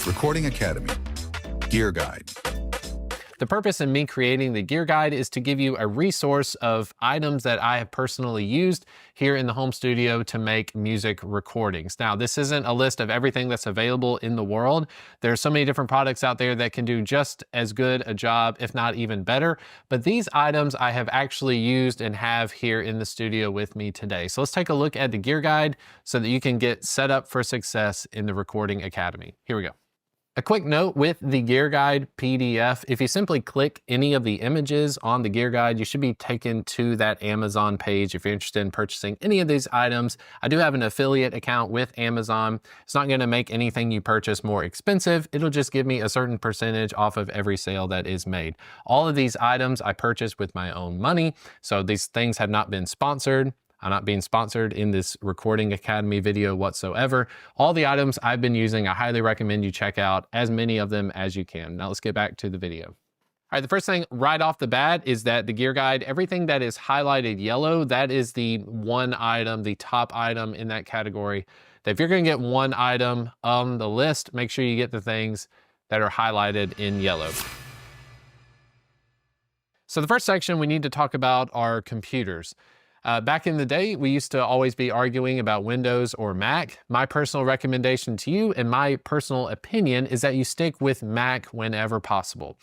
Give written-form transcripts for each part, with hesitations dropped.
Recording Academy, Gear Guide. The purpose in me creating the gear guide is to give you a resource of items that I have personally used here in the home studio to make music recordings. Now, this isn't a list of everything that's available in the world. There are so many different products out there that can do just as good a job, if not even better. But these items I have actually used and have here in the studio with me today. So let's take a look at the gear guide so that you can get set up for success in the Recording Academy. Here we go. A quick note with the Gear Guide PDF, if you simply click any of the images on the Gear Guide, you should be taken to that Amazon page if you're interested in purchasing any of these items. I do have an affiliate account with Amazon. It's not gonna make anything you purchase more expensive. It'll just give me a certain percentage off of every sale that is made. All of these items I purchased with my own money, so these things have not been sponsored. I'm not being sponsored in this Recording Academy video whatsoever. All the items I've been using, I highly recommend you check out as many of them as you can. Now let's get back to the video. All right, the first thing right off the bat is that the gear guide, everything that is highlighted yellow, that is the one item, the top item in that category. That if you're gonna get one item on the list, make sure you get the things that are highlighted in yellow. So the first section we need to talk about are computers. Back in the day, we used to always be arguing about Windows or Mac. My personal recommendation to you and my personal opinion is that you stick with Mac whenever possible.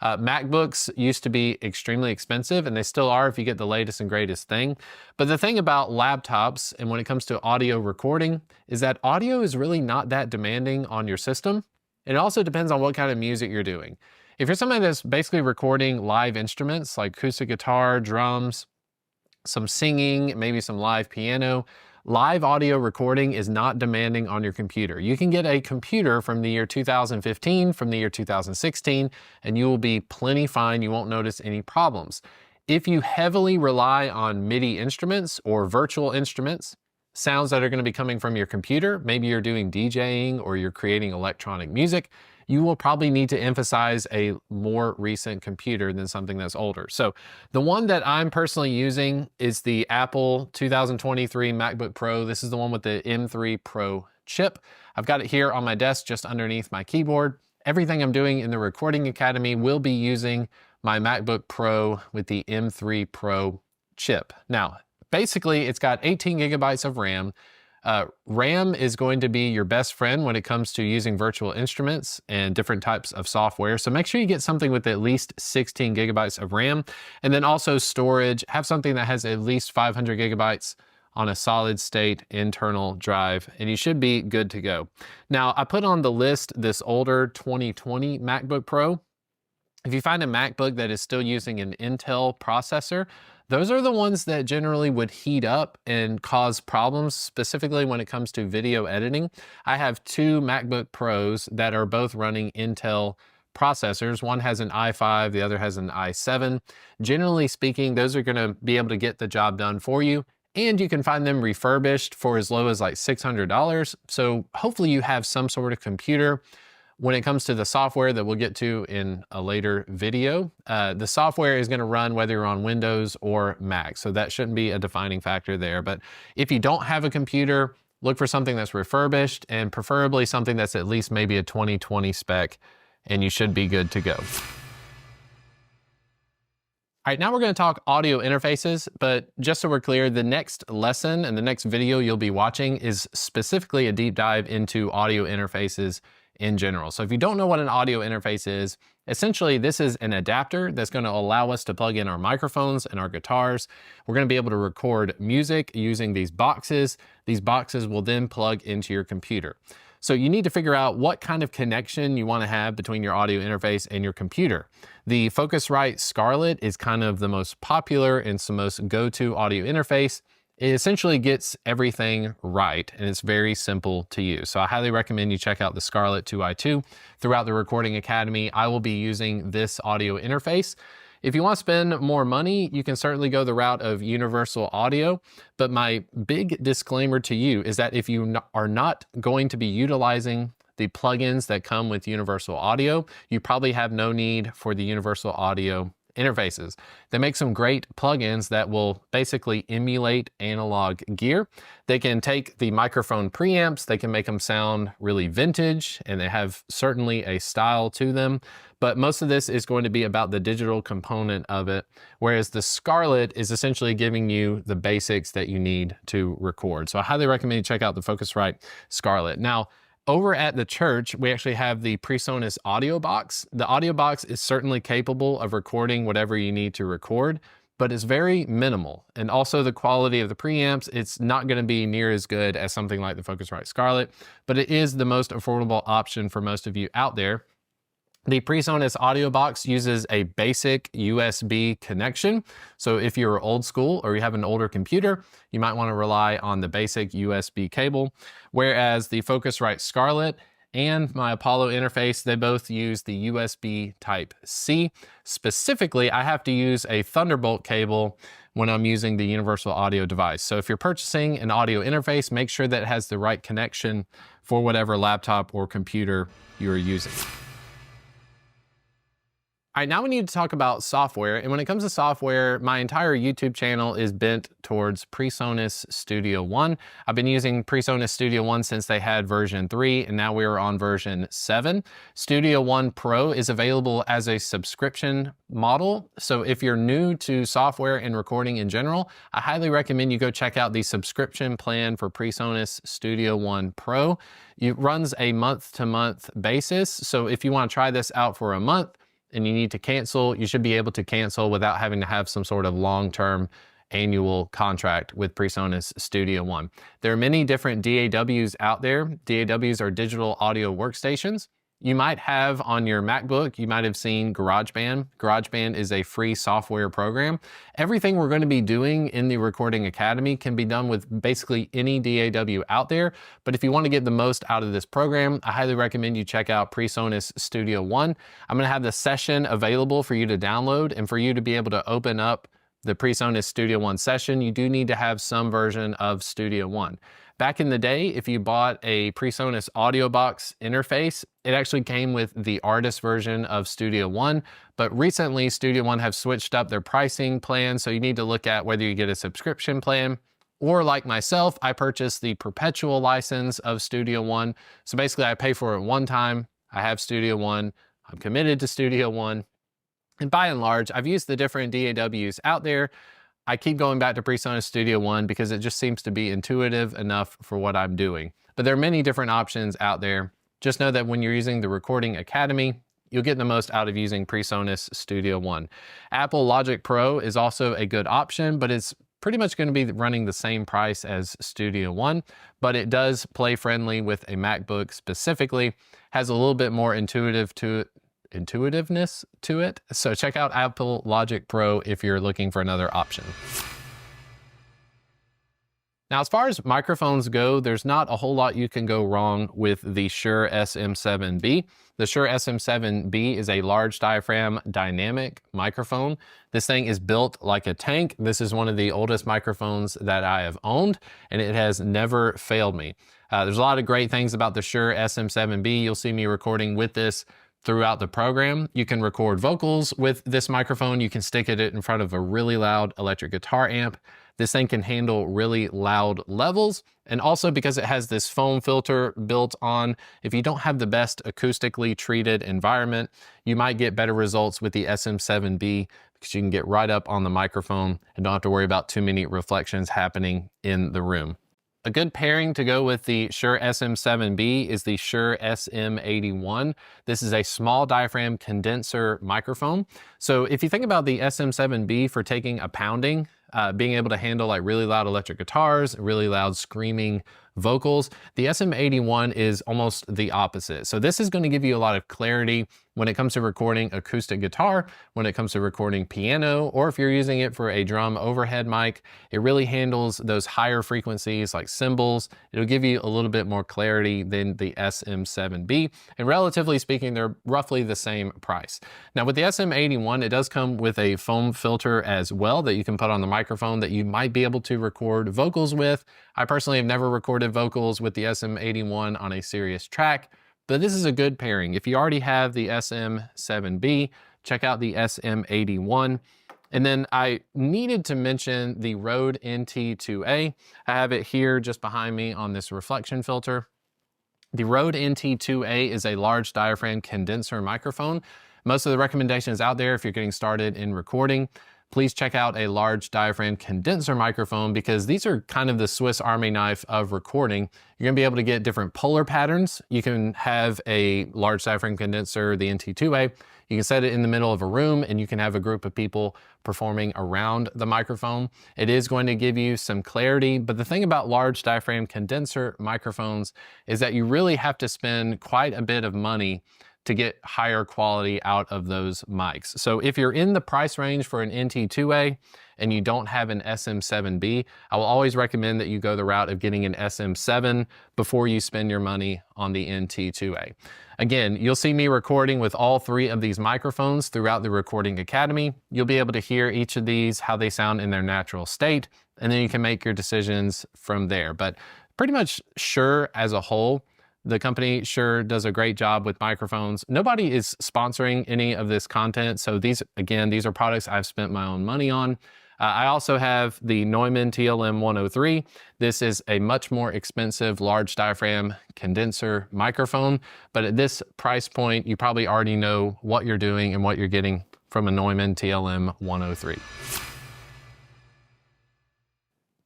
MacBooks used to be extremely expensive, and they still are if you get the latest and greatest thing. But the thing about laptops, and when it comes to audio recording, is that audio is really not that demanding on your system. It also depends on what kind of music you're doing. If you're somebody that's basically recording live instruments like acoustic guitar, drums, some singing, maybe some live piano, live audio recording is not demanding on your computer. You can get a computer from the year 2015, from the year 2016, and you will be plenty fine. You won't notice any problems. If you heavily rely on MIDI instruments or virtual instruments, sounds that are going to be coming from your computer, maybe you're doing DJing or you're creating electronic music, you will probably need to emphasize a more recent computer than something that's older. So the one that I'm personally using is the Apple 2023 MacBook Pro. This is the one with the M3 Pro chip. I've got it here on my desk just underneath my keyboard. Everything I'm doing in the Recording Academy will be using my MacBook Pro with the M3 Pro chip. Now, basically it's got 18 gigabytes of RAM. RAM is going to be your best friend when it comes to using virtual instruments and different types of software. So make sure you get something with at least 16 gigabytes of RAM. And then also storage, have something that has at least 500 gigabytes on a solid state internal drive, and you should be good to go. Now, I put on the list this older 2020 MacBook Pro. If you find a MacBook that is still using an Intel processor, those are the ones that generally would heat up and cause problems, specifically when it comes to video editing. I have two MacBook Pros that are both running Intel processors. One has an i5, the other has an i7. Generally speaking, those are gonna be able to get the job done for you, and you can find them refurbished for as low as like $600. So hopefully you have some sort of computer. When it comes to the software that we'll get to in a later video, the software is gonna run whether you're on Windows or Mac, so that shouldn't be a defining factor there. But if you don't have a computer, look for something that's refurbished and preferably something that's at least maybe a 2020 spec, and you should be good to go. All right, now we're gonna talk audio interfaces, but just so we're clear, the next lesson and the next video you'll be watching is specifically a deep dive into audio interfaces in general. So if you don't know what an audio interface is, essentially this is an adapter that's going to allow us to plug in our microphones and our guitars. We're going to be able to record music using these boxes. These boxes will then plug into your computer. So you need to figure out what kind of connection you want to have between your audio interface and your computer. The Focusrite Scarlett is kind of the most popular and the most go-to audio interface. It essentially gets everything right, and it's very simple to use. So I highly recommend you check out the Scarlett 2i2. Throughout the Recording Academy, I will be using this audio interface. If you want to spend more money, you can certainly go the route of universal audio, but my big disclaimer to you is that if you are not going to be utilizing the plugins that come with universal audio, you probably have no need for the universal audio interfaces. They make some great plugins that will basically emulate analog gear. They can take the microphone preamps, they can make them sound really vintage, and they have certainly a style to them. But most of this is going to be about the digital component of it, whereas the Scarlett is essentially giving you the basics that you need to record. So I highly recommend you check out the Focusrite Scarlett. Now, over at the church, we actually have the Presonus audio box. The audio box is certainly capable of recording whatever you need to record, but it's very minimal. And also the quality of the preamps, it's not gonna be near as good as something like the Focusrite Scarlett, but it is the most affordable option for most of you out there. The Presonus audio box uses a basic USB connection. So if you're old school or you have an older computer, you might want to rely on the basic USB cable. Whereas the Focusrite Scarlett and my Apollo interface, they both use the USB Type-C. Specifically, I have to use a Thunderbolt cable when I'm using the universal audio device. So if you're purchasing an audio interface, make sure that it has the right connection for whatever laptop or computer you're using. All right, now we need to talk about software. And when it comes to software, my entire YouTube channel is bent towards Presonus Studio One. I've been using Presonus Studio One since they had version 3, and now we are on version 7. Studio One Pro is available as a subscription model. So if you're new to software and recording in general, I highly recommend you go check out the subscription plan for Presonus Studio One Pro. It runs a month-to-month basis. So if you want to try this out for a month, and you need to cancel, you should be able to cancel without having to have some sort of long-term annual contract with Presonus Studio One. There are many different DAWs out there. DAWs are digital audio workstations. You might have on your MacBook, you might have seen GarageBand. GarageBand is a free software program. Everything we're going to be doing in the Recording Academy can be done with basically any DAW out there. But if you want to get the most out of this program, I highly recommend you check out Presonus Studio One. I'm going to have the session available for you to download, and for you to be able to open up the Presonus Studio One session, you do need to have some version of Studio One. Back in the day, if you bought a Presonus audio box interface, it actually came with the artist version of Studio One, but recently Studio One have switched up their pricing plan, so you need to look at whether you get a subscription plan, or like myself, I purchased the perpetual license of Studio One. So basically I pay for it one time, I have Studio One, I'm committed to Studio One, and by and large, I've used the different DAWs out there. I keep going back to Presonus Studio One because it just seems to be intuitive enough for what I'm doing. But there are many different options out there. Just know that when you're using the Recording Academy, you'll get the most out of using Presonus Studio One. Apple Logic Pro is also a good option, but it's pretty much going to be running the same price as Studio One, but it does play friendly with a MacBook specifically, has a little bit more intuitiveness to it. So check out Apple Logic Pro if you're looking for another option. Now, as far as microphones go, there's not a whole lot you can go wrong with the Shure SM7B. The Shure SM7B is a large diaphragm dynamic microphone. This thing is built like a tank. This is one of the oldest microphones that I have owned, and it has never failed me. There's a lot of great things about the Shure SM7B. You'll see me recording with this throughout the program. You can record vocals with this microphone. You can stick it in front of a really loud electric guitar amp. This thing can handle really loud levels. And also because it has this foam filter built on, if you don't have the best acoustically treated environment, you might get better results with the SM7B because you can get right up on the microphone and don't have to worry about too many reflections happening in the room. A good pairing to go with the Shure SM7B is the Shure SM81. This is a small diaphragm condenser microphone. So if you think about the SM7B for taking a pounding, being able to handle like really loud electric guitars, really loud screaming vocals, the SM81 is almost the opposite. So this is going to give you a lot of clarity when it comes to recording acoustic guitar, when it comes to recording piano, or if you're using it for a drum overhead mic, it really handles those higher frequencies like cymbals. It'll give you a little bit more clarity than the SM7B. And relatively speaking, they're roughly the same price. Now with the SM81, it does come with a foam filter as well that you can put on the microphone that you might be able to record vocals with. I personally have never recorded vocals with the SM81 on a serious track, but this is a good pairing. If you already have the SM7B, check out the SM81. And then I needed to mention the Rode NT2A. I have it here just behind me on this reflection filter. The Rode NT2A is a large diaphragm condenser microphone. Most of the recommendations out there if you're getting started in recording, please check out a large diaphragm condenser microphone because these are kind of the Swiss Army knife of recording. You're gonna be able to get different polar patterns. You can have a large diaphragm condenser, the NT2A. You can set it in the middle of a room and you can have a group of people performing around the microphone. It is going to give you some clarity, but the thing about large diaphragm condenser microphones is that you really have to spend quite a bit of money to get higher quality out of those mics. So if you're in the price range for an NT2A and you don't have an SM7B, I will always recommend that you go the route of getting an SM7 before you spend your money on the NT2A. Again, you'll see me recording with all three of these microphones throughout the Recording Academy. You'll be able to hear each of these, how they sound in their natural state, and then you can make your decisions from there. But pretty much Shure as a whole, the company Shure does a great job with microphones. Nobody is sponsoring any of this content. So these, again, these are products I've spent my own money on. I also have the Neumann TLM 103. This is a much more expensive large diaphragm condenser microphone, but at this price point, you probably already know what you're doing and what you're getting from a Neumann TLM 103.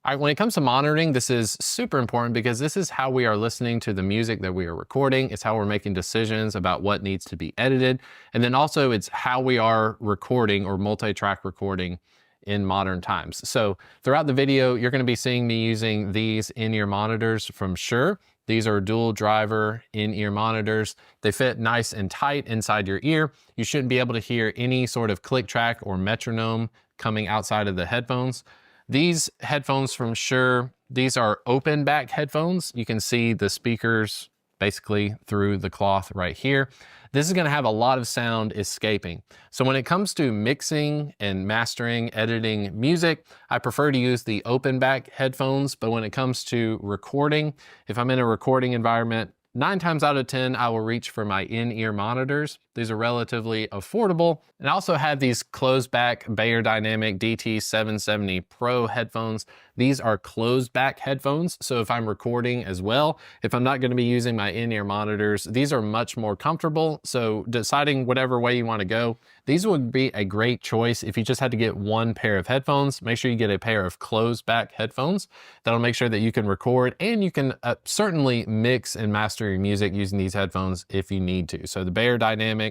All right, when it comes to monitoring, this is super important because this is how we are listening to the music that we are recording. It's how we're making decisions about what needs to be edited. And then also it's how we are recording or multi-track recording in modern times. So throughout the video, you're gonna be seeing me using these in-ear monitors from Shure. These are dual driver in-ear monitors. They fit nice and tight inside your ear. You shouldn't be able to hear any sort of click track or metronome coming outside of the headphones. These headphones from Shure, these are open back headphones. You can see the speakers basically through the cloth right here. This is gonna have a lot of sound escaping. So when it comes to mixing and mastering, editing music, I prefer to use the open back headphones, but when it comes to recording, if I'm in a recording environment, 9 times out of 10, I will reach for my in-ear monitors. These are relatively affordable. And I also have these closed back Beyerdynamic DT770 Pro headphones. These are closed back headphones. So if I'm recording as well, if I'm not gonna be using my in-ear monitors, these are much more comfortable. So deciding whatever way you wanna go, these would be a great choice if you just had to get one pair of headphones. Make sure you get a pair of closed back headphones. That'll make sure that you can record and you can certainly mix and master your music using these headphones if you need to. So the Beyerdynamic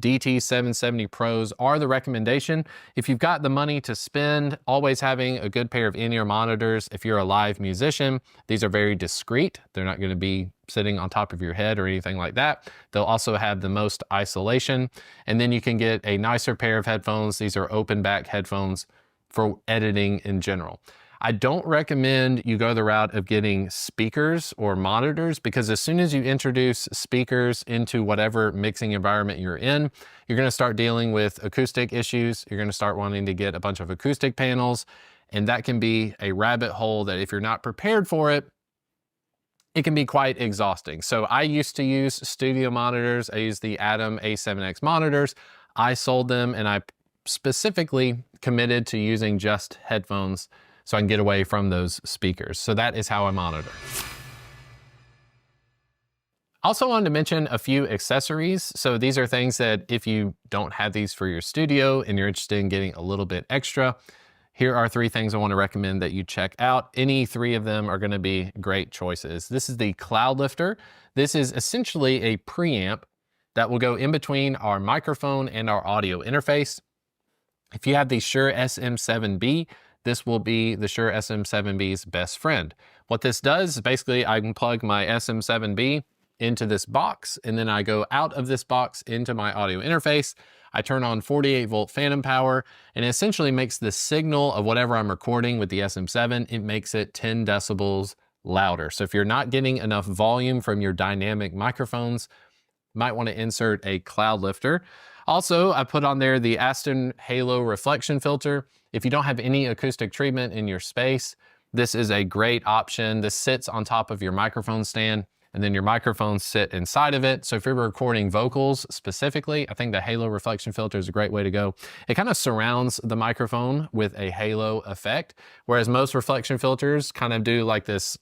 DT770 Pros are the recommendation. If you've got the money to spend, always having a good pair of in-ear monitors. If you're a live musician, these are very discreet. They're not going to be sitting on top of your head or anything like that. They'll also have the most isolation. And then you can get a nicer pair of headphones. These are open back headphones for editing in general. I don't recommend you go the route of getting speakers or monitors because as soon as you introduce speakers into whatever mixing environment you're in, you're going to start dealing with acoustic issues. You're going to start wanting to get a bunch of acoustic panels, and that can be a rabbit hole that if you're not prepared for it, it can be quite exhausting. So I used to use studio monitors. I used the Atom A7X monitors. I sold them and I specifically committed to using just headphones so I can get away from those speakers. So that is how I monitor. Also wanted to mention a few accessories. So these are things that if you don't have these for your studio and you're interested in getting a little bit extra, here are 3 things I want to recommend that you check out. Any 3 of them are going to be great choices. This is the Cloud Lifter. This is essentially a preamp that will go in between our microphone and our audio interface. If you have the Shure SM7B, this will be the Shure SM7B's best friend. What this does is basically I can plug my SM7B into this box, and then I go out of this box into my audio interface. I turn on 48 volt phantom power, and it essentially makes the signal of whatever I'm recording with the SM7, it makes it 10 decibels louder. So if you're not getting enough volume from your dynamic microphones, you might want to insert a Cloud Lifter. Also, I put on there the Aston Halo reflection filter. If you don't have any acoustic treatment in your space, this is a great option. This sits on top of your microphone stand. and then your microphones sit inside of it. So if you're recording vocals specifically, I think the halo reflection filter is a great way to go. It kind of surrounds the microphone with a halo effect, whereas most reflection filters kind of do like this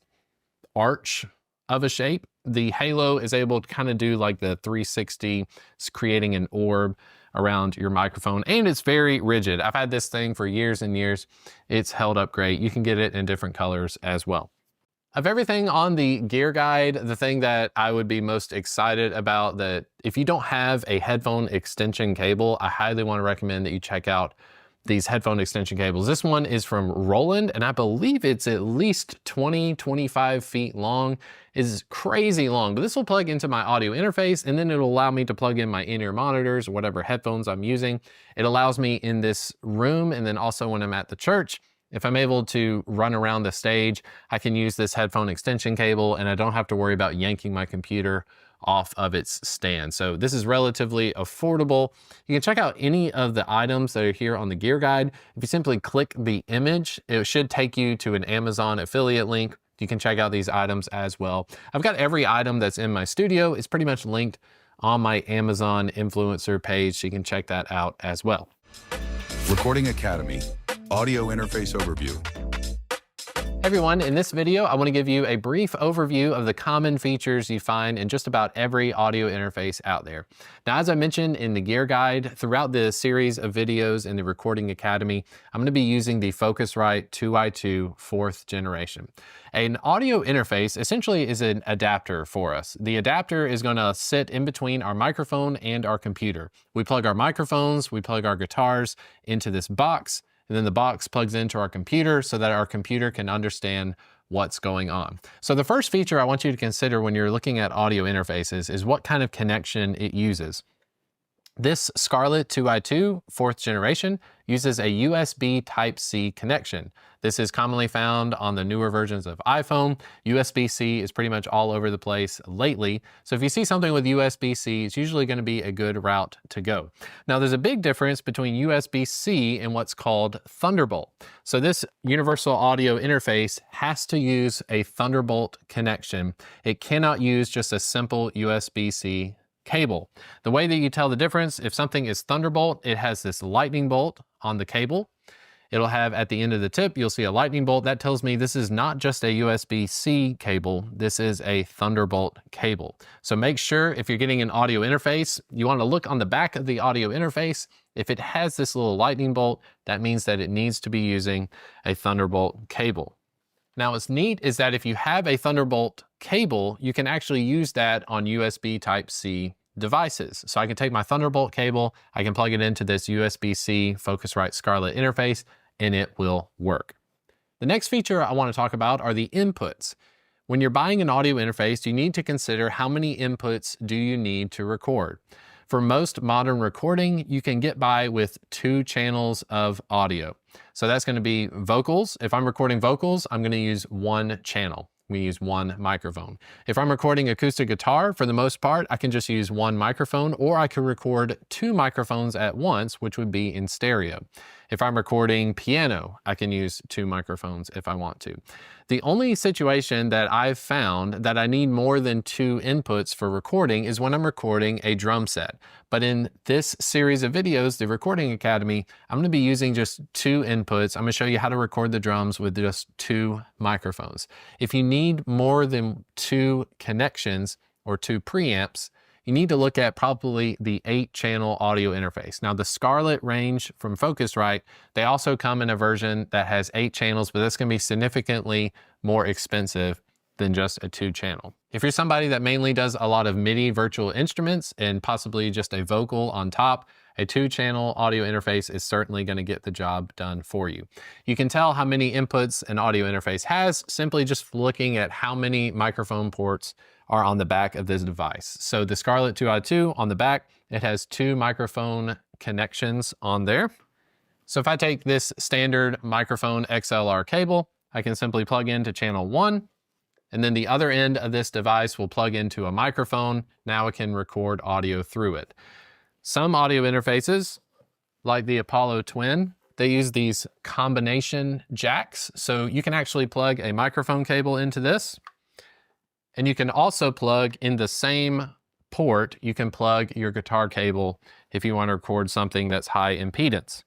arch of a shape. The halo is able to kind of do like the 360, it's creating an orb around your microphone, and it's very rigid. I've had this thing for years and years. It's held up great. You can get it in different colors as well. Of everything on the gear guide, the thing that I would be most excited about, that if you don't have a headphone extension cable, I highly want to recommend that you check out these headphone extension cables. This one is from Roland, and I believe it's at least 25 feet long. It's crazy long, but this will plug into my audio interface, and then it'll allow me to plug in my in-ear monitors or whatever headphones I'm using. It allows me in this room, and then also when I'm at the church, if I'm able to run around the stage, I can use this headphone extension cable, and I don't have to worry about yanking my computer off of its stand. So this is relatively affordable. You can check out any of the items that are here on the gear guide. If you simply click the image, it should take you to an Amazon affiliate link. You can check out these items as well. I've got every item that's in my studio. It's pretty much linked on my Amazon influencer page, so you can check that out as well. Recording Academy, audio interface overview. Hey everyone, in this video, I want to give you a brief overview of the common features you find in just about every audio interface out there. Now, as I mentioned in the gear guide, throughout the series of videos in the Recording Academy, I'm going to be using the Focusrite 2i2 4th generation. An audio interface essentially is an adapter for us. The adapter is going to sit in between our microphone and our computer. We plug our microphones, we plug our guitars into this box, and then the box plugs into our computer so that our computer can understand what's going on. So the first feature I want you to consider when you're looking at audio interfaces is what kind of connection it uses. This Scarlett 2i2 4th generation uses a USB Type-C connection. This is commonly found on the newer versions of iPhone. USB-C is pretty much all over the place lately. So if you see something with USB-C, it's usually going to be a good route to go. Now, there's a big difference between USB-C and what's called Thunderbolt. So this universal audio interface has to use a Thunderbolt connection. It cannot use just a simple USB-C cable. The way that you tell the difference, if something is Thunderbolt, it has this lightning bolt on the cable. It'll have at the end of the tip, you'll see a lightning bolt. That tells me this is not just a USB-C cable, this is a Thunderbolt cable. So make sure if you're getting an audio interface, you want to look on the back of the audio interface. If it has this little lightning bolt, that means that it needs to be using a Thunderbolt cable. Now, what's neat is that if you have a Thunderbolt cable, you can actually use that on USB Type-C devices. So I can take my Thunderbolt cable, I can plug it into this USB-C Focusrite Scarlett interface, and it will work. The next feature I want to talk about are the inputs. When you're buying an audio interface, you need to consider how many inputs do you need to record. For most modern recording, you can get by with 2 channels of audio. So that's going to be vocals. If I'm recording vocals, I'm going to use 1 channel. We use 1 microphone. If I'm recording acoustic guitar, for the most part, I can just use 1 microphone, or I could record 2 microphones at once, which would be in stereo. If I'm recording piano, I can use 2 microphones if I want to. The only situation that I've found that I need more than 2 inputs for recording is when I'm recording a drum set. But in this series of videos, the Recording Academy, I'm going to be using just 2 inputs. I'm going to show you how to record the drums with just 2 microphones. If you need more than 2 connections or 2 preamps, you need to look at probably the 8-channel audio interface. Now, the Scarlett range from Focusrite, they also come in a version that has 8 channels, but that's going to be significantly more expensive than just a 2-channel. If you're somebody that mainly does a lot of MIDI virtual instruments and possibly just a vocal on top, a 2-channel audio interface is certainly going to get the job done for you. You can tell how many inputs an audio interface has simply just looking at how many microphone ports are on the back of this device. So the Scarlett 2i2 on the back, it has 2 microphone connections on there. So if I take this standard microphone XLR cable, I can simply plug into channel 1, and then the other end of this device will plug into a microphone. Now it can record audio through it. Some audio interfaces, like the Apollo Twin, they use these combination jacks. So you can actually plug a microphone cable into this, And you can also plug in the same port, you can plug your guitar cable if you want to record something that's high impedance.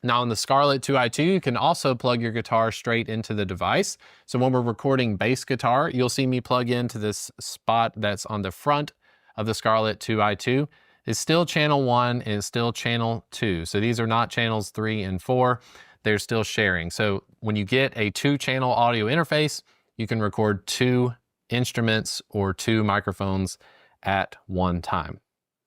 Now on the Scarlett 2i2, you can also plug your guitar straight into the device. So when we're recording bass guitar, you'll see me plug into this spot that's on the front of the Scarlett 2i2. It's still channel 1 and it's still channel 2. So these are not channels 3 and 4. They're still sharing. So when you get a 2-channel audio interface, you can record 2 instruments or 2 microphones at one time.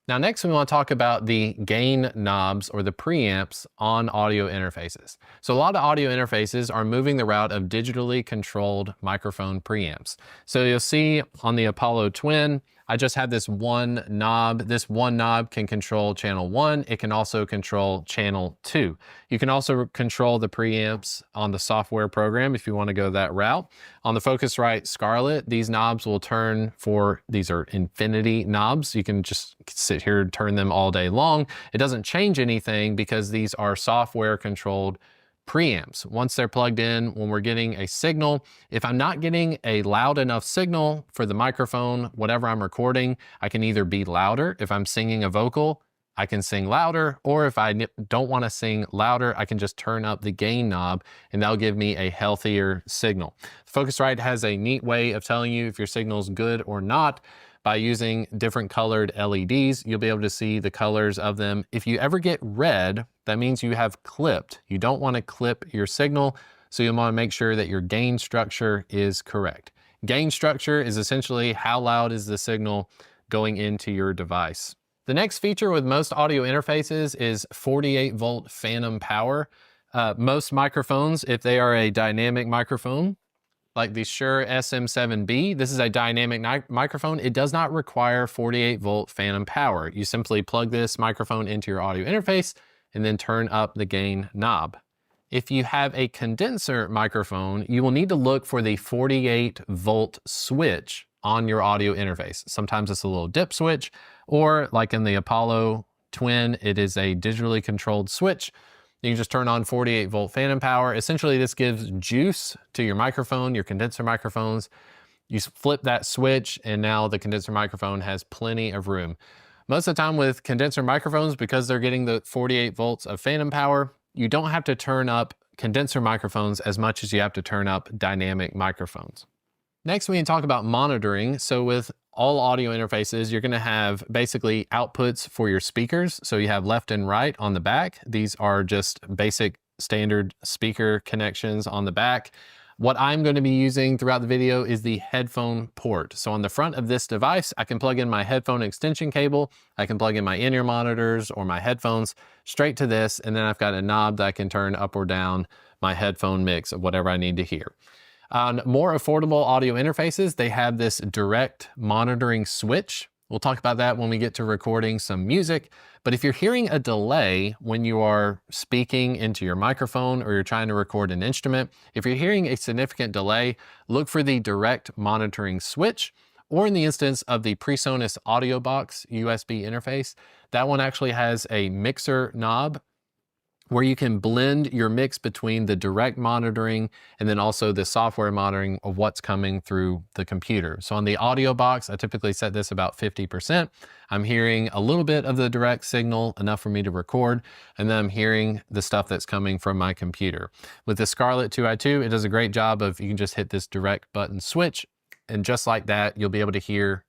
Now next we want to talk about the gain knobs or the preamps on audio interfaces. So a lot of audio interfaces are moving the route of digitally controlled microphone preamps. So you'll see on the Apollo Twin, I just have this one knob. This one knob can control channel 1. It can also control channel 2. You can also control the preamps on the software program if you want to go that route. On the Focusrite Scarlett, these knobs will turn these are infinity knobs. You can just sit here and turn them all day long. It doesn't change anything because these are software controlled preamps. Once they're plugged in, when we're getting a signal, if I'm not getting a loud enough signal for the microphone, whatever I'm recording, I can either be louder. If I'm singing a vocal, I can sing louder, or if I don't want to sing louder, I can just turn up the gain knob and that'll give me a healthier signal. Focusrite has a neat way of telling you if your signal's good or not. By using different colored LEDs, you'll be able to see the colors of them. If you ever get red, that means you have clipped. You don't want to clip your signal, so you'll want to make sure that your gain structure is correct. Gain structure is essentially how loud is the signal going into your device. The next feature with most audio interfaces is 48-volt phantom power. Most microphones, if they are a dynamic microphone, like the Shure SM7B, this is a dynamic microphone. It does not require 48-volt phantom power. You simply plug this microphone into your audio interface and then turn up the gain knob. If you have a condenser microphone, you will need to look for the 48-volt switch on your audio interface. Sometimes it's a little dip switch, or like in the Apollo Twin, it is a digitally controlled switch. You can just turn on 48-volt phantom power. Essentially, this gives juice to your microphone, your condenser microphones. You flip that switch, and now the condenser microphone has plenty of room. Most of the time with condenser microphones, because they're getting the 48 volts of phantom power, you don't have to turn up condenser microphones as much as you have to turn up dynamic microphones. Next, we can talk about monitoring. So with all audio interfaces, you're gonna have basically outputs for your speakers. So you have left and right on the back. These are just basic standard speaker connections on the back. What I'm going to be using throughout the video is the headphone port. So on the front of this device, I can plug in my headphone extension cable. I can plug in my in-ear monitors or my headphones straight to this. And then I've got a knob that I can turn up or down my headphone mix of whatever I need to hear. On more affordable audio interfaces, they have this direct monitoring switch. We'll talk about that when we get to recording some music. But if you're hearing a delay when you are speaking into your microphone or you're trying to record an instrument, if you're hearing a significant delay, look for the direct monitoring switch. Or in the instance of the Presonus audio box USB interface, that one actually has a mixer knob where you can blend your mix between the direct monitoring and then also the software monitoring of what's coming through the computer. So on the audio box, I typically set this about 50%. I'm hearing a little bit of the direct signal, enough for me to record, and then I'm hearing the stuff that's coming from my computer. With the Scarlett 2i2, it does a great job of, you can just hit this direct button switch, and just like that, you'll be able to hear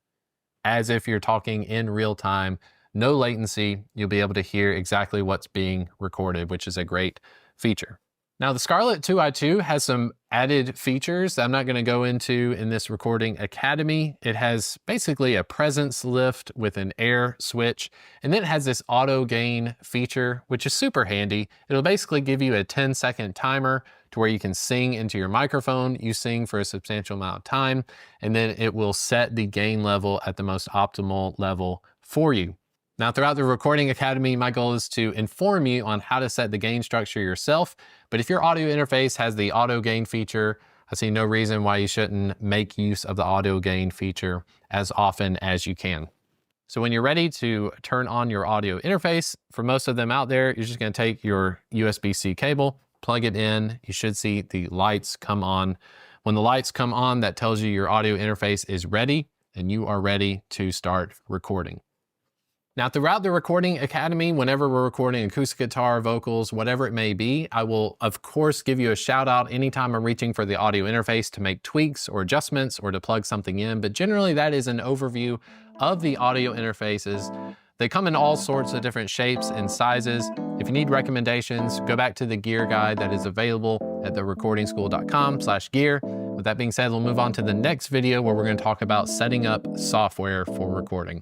as if you're talking in real time. No latency, you'll be able to hear exactly what's being recorded, which is a great feature. Now the Scarlett 2i2 has some added features that I'm not going to go into in this Recording Academy. It has basically a presence lift with an air switch, and then it has this auto gain feature, which is super handy. It'll basically give you a 10-second timer to where you can sing into your microphone. You sing for a substantial amount of time, and then it will set the gain level at the most optimal level for you. Now, throughout the Recording Academy, my goal is to inform you on how to set the gain structure yourself. But if your audio interface has the auto gain feature, I see no reason why you shouldn't make use of the auto gain feature as often as you can. So when you're ready to turn on your audio interface, for most of them out there, you're just going to take your USB-C cable, plug it in. You should see the lights come on When the lights come on, that tells you your audio interface is ready and you are ready to start recording. Now, throughout the Recording Academy, whenever we're recording acoustic guitar, vocals, whatever it may be, I will, of course, give you a shout out anytime I'm reaching for the audio interface to make tweaks or adjustments or to plug something in. But generally, that is an overview of the audio interfaces. They come in all sorts of different shapes and sizes. If you need recommendations, go back to the gear guide that is available at therecordingschool.com/gear. With that being said, we'll move on to the next video where we're going to talk about setting up software for recording.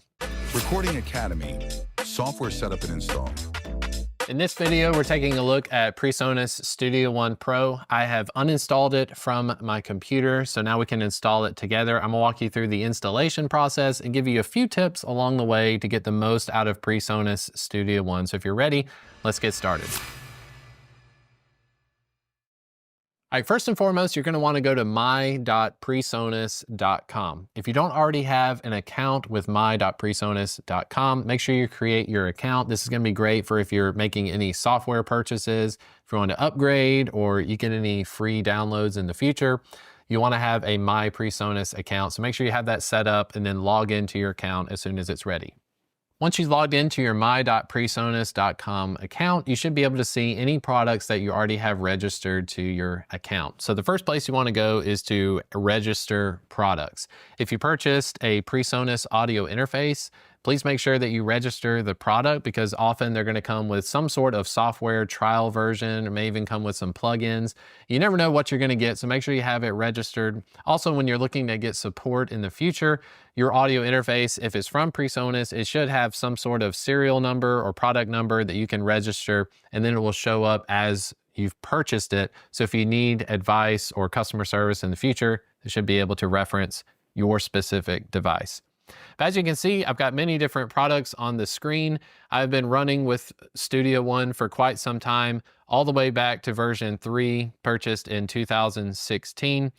Recording Academy, software setup and install. In this video, we're taking a look at Presonus Studio One Pro. I have uninstalled it from my computer, so now we can install it together. I'm gonna walk you through the installation process and give you a few tips along the way to get the most out of Presonus Studio One. So if you're ready, let's get started. All right, first and foremost, you're going to want to go to my.presonus.com. If you don't already have an account with my.presonus.com, make sure you create your account. This is going to be great for if you're making any software purchases, if you want to upgrade, or you get any free downloads in the future. You want to have a My Presonus account. So make sure you have that set up and then log into your account as soon as it's ready. Once you've logged into your my.presonus.com account, you should be able to see any products that you already have registered to your account. So the first place you want to go is to register products. If you purchased a Presonus audio interface, please make sure that you register the product because often they're going to come with some sort of software trial version or may even come with some plugins. You never know what you're going to get, so make sure you have it registered. Also, when you're looking to get support in the future, your audio interface, if it's from Presonus, it should have some sort of serial number or product number that you can register, and then it will show up as you've purchased it. So if you need advice or customer service in the future, it should be able to reference your specific device. But as you can see, I've got many different products on the screen. I've been running with Studio One for quite some time, all the way back to version 3, purchased in 2016.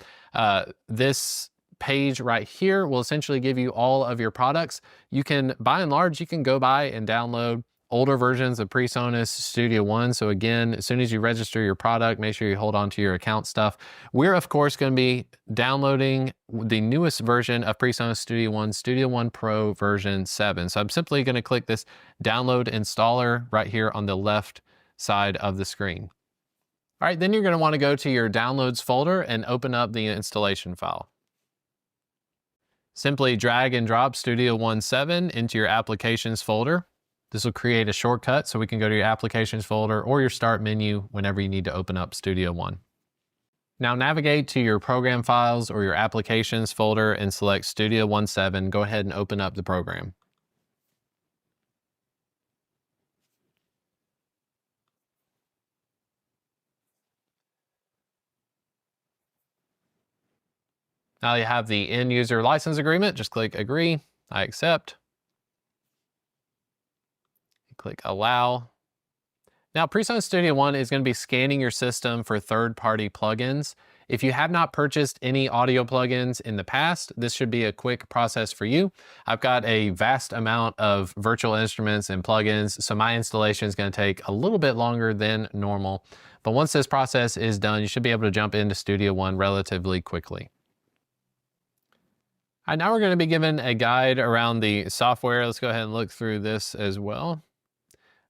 This page right here will essentially give you all of your products. You can, by and large, you can go by and download older versions of Presonus Studio One. So again, as soon as you register your product, make sure you hold on to your account stuff. We're of course going to be downloading the newest version of Presonus Studio One Pro version 7. So I'm simply going to click this download installer right here on the left side of the screen. All right, then you're going to want to go to your downloads folder and open up the installation file. Simply drag and drop Studio One 7 into your applications folder. This will create a shortcut so we can go to your applications folder or your start menu whenever you need to open up Studio One. Now navigate to your program files or your applications folder and select Studio One 7. Go ahead and open up the program. Now you have the end user license agreement. Just click agree, I accept. Click allow. Now Presonus Studio One is going to be scanning your system for third-party plugins. If you have not purchased any audio plugins in the past, this should be a quick process for you. I've got a vast amount of virtual instruments and plugins, so my installation is going to take a little bit longer than normal. But once this process is done, you should be able to jump into Studio One relatively quickly. All right, now we're going to be given a guide around the software. Let's go ahead and look through this as well.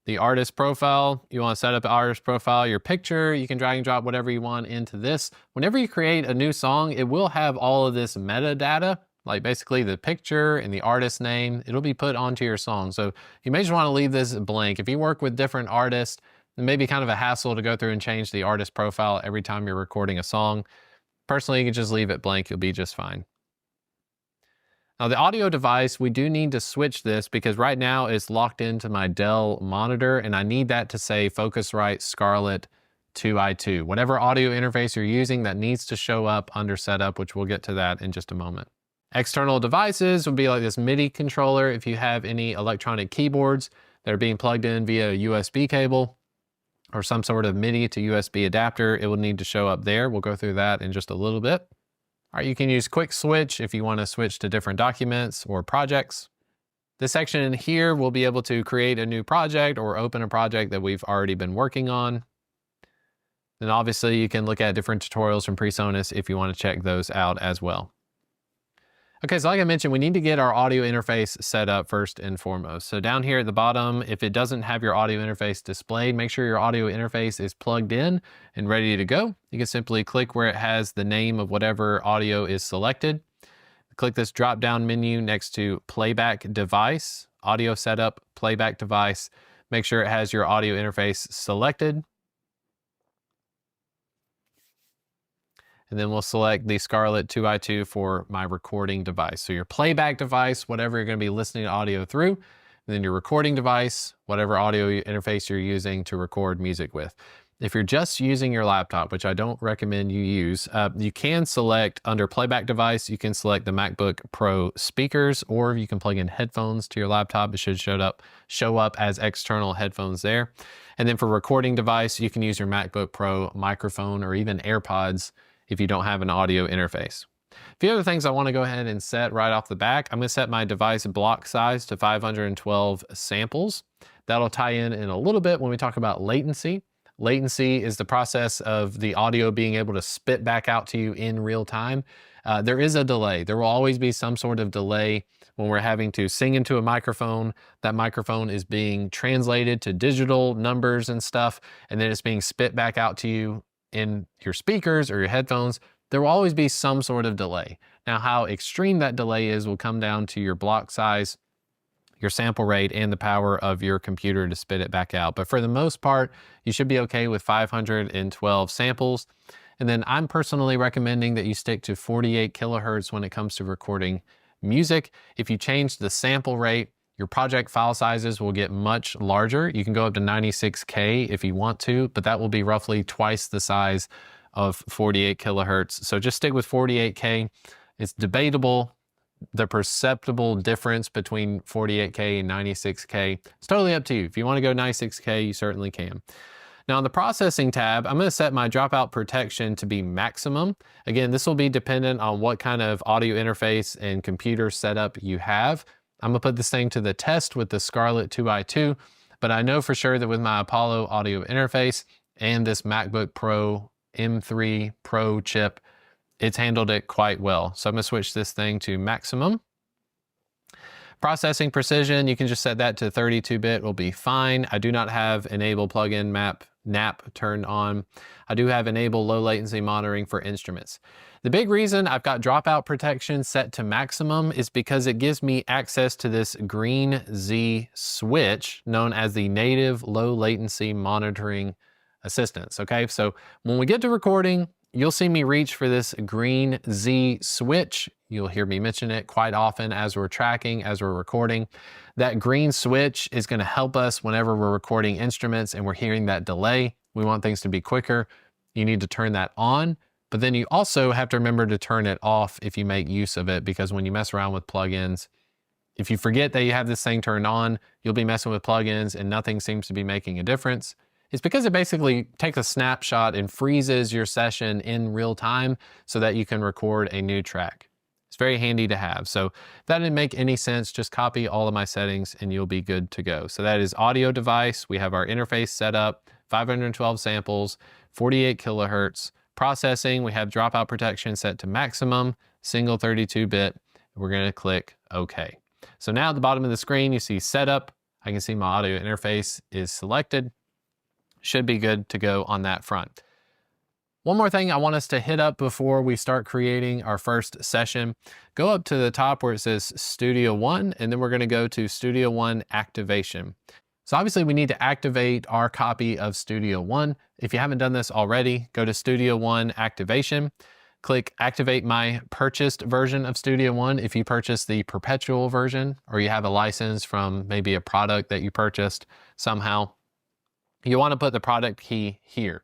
The artist profile, you want to set up an artist profile, your picture, you can drag and drop whatever you want into this. Whenever you create a new song, it will have all of this metadata, like basically the picture and the artist name, it'll be put onto your song. So you may just want to leave this blank. If you work with different artists, it may be kind of a hassle to go through and change the artist profile every time you're recording a song. Personally, you can just leave it blank, you'll be just fine. Now the audio device, we do need to switch this because right now it's locked into my Dell monitor and I need that to say Focusrite Scarlett 2i2. Whatever audio interface you're using, that needs to show up under setup, which we'll get to that in just a moment. External devices would be like this MIDI controller. If you have any electronic keyboards that are being plugged in via a USB cable or some sort of MIDI to USB adapter, it will need to show up there. We'll go through that in just a little bit. All right, you can use quick switch if you want to switch to different documents or projects. This section in here will be able to create a new project or open a project that we've already been working on. Then obviously you can look at different tutorials from Presonus if you want to check those out as well. Okay, so like I mentioned, we need to get our audio interface set up first and foremost. So down here at the bottom, if it doesn't have your audio interface displayed, make sure your audio interface is plugged in and ready to go. You can simply click where it has the name of whatever audio is selected. Click this drop-down menu next to Playback Device, Audio Setup, Playback Device. Make sure it has your audio interface selected. And then we'll select the Scarlett 2i2 for my recording device. So your playback device, whatever you're going to be listening to audio through, and then your recording device, whatever audio interface you're using to record music with. If you're just using your laptop, which I don't recommend you use, you can select under playback device, you can select the MacBook Pro speakers, or you can plug in headphones to your laptop. It should show up as external headphones there. And then for recording device, you can use your MacBook Pro microphone or even AirPods if you don't have an audio interface. A few other things I want to go ahead and set right off the back. I'm going to set my device block size to 512 samples. That'll tie in a little bit when we talk about latency. Latency is the process of the audio being able to spit back out to you in real time. There is a delay. There will always be some sort of delay when we're having to sing into a microphone. That microphone is being translated to digital numbers and stuff, and then it's being spit back out to you in your speakers or your headphones. There will always be some sort of delay. Now, how extreme that delay is will come down to your block size, your sample rate, and the power of your computer to spit it back out. But for the most part, you should be okay with 512 samples. And then I'm personally recommending that you stick to 48 kilohertz when it comes to recording music. If you change the sample rate, your project file sizes will get much larger. You can go up to 96K if you want to, but that will be roughly twice the size of 48 kilohertz. So just stick with 48K. It's debatable the perceptible difference between 48K and 96K. It's totally up to you. If you want to go 96K, you certainly can. Now on the processing tab, I'm going to set my dropout protection to be maximum. Again, this will be dependent on what kind of audio interface and computer setup you have. I'm going to put this thing to the test with the Scarlett 2i2, but I know for sure that with my Apollo audio interface and this MacBook Pro M3 Pro chip, it's handled it quite well. So I'm going to switch this thing to maximum. Processing precision, you can just set that to 32-bit, will be fine. I do not have enable plugin NAP turned on. I do have enable low latency monitoring for instruments. The big reason I've got dropout protection set to maximum is because it gives me access to this green Z switch known as the native low latency monitoring assistance. Okay, so when we get to recording, you'll see me reach for this green Z switch. You'll hear me mention it quite often as we're tracking, as we're recording. That green switch is going to help us whenever we're recording instruments and we're hearing that delay. We want things to be quicker. You need to turn that on, but then you also have to remember to turn it off if you make use of it, because when you mess around with plugins, if you forget that you have this thing turned on, you'll be messing with plugins and nothing seems to be making a difference. It's because it basically takes a snapshot and freezes your session in real time so that you can record a new track. It's very handy to have. So if that didn't make any sense, just copy all of my settings and you'll be good to go. So that is audio device. We have our interface set up, 512 samples, 48 kilohertz. Processing, we have dropout protection set to maximum, single 32-bit. We're going to click OK. So now at the bottom of the screen, you see setup. I can see my audio interface is selected. Should be good to go on that front. One more thing I want us to hit up before we start creating our first session. Go up to the top where it says Studio One, and then we're going to go to Studio One Activation. So obviously we need to activate our copy of Studio One. If you haven't done this already, go to Studio One Activation. Click Activate My Purchased version of Studio One if you purchased the perpetual version, or you have a license from maybe a product that you purchased somehow. You want to put the product key here.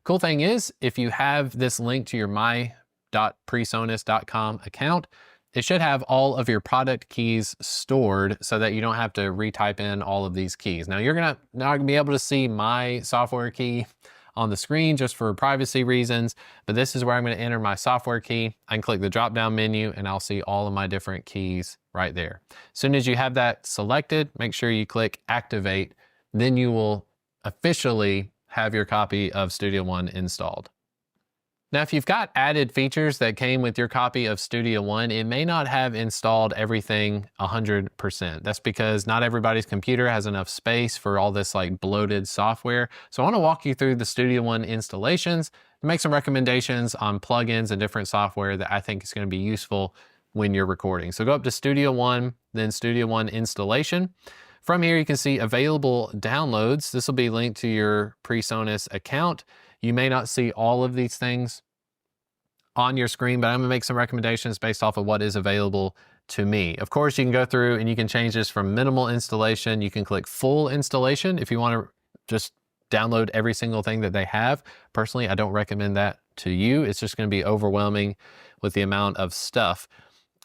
Cool thing is, if you have this link to your my.presonus.com account, it should have all of your product keys stored so that you don't have to retype in all of these keys. Now, you're not gonna be able to see my software key on the screen just for privacy reasons, but this is where I'm going to enter my software key. I can click the drop-down menu and I'll see all of my different keys right there. As soon as you have that selected, make sure you click Activate. Then you will officially have your copy of Studio One installed. Now, if you've got added features that came with your copy of Studio One, it may not have installed everything 100%. That's because not everybody's computer has enough space for all this like bloated software. So I want to walk you through the Studio One installations and make some recommendations on plugins and different software that I think is going to be useful when you're recording. So go up to Studio One, then Studio One installation. From here, you can see available downloads. This will be linked to your Presonus account. You may not see all of these things on your screen, but I'm gonna make some recommendations based off of what is available to me. Of course, you can go through and you can change this from minimal installation. You can click full installation if you wanna just download every single thing that they have. Personally, I don't recommend that to you. It's just gonna be overwhelming with the amount of stuff.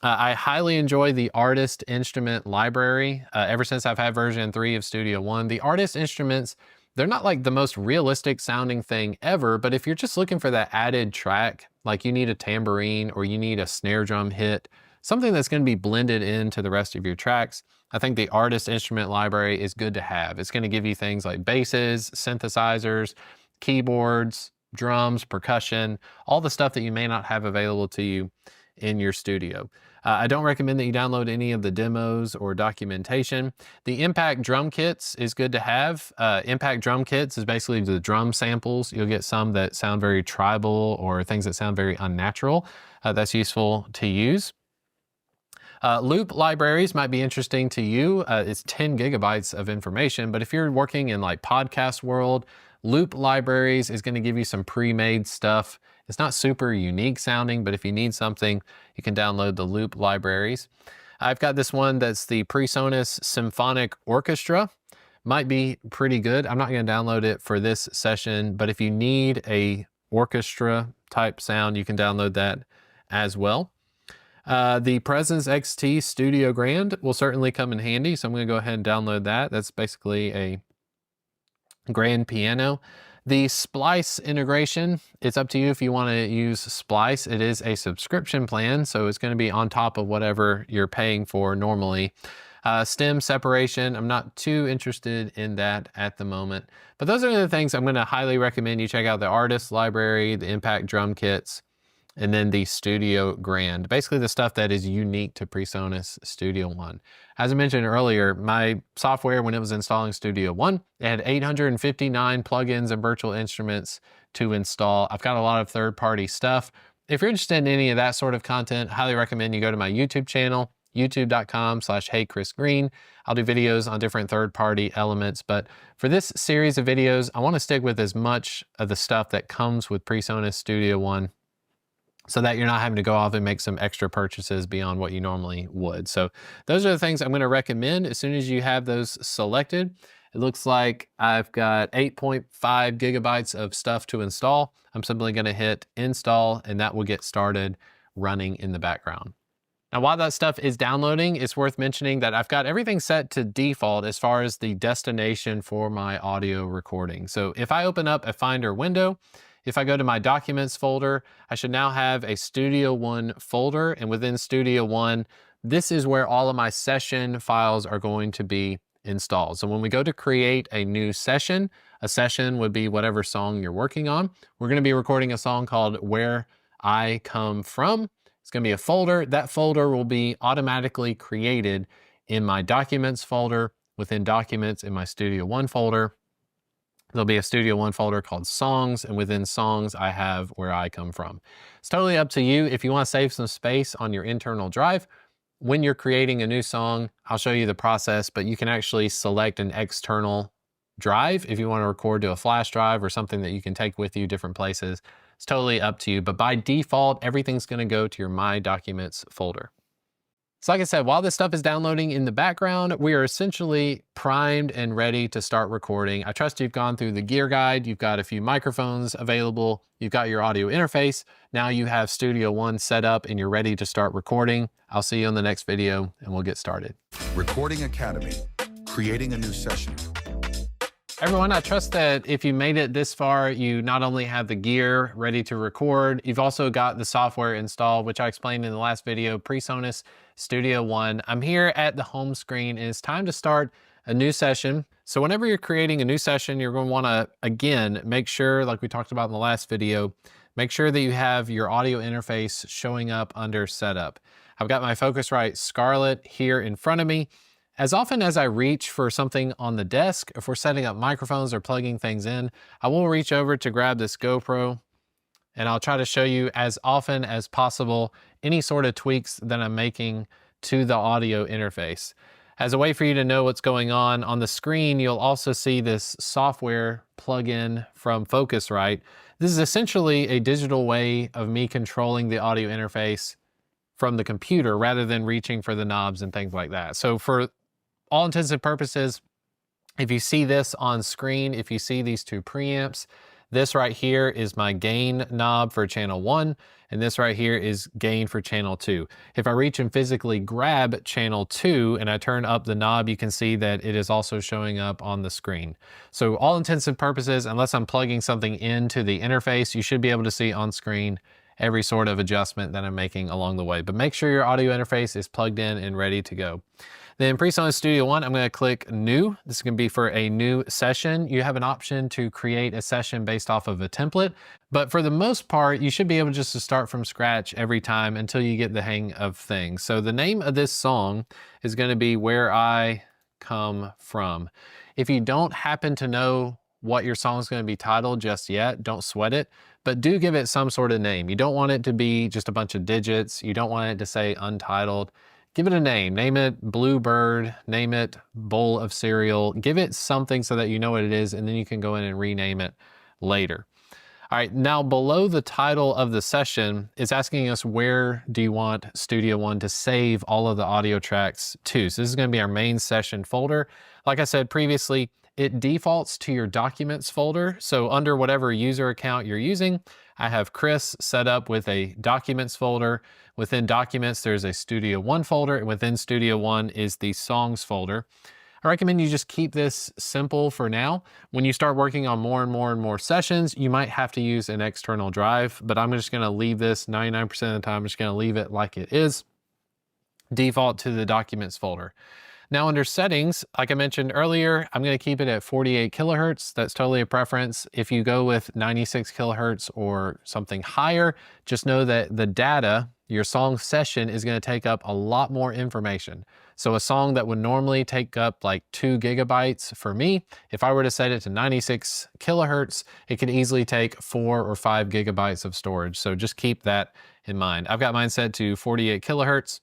I highly enjoy the artist instrument library. Ever since I've had version 3 of Studio One, the artist instruments, they're not like the most realistic sounding thing ever, but if you're just looking for that added track, like you need a tambourine or you need a snare drum hit, something that's going to be blended into the rest of your tracks, I think the artist instrument library is good to have. It's going to give you things like basses, synthesizers, keyboards, drums, percussion, all the stuff that you may not have available to you in your studio. I don't recommend that you download any of the demos or documentation. The Impact drum kits is good to have. Impact drum kits is basically the drum samples. You'll get some that sound very tribal or things that sound very unnatural. That's useful to use. Loop libraries might be interesting to you. It's 10 gigabytes of information, but if you're working in like podcast world, loop libraries is going to give you some pre-made stuff. It's not super unique sounding, but if you need something, you can download the loop libraries. I've got this one that's the Presonus Symphonic Orchestra. Might be pretty good. I'm not going to download it for this session, but if you need a orchestra type sound, you can download that as well. The Presence XT Studio Grand will certainly come in handy, so I'm going to go ahead and download that. That's basically a grand piano. The Splice integration, it's up to you if you want to use Splice. It is a subscription plan, so it's going to be on top of whatever you're paying for normally. Stem separation, I'm not too interested in that at the moment. But those are the things I'm going to highly recommend you check out: the artist library, the Impact drum kits, and then the Studio Grand. Basically the stuff that is unique to Presonus Studio One. As I mentioned earlier, my software, when it was installing Studio One, it had 859 plugins and virtual instruments to install. I've got a lot of third-party stuff. If you're interested in any of that sort of content, I highly recommend you go to my YouTube channel, youtube.com/HeyChrisGreen. I'll do videos on different third-party elements, but for this series of videos, I want to stick with as much of the stuff that comes with Presonus Studio One, so that you're not having to go off and make some extra purchases beyond what you normally would. So those are the things I'm going to recommend. As soon as you have those selected, it looks like I've got 8.5 gigabytes of stuff to install. I'm simply going to hit install, and that will get started running in the background. Now, while that stuff is downloading, it's worth mentioning that I've got everything set to default as far as the destination for my audio recording. So if I open up a Finder window, if I go to my Documents folder, I should now have a Studio One folder, and within Studio One, this is where all of my session files are going to be installed. So when we go to create a new session, a session would be whatever song you're working on. We're going to be recording a song called Where I Come From. It's going to be a folder. That folder will be automatically created in my Documents folder, within Documents in my Studio One folder. There'll be a Studio One folder called Songs, and within Songs, I have Where I Come From. It's totally up to you. If you want to save some space on your internal drive, when you're creating a new song, I'll show you the process, but you can actually select an external drive if you want to record to a flash drive or something that you can take with you different places. It's totally up to you, but by default, everything's going to go to your My Documents folder. So like I said, while this stuff is downloading in the background, we are essentially primed and ready to start recording. I trust you've gone through the gear guide. You've got a few microphones available. You've got your audio interface. Now you have Studio One set up and you're ready to start recording. I'll see you in the next video and we'll get started. Recording Academy, creating a new session. Everyone, I trust that if you made it this far, you not only have the gear ready to record, you've also got the software installed, which I explained in the last video, Presonus Studio One. I'm here at the home screen, and it's time to start a new session. So whenever you're creating a new session, you're going to want to, again, make sure, like we talked about in the last video, make sure that you have your audio interface showing up under setup. I've got my Focusrite Scarlett here in front of me. As often as I reach for something on the desk, if we're setting up microphones or plugging things in, I will reach over to grab this GoPro, and I'll try to show you as often as possible any sort of tweaks that I'm making to the audio interface. As a way for you to know what's going on the screen, you'll also see this software plugin from Focusrite. This is essentially a digital way of me controlling the audio interface from the computer rather than reaching for the knobs and things like that. So for all intents and purposes, if you see this on screen, if you see these two preamps, this right here is my gain knob for channel 1, and this right here is gain for channel 2. If I reach and physically grab channel 2 and I turn up the knob, you can see that it is also showing up on the screen. So all intents and purposes, unless I'm plugging something into the interface, you should be able to see on screen every sort of adjustment that I'm making along the way. But make sure your audio interface is plugged in and ready to go. Then Presonus Studio One, I'm going to click New. This is going to be for a new session. You have an option to create a session based off of a template, but for the most part, you should be able just to start from scratch every time until you get the hang of things. So the name of this song is going to be Where I Come From. If you don't happen to know what your song is going to be titled just yet, don't sweat it, but do give it some sort of name. You don't want it to be just a bunch of digits. You don't want it to say untitled. Give it a name. Name it Bluebird, name it Bowl of Cereal. Give it something so that you know what it is, and then you can go in and rename it later. All right, now below the title of the session, it's asking us where do you want Studio One to save all of the audio tracks to. So this is going to be our main session folder. Like I said previously, it defaults to your documents folder. So under whatever user account you're using, I have Chris set up with a documents folder. Within documents, there's a Studio One folder, and within Studio One is the songs folder. I recommend you just keep this simple for now. When you start working on more and more sessions, you might have to use an external drive, but I'm just gonna leave this 99% of the time, I'm just gonna leave it like it is. Default to the documents folder. Now under settings, like I mentioned earlier, I'm going to keep it at 48 kilohertz. That's totally a preference. If you go with 96 kilohertz or something higher, just know that the data, your song session, is going to take up a lot more information. So a song that would normally take up like 2 gigabytes for me, if I were to set it to 96 kilohertz, it could easily take 4 or 5 gigabytes of storage. So just keep that in mind. I've got mine set to 48 kilohertz.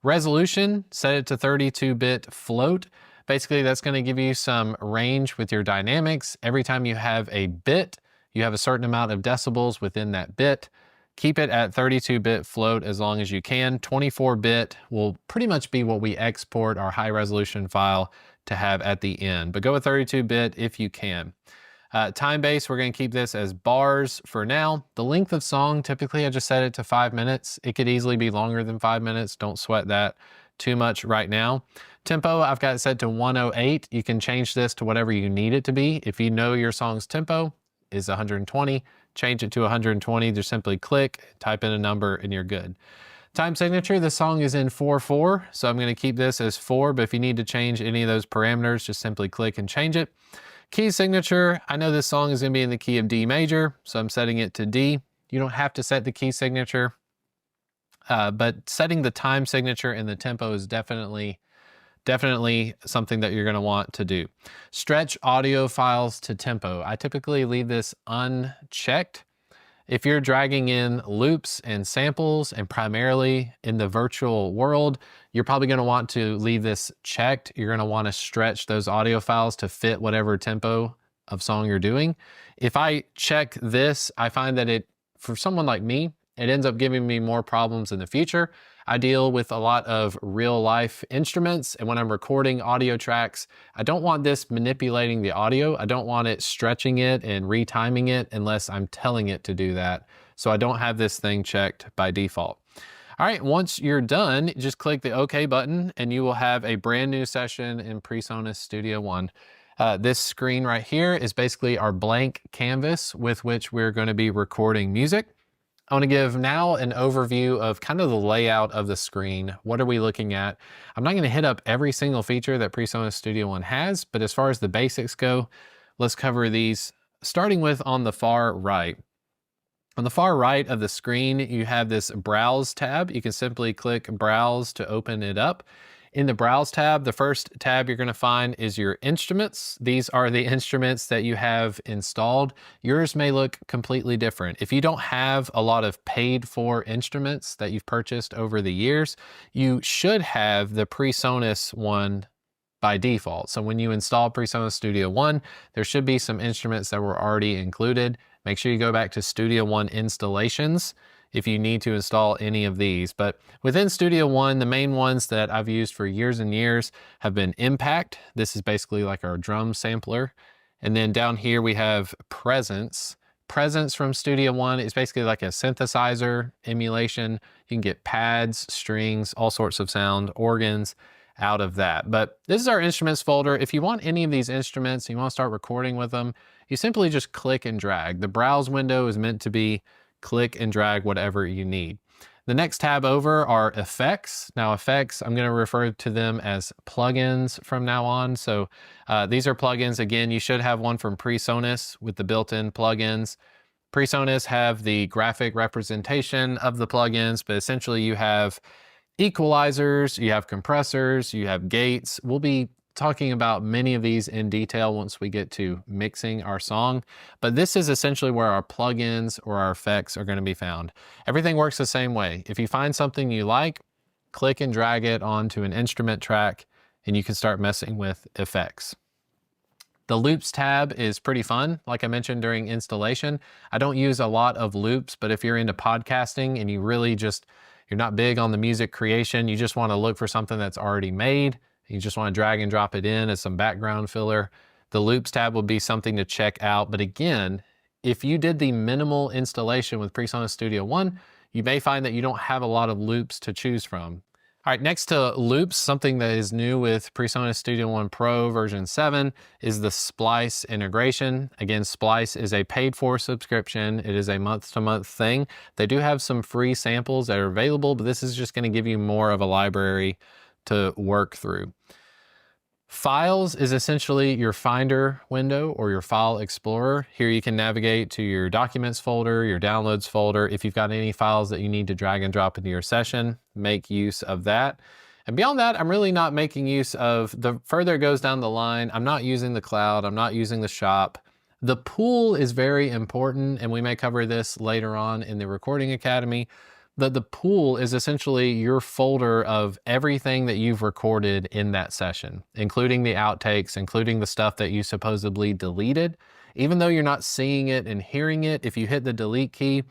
Resolution, set it to 32-bit float. Basically, that's going to give you some range with your dynamics. Every time you have a bit, you have a certain amount of decibels within that bit. Keep it at 32-bit float as long as you can. 24-bit will pretty much be what we export our high-resolution file to have at the end, but go with 32-bit if you can. Time base, we're going to keep this as bars for now. The length of song, typically I just set it to 5 minutes. It could easily be longer than 5 minutes. Don't sweat that too much right now. Tempo, I've got it set to 108. You can change this to whatever you need it to be. If you know your song's tempo is 120, change it to 120. Just simply click, type in a number, and you're good. Time signature, this song is in 4/4, so I'm going to keep this as 4, but if you need to change any of those parameters, just simply click and change it. Key signature, I know this song is going to be in the key of D major, so I'm setting it to D. You don't have to set the key signature, but setting the time signature and the tempo is definitely something that you're going to want to do. Stretch audio files to tempo. I typically leave this unchecked. If you're dragging in loops and samples, and primarily in the virtual world, you're probably going to want to leave this checked. You're going to want to stretch those audio files to fit whatever tempo of song you're doing. If I check this, I find that for someone like me, it ends up giving me more problems in the future. I deal with a lot of real life instruments, and when I'm recording audio tracks, I don't want this manipulating the audio. I don't want it stretching it and retiming it unless I'm telling it to do that. So I don't have this thing checked by default. All right, once you're done, just click the OK button and you will have a brand new session in Presonus Studio One. This screen right here is basically our blank canvas with which we're going to be recording music. I want to give now an overview of kind of the layout of the screen. What are we looking at? I'm not going to hit up every single feature that Presonus Studio One has, but as far as the basics go, let's cover these, starting with on the far right. On the far right of the screen, you have this Browse tab. You can simply click Browse to open it up. In the Browse tab, the first tab you're going to find is your instruments. These are the instruments that you have installed. Yours may look completely different. If you don't have a lot of paid for instruments that you've purchased over the years, you should have the Presonus one by default. So when you install Presonus Studio One, there should be some instruments that were already included. Make sure you go back to Studio One installations if you need to install any of these. But within Studio One, the main ones that I've used for years and years have been Impact. This is basically like our drum sampler. And then down here we have Presence. Presence from Studio One is basically like a synthesizer emulation. You can get pads, strings, all sorts of sound, organs out of that. But this is our instruments folder. If you want any of these instruments, you want to start recording with them, you simply just click and drag. The browse window is meant to be click and drag whatever you need. The next tab over are effects. Now effects, I'm going to refer to them as plugins from now on. So these are plugins. Again, you should have one from Presonus with the built-in plugins. Presonus have the graphic representation of the plugins, but essentially you have equalizers, you have compressors, you have gates. We'll be talking about many of these in detail once we get to mixing our song, but this is essentially where our plugins or our effects are going to be found. Everything works the same way. If you find something you like, click and drag it onto an instrument track and you can start messing with effects. The loops tab is pretty fun. Like I mentioned during installation, I don't use a lot of loops, but if you're into podcasting and you really just, you're not big on the music creation, you just want to look for something that's already made, you just want to drag and drop it in as some background filler, the loops tab will be something to check out. But again, if you did the minimal installation with Presonus Studio One, you may find that you don't have a lot of loops to choose from. All right, next to loops, something that is new with Presonus Studio One Pro version 7 is the Splice integration. Again, Splice is a paid for subscription. It is a month-to-month thing. They do have some free samples that are available, but this is just going to give you more of a library to work through. Files is essentially your Finder window or your File Explorer. Here you can navigate to your Documents folder, your Downloads folder. If you've got any files that you need to drag and drop into your session, make use of that. And beyond that, I'm really not making use of, the further it goes down the line, I'm not using the cloud, I'm not using the shop. The pool is very important, and we may cover this later on in the Recording Academy. The pool is essentially your folder of everything that you've recorded in that session, including the outtakes, including the stuff that you supposedly deleted. Even though you're not seeing it and hearing it, if you hit the delete key,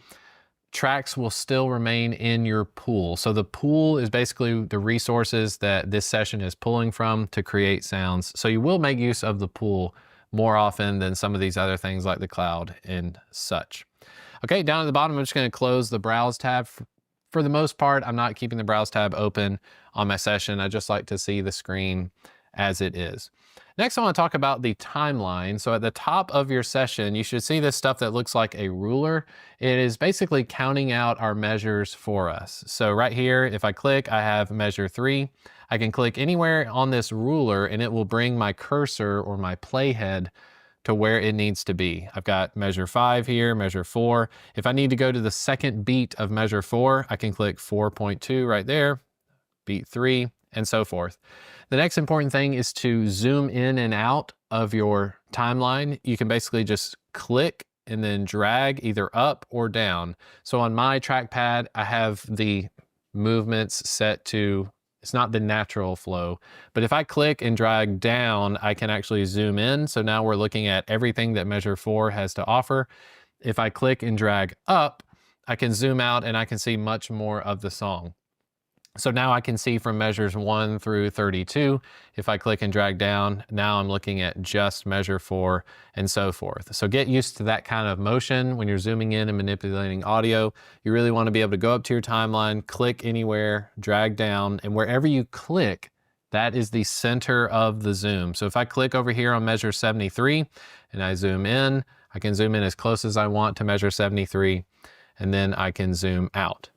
tracks will still remain in your pool. So the pool is basically the resources that this session is pulling from to create sounds. So you will make use of the pool more often than some of these other things like the cloud and such. Okay, down at the bottom, I'm just going to close the Browse tab. For the most part, I'm not keeping the Browse tab open on my session. I just like to see the screen as it is. Next, I want to talk about the timeline. So at the top of your session, you should see this stuff that looks like a ruler. It is basically counting out our measures for us. So right here, if I click, I have measure 3. I can click anywhere on this ruler and it will bring my cursor or my playhead to where it needs to be. I've got measure 5 here, measure 4. If I need to go to the second beat of measure 4, I can click 4.2 right there, beat 3, and so forth. The next important thing is to zoom in and out of your timeline. You can basically just click and then drag either up or down. So on my trackpad, I have the movements set to, it's not the natural flow, but if I click and drag down, I can actually zoom in. So now we're looking at everything that measure 4 has to offer. If I click and drag up, I can zoom out and I can see much more of the song. So now I can see from measures 1 through 32. If I click and drag down, now I'm looking at just measure 4 and so forth. So get used to that kind of motion when you're zooming in and manipulating audio. You really want to be able to go up to your timeline, click anywhere, drag down, and wherever you click, that is the center of the zoom. So if I click over here on measure 73 and I zoom in, I can zoom in as close as I want to measure 73. and then I can zoom out.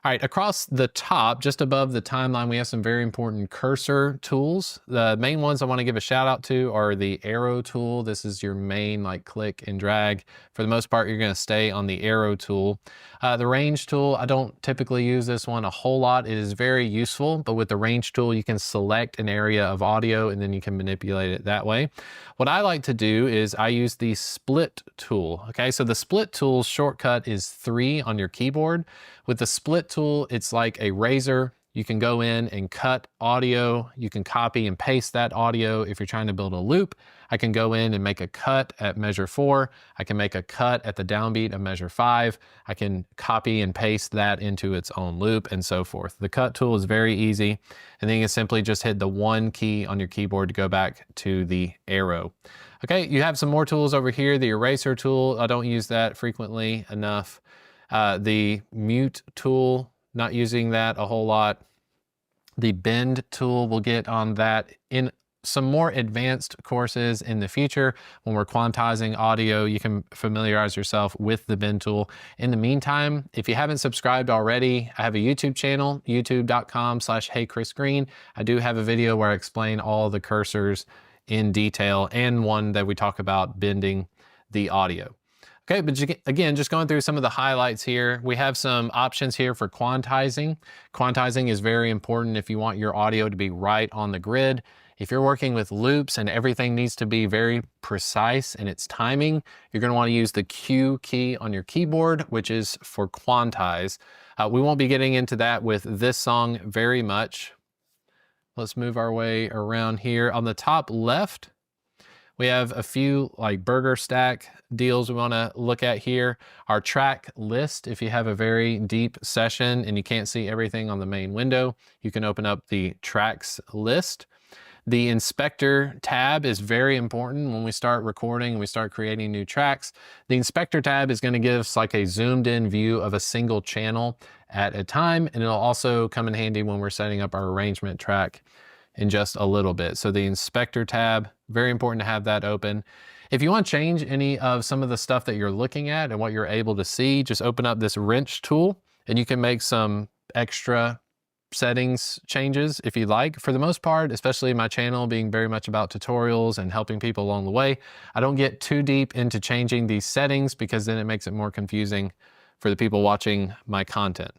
All right, across the top, just above the timeline, we have some very important cursor tools. The main ones I want to give a shout out to are the arrow tool. This is your main like click and drag. For the most part, you're going to stay on the arrow tool. The range tool, I don't typically use this one a whole lot. It is very useful, but with the range tool, you can select an area of audio and then you can manipulate it that way. What I like to do is I use the split tool. Okay, so the split tool shortcut is 3 on your keyboard. With the split tool, it's like a razor. You can go in and cut audio. You can copy and paste that audio. If you're trying to build a loop, I can go in and make a cut at measure 4. I can make a cut at the downbeat of measure 5. I can copy and paste that into its own loop and so forth. The cut tool is very easy. And then you can simply just hit the 1 key on your keyboard to go back to the arrow. Okay, you have some more tools over here. The eraser tool, I don't use that frequently enough. The mute tool, not using that a whole lot. The bend tool, we'll get on that in some more advanced courses in the future. When we're quantizing audio, you can familiarize yourself with the bend tool. In the meantime, if you haven't subscribed already, I have a YouTube channel, youtube.com/HeyChrisGreen. I do have a video where I explain all the cursors in detail and one that we talk about bending the audio. Okay, but again, just going through some of the highlights here, we have some options here for quantizing. Quantizing is very important if you want your audio to be right on the grid. If you're working with loops and everything needs to be very precise in its timing, you're going to want to use the Q key on your keyboard, which is for quantize. We won't be getting into that with this song very much. Let's move our way around here. On the top left, we have a few like burger stack deals we want to look at here. Our track list, if you have a very deep session and you can't see everything on the main window, you can open up the tracks list. The inspector tab is very important when we start recording and we start creating new tracks. The inspector tab is going to give us like a zoomed in view of a single channel at a time, and it'll also come in handy when we're setting up our arrangement track in just a little bit. So the inspector tab, very important to have that open. If you want to change any of some of the stuff that you're looking at and what you're able to see, just open up this wrench tool and you can make some extra settings changes if you like. For the most part, especially my channel being very much about tutorials and helping people along the way, I don't get too deep into changing these settings because then it makes it more confusing for the people watching my content.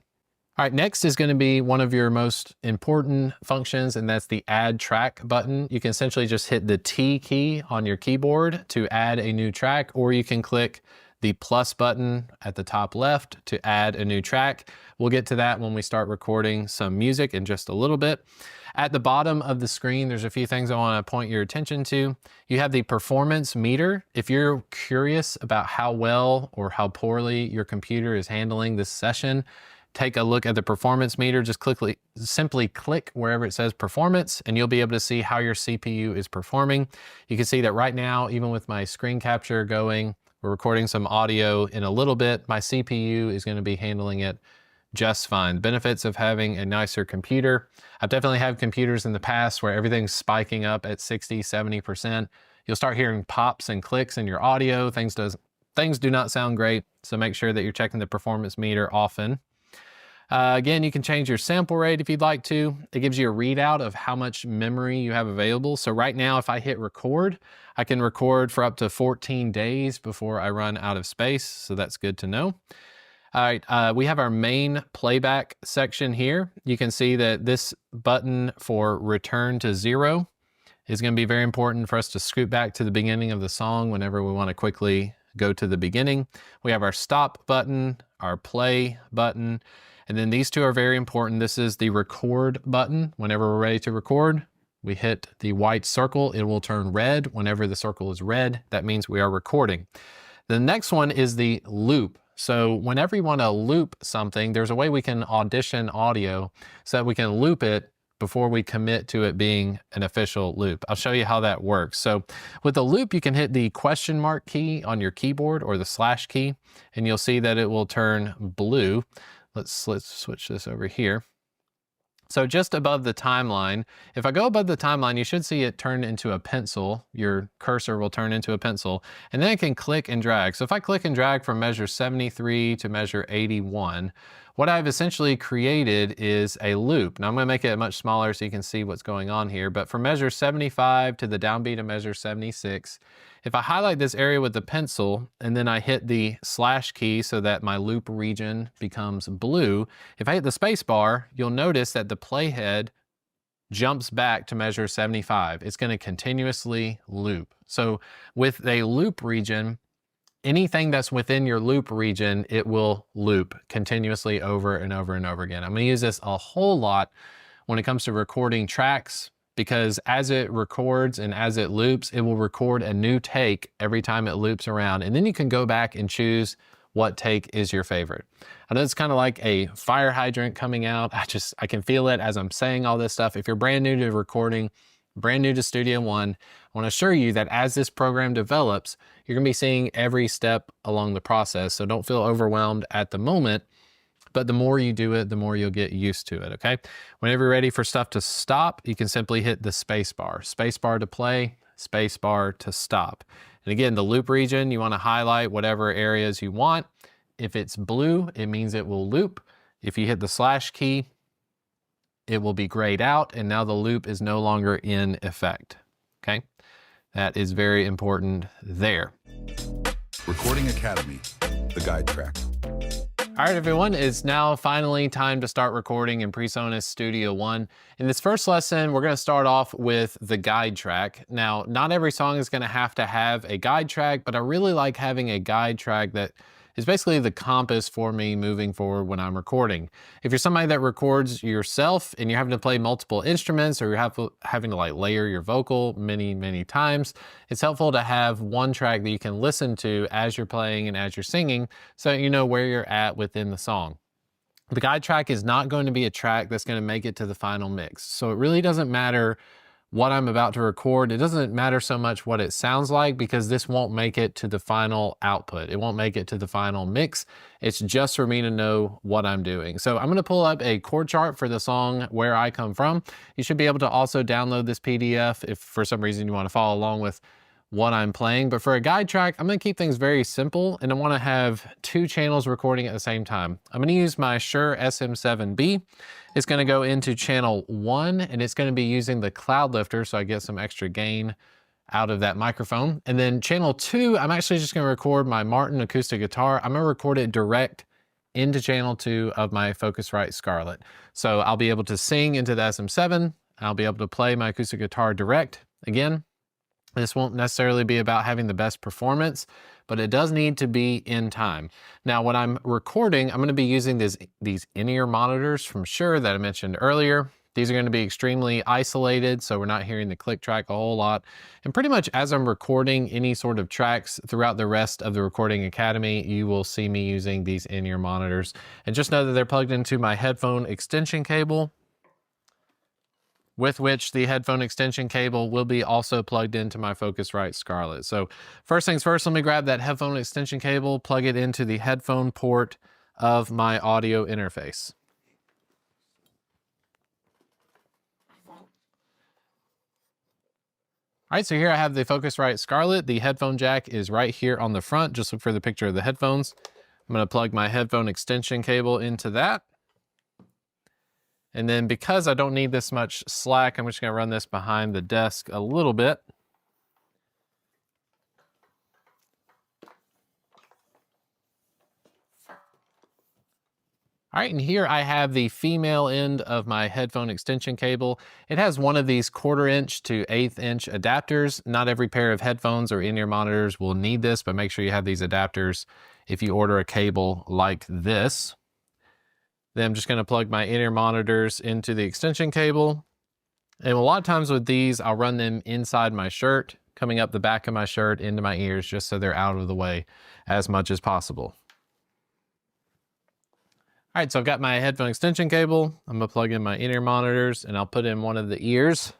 All right, next is going to be one of your most important functions, and that's the add track button. You can essentially just hit the T key on your keyboard to add a new track, or you can click the plus button at the top left to add a new track. We'll get to that when we start recording some music in just a little bit. At the bottom of the screen, there's a few things I want to point your attention to. You have the performance meter. If you're curious about how well or how poorly your computer is handling this session, take a look at the performance meter. Just simply click wherever it says performance and you'll be able to see how your CPU is performing. You can see that right now, even with my screen capture going, we're recording some audio in a little bit, my CPU is going to be handling it just fine. The benefits of having a nicer computer. I've definitely had computers in the past where everything's spiking up at 60, 70%. You'll start hearing pops and clicks in your audio. Things do not sound great, so make sure that you're checking the performance meter often. Again, you can change your sample rate if you'd like to. It gives you a readout of how much memory you have available. So right now, if I hit record, I can record for up to 14 days before I run out of space. So that's good to know. All right, we have our main playback section here. You can see that this button for return to 0 is going to be very important for us to scoot back to the beginning of the song whenever we want to quickly go to the beginning. We have our stop button, our play button, and then these two are very important. This is the record button. Whenever we're ready to record, we hit the white circle. It will turn red. Whenever the circle is red, that means we are recording. The next one is the loop. So whenever you want to loop something, there's a way we can audition audio so that we can loop it before we commit to it being an official loop. I'll show you how that works. So with the loop, you can hit the question mark key on your keyboard or the slash key, and you'll see that it will turn blue. Let's switch this over here. So just above the timeline, if I go above the timeline, you should see it turn into a pencil. Your cursor will turn into a pencil, and then I can click and drag. So if I click and drag from measure 73 to measure 81, what I've essentially created is a loop. Now I'm gonna make it much smaller so you can see what's going on here, but from measure 75 to the downbeat of measure 76, if I highlight this area with the pencil and then I hit the slash key so that my loop region becomes blue, if I hit the space bar, you'll notice that the playhead jumps back to measure 75. It's gonna continuously loop. So with a loop region, anything that's within your loop region, it will loop continuously over and over and over again. I'm gonna use this a whole lot when it comes to recording tracks, because as it records and as it loops, it will record a new take every time it loops around. And then you can go back and choose what take is your favorite. I know it's kind of like a fire hydrant coming out. I can feel it as I'm saying all this stuff. If you're brand new to recording, brand new to Studio One, I want to assure you that as this program develops, you're going to be seeing every step along the process. So don't feel overwhelmed at the moment, but the more you do it, the more you'll get used to it, okay? Whenever you're ready for stuff to stop, you can simply hit the space bar. Space bar to play, space bar to stop. And again, the loop region, you want to highlight whatever areas you want. If it's blue, it means it will loop. If you hit the slash key, it will be grayed out, and now the loop is no longer in effect, okay? That is very important there. Recording Academy, the guide track. All right, everyone, it's now finally time to start recording in Presonus Studio One. In this first lesson, we're gonna start off with the guide track. Now, not every song is gonna have to have a guide track, but I really like having a guide track that is basically the compass for me moving forward when I'm recording. If you're somebody that records yourself and you're having to play multiple instruments, or you're having to like layer your vocal many times, it's helpful to have one track that you can listen to as you're playing and as you're singing, so you know where you're at within the song. The guide track is not going to be a track that's going to make it to the final mix. So it really doesn't matter what I'm about to record. It doesn't matter so much what it sounds like, because this won't make it to the final output. It won't make it to the final mix. It's just for me to know what I'm doing. So I'm gonna pull up a chord chart for the song Where I Come From. You should be able to also download this PDF if for some reason you wanna follow along with what I'm playing. But for a guide track, I'm gonna keep things very simple, and I wanna have two channels recording at the same time. I'm gonna use my Shure SM7B. It's gonna go into channel 1, and it's gonna be using the cloud lifter, so I get some extra gain out of that microphone. And then channel 2, I'm actually just gonna record my Martin acoustic guitar. I'm gonna record it direct into channel 2 of my Focusrite Scarlett. So I'll be able to sing into the SM7, I'll be able to play my acoustic guitar direct. Again, this won't necessarily be about having the best performance, but it does need to be in time. Now, when I'm recording, I'm gonna be using these in-ear monitors from Shure that I mentioned earlier. These are gonna be extremely isolated, so we're not hearing the click track a whole lot. And pretty much as I'm recording any sort of tracks throughout the rest of the Recording Academy, you will see me using these in-ear monitors. And just know that they're plugged into my headphone extension cable, with which the headphone extension cable will be also plugged into my Focusrite Scarlett. So first things first, let me grab that headphone extension cable, plug it into the headphone port of my audio interface. All right, so here I have the Focusrite Scarlett. The headphone jack is right here on the front. Just look for the picture of the headphones. I'm gonna plug my headphone extension cable into that. And then because I don't need this much slack, I'm just gonna run this behind the desk a little bit. All right, and here I have the female end of my headphone extension cable. It has one of these 1/4 inch to 1/8 inch adapters. Not every pair of headphones or in-ear monitors will need this, but make sure you have these adapters if you order a cable like this. Then I'm just gonna plug my in-ear monitors into the extension cable. And a lot of times with these, I'll run them inside my shirt, coming up the back of my shirt into my ears, just so they're out of the way as much as possible. All right, so I've got my headphone extension cable. I'm gonna plug in my in-ear monitors, and I'll put in one of the ears.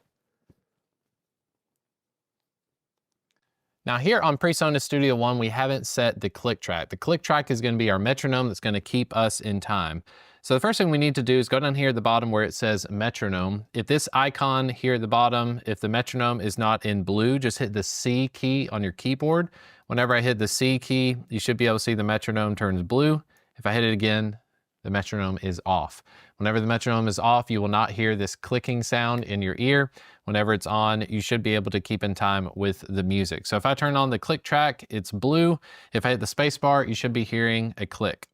Now here on Presonus Studio One, we haven't set the click track. The click track is gonna be our metronome that's gonna keep us in time. So the first thing we need to do is go down here at the bottom where it says metronome. If this icon here at the bottom, if the metronome is not in blue, just hit the C key on your keyboard. Whenever I hit the C key, you should be able to see the metronome turns blue. If I hit it again, the metronome is off. Whenever the metronome is off, you will not hear this clicking sound in your ear. Whenever it's on, you should be able to keep in time with the music. So if I turn on the click track, it's blue. If I hit the space bar, you should be hearing a click.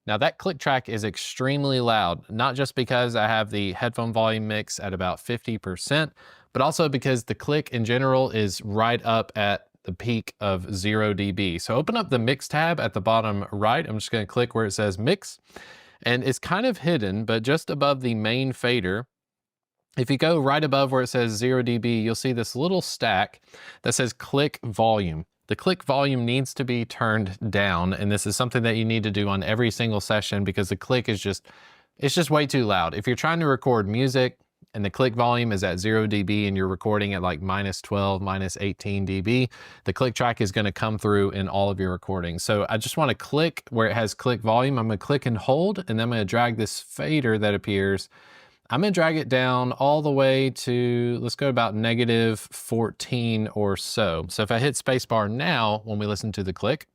Now that click track is extremely loud, not just because I have the headphone volume mix at about 50%, but also because the click in general is right up at the peak of 0 dB. So open up the mix tab at the bottom right. I'm just gonna click where it says mix, and it's kind of hidden, but just above the main fader, if you go right above where it says 0 dB, you'll see this little stack that says click volume. The click volume needs to be turned down, and this is something that you need to do on every single session because the click is it's just way too loud. If you're trying to record music and the click volume is at 0 dB and you're recording at like -12, -18 dB, the click track is gonna come through in all of your recordings. So I just wanna click where it has click volume. I'm gonna click and hold, and then I'm gonna drag this fader that appears. I'm gonna drag it down all the way to, let's go about -14 or so. So if I hit spacebar now, when we listen to the click,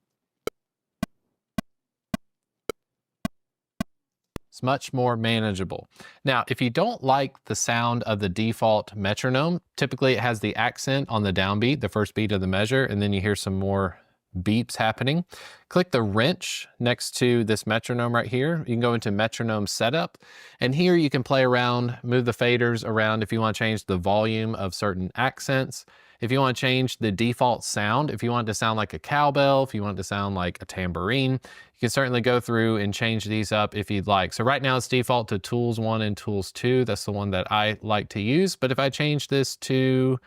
it's much more manageable. Now, if you don't like the sound of the default metronome, typically it has the accent on the downbeat, the first beat of the measure, and then you hear some more beeps happening. Click the wrench next to this metronome right here. You can go into metronome setup, and here you can play around, move the faders around if you want to change the volume of certain accents. If you want to change the default sound, if you want it to sound like a cowbell, if you want it to sound like a tambourine, you can certainly go through and change these up if you'd like. So right now it's default to Tools 1 and Tools 2. That's the one that I like to use. But if I change this to,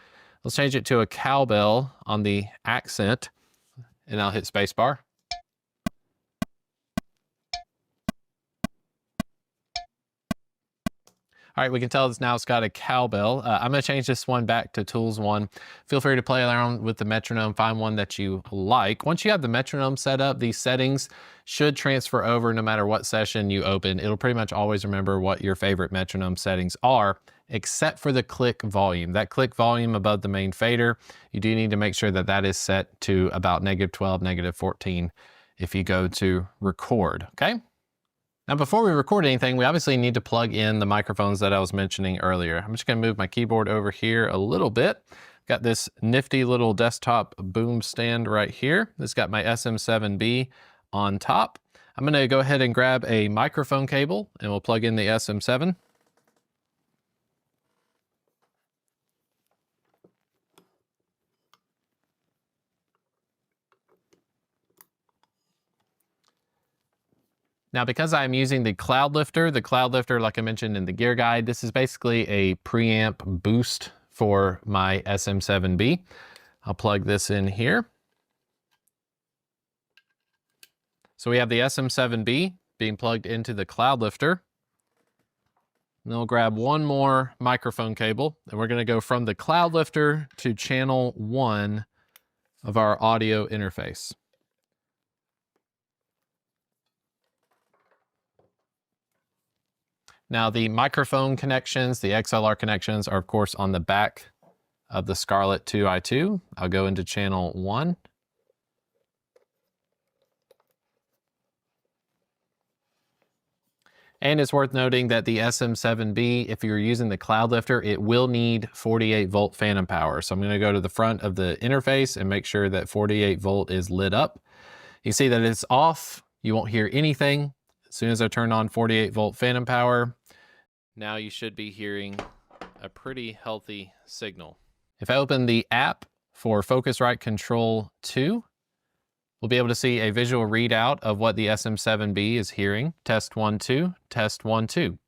let's change it to a cowbell on the accent, and I'll hit spacebar. All right, we can tell it's got a cowbell. I'm gonna change this one back to Tools 1. Feel free to play around with the metronome, find one that you like. Once you have the metronome set up, these settings should transfer over no matter what session you open. It'll pretty much always remember what your favorite metronome settings are, except for the click volume. That click volume above the main fader, you do need to make sure that that is set to about -12, -14 if you go to record, okay? Now, before we record anything, we obviously need to plug in the microphones that I was mentioning earlier. I'm just gonna move my keyboard over here a little bit. Got this nifty little desktop boom stand right here. It's got my SM7B on top. I'm gonna go ahead and grab a microphone cable and we'll plug in the SM7. Now, because I'm using the Cloud Lifter, like I mentioned in the gear guide, this is basically a preamp boost for my SM7B. I'll plug this in here. So we have the SM7B being plugged into the Cloud Lifter. And then we'll grab one more microphone cable, and we're gonna go from the Cloud Lifter to channel 1 of our audio interface. Now the microphone connections, the XLR connections are of course on the back of the Scarlett 2i2. I'll go into channel 1. And it's worth noting that the SM7B, if you're using the Cloud Lifter, it will need 48 volt phantom power. So I'm gonna go to the front of the interface and make sure that 48 volt is lit up. You see that it's off, you won't hear anything. As soon as I turn on 48 volt phantom power, now you should be hearing a pretty healthy signal. If I open the app for Focusrite Control 2, we'll be able to see a visual readout of what the SM7B is hearing. Test 1, 2, test 1, 2.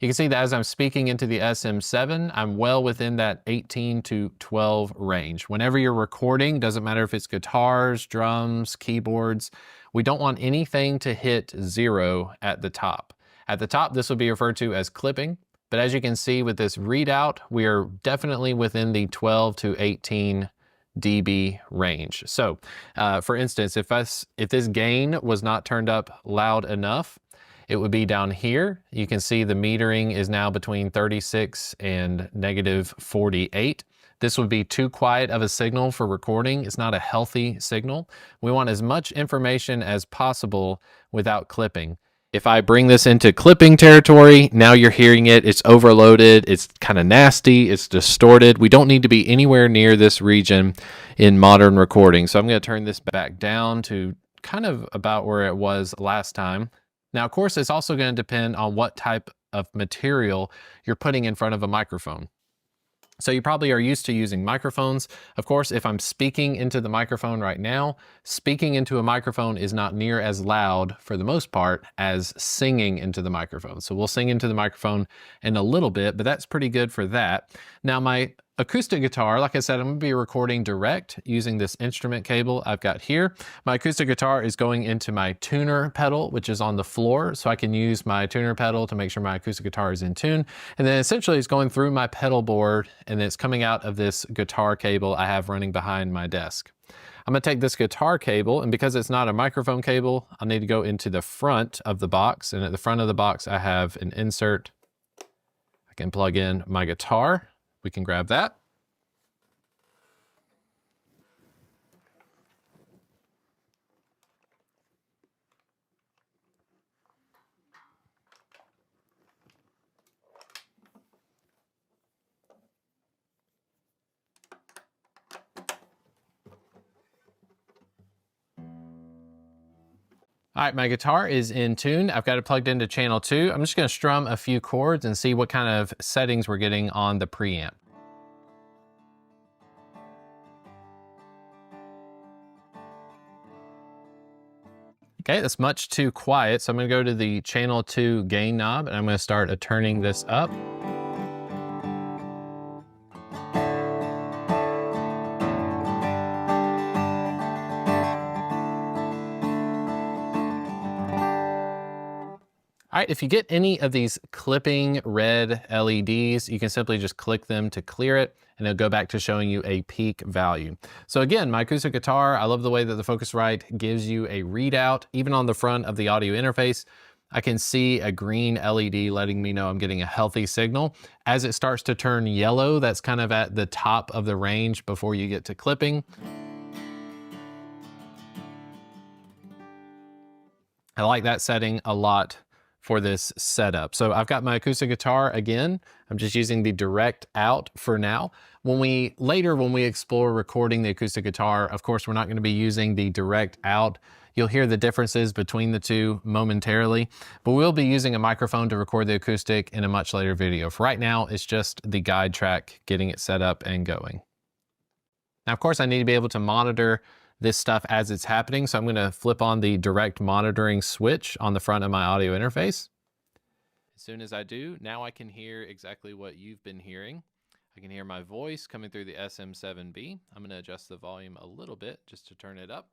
You can see that as I'm speaking into the SM7, I'm well within that 18 to 12 range. Whenever you're recording, doesn't matter if it's guitars, drums, keyboards, we don't want anything to hit 0 at the top. At the top, this would be referred to as clipping, but as you can see with this readout, we are definitely within the 12 to 18 dB range. So for instance, if this gain was not turned up loud enough, it would be down here. You can see the metering is now between 36 and -48. This would be too quiet of a signal for recording. It's not a healthy signal. We want as much information as possible without clipping. If I bring this into clipping territory, now you're hearing it, it's overloaded, it's kind of nasty, it's distorted. We don't need to be anywhere near this region in modern recording. So I'm going to turn this back down to kind of about where it was last time. Now, of course, it's also going to depend on what type of material you're putting in front of a microphone. So you probably are used to using microphones. Of course, if I'm speaking into the microphone right now, speaking into a microphone is not near as loud for the most part as singing into the microphone. So we'll sing into the microphone in a little bit, but that's pretty good for that. Now my acoustic guitar, like I said, I'm gonna be recording direct using this instrument cable I've got here. My acoustic guitar is going into my tuner pedal, which is on the floor, so I can use my tuner pedal to make sure my acoustic guitar is in tune. And then essentially it's going through my pedal board, and it's coming out of this guitar cable I have running behind my desk. I'm gonna take this guitar cable, and because it's not a microphone cable, I'll need to go into the front of the box, and at the front of the box I have an insert. I can plug in my guitar. We can grab that. All right, my guitar is in tune. I've got it plugged into channel 2. I'm just gonna strum a few chords and see what kind of settings we're getting on the preamp. Okay, that's much too quiet, so I'm gonna go to the channel 2 gain knob, and I'm gonna start turning this up. All right, if you get any of these clipping red LEDs, you can simply just click them to clear it, and it'll go back to showing you a peak value. So again, my acoustic guitar, I love the way that the Focusrite gives you a readout. Even on the front of the audio interface, I can see a green LED letting me know I'm getting a healthy signal. As it starts to turn yellow, that's kind of at the top of the range before you get to clipping. I like that setting a lot for this setup. So I've got my acoustic guitar again. I'm just using the direct out for now. When we explore recording the acoustic guitar, of course, we're not going to be using the direct out. You'll hear the differences between the two momentarily, but we'll be using a microphone to record the acoustic in a much later video. For right now, it's just the guide track, getting it set up and going. Now, of course, I need to be able to monitor this stuff as it's happening. So I'm gonna flip on the direct monitoring switch on the front of my audio interface. As soon as I do, now I can hear exactly what you've been hearing. I can hear my voice coming through the SM7B. I'm gonna adjust the volume a little bit just to turn it up.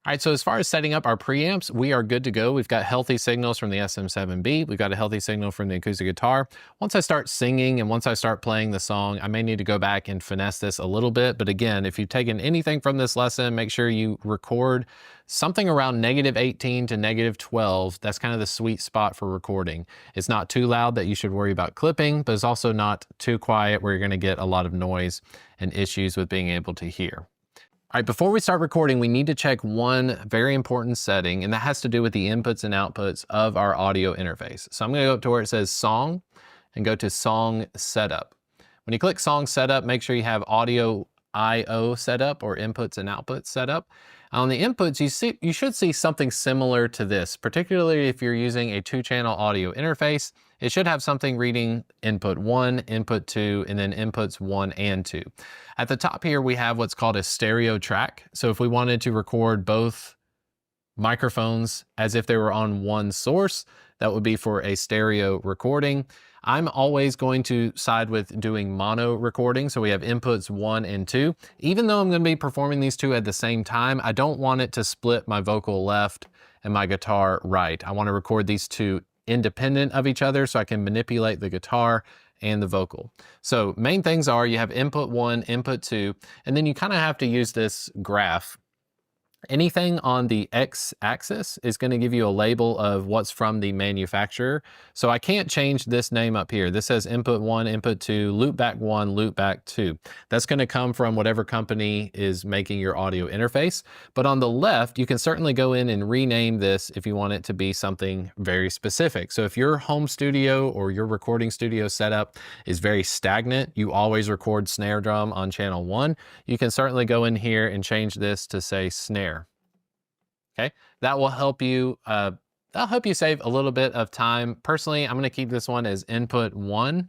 All right, so as far as setting up our preamps, we are good to go. We've got healthy signals from the SM7B. We've got a healthy signal from the acoustic guitar. Once I start singing and once I start playing the song, I may need to go back and finesse this a little bit. But again, if you've taken anything from this lesson, make sure you record something around -18 to -12. That's kind of the sweet spot for recording. It's not too loud that you should worry about clipping, but it's also not too quiet where you're gonna get a lot of noise and issues with being able to hear. All right, before we start recording, we need to check one very important setting, and that has to do with the inputs and outputs of our audio interface. So I'm gonna go up to where it says Song and go to Song Setup. When you click Song Setup, make sure you have Audio I/O setup or inputs and outputs setup. On the inputs, you should see something similar to this, particularly if you're using a 2-channel audio interface. It should have something reading input 1, input 2, and then inputs 1 and 2. At the top here, we have what's called a stereo track. So if we wanted to record both microphones as if they were on one source, that would be for a stereo recording. I'm always going to side with doing mono recording. So we have inputs 1 and 2. Even though I'm going to be performing these two at the same time, I don't want it to split my vocal left and my guitar right. I want to record these two independent of each other so I can manipulate the guitar and the vocal. So main things are you have input 1, input 2, and then you kind of have to use this graph. Anything on the x-axis is going to give you a label of what's from the manufacturer. So I can't change this name up here. This says input 1, input 2, loopback 1, loopback 2. That's going to come from whatever company is making your audio interface. But on the left, you can certainly go in and rename this if you want it to be something very specific. So if your home studio or your recording studio setup is very stagnant, you always record snare drum on channel 1, you can certainly go in here and change this to say snare. Okay, that will help you. That'll help you save a little bit of time. Personally, I'm going to keep this one as input 1,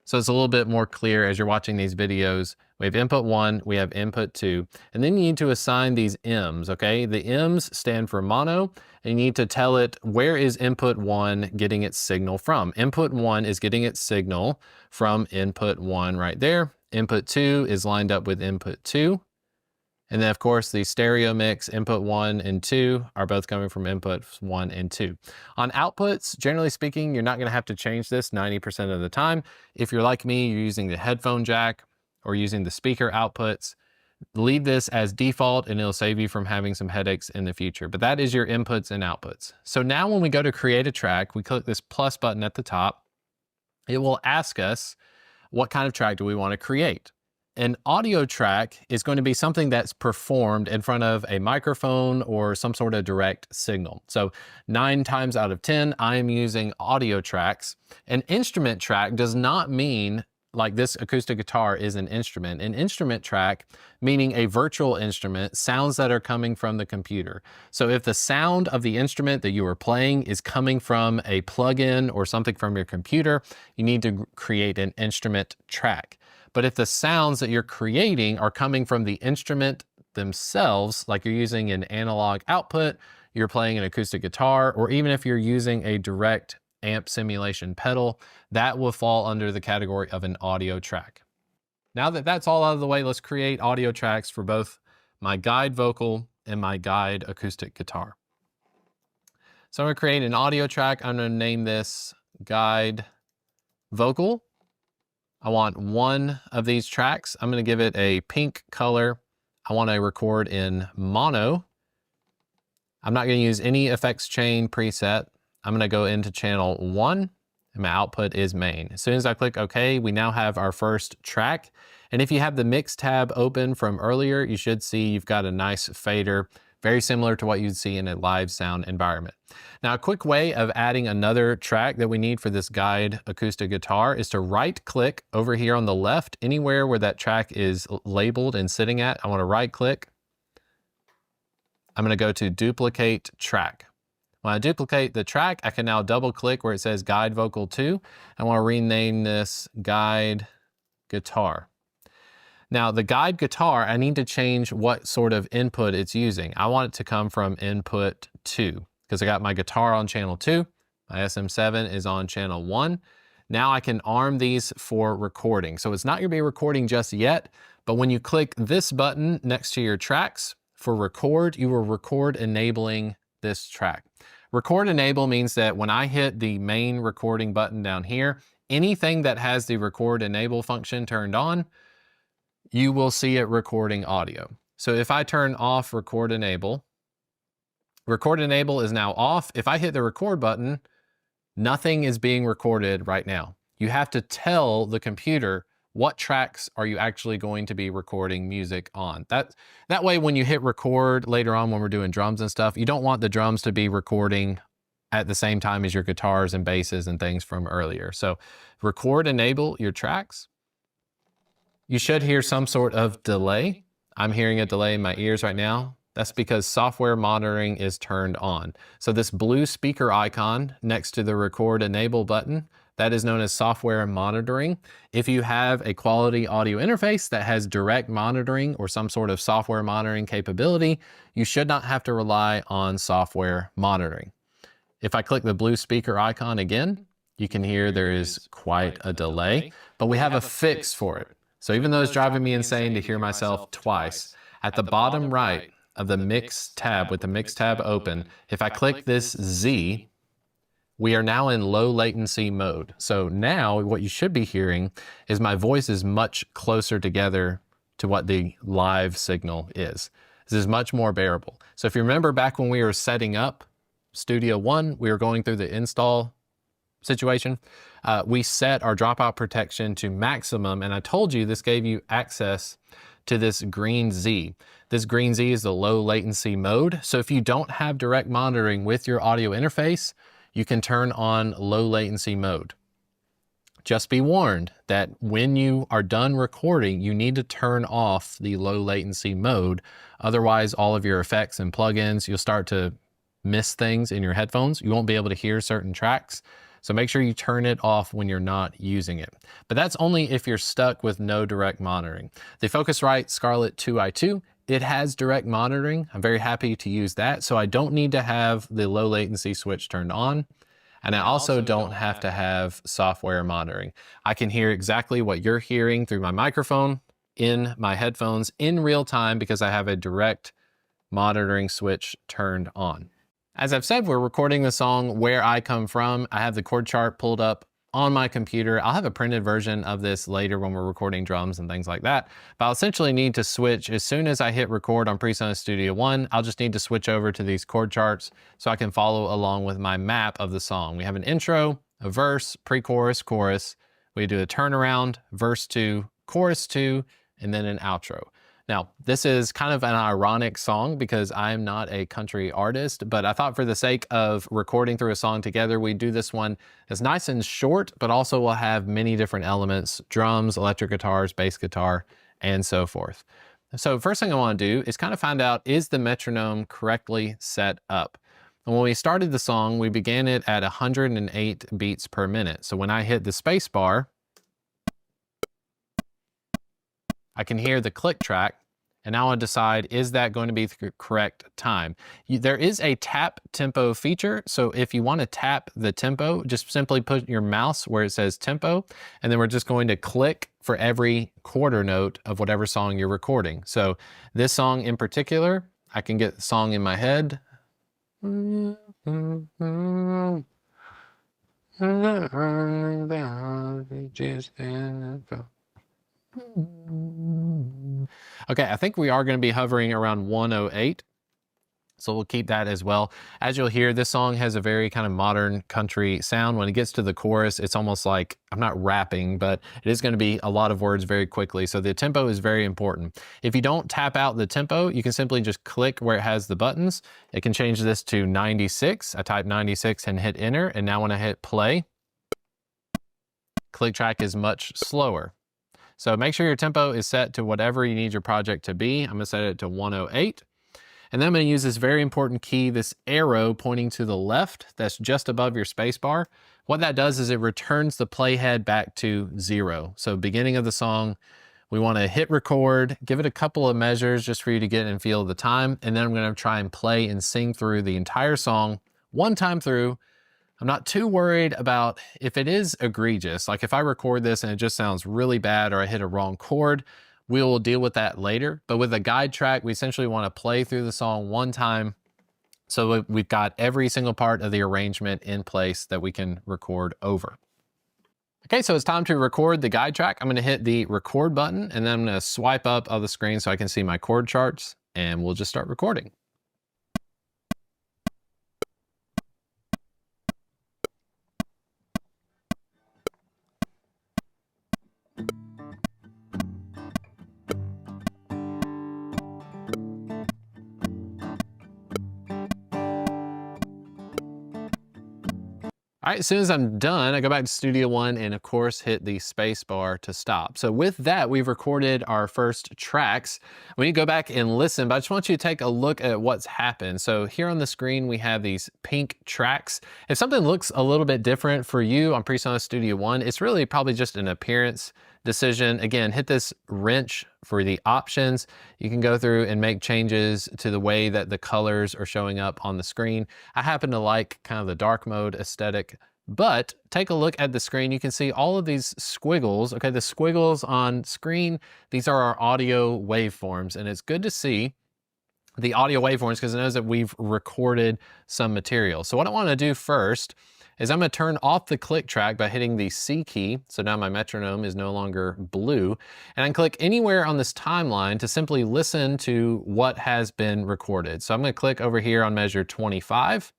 so it's a little bit more clear as you're watching these videos. We have input 1, we have input 2, and then you need to assign these M's. Okay, the M's stand for mono, and you need to tell it where is input 1 getting its signal from. Input 1 is getting its signal from input 1 right there. Input 2 is lined up with input 2. And then of course the stereo mix, input 1 and 2 are both coming from input 1 and 2. On outputs, generally speaking, you're not gonna have to change this 90% of the time. If you're like me, you're using the headphone jack or using the speaker outputs, leave this as default and it'll save you from having some headaches in the future. But that is your inputs and outputs. So now when we go to create a track, we click this plus button at the top. It will ask us what kind of track do we want to create. An audio track is going to be something that's performed in front of a microphone or some sort of direct signal. So 9 times out of 10, I am using audio tracks. An instrument track does not mean like this acoustic guitar is an instrument. An instrument track, meaning a virtual instrument, sounds that are coming from the computer. So if the sound of the instrument that you are playing is coming from a plugin or something from your computer, you need to create an instrument track. But if the sounds that you're creating are coming from the instrument themselves, like you're using an analog output, you're playing an acoustic guitar, or even if you're using a direct amp simulation pedal, that will fall under the category of an audio track. Now that that's all out of the way, let's create audio tracks for both my guide vocal and my guide acoustic guitar. So I'm going to create an audio track. I'm going to name this guide vocal. I want one of these tracks. I'm going to give it a pink color. I want to record in mono. I'm not going to use any effects chain preset. I'm going to go into channel 1 and my output is main. As soon as I click OK, we now have our first track. And if you have the mix tab open from earlier, you should see you've got a nice fader, very similar to what you'd see in a live sound environment. Now, a quick way of adding another track that we need for this guide acoustic guitar is to right click over here on the left, anywhere where that track is labeled and sitting at. I want to right click. I'm going to go to duplicate track. When I duplicate the track, I can now double click where it says guide vocal 2. I want to rename this guide guitar. Now the guide guitar, I need to change what sort of input it's using. I want it to come from input 2 because I got my guitar on channel 2. My SM7 is on channel 1. Now I can arm these for recording. So it's not going to be recording just yet, but when you click this button next to your tracks for record, you will record enabling this track. Record enable means that when I hit the main recording button down here, anything that has the record enable function turned on, you will see it recording audio. So if I turn off record enable is now off. If I hit the record button, nothing is being recorded right now. You have to tell the computer what tracks are you actually going to be recording music on. That way, when you hit record later on when we're doing drums and stuff, you don't want the drums to be recording at the same time as your guitars and basses and things from earlier. So record enable your tracks. You should hear some sort of delay. I'm hearing a delay in my ears right now. That's because software monitoring is turned on. So this blue speaker icon next to the record enable button, that is known as software monitoring. If you have a quality audio interface that has direct monitoring or some sort of software monitoring capability, you should not have to rely on software monitoring. If I click the blue speaker icon again, you can hear there is quite a delay, but we have a fix for it. So even though it's driving me insane to hear myself twice, at the bottom right of the mix tab with the mix tab open, if I click this Z, we are now in low latency mode. So now what you should be hearing is my voice is much closer together to what the live signal is. This is much more bearable. So if you remember back when we were setting up Studio One, we were going through the install situation, we set our dropout protection to maximum, and I told you this gave you access to this green Z. This green Z is the low latency mode. So if you don't have direct monitoring with your audio interface, you can turn on low latency mode. Just be warned that when you are done recording, you need to turn off the low latency mode. Otherwise, all of your effects and plugins, you'll start to miss things in your headphones. You won't be able to hear certain tracks. So make sure you turn it off when you're not using it. But that's only if you're stuck with no direct monitoring. The Focusrite Scarlett 2i2, it has direct monitoring. I'm very happy to use that. So I don't need to have the low latency switch turned on. And I also don't have to have software monitoring. I can hear exactly what you're hearing through my microphone in my headphones in real time because I have a direct monitoring switch turned on. As I've said, we're recording the song Where I Come From. I have the chord chart pulled up on my computer. I'll have a printed version of this later when we're recording drums and things like that. But I'll essentially need to switch as soon as I hit record on Presonus Studio One. I'll just need to switch over to these chord charts so I can follow along with my map of the song. We have an intro, a verse, pre-chorus, chorus. We do a turnaround, verse 2, chorus 2, and then an outro. Now, this is kind of an ironic song because I'm not a country artist, but I thought for the sake of recording through a song together, we'd do this one as nice and short, but also will have many different elements: drums, electric guitars, bass guitar, and so forth. So first thing I want to do is kind of find out, is the metronome correctly set up? And when we started the song, we began it at 108 beats per minute. So when I hit the space bar, I can hear the click track, and now I decide, is that going to be the correct time? There is a tap tempo feature, so if you want to tap the tempo, just simply put your mouse where it says tempo, and then we're just going to click for every quarter note of whatever song you're recording. So this song in particular, I can get the song in my head. Okay, I think we are going to be hovering around 108, so we'll keep that as well. As you'll hear, this song has a very kind of modern country sound. When it gets to the chorus, it's almost like, I'm not rapping, but it is going to be a lot of words very quickly, so the tempo is very important. If you don't tap out the tempo, you can simply just click where it has the buttons. It can change this to 96. I type 96 and hit enter, and now when I hit play, click track is much slower. So make sure your tempo is set to whatever you need your project to be. I'm gonna set it to 108. And then I'm gonna use this very important key, this arrow pointing to the left that's just above your space bar. What that does is it returns the playhead back to 0. So beginning of the song, we wanna hit record, give it a couple of measures just for you to get and feel the time. And then I'm gonna try and play and sing through the entire song one time through. I'm not too worried about if it is egregious. Like if I record this and it just sounds really bad or I hit a wrong chord, we will deal with that later. But with a guide track, we essentially want to play through the song one time. So we've got every single part of the arrangement in place that we can record over. Okay, so it's time to record the guide track. I'm gonna hit the record button and then I'm gonna swipe up on the screen so I can see my chord charts, and we'll just start recording. All right, as soon as I'm done, I go back to Studio One and of course hit the space bar to stop. So with that, we've recorded our first tracks. We need to go back and listen, but I just want you to take a look at what's happened. So here on the screen, we have these pink tracks. If something looks a little bit different for you on Presonus Studio One, it's really probably just an appearance decision. Again, hit this wrench for the options. You can go through and make changes to the way that the colors are showing up on the screen. I happen to like kind of the dark mode aesthetic, but take a look at the screen. You can see all of these squiggles. Okay, the squiggles on screen, these are our audio waveforms, and it's good to see the audio waveforms because it knows that we've recorded some material. So what I want to do first is I'm gonna turn off the click track by hitting the C key. So now my metronome is no longer blue. And I can click anywhere on this timeline to simply listen to what has been recorded. So I'm gonna click over here on measure 25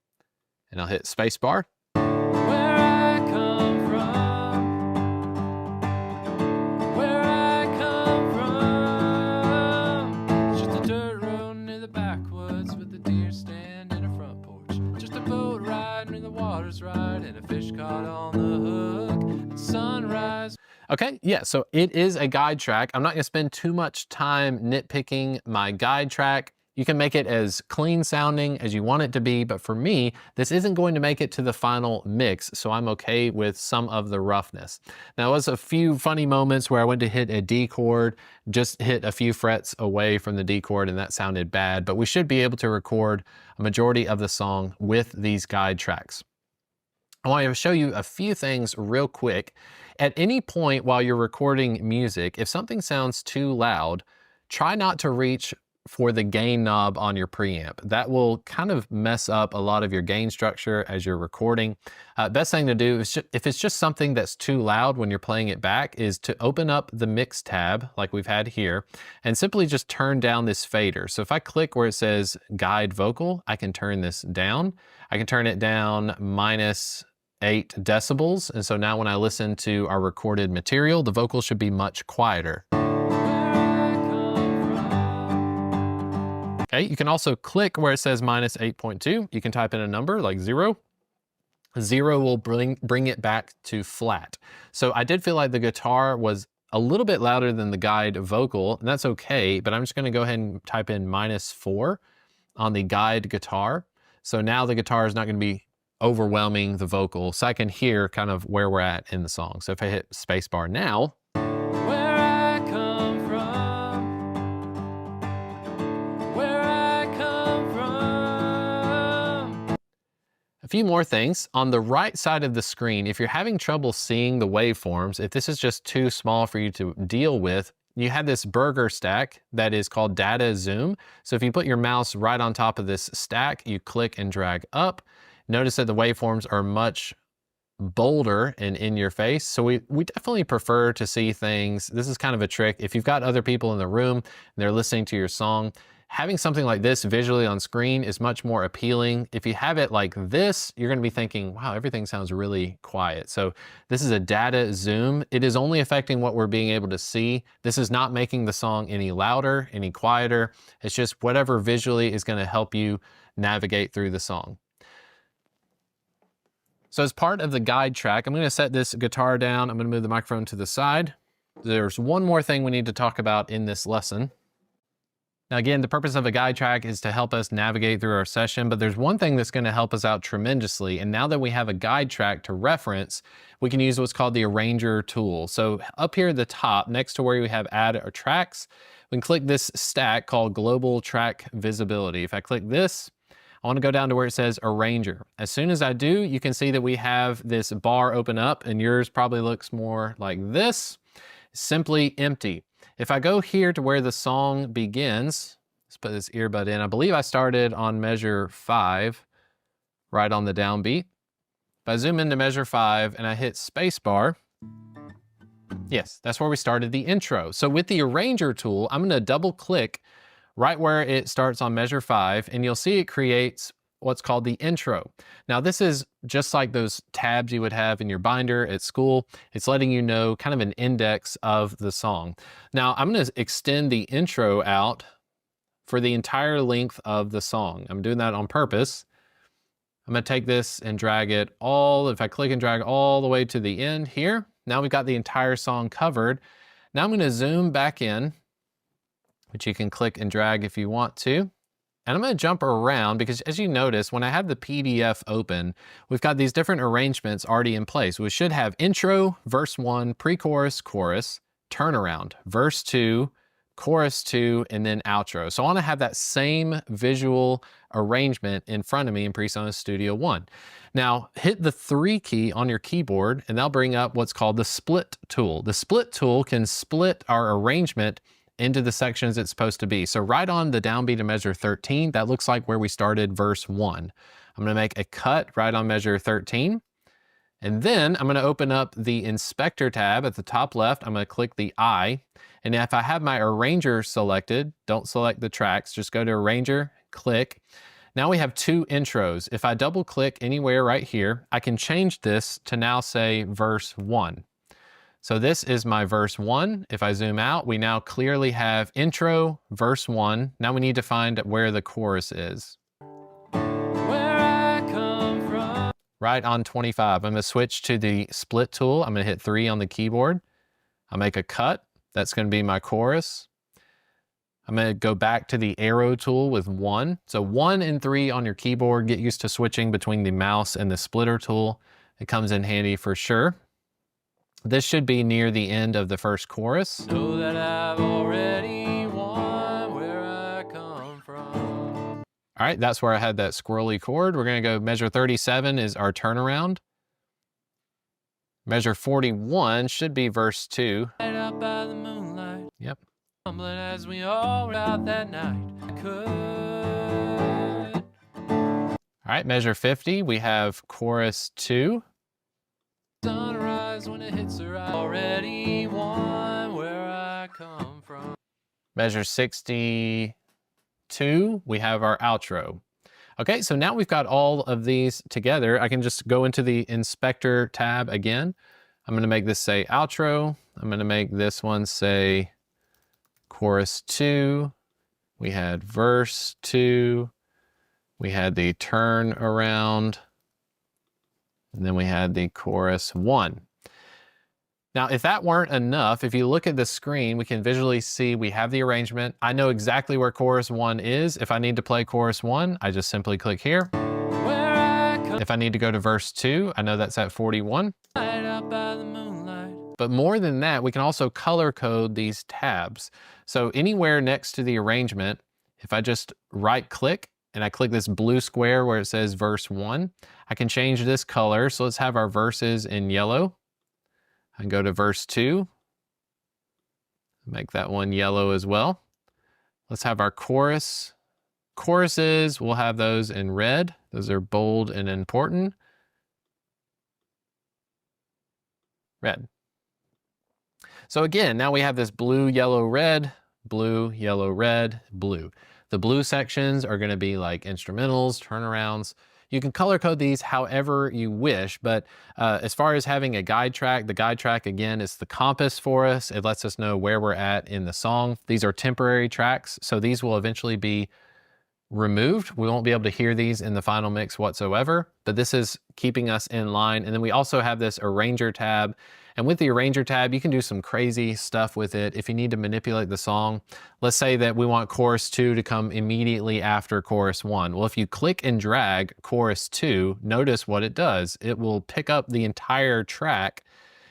and I'll hit spacebar. Okay, yeah, so it is a guide track. I'm not gonna spend too much time nitpicking my guide track. You can make it as clean sounding as you want it to be, but for me, this isn't going to make it to the final mix, so I'm okay with some of the roughness. Now, there was a few funny moments where I went to hit a D chord, just hit a few frets away from the D chord, and that sounded bad, but we should be able to record a majority of the song with these guide tracks. I want to show you a few things real quick. At any point while you're recording music, if something sounds too loud, try not to reach for the gain knob on your preamp. That will kind of mess up a lot of your gain structure as you're recording. Best thing to do is, if it's just something that's too loud when you're playing it back, is to open up the mix tab like we've had here and simply just turn down this fader. So if I click where it says guide vocal, I can turn this down. I can turn it down -8 decibels. And so now when I listen to our recorded material, the vocal should be much quieter. Okay, you can also click where it says -8.2. You can type in a number like 0. 0 will bring it back to flat. So I did feel like the guitar was a little bit louder than the guide vocal, and that's okay, but I'm just gonna go ahead and type in -4 on the guide guitar. So now the guitar is not gonna be overwhelming the vocal, so I can hear kind of where we're at in the song. So if I hit spacebar now, where I come from. A few more things. On the right side of the screen, if you're having trouble seeing the waveforms, if this is just too small for you to deal with, you have this burger stack that is called data zoom. So if you put your mouse right on top of this stack, you click and drag up. Notice that the waveforms are much bolder and in your face. So we definitely prefer to see things. This is kind of a trick. If you've got other people in the room and they're listening to your song, having something like this visually on screen is much more appealing. If you have it like this, you're gonna be thinking, wow, everything sounds really quiet. So this is a data zoom. It is only affecting what we're being able to see. This is not making the song any louder, any quieter. It's just whatever visually is gonna help you navigate through the song. So as part of the guide track, I'm gonna set this guitar down. I'm gonna move the microphone to the side. There's one more thing we need to talk about in this lesson. Now again, the purpose of a guide track is to help us navigate through our session, but there's one thing that's gonna help us out tremendously. And now that we have a guide track to reference, we can use what's called the arranger tool. So up here at the top, next to where we have add our tracks, we can click this stack called global track visibility. If I click this, I want to go down to where it says arranger. As soon as I do, you can see that we have this bar open up, and yours probably looks more like this, simply empty. If I go here to where the song begins, let's put this earbud in. I believe I started on measure 5, right on the downbeat. If I zoom into measure 5 and I hit spacebar, yes, that's where we started the intro. So with the arranger tool, I'm gonna double click right where it starts on measure 5, and you'll see it creates what's called the intro. Now this is just like those tabs you would have in your binder at school. It's letting you know kind of an index of the song. Now I'm gonna extend the intro out for the entire length of the song. I'm doing that on purpose. I'm gonna take this and drag it all, if I click and drag all the way to the end here, now we've got the entire song covered. Now I'm gonna zoom back in, which you can click and drag if you want to. And I'm gonna jump around because as you notice, when I have the PDF open, we've got these different arrangements already in place. We should have intro, verse 1, pre-chorus, chorus, turnaround, verse 2, chorus 2, and then outro. So I wanna have that same visual arrangement in front of me in Presonus Studio One. Now hit the 3 key on your keyboard and that'll bring up what's called the split tool. The split tool can split our arrangement into the sections it's supposed to be. So right on the downbeat of measure 13, that looks like where we started verse 1. I'm gonna make a cut right on measure 13. And then I'm going to open up the inspector tab at the top left. I'm going to click the eye. And if I have my arranger selected, don't select the tracks, just go to arranger, click. Now we have two intros. If I double click anywhere right here, I can change this to now say verse 1. So this is my verse 1. If I zoom out, we now clearly have intro, verse 1. Now we need to find where the chorus is. Where I come from. Right on 25. I'm going to switch to the split tool. I'm going to hit 3 on the keyboard. I'll make a cut. That's going to be my chorus. I'm going to go back to the arrow tool with 1. So 1 and 3 on your keyboard. Get used to switching between the mouse and the splitter tool. It comes in handy for sure. This should be near the end of the first chorus. Know that I've already won where I come from. All right, that's where I had that squirrely chord. We're going to go measure 37 is our turnaround. Measure 41 should be verse 2. Right out by the moonlight. Yep. As we all were out that night. All right, measure 50, we have chorus 2. Sunrise when it hits her already won where I come from. Measure 62, we have our outro. Okay, so now we've got all of these together. I can just go into the inspector tab again. I'm gonna make this say outro. I'm gonna make this one say chorus 2. We had verse 2. We had the turn around. And then we had the chorus 1. Now, if that weren't enough, if you look at the screen, we can visually see we have the arrangement. I know exactly where chorus 1 is. If I need to play chorus 1, I just simply click here. If I need to go to verse 2, I know that's at 41. But more than that, we can also color code these tabs. So anywhere next to the arrangement, if I just right click and I click this blue square where it says verse 1, I can change this color. So let's have our verses in yellow. I can go to verse 2. Make that one yellow as well. Let's have our chorus. Choruses, we'll have those in red. Those are bold and important. Red. So again, now we have this blue, yellow, red, blue, yellow, red, blue. The blue sections are going to be like instrumentals, turnarounds. You can color code these however you wish, but as far as having a guide track, the guide track again is the compass for us. It lets us know where we're at in the song. These are temporary tracks, so these will eventually be removed. We won't be able to hear these in the final mix whatsoever, but this is keeping us in line. And then we also have this arranger tab. And with the arranger tab, you can do some crazy stuff with it. If you need to manipulate the song, let's say that we want chorus 2 to come immediately after chorus 1. Well, if you click and drag chorus 2, notice what it does. It will pick up the entire track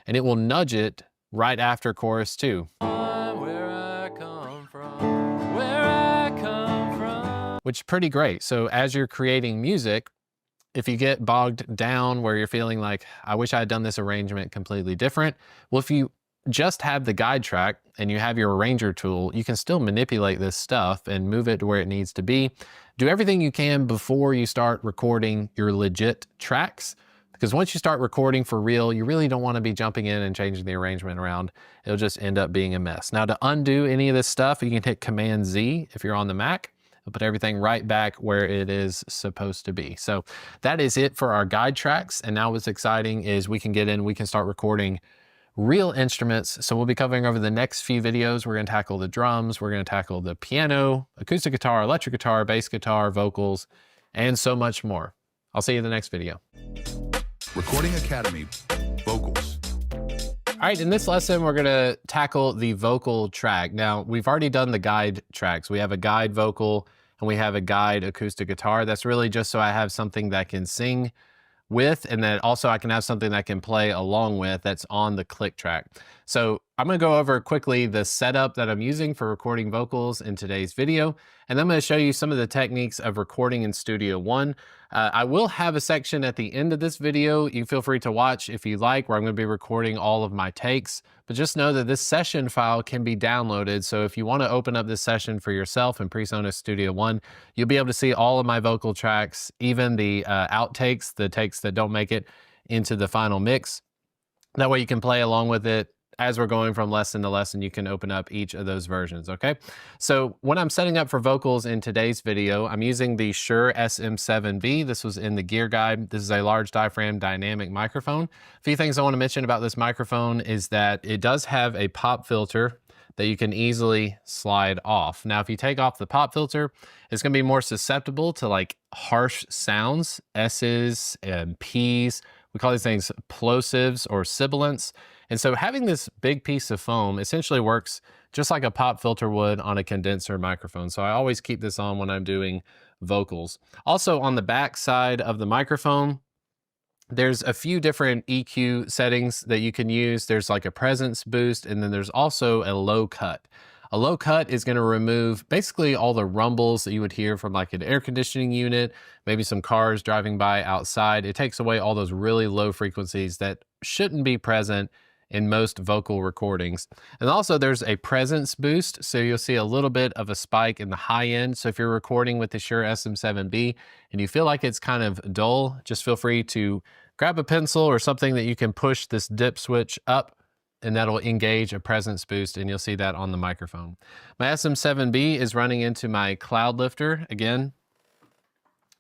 and it will nudge it right after chorus 2. Which is pretty great. So as you're creating music, if you get bogged down where you're feeling like, I wish I had done this arrangement completely different. Well, if you just have the guide track and you have your arranger tool, you can still manipulate this stuff and move it to where it needs to be. Do everything you can before you start recording your legit tracks. Because once you start recording for real, you really don't want to be jumping in and changing the arrangement around. It'll just end up being a mess. Now to undo any of this stuff, you can hit Command Z if you're on the Mac. It'll put everything right back where it is supposed to be. So that is it for our guide tracks. And now what's exciting is we can get in, we can start recording real instruments. So we'll be covering over the next few videos. We're going to tackle the drums. We're going to tackle the piano, acoustic guitar, electric guitar, bass guitar, vocals, and so much more. I'll see you in the next video. Recording Academy, vocals. All right, in this lesson, we're gonna tackle the vocal track. Now, we've already done the guide tracks. We have a guide vocal and we have a guide acoustic guitar. That's really just so I have something that can sing with, and then also I can have something that can play along with that's on the click track. So I'm gonna go over quickly the setup that I'm using for recording vocals in today's video, and I'm gonna show you some of the techniques of recording in Studio One. I will have a section at the end of this video you feel free to watch if you like, where I'm gonna be recording all of my takes, but just know that this session file can be downloaded. So if you wanna open up this session for yourself in Presonus Studio One, you'll be able to see all of my vocal tracks, even the outtakes, the takes that don't make it into the final mix. That way you can play along with it as we're going from lesson to lesson. You can open up each of those versions, okay? So when I'm setting up for vocals in today's video, I'm using the Shure SM7B. This was in the gear guide. This is a large diaphragm dynamic microphone. A few things I want to mention about this microphone is that it does have a pop filter that you can easily slide off. Now, if you take off the pop filter, it's going to be more susceptible to like harsh sounds, S's and P's. We call these things plosives or sibilants. And so having this big piece of foam essentially works just like a pop filter would on a condenser microphone. So I always keep this on when I'm doing vocals. Also on the back side of the microphone, there's a few different EQ settings that you can use. There's like a presence boost, and then there's also a low cut. A low cut is going to remove basically all the rumbles that you would hear from like an air conditioning unit, maybe some cars driving by outside. It takes away all those really low frequencies that shouldn't be present in most vocal recordings. And also there's a presence boost, so you'll see a little bit of a spike in the high end. So if you're recording with the Shure SM7B and you feel like it's kind of dull, just feel free to grab a pencil or something that you can push this dip switch up, and that'll engage a presence boost, and you'll see that on the microphone. My SM7B is running into my cloud lifter. Again,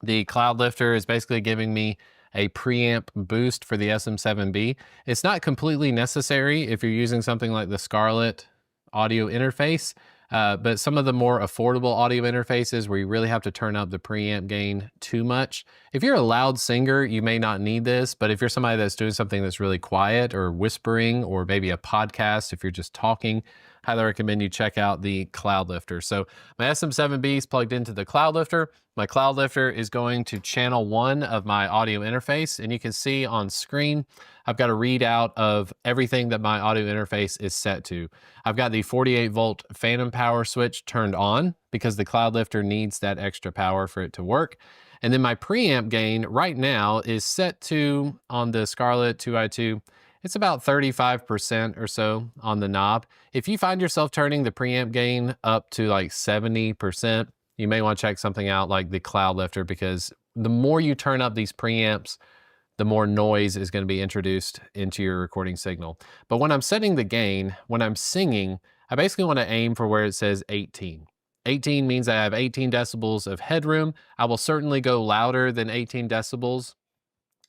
the cloud lifter is basically giving me a preamp boost for the SM7B. It's not completely necessary if you're using something like the Scarlett audio interface, but some of the more affordable audio interfaces where you really have to turn up the preamp gain too much. If you're a loud singer, you may not need this, but if you're somebody that's doing something that's really quiet or whispering, or maybe a podcast, if you're just talking, highly recommend you check out the cloud lifter. So my SM7B is plugged into the cloud lifter. My cloud lifter is going to channel 1 of my audio interface, and you can see on screen, I've got a readout of everything that my audio interface is set to. I've got the 48 volt phantom power switch turned on because the cloud lifter needs that extra power for it to work. And then my preamp gain right now is set to, on the Scarlett 2i2, it's about 35% or so on the knob. If you find yourself turning the preamp gain up to like 70%, you may want to check something out like the cloud lifter, because the more you turn up these preamps, the more noise is going to be introduced into your recording signal. But when I'm setting the gain, when I'm singing, I basically want to aim for where it says 18. 18 means I have 18 decibels of headroom. I will certainly go louder than 18 decibels,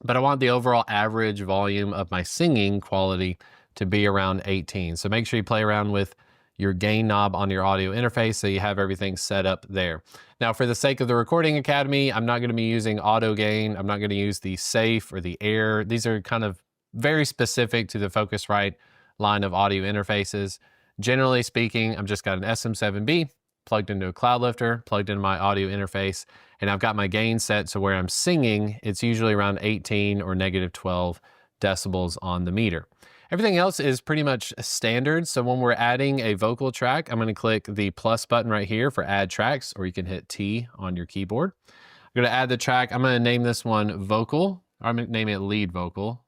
but I want the overall average volume of my singing quality to be around 18. So make sure you play around with your gain knob on your audio interface so you have everything set up there. Now, for the sake of the Recording Academy, I'm not going to be using auto gain. I'm not going to use the safe or the air. These are kind of very specific to the Focusrite line of audio interfaces. Generally speaking, I've just got an SM7B plugged into a cloud lifter, plugged into my audio interface, and I've got my gain set so where I'm singing, it's usually around 18 or -12 decibels on the meter. Everything else is pretty much standard. So when we're adding a vocal track, I'm going to click the plus button right here for add tracks, or you can hit T on your keyboard. I'm going to add the track. I'm going to name this one vocal. I'm going to name it lead vocal.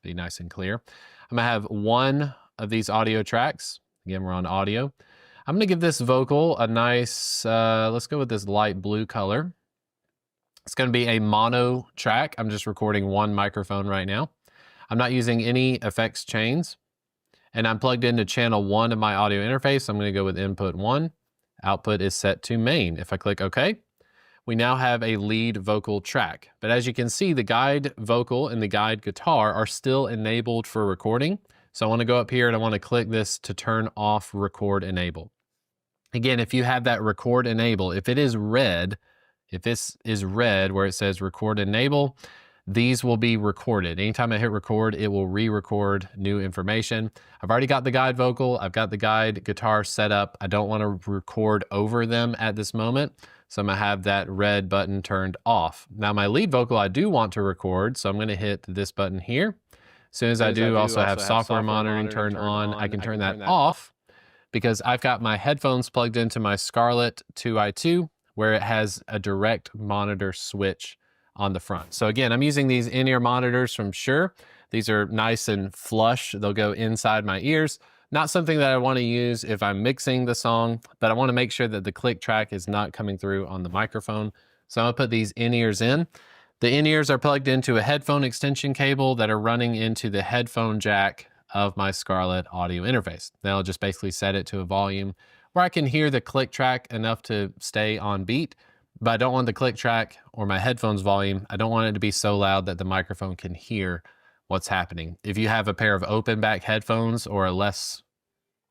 Be nice and clear. I'm going to have one of these audio tracks. Again, we're on audio. I'm going to give this vocal a nice, let's go with this light blue color. It's going to be a mono track. I'm just recording one microphone right now. I'm not using any effects chains, and I'm plugged into channel 1 of my audio interface. I'm going to go with input 1. Output is set to main. If I click OK, we now have a lead vocal track. But as you can see, the guide vocal and the guide guitar are still enabled for recording. So I want to go up here and I want to click this to turn off record enable. Again, if you have that record enable, if it is red, if this is red where it says record enable, these will be recorded. Anytime I hit record, it will re-record new information. I've already got the guide vocal. I've got the guide guitar set up. I don't want to record over them at this moment. So I'm gonna have that red button turned off. Now my lead vocal, I do want to record. So I'm gonna hit this button here. As soon as I do, also have software monitoring turned on. I can turn that off because I've got my headphones plugged into my Scarlett 2i2 where it has a direct monitor switch on the front. So again, I'm using these in-ear monitors from Shure. These are nice and flush. They'll go inside my ears. Not something that I want to use if I'm mixing the song, but I want to make sure that the click track is not coming through on the microphone. So I'm gonna put these in-ears in. The in-ears are plugged into a headphone extension cable that are running into the headphone jack of my Scarlett audio interface. Now I'll just basically set it to a volume where I can hear the click track enough to stay on beat, but I don't want the click track or my headphones volume, I don't want it to be so loud that the microphone can hear what's happening. If you have a pair of open back headphones or a less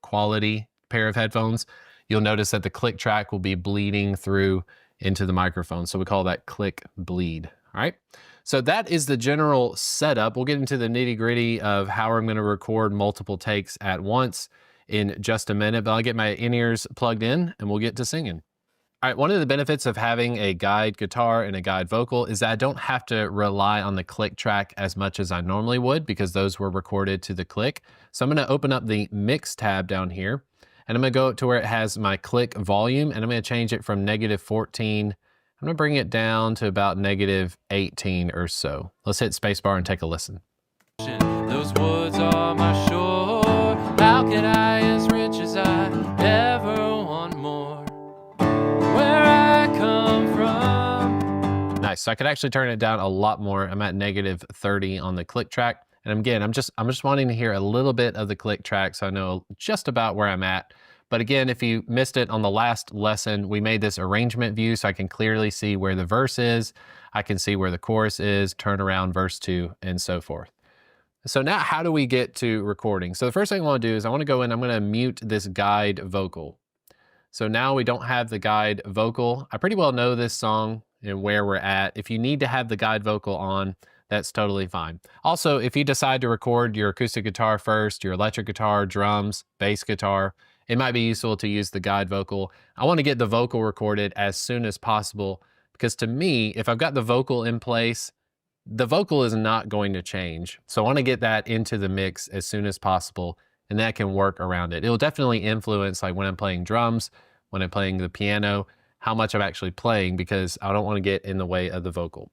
quality pair of headphones, you'll notice that the click track will be bleeding through into the microphone. So we call that click bleed. All right. So that is the general setup. We'll get into the nitty gritty of how I'm going to record multiple takes at once in just a minute, but I'll get my in-ears plugged in and we'll get to singing. All right, one of the benefits of having a guide guitar and a guide vocal is that I don't have to rely on the click track as much as I normally would because those were recorded to the click. So I'm going to open up the mix tab down here and I'm going to go to where it has my click volume and I'm going to change it from -14. I'm going to bring it down to about -18 or so. Let's hit spacebar and take a listen. Those woods are my shore. How could I, as rich as I, ever want more? Where I come from. Nice. So I could actually turn it down a lot more. I'm at -30 on the click track. And again, I'm just wanting to hear a little bit of the click track so I know just about where I'm at. But again, if you missed it on the last lesson, we made this arrangement view so I can clearly see where the verse is. I can see where the chorus is, turn around verse 2, and so forth. So now how do we get to recording? So the first thing I want to do is I want to go in, I'm going to mute this guide vocal. So now we don't have the guide vocal. I pretty well know this song and where we're at. If you need to have the guide vocal on, that's totally fine. Also, if you decide to record your acoustic guitar first, your electric guitar, drums, bass guitar, it might be useful to use the guide vocal. I want to get the vocal recorded as soon as possible because to me, if I've got the vocal in place, the vocal is not going to change. So I want to get that into the mix as soon as possible and that can work around it. It'll definitely influence like when I'm playing drums, when I'm playing the piano, how much I'm actually playing because I don't want to get in the way of the vocal.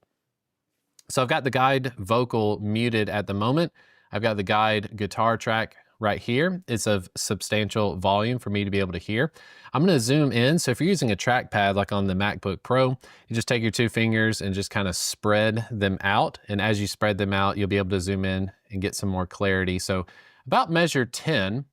So I've got the guide vocal muted at the moment. I've got the guide guitar track right here. It's of substantial volume for me to be able to hear. I'm going to zoom in. So if you're using a trackpad like on the MacBook Pro, you just take your 2 fingers and just kind of spread them out. And as you spread them out, you'll be able to zoom in and get some more clarity. So about measure 10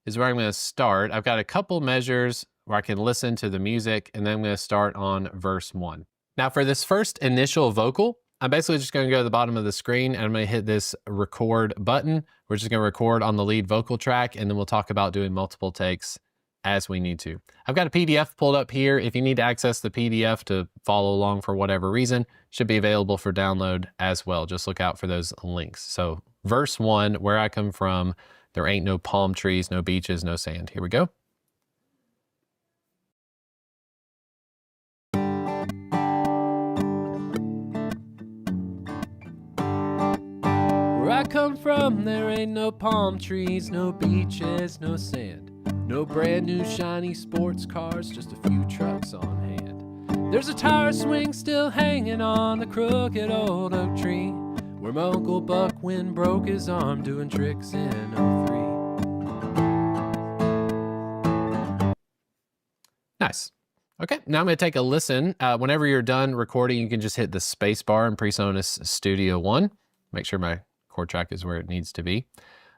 is where I'm going to start. I've got a couple measures where I can listen to the music and then I'm going to start on verse 1. Now for this first initial vocal, I'm basically just going to go to the bottom of the screen and I'm going to hit this record button. We're just going to record on the lead vocal track and then we'll talk about doing multiple takes as we need to. I've got a PDF pulled up here. If you need to access the PDF to follow along for whatever reason, it should be available for download as well. Just look out for those links. So verse 1, where I come from, there ain't no palm trees, no beaches, no sand. Here we go. Where I come from, there ain't no palm trees, no beaches, no sand. No brand new shiny sports cars, just a few trucks on hand. There's a tire swing still hanging on the crooked old oak tree, where my Uncle Buck, when broke his arm doing tricks in '03. Nice. Okay, now I'm going to take a listen. Whenever you're done recording, you can just hit the space bar in Presonus Studio One. Make sure my chord track is where it needs to be.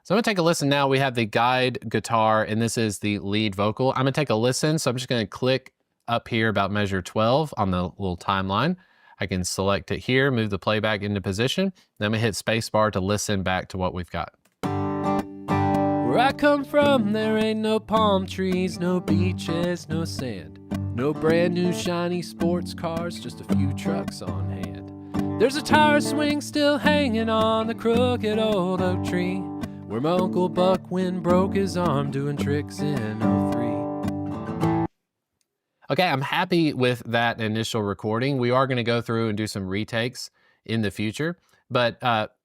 So I'm going to take a listen now. We have the guide guitar, and this is the lead vocal. I'm going to take a listen, so I'm just going to click up here about measure 12 on the little timeline. I can select it here, move the playback into position. Then I'm going to hit spacebar to listen back to what we've got. Where I come from, there ain't no palm trees, no beaches, no sand. No brand new shiny sports cars, just a few trucks on hand. There's a tire swing still hanging on the crooked old oak tree, where my Uncle Buck, when broke his arm doing tricks in '03. Okay, I'm happy with that initial recording. We are going to go through and do some retakes in the future, but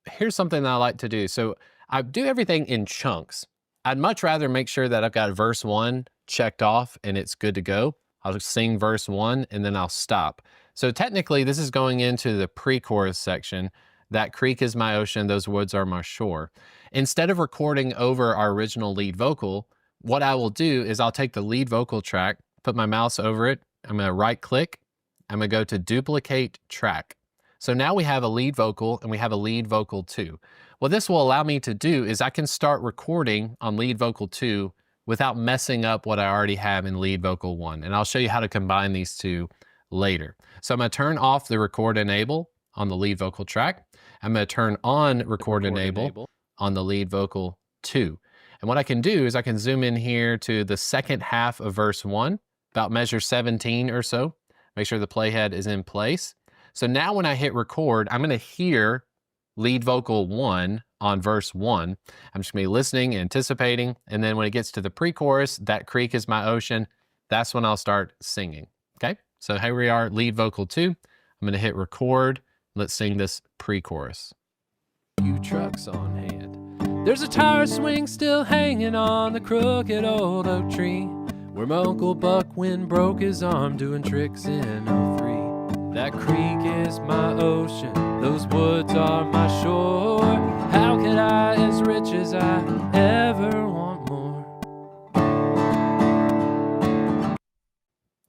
here's something that I like to do. So I do everything in chunks. I'd much rather make sure that I've got verse 1 checked off and it's good to go. I'll just sing verse 1 and then I'll stop. So technically this is going into the pre-chorus section. That creek is my ocean, those woods are my shore. Instead of recording over our original lead vocal, what I will do is I'll take the lead vocal track, put my mouse over it, I'm going to right click, I'm going to go to duplicate track. So now we have a lead vocal and we have a lead vocal 2. What this will allow me to do is I can start recording on lead vocal 2 without messing up what I already have in lead vocal 1. And I'll show you how to combine these two later. So I'm going to turn off the record enable on the lead vocal track. I'm going to turn on record enable on the lead vocal 2. And what I can do is I can zoom in here to the second half of verse 1, about measure 17 or so. Make sure the playhead is in place. So now when I hit record, I'm going to hear lead vocal 1 on verse 1. I'm just going to be listening, anticipating, and then when it gets to the pre-chorus, that creek is my ocean, that's when I'll start singing. Okay, so here we are, lead vocal 2. I'm going to hit record. Let's sing this pre-chorus. Few trucks on hand. There's a tire swing still hanging on the crooked old oak tree, where my Uncle Buck when broke his arm doing tricks in '03. That creek is my ocean, those woods are my shore. How could I, as rich as I, ever want more?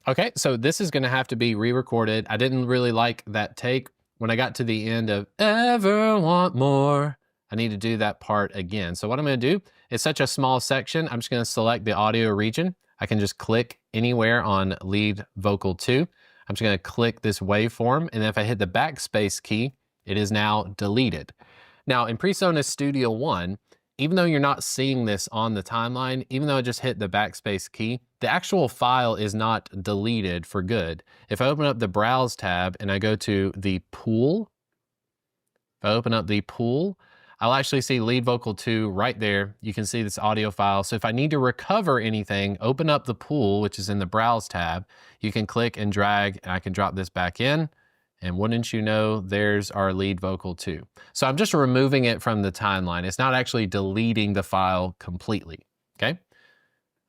Okay, so this is going to have to be re-recorded. I didn't really like that take. When I got to the end of ever want more, I need to do that part again. So what I'm going to do, it's such a small section, I'm just going to select the audio region. I can just click anywhere on lead vocal 2. I'm just going to click this waveform, and then if I hit the backspace key, it is now deleted. Now in Presonus Studio One, even though you're not seeing this on the timeline, even though I just hit the backspace key, the actual file is not deleted for good. If I open up the Browse tab and I go to the pool, if I open up the pool, I'll actually see lead vocal 2 right there. You can see this audio file. So if I need to recover anything, open up the pool, which is in the Browse tab. You can click and drag, and I can drop this back in. And wouldn't you know, there's our lead vocal 2. So I'm just removing it from the timeline. It's not actually deleting the file completely, okay? I'm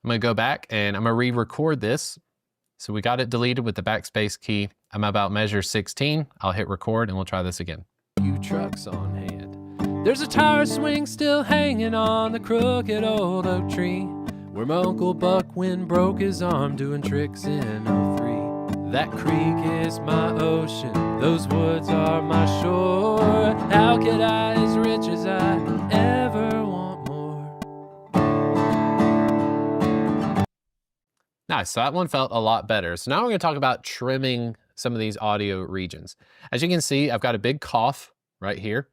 gonna go back and I'm gonna re-record this. So we got it deleted with the backspace key. I'm about measure 16. I'll hit record and we'll try this again. Few trucks on hand. There's a tire swing still hanging on the crooked old oak tree, where my Uncle Buck when broke his arm doing tricks in '03. That creek is my ocean, those woods are my shore. How could I, as rich as I, ever want more? Nice, so that one felt a lot better. So now we're gonna talk about trimming some of these audio regions. As you can see, I've got a big cough right here.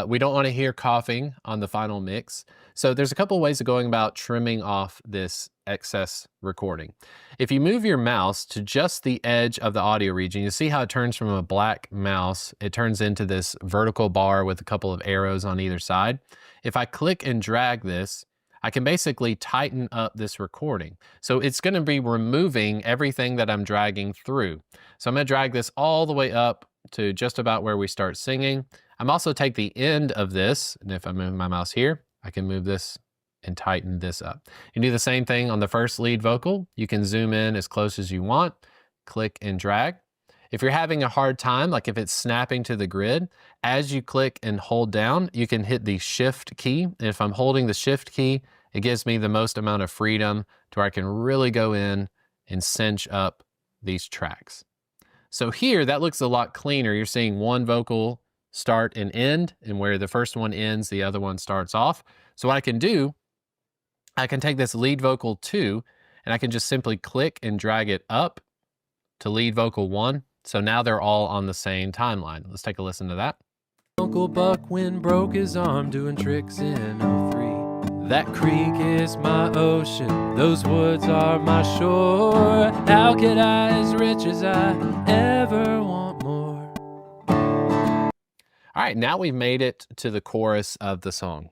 We don't want to hear coughing on the final mix. So there's a couple ways of going about trimming off this excess recording. If you move your mouse to just the edge of the audio region, you see how it turns from a black mouse, it turns into this vertical bar with a couple of arrows on either side. If I click and drag this, I can basically tighten up this recording. So it's going to be removing everything that I'm dragging through. So I'm going to drag this all the way up to just about where we start singing. I'm also take the end of this, and if I move my mouse here, I can move this and tighten this up. You do the same thing on the first lead vocal. You can zoom in as close as you want, click and drag. If you're having a hard time, like if it's snapping to the grid, as you click and hold down, you can hit the shift key. And if I'm holding the shift key, it gives me the most amount of freedom to where I can really go in and cinch up these tracks. So here, that looks a lot cleaner. You're seeing one vocal start and end, and where the first one ends, the other one starts off. So what I can do, I can take this lead vocal 2, and I can just simply click and drag it up to lead vocal 1. So now they're all on the same timeline. Let's take a listen to that. Uncle Buck when broke his arm doing tricks in '03. That creek is my ocean, those woods are my shore. How could I, as rich as I, ever want more? All right, now we've made it to the chorus of the song.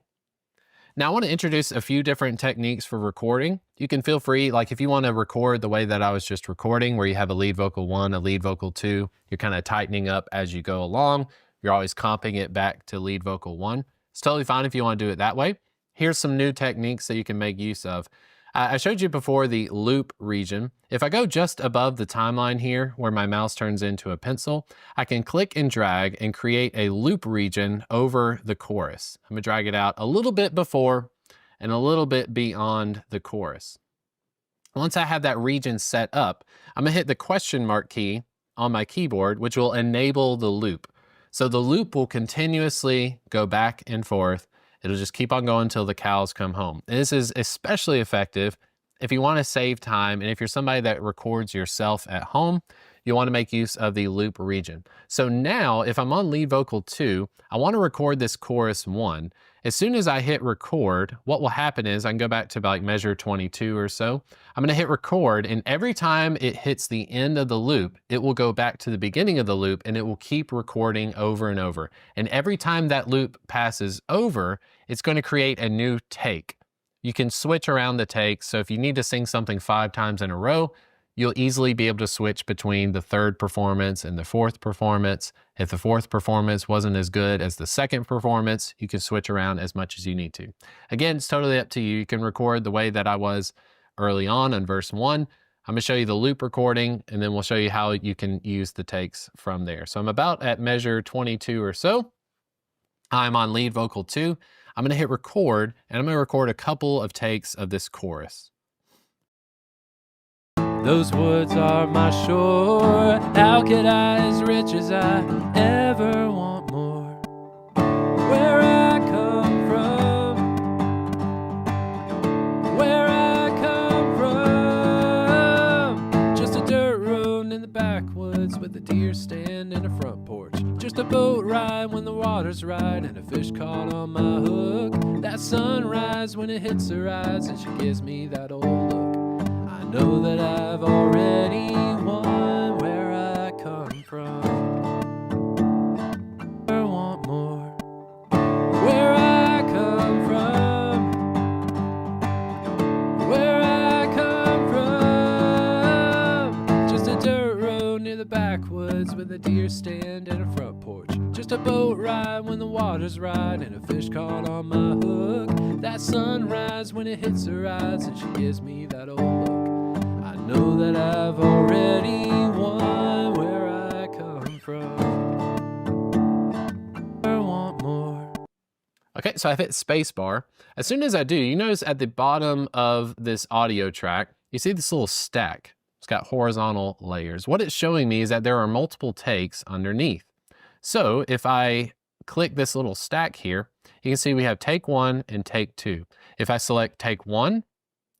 Now I want to introduce a few different techniques for recording. You can feel free, like if you want to record the way that I was just recording, where you have a lead vocal 1, a lead vocal 2, you're kind of tightening up as you go along. You're always comping it back to lead vocal 1. It's totally fine if you want to do it that way. Here's some new techniques that you can make use of. I showed you before the loop region. If I go just above the timeline here, where my mouse turns into a pencil, I can click and drag and create a loop region over the chorus. I'm gonna drag it out a little bit before and a little bit beyond the chorus. Once I have that region set up, I'm gonna hit the question mark key on my keyboard, which will enable the loop. So the loop will continuously go back and forth. It'll just keep on going until the cows come home. And this is especially effective if you want to save time, and if you're somebody that records yourself at home, you want to make use of the loop region. So now, if I'm on lead vocal 2, I want to record this chorus 1. As soon as I hit record, what will happen is I can go back to like measure 22 or so. I'm going to hit record, and every time it hits the end of the loop, it will go back to the beginning of the loop, and it will keep recording over and over. And every time that loop passes over, it's going to create a new take. You can switch around the takes. So if you need to sing something 5 times in a row, you'll easily be able to switch between the 3rd performance and the 4th performance. If the 4th performance wasn't as good as the 2nd performance, you can switch around as much as you need to. Again, it's totally up to you. You can record the way that I was early on verse 1. I'm gonna show you the loop recording, and then we'll show you how you can use the takes from there. So I'm about at measure 22 or so. I'm on lead vocal 2. I'm gonna hit record, and I'm gonna record a couple of takes of this chorus. Those woods are my shore. How could I, as rich as I, ever want more? Where I come from, where I come from, just a dirt road in the backwoods with a deer stand and a front porch. Just a boat ride when the water's right and a fish caught on my hook. That sunrise when it hits her eyes and she gives me that old look. I know that I've already won where I come from. I want more. Where I come from, where I come from, just a dirt road near the backwoods with a deer stand and a front porch. Just a boat ride when the water's right and a fish caught on my hook. That sunrise when it hits her eyes and she gives me that old look. I know that I've already won where I come from. I want more. Okay, so I've hit spacebar. As soon as I do, you notice at the bottom of this audio track, you see this little stack. It's got horizontal layers. What it's showing me is that there are multiple takes underneath. So if I click this little stack here, you can see we have take 1 and take 2. If I select take 1,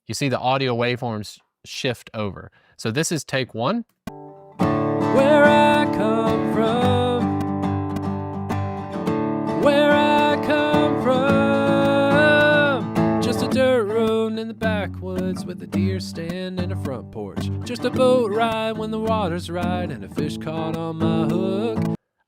you see the audio waveforms shift over. So this is take 1. Where I come from, where I come from, just a dirt road in the backwoods with a deer stand and a front porch. Just a boat ride when the water's right and a fish caught on my hook.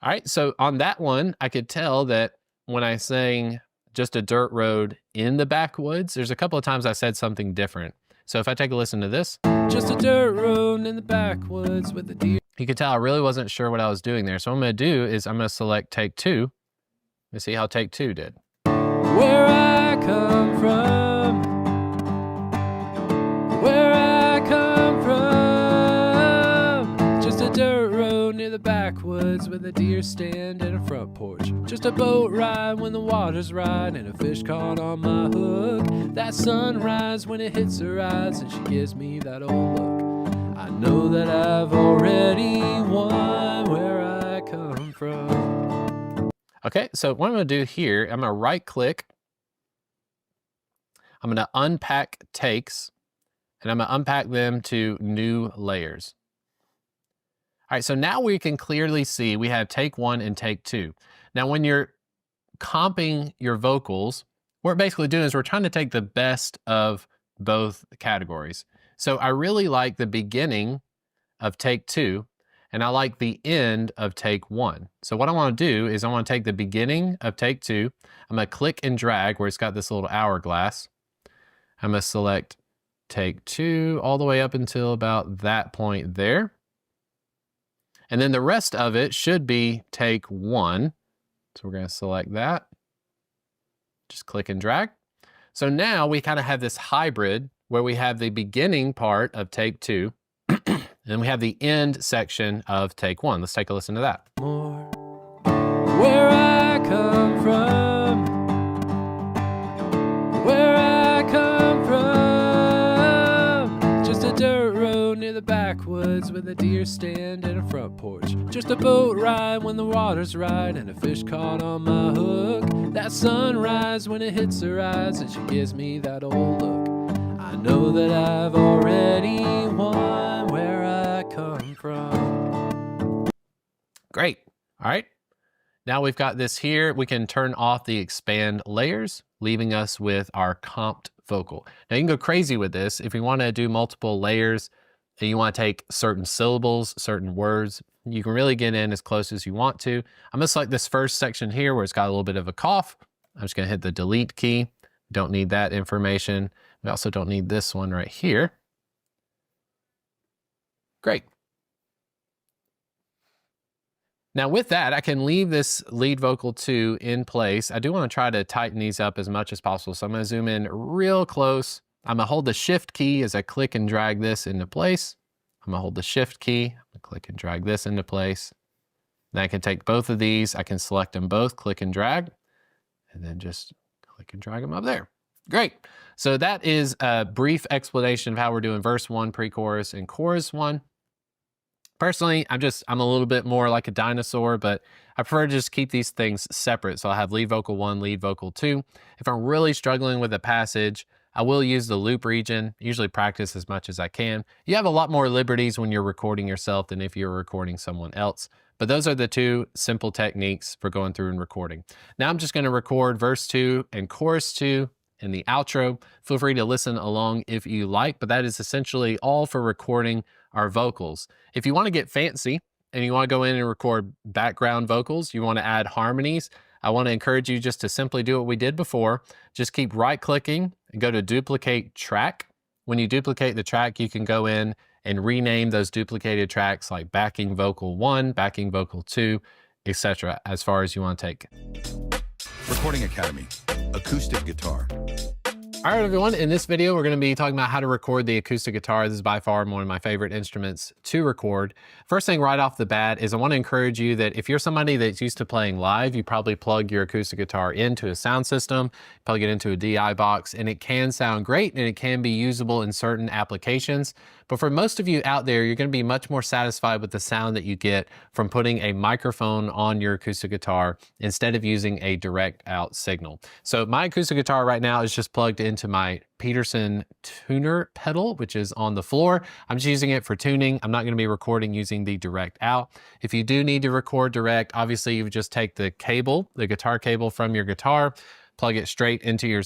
All right, so on that one, I could tell that when I sang just a dirt road in the backwoods, there's a couple of times I said something different. So if I take a listen to this, just a dirt road in the backwoods with a deer. You could tell I really wasn't sure what I was doing there. So what I'm gonna do is I'm gonna select take 2. Let's see how take 2 did. Where I come from, where I come from, just a dirt road near the backwoods with a deer stand and a front porch. Just a boat ride when the water's right and a fish caught on my hook. That sunrise when it hits her eyes and she gives me that old look. I know that I've already won where I come from. Okay, so what I'm gonna do here, I'm gonna right click. I'm gonna unpack takes, and I'm gonna unpack them to new layers. All right, so now we can clearly see we have take 1 and take 2. Now, when you're comping your vocals, what we're basically doing is we're trying to take the best of both categories. So I really like the beginning of take 2, and I like the end of take 1. So what I want to do is I want to take the beginning of take 2. I'm going to click and drag where it's got this little hourglass. I'm going to select take 2 all the way up until about that point there. And then the rest of it should be take 1. So we're going to select that. Just click and drag. So now we kind of have this hybrid where we have the beginning part of take 2, and then we have the end section of take 1. Let's take a listen to that. More. Where I come from, where I come from, just a dirt dirt road near the backwoods with a deer stand and a front porch. Just a boat ride when the water's right and a fish caught on my hook. That sunrise when it hits her eyes and she gives me that old look. I know that I've already won where I come from. Great. All right. Now we've got this here. We can turn off the expand layers, leaving us with our comped vocal. Now you can go crazy with this. If you want to do multiple layers and you want to take certain syllables, certain words, you can really get in as close as you want to. I'm going to select this first section here where it's got a little bit of a cough. I'm just going to hit the delete key. Don't need that information. We also don't need this one right here. Great. Now with that, I can leave this lead vocal 2 in place. I do want to try to tighten these up as much as possible. So I'm going to zoom in real close. I'm going to hold the shift key as I click and drag this into place. I'm going to hold the shift key, I'm going to click and drag this into place. Then I can take both of these, I can select them both, click and drag, and then just click and drag them up there. Great. So that is a brief explanation of how we're doing verse 1, pre-chorus, and chorus 1. Personally, I'm a little bit more like a dinosaur, but I prefer to just keep these things separate. So I'll have lead vocal 1, lead vocal 2. If I'm really struggling with a passage, I will use the loop region, usually practice as much as I can. You have a lot more liberties when you're recording yourself than if you're recording someone else. But those are the 2 simple techniques for going through and recording. Now I'm just going to record verse 2 and chorus 2 in the outro. Feel free to listen along if you like, but that is essentially all for recording our vocals. If you want to get fancy and you want to go in and record background vocals, you want to add harmonies, I want to encourage you just to simply do what we did before. Just keep right-clicking and go to duplicate track. When you duplicate the track, you can go in and rename those duplicated tracks like backing vocal 1, backing vocal 2, etc. as far as you want to take. Recording Academy, acoustic guitar. All right, everyone, in this video, we're going to be talking about how to record the acoustic guitar. This is by far one of my favorite instruments to record. First thing right off the bat is I want to encourage you that if you're somebody that's used to playing live, you probably plug your acoustic guitar into a sound system, plug it into a DI box, and it can sound great and it can be usable in certain applications. But for most of you out there, you're going to be much more satisfied with the sound that you get from putting a microphone on your acoustic guitar instead of using a direct out signal. So my acoustic guitar right now is just plugged into my Peterson tuner pedal, which is on the floor. I'm just using it for tuning. I'm not going to be recording using the direct out. If you do need to record direct, obviously you would just take the cable, the guitar cable from your guitar, plug it straight into your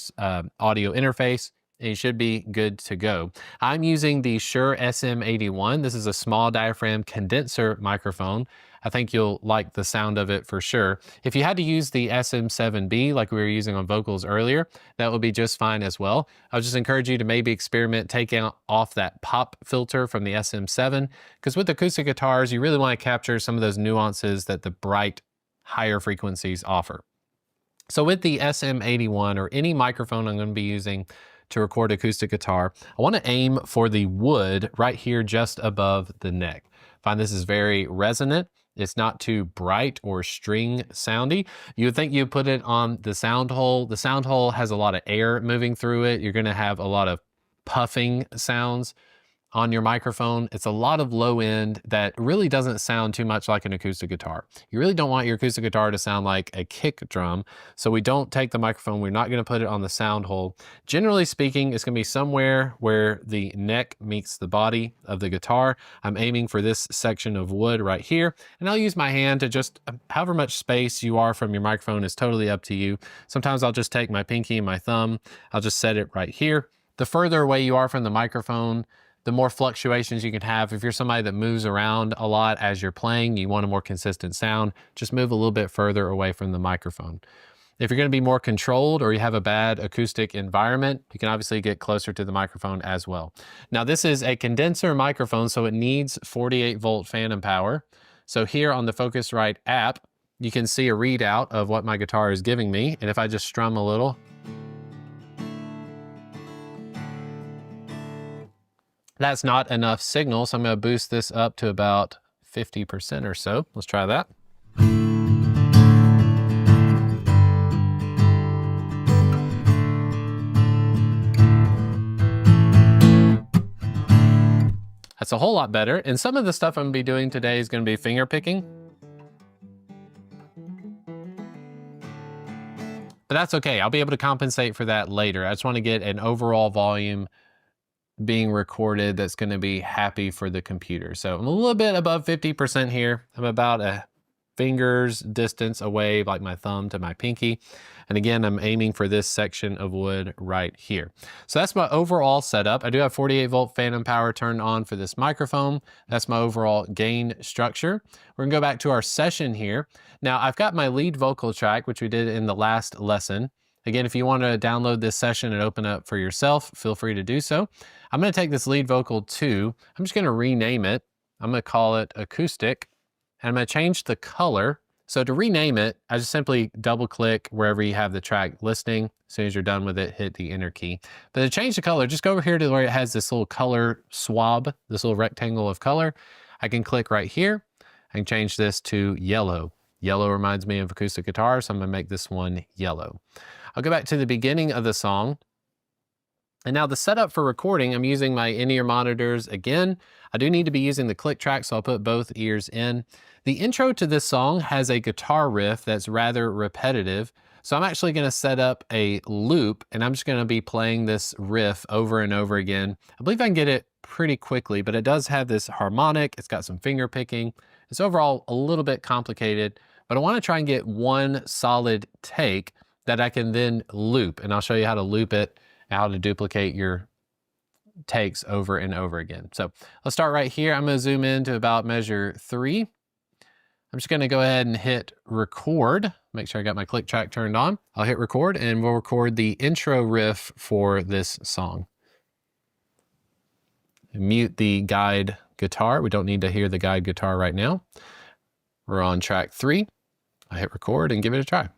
audio interface, and you should be good to go. I'm using the Shure SM81. This is a small diaphragm condenser microphone. I think you'll like the sound of it for sure. If you had to use the SM7B like we were using on vocals earlier, that would be just fine as well. I would just encourage you to maybe experiment taking off that pop filter from the SM7, because with acoustic guitars, you really want to capture some of those nuances that the bright, higher frequencies offer. So with the SM81 or any microphone I'm going to be using to record acoustic guitar, I want to aim for the wood right here just above the neck. I find this is very resonant. It's not too bright or string soundy. You would think you put it on the sound hole. The sound hole has a lot of air moving through it. You're going to have a lot of puffing sounds on your microphone. It's a lot of low end that really doesn't sound too much like an acoustic guitar. You really don't want your acoustic guitar to sound like a kick drum. So we don't take the microphone. We're not going to put it on the sound hole. Generally speaking, it's going to be somewhere where the neck meets the body of the guitar. I'm aiming for this section of wood right here. And I'll use my hand to just, however much space you are from your microphone is totally up to you. Sometimes I'll just take my pinky and my thumb. I'll just set it right here. The further away you are from the microphone, the more fluctuations you can have. If you're somebody that moves around a lot as you're playing, you want a more consistent sound, just move a little bit further away from the microphone. If you're going to be more controlled or you have a bad acoustic environment, you can obviously get closer to the microphone as well. Now this is a condenser microphone, so it needs 48 volt phantom power. So here on the Focusrite app, you can see a readout of what my guitar is giving me. And if I just strum a little, that's not enough signal, so I'm going to boost this up to about 50% or so. Let's try that. That's a whole lot better. And some of the stuff I'm gonna be doing today is gonna be finger picking. But that's okay, I'll be able to compensate for that later. I just wanna get an overall volume being recorded that's gonna be happy for the computer. So I'm a little bit above 50% here. I'm about a finger's distance away, like my thumb to my pinky. And again, I'm aiming for this section of wood right here. So that's my overall setup. I do have 48 volt phantom power turned on for this microphone. That's my overall gain structure. We're gonna go back to our session here. Now I've got my lead vocal track, which we did in the last lesson. Again, if you want to download this session and open up for yourself, feel free to do so. I'm going to take this lead vocal 2. I'm just going to rename it. I'm going to call it Acoustic. And I'm going to change the color. So to rename it, I just simply double click wherever you have the track listing. As soon as you're done with it, hit the enter key. But to change the color, just go over here to where it has this little color swab, this little rectangle of color. I can click right here. I can change this to yellow. Yellow reminds me of acoustic guitar, so I'm going to make this one yellow. I'll go back to the beginning of the song. And now the setup for recording, I'm using my in-ear monitors again. I do need to be using the click track, so I'll put both ears in. The intro to this song has a guitar riff that's rather repetitive. So I'm actually gonna set up a loop and I'm just gonna be playing this riff over and over again. I believe I can get it pretty quickly, but it does have this harmonic. It's got some finger picking. It's overall a little bit complicated, but I wanna try and get one solid take that I can then loop, and I'll show you how to loop it, how to duplicate your takes over and over again. So let's start right here. I'm gonna zoom in to about measure 3. I'm just gonna go ahead and hit record. Make sure I got my click track turned on. I'll hit record and we'll record the intro riff for this song. Mute the guide guitar. We don't need to hear the guide guitar right now. We're on track 3. I hit record and give it a try.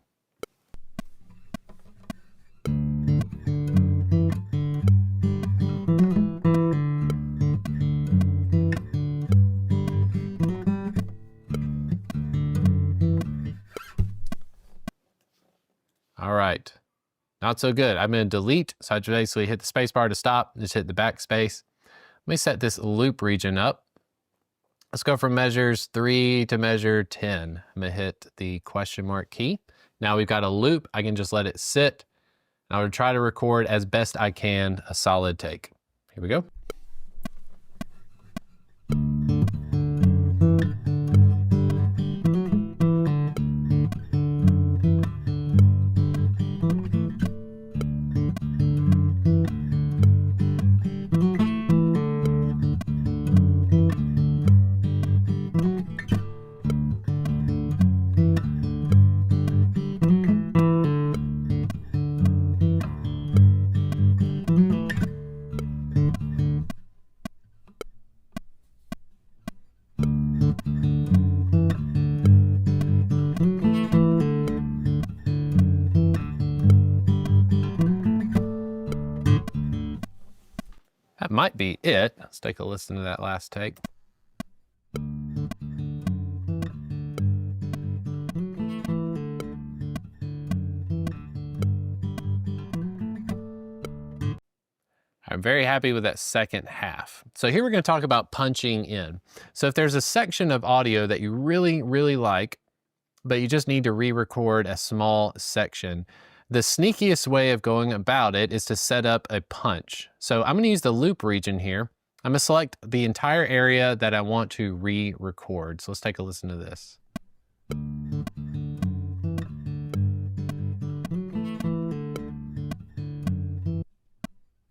All right, not so good. I'm gonna delete, so I basically hit the space bar to stop, just hit the backspace. Let me set this loop region up. Let's go from measures 3 to measure 10. I'm gonna hit the question mark key. Now we've got a loop, I can just let it sit. I would try to record as best I can a solid take. Here we go. That might be it. Let's take a listen to that last take. I'm very happy with that second half. So here we're going to talk about punching in. So if there's a section of audio that you really, really like, but you just need to re-record a small section, the sneakiest way of going about it is to set up a punch. So I'm gonna use the loop region here. I'm gonna select the entire area that I want to re-record. So let's take a listen to this.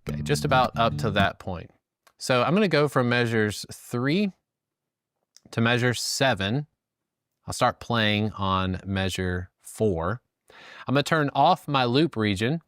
Okay, just about up to that point. So I'm gonna go from measures 3 to measure 7. I'll start playing on measure 4. I'm gonna turn off my loop region.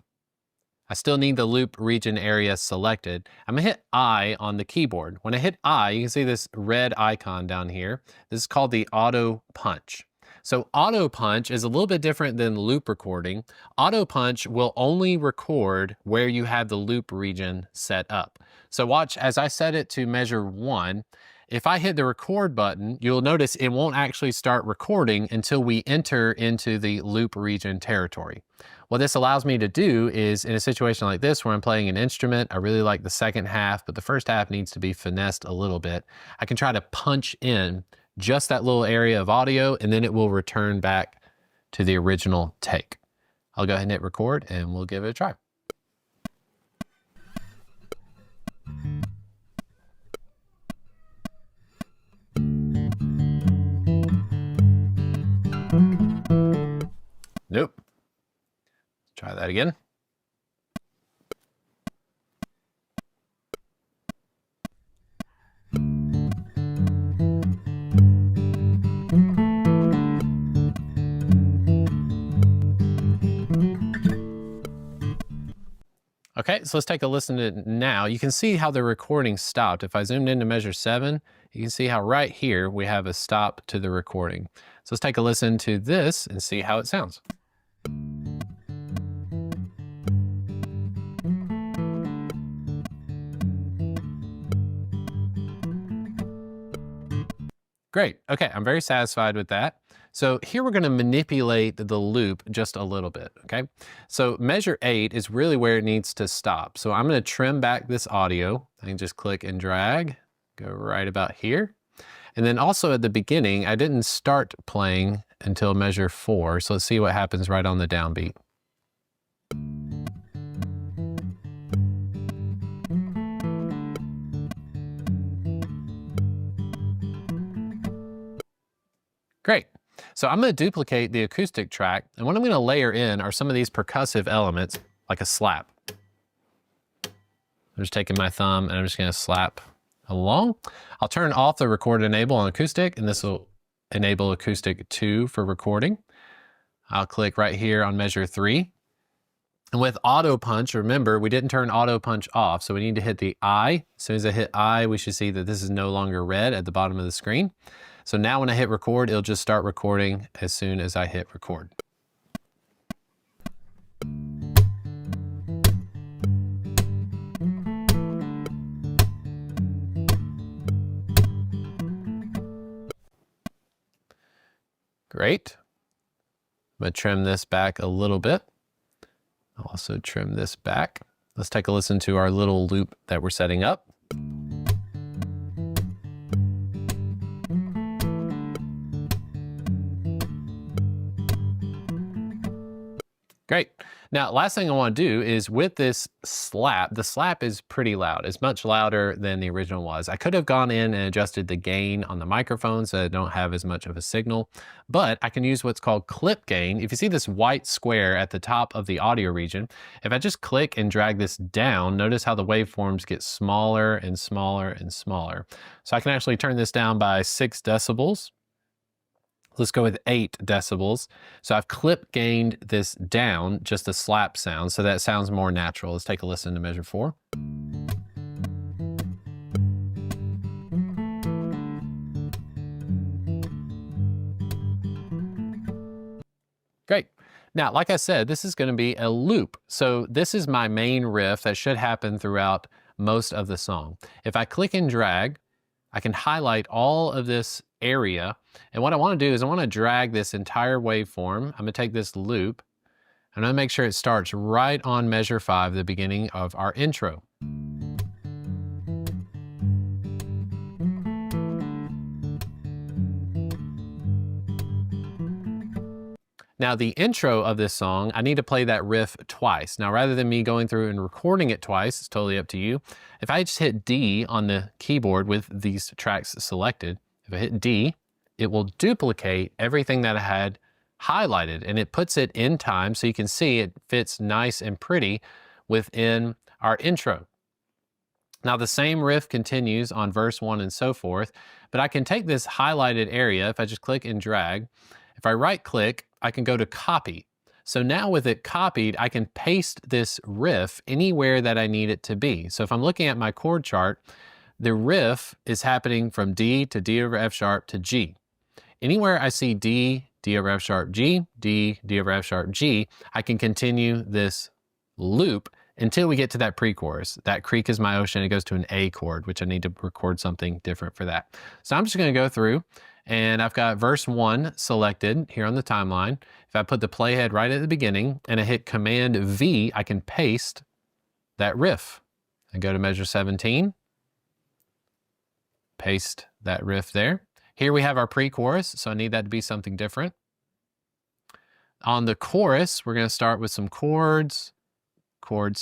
I still need the loop region area selected. I'm gonna hit I on the keyboard. When I hit I, you can see this red icon down here. This is called the auto punch. So auto punch is a little bit different than loop recording. Auto punch will only record where you have the loop region set up. So watch as I set it to measure 1, If I hit the record button, you'll notice it won't actually start recording until we enter into the loop region territory. What this allows me to do is, in a situation like this where I'm playing an instrument, I really like the second half, but the first half needs to be finessed a little bit. I can try to punch in just that little area of audio, and then it will return back to the original take. I'll go ahead and hit record, and we'll give it a try. Nope. Try that again. Okay, so let's take a listen to it now. You can see how the recording stopped. If I zoomed in to measure 7, you can see how right here we have a stop to the recording. So let's take a listen to this and see how it sounds. Great. Okay, I'm very satisfied with that. So here we're going to manipulate the loop just a little bit, okay? So measure 8 is really where it needs to stop. So I'm going to trim back this audio. I can just click and drag, go right about here. And then also at the beginning, I didn't start playing until measure 4. So let's see what happens right on the downbeat. Great. So I'm going to duplicate the acoustic track, and what I'm going to layer in are some of these percussive elements, like a slap. I'm just taking my thumb and I'm just going to slap along. I'll turn off the record enable on acoustic, and this will enable acoustic 2 for recording. I'll click right here on measure 3. And with auto punch, remember, we didn't turn auto punch off, so we need to hit the I. As soon as I hit I, we should see that this is no longer red at the bottom of the screen. So now when I hit record, it'll just start recording as soon as I hit record. Great. I'm going to trim this back a little bit. I'll also trim this back. Let's take a listen to our little loop that we're setting up. Great. Now, last thing I want to do is with this slap, the slap is pretty loud. It's much louder than the original was. I could have gone in and adjusted the gain on the microphone so I don't have as much of a signal, but I can use what's called clip gain. If you see this white square at the top of the audio region, if I just click and drag this down, notice how the waveforms get smaller and smaller and smaller. So I can actually turn this down by 6 decibels. Let's go with 8 decibels. So I've clip gained this down, just a slap sound, so that sounds more natural. Let's take a listen to measure 4. Great. Now, like I said, this is going to be a loop. So this is my main riff that should happen throughout most of the song. If I click and drag, I can highlight all of this area. And what I want to do is I want to drag this entire waveform. I'm going to take this loop and I'm going to make sure it starts right on measure 5, the beginning of our intro. Now the intro of this song, I need to play that riff twice. Now rather than me going through and recording it twice, it's totally up to you. If I just hit D on the keyboard with these tracks selected, if I hit D, it will duplicate everything that I had highlighted, and it puts it in time so you can see it fits nice and pretty within our intro. Now the same riff continues on verse 1 and so forth, but I can take this highlighted area, if I just click and drag, if I right click, I can go to copy. So now with it copied, I can paste this riff anywhere that I need it to be. So if I'm looking at my chord chart, the riff is happening from D to D over F sharp to G. Anywhere I see D, D over F sharp, G, D, D over F sharp, G, I can continue this loop until we get to that pre-chorus. That creek is my ocean. It goes to an A chord, which I need to record something different for that. So I'm just going to go through, and I've got verse 1 selected here on the timeline. If I put the playhead right at the beginning and I hit Command V, I can paste that riff. I go to measure 17, paste that riff there. Here we have our pre-chorus, so I need that to be something different. On the chorus, we're going to start with some chords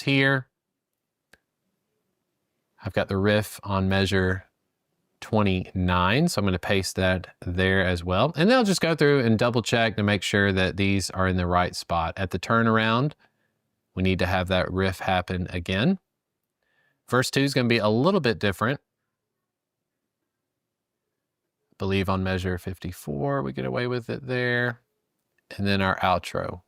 here. I've got the riff on measure 29, so I'm going to paste that there as well. And then I'll just go through and double check to make sure that these are in the right spot. At the turnaround, we need to have that riff happen again. Verse 2 is going to be a little bit different. I believe on measure 54, we get away with it there. And then our outro.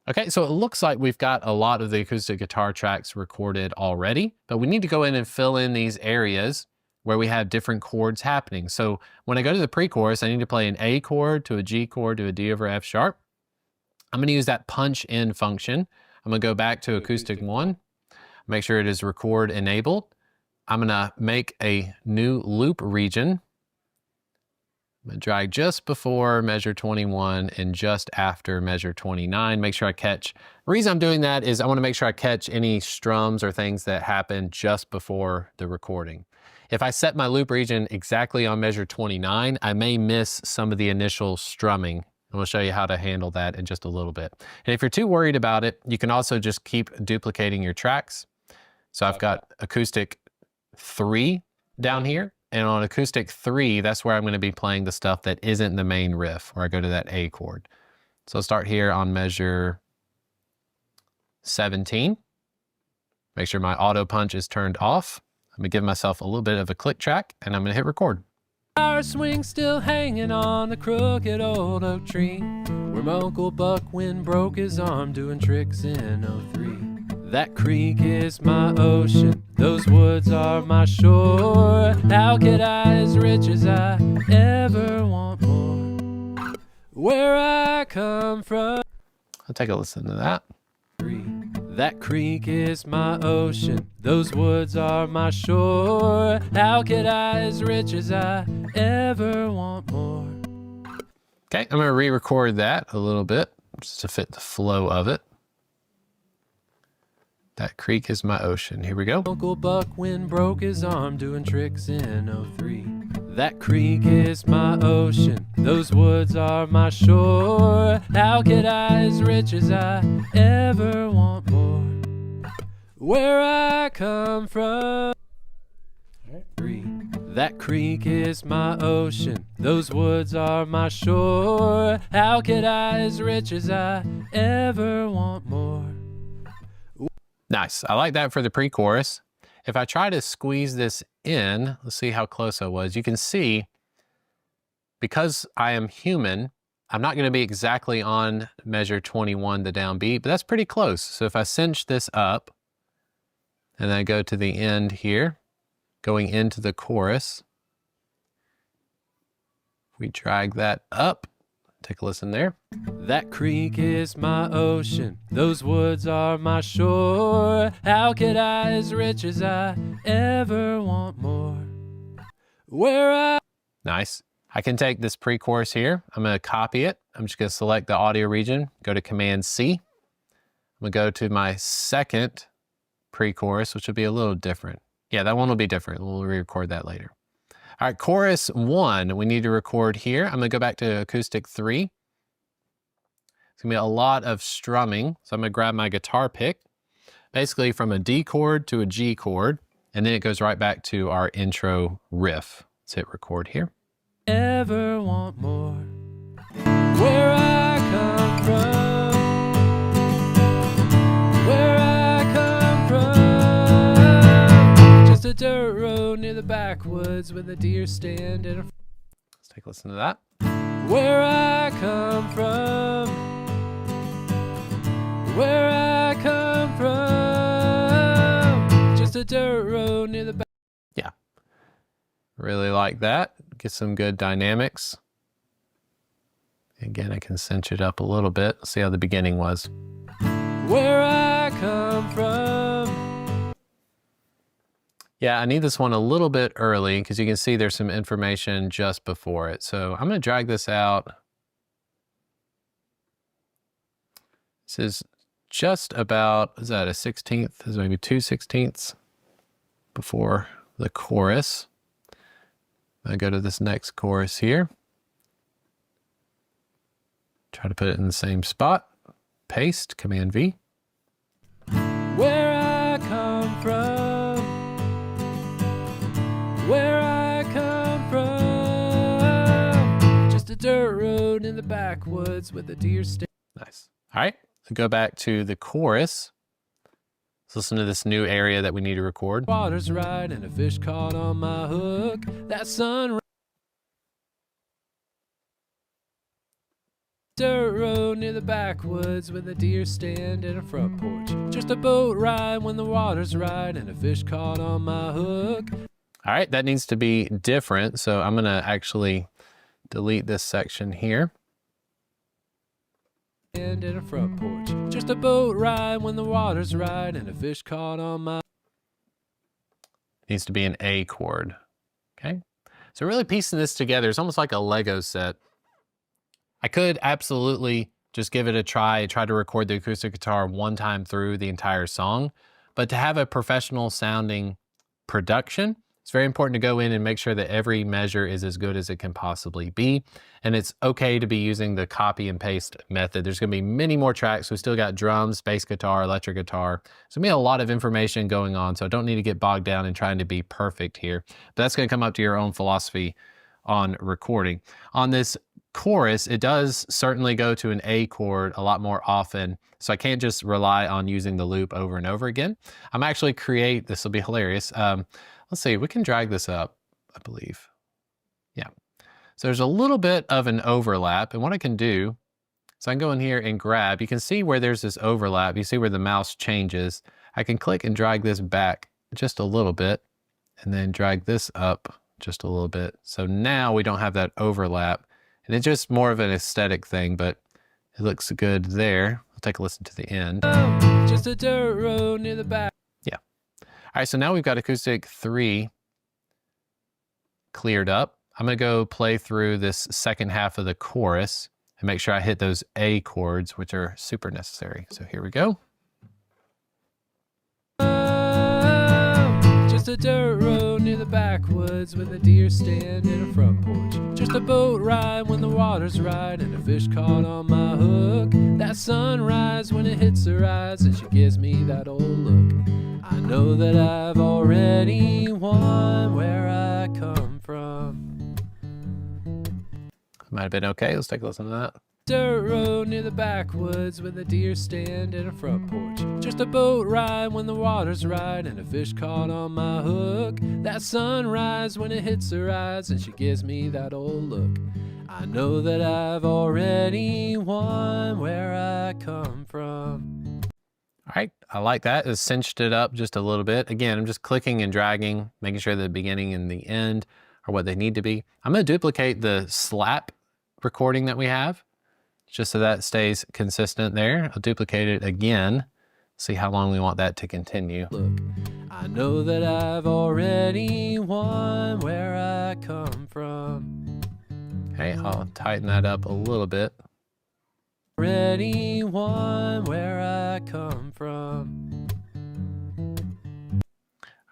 Okay, so it looks like we've got a lot of the acoustic guitar tracks recorded already, but we need to go in and fill in these areas where we have different chords happening. So when I go to the pre-chorus, I need to play an A chord to a G chord to a D over F sharp. I'm going to use that punch in function. I'm going to go back to Acoustic 1, make sure it is record enabled. I'm going to make a new loop region. I'm going to drag just before measure 21 and just after measure 29. Make sure I catch. The reason I'm doing that is I want to make sure I catch any strums or things that happen just before the recording. If I set my loop region exactly on measure 29, I may miss some of the initial strumming. And we'll show you how to handle that in just a little bit. And if you're too worried about it, you can also just keep duplicating your tracks. So I've got Acoustic 3 down here. And on Acoustic 3, that's where I'm going to be playing the stuff that isn't the main riff, where I go to that A chord. So I'll start here on measure 17. Make sure my auto punch is turned off. I'm going to give myself a little bit of a click track, and I'm going to hit record. Our swing still hanging on the crooked old oak tree, where my Uncle Buck wind broke his arm doing tricks in '03. That creek is my ocean, those woods are my shore. How could I, as rich as I, ever want more? Where I come from. I'll take a listen to that. That creek is my ocean, those woods are my shore. How could I, as rich as I, ever want more? Okay, I'm going to re-record that a little bit just to fit the flow of it. That creek is my ocean. Here we go. Uncle Buck wind broke his arm doing tricks in '03. That creek is my ocean, those woods are my shore. How could I, as rich as I, ever want more? Where I come from. That creek is my ocean, those woods are my shore. How could I, as rich as I, ever want more? Nice. I like that for the pre-chorus. If I try to squeeze this in, let's see how close I was. You can see, because I am human, I'm not going to be exactly on measure 21, the downbeat, but that's pretty close. So if I cinch this up, and then I go to the end here, going into the chorus, we drag that up. Take a listen there. That creek is my ocean, those woods are my shore. How could I, as rich as I, ever want more? Where I... Nice. I can take this pre-chorus here. I'm going to copy it. I'm just going to select the audio region, go to Command C. I'm going to go to my second pre-chorus, which will be a little different. Yeah, that one will be different. We'll re-record that later. All right, chorus 1, we need to record here. I'm going to go back to Acoustic 3. It's going to be a lot of strumming. So I'm going to grab my guitar pick, basically from a D chord to a G chord, and then it goes right back to our intro riff. Let's hit record here. Ever want more? Where I come from. Where I come from. Just a dirt road near the backwoods with a deer stand in a... Let's take a listen to that. Where I come from. Where I come from. Just a dirt road near the back. Yeah. Really like that. get some good dynamics. Again, I can cinch it up a little bit. See how the beginning was. Where I come from. Yeah, I need this one a little bit early because you can see there's some information just before it. So I'm going to drag this out. This is just about, is that a 16th? This is maybe 2/16 before the chorus. I go to this next chorus here. Try to put it in the same spot. Paste, Command V. Where I come from. Where I come from. Just a dirt road in the backwoods with a deer stand. Nice. All right, so go back to the chorus. Let's listen to this new area that we need to record. Water's right and a fish caught on my hook. That sun. Dirt road near the backwoods with a deer stand and a front porch. Just a boat ride when the water's right and a fish caught on my hook. All right, that needs to be different. So I'm gonna actually delete this section here. And in a front porch. Just a boat ride when the water's right and a fish caught on my. Needs to be an A chord, okay? So really piecing this together is almost like a Lego set. I could absolutely just give it a try to record the acoustic guitar one time through the entire song, but to have a professional sounding production, it's very important to go in and make sure that every measure is as good as it can possibly be. And it's okay to be using the copy and paste method. There's gonna be many more tracks. We still got drums, bass guitar, electric guitar. There's gonna be a lot of information going on, so I don't need to get bogged down in trying to be perfect here. But that's gonna come up to your own philosophy on recording. On this chorus, it does certainly go to an A chord a lot more often, so I can't just rely on using the loop over and over again. I'm actually this will be hilarious. Let's see, we can drag this up, I believe. Yeah, so there's a little bit of an overlap, and what I can do is I can go in here and grab, you can see where there's this overlap, you see where the mouse changes. I can click and drag this back just a little bit, and then drag this up just a little bit. So now we don't have that overlap. And it's just more of an aesthetic thing, but it looks good there. I'll take a listen to the end. Just a dirt road near the back. Yeah. All right, so now we've got acoustic 3 cleared up. I'm gonna go play through this second half of the chorus and make sure I hit those A chords, which are super necessary. So here we go. Just a dirt road near the backwoods with a deer stand and a front porch. Just a boat ride when the water's right and a fish caught on my hook. That sunrise when it hits her eyes and she gives me that old look. I know that I've already won where I come from. Might have been okay. Let's take a listen to that. Dirt road near the backwoods with a deer stand and a front porch. Just a boat ride when the water's right and a fish caught on my hook. That sunrise when it hits her eyes and she gives me that old look. I know that I've already won where I come from. All right, I like that. It's cinched it up just a little bit. Again, I'm just clicking and dragging, making sure the beginning and the end are what they need to be. I'm gonna duplicate the slap recording that we have, just so that stays consistent there. I'll duplicate it again, see how long we want that to continue. Look, I know that I've already won where I come from. Okay, I'll tighten that up a little bit. Already won where I come from.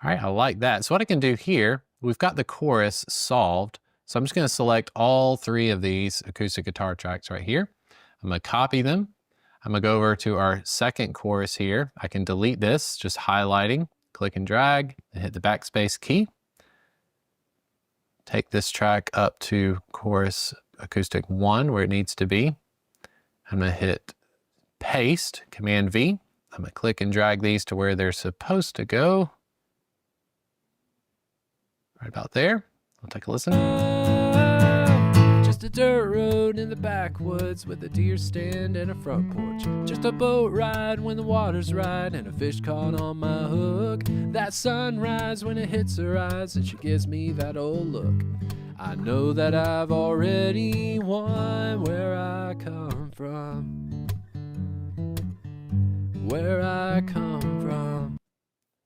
All right, I like that. So what I can do here, we've got the chorus solved. So I'm just gonna select all 3 of these acoustic guitar tracks right here. I'm gonna copy them. I'm gonna go over to our second chorus here. I can delete this, just highlighting, click and drag, and hit the backspace key. Take this track up to chorus acoustic 1 where it needs to be. I'm gonna hit paste, Command V. I'm gonna click and drag these to where they're supposed to go. Right about there. I'll take a listen. Just a dirt road in the backwoods with a deer stand and a front porch. Just a boat ride when the water's right and a fish caught on my hook. That sunrise when it hits her eyes and she gives me that old look. I know that I've already won where I come from. Where I come from.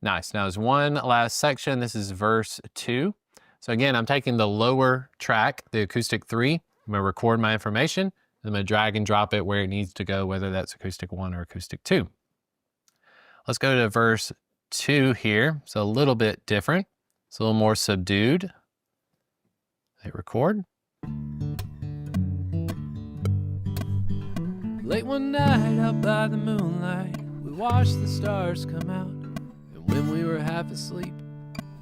Nice. Now there's one last section. This is verse 2. So again, I'm taking the lower track, the acoustic 3. I'm going to record my information. I'm going to drag and drop it where it needs to go, whether that's acoustic 1 or acoustic 2. Let's go to verse 2 here. It's a little bit different. It's a little more subdued. Hit record. Late one night out by the moonlight, we watched the stars come out. And when we were half asleep,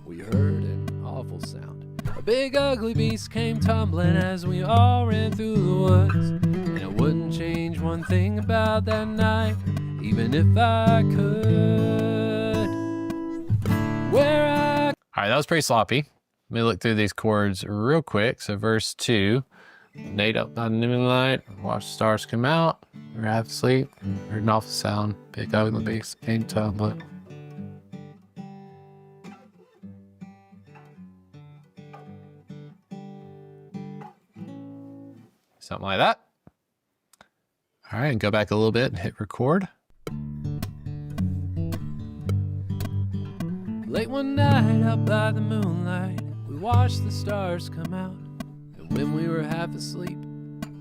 we heard an awful sound. A big ugly beast came tumbling as we all ran through the woods. And I wouldn't change one thing about that night, even if I could. All right, that was pretty sloppy. Let me look through these chords real quick. So verse 2, Nate up by the moonlight, watched the stars come out, we were half asleep, heard an awful sound, big ugly beast came tumbling. Something like that. All right, and go back a little bit and hit record. Late one night out by the moonlight, we watched the stars come out. And when we were half asleep,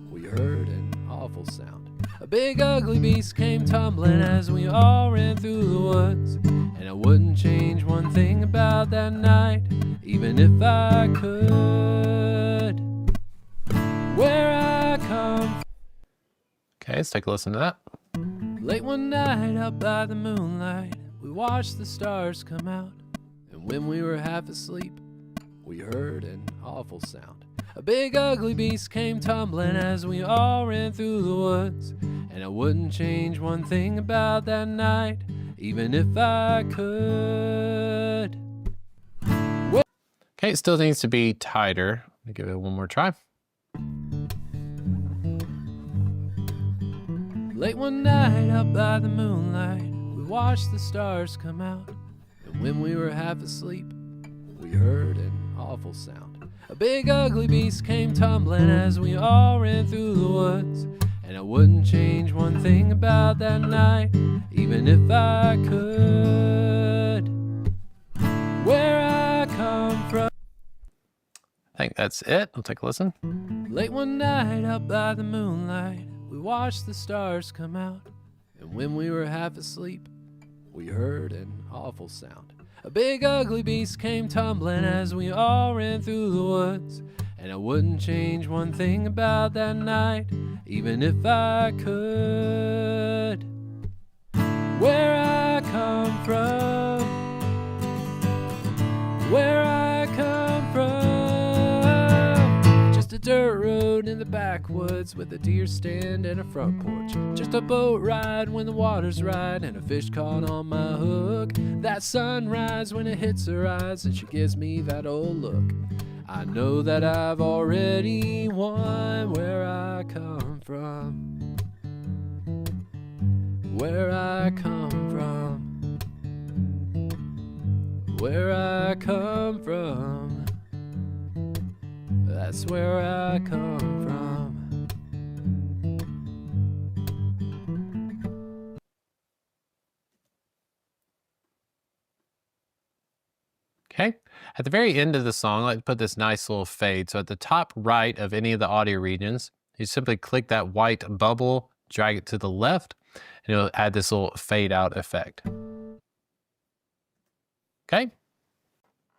we heard an awful sound. A big ugly beast came tumbling as we all ran through the woods. And I wouldn't change one thing about that night, even if I could. Where I come. Okay, let's take a listen to that. Late one night out by the moonlight, we watched the stars come out. And when we were half asleep, we heard an awful sound. A big ugly beast came tumbling as we all ran through the woods. And I wouldn't change one thing about that night, even if I could. Okay, it still needs to be tighter. Let me give it one more try. Late one night out by the moonlight, we watched the stars come out. And when we were half asleep, we heard an awful sound. A big ugly beast came tumbling as we all ran through the woods. And I wouldn't change one thing about that night, even if I could. Where I come from. I think that's it. We'll take a listen. Late one night out by the moonlight, we watched the stars come out. And when we were half asleep, we heard an awful sound. A big ugly beast came tumbling as we all ran through the woods. And I wouldn't change one thing about that night, even if I could. Where I come from. Where I come from. Just a dirt road in the backwoods with a deer stand and a front porch. Just a boat ride when the water's right and a fish caught on my hook. That sunrise when it hits her eyes and she gives me that old look. I know that I've already won where I come from. Where I come from. Where I come from. That's where I come from. Okay. At the very end of the song, I like to put this nice little fade. So at the top right of any of the audio regions, you simply click that white bubble, drag it to the left, and it'll add this little fade out effect. Okay.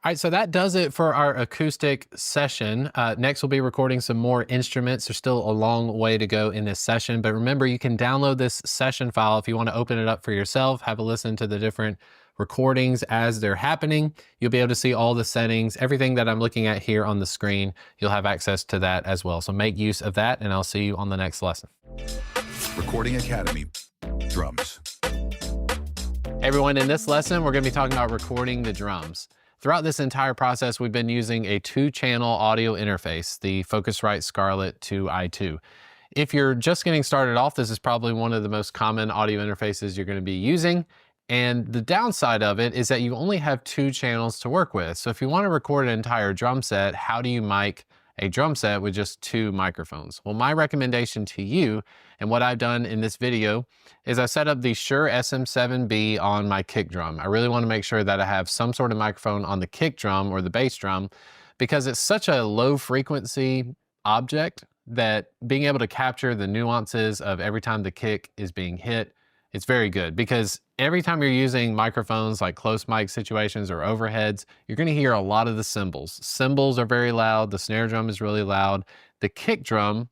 All right, so that does it for our acoustic session. Next, we'll be recording some more instruments. There's still a long way to go in this session, but remember, you can download this session file if you want to open it up for yourself, have a listen to the different recordings as they're happening. You'll be able to see all the settings, everything that I'm looking at here on the screen. You'll have access to that as well. So make use of that, and I'll see you on the next lesson. Recording Academy, drums. Hey everyone, in this lesson, we're going to be talking about recording the drums. Throughout this entire process, we've been using a 2-channel audio interface, the Focusrite Scarlett 2i2. If you're just getting started off, this is probably one of the most common audio interfaces you're going to be using. And the downside of it is that you only have 2 channels to work with. So if you want to record an entire drum set, how do you mic a drum set with just 2 microphones. Well, my recommendation to you, and what I've done in this video, is I set up the Shure SM7B on my kick drum. I really want to make sure that I have some sort of microphone on the kick drum or the bass drum, because it's such a low frequency object that being able to capture the nuances of every time the kick is being hit, it's very good. Because every time you're using microphones like close mic situations or overheads, you're going to hear a lot of the cymbals. Cymbals are very loud. The snare drum is really loud. The kick drum,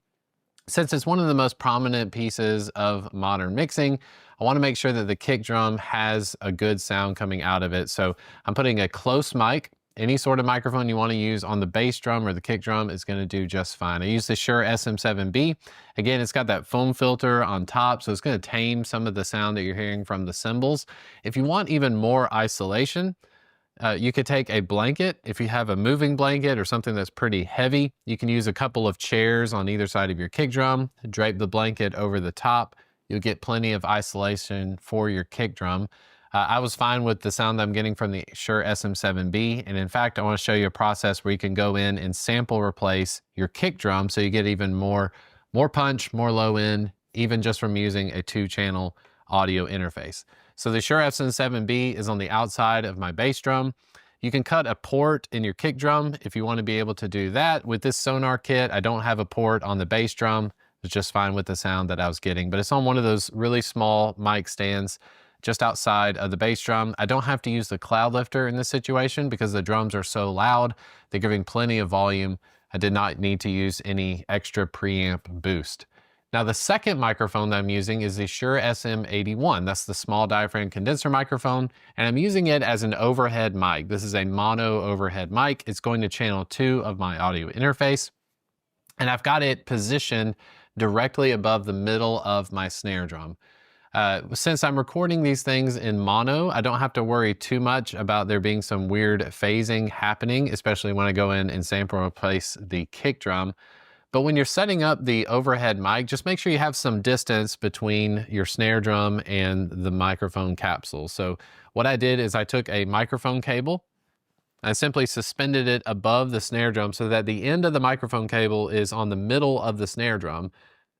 since it's one of the most prominent pieces of modern mixing, I want to make sure that the kick drum has a good sound coming out of it. So I'm putting a close mic. Any sort of microphone you want to use on the bass drum or the kick drum is going to do just fine. I use the Shure SM7B. Again, it's got that foam filter on top, so it's going to tame some of the sound that you're hearing from the cymbals. If you want even more isolation, you could take a blanket. If you have a moving blanket or something that's pretty heavy, you can use a couple of chairs on either side of your kick drum, drape the blanket over the top. You'll get plenty of isolation for your kick drum. I was fine with the sound that I'm getting from the Shure SM7B. And in fact, I want to show you a process where you can go in and sample replace your kick drum so you get even more punch, more low end, even just from using a 2-channel audio interface. So the Shure SM7B is on the outside of my bass drum. You can cut a port in your kick drum if you want to be able to do that. With this Sonar kit, I don't have a port on the bass drum. It's just fine with the sound that I was getting, but it's on one of those really small mic stands just outside of the bass drum. I don't have to use the cloud lifter in this situation because the drums are so loud. They're giving plenty of volume. I did not need to use any extra preamp boost. Now, the second microphone that I'm using is the Shure SM81. That's the small diaphragm condenser microphone, and I'm using it as an overhead mic. This is a mono overhead mic. It's going to channel 2 of my audio interface, and I've got it positioned directly above the middle of my snare drum. Since I'm recording these things in mono, I don't have to worry too much about there being some weird phasing happening, especially when I go in and sample replace the kick drum. But when you're setting up the overhead mic, just make sure you have some distance between your snare drum and the microphone capsule. So what I did is I took a microphone cable, I simply suspended it above the snare drum so that the end of the microphone cable is on the middle of the snare drum.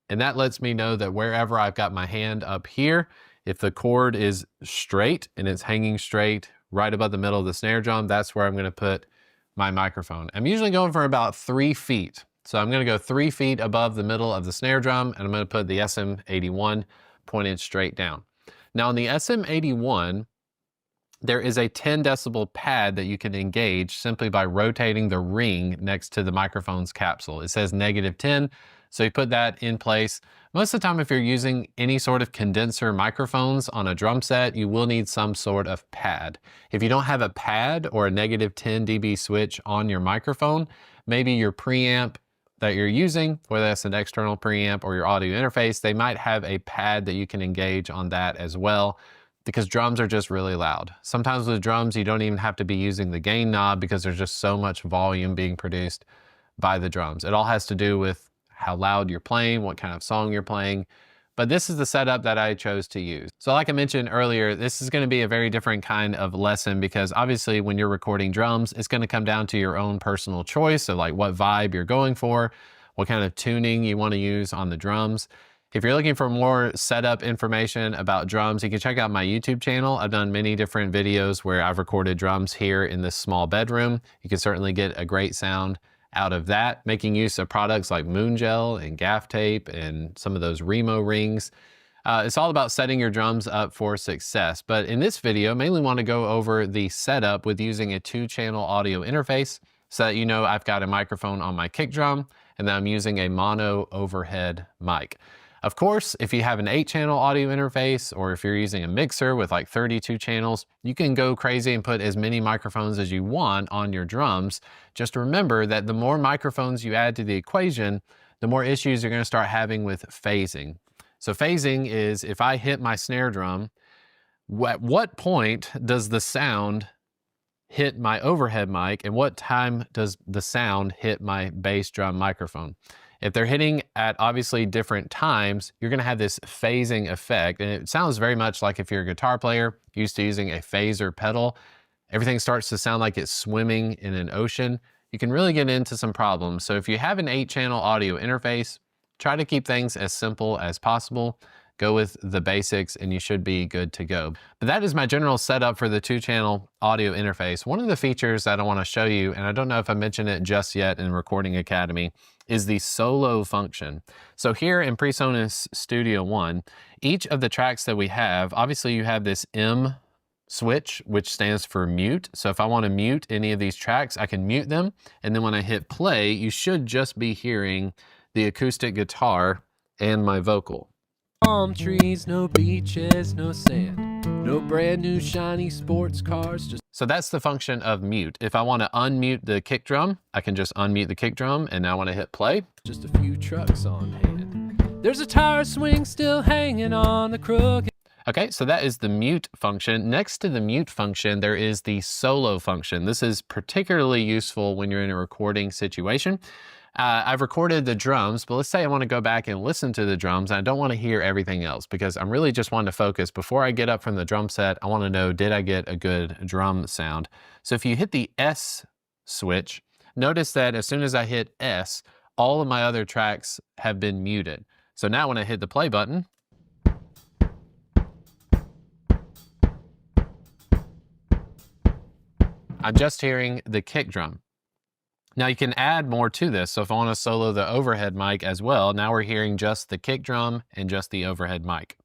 And that lets me know that wherever I've got my hand up here, if the cord is straight and it's hanging straight right above the middle of the snare drum, that's where I'm going to put my microphone. I'm usually going for about 3 feet. So I'm going to go 3 feet above the middle of the snare drum, and I'm going to put the SM81 pointed straight down. Now on the SM81, there is a 10 decibel pad that you can engage simply by rotating the ring next to the microphone's capsule. It says -10. So you put that in place. Most of the time, if you're using any sort of condenser microphones on a drum set, you will need some sort of pad. If you don't have a pad or a -10 dB switch on your microphone, maybe your preamp that you're using, whether that's an external preamp or your audio interface, they might have a pad that you can engage on that as well, because drums are just really loud. Sometimes with drums, you don't even have to be using the gain knob because there's just so much volume being produced by the drums. It all has to do with how loud you're playing, what kind of song you're playing. But this is the setup that I chose to use. So like I mentioned earlier, this is going to be a very different kind of lesson because obviously when you're recording drums, it's going to come down to your own personal choice of like what vibe you're going for, what kind of tuning you want to use on the drums. If you're looking for more setup information about drums, you can check out my YouTube channel. I've done many different videos where I've recorded drums here in this small bedroom. You can certainly get a great sound out of that, making use of products like Moon Gel and gaff tape and some of those Remo rings. It's all about setting your drums up for success. But in this video, I mainly want to go over the setup with using a 2-channel audio interface so that you know I've got a microphone on my kick drum and that I'm using a mono overhead mic. Of course, if you have an 8-channel audio interface or if you're using a mixer with like 32 channels, you can go crazy and put as many microphones as you want on your drums. Just remember that the more microphones you add to the equation, the more issues you're going to start having with phasing. So phasing is if I hit my snare drum, at what point does the sound hit my overhead mic and what time does the sound hit my bass drum microphone? If they're hitting at obviously different times, you're gonna have this phasing effect. And it sounds very much like if you're a guitar player used to using a phaser pedal, everything starts to sound like it's swimming in an ocean. you can really get into some problems. So if you have an 8-channel audio interface, try to keep things as simple as possible. Go with the basics and you should be good to go. But that is my general setup for the 2-channel audio interface. One of the features that I want to show you, and I don't know if I mentioned it just yet in Recording Academy, is the solo function. So here in Presonus Studio One, each of the tracks that we have, obviously you have this M switch, which stands for mute. So if I want to mute any of these tracks, I can mute them. And then when I hit play, you should just be hearing the acoustic guitar and my vocal. Palm trees, no beaches, no sand, no brand new shiny sports cars. So that's the function of mute. If I want to unmute the kick drum, I can just unmute the kick drum, and now when I hit play, just a few trucks on hand. There's a tire swing still hanging on the crook. Okay, so that is the mute function. Next to the mute function, there is the solo function. This is particularly useful when you're in a recording situation. I've recorded the drums, but let's say I want to go back and listen to the drums and I don't want to hear everything else because I'm really just wanting to focus. Before I get up from the drum set, I want to know, did I get a good drum sound? So if you hit the S switch, notice that as soon as I hit S, all of my other tracks have been muted. So now when I hit the play button, I'm just hearing the kick drum. Now you can add more to this. So if I want to solo the overhead mic as well, now we're hearing just the kick drum and just the overhead mic.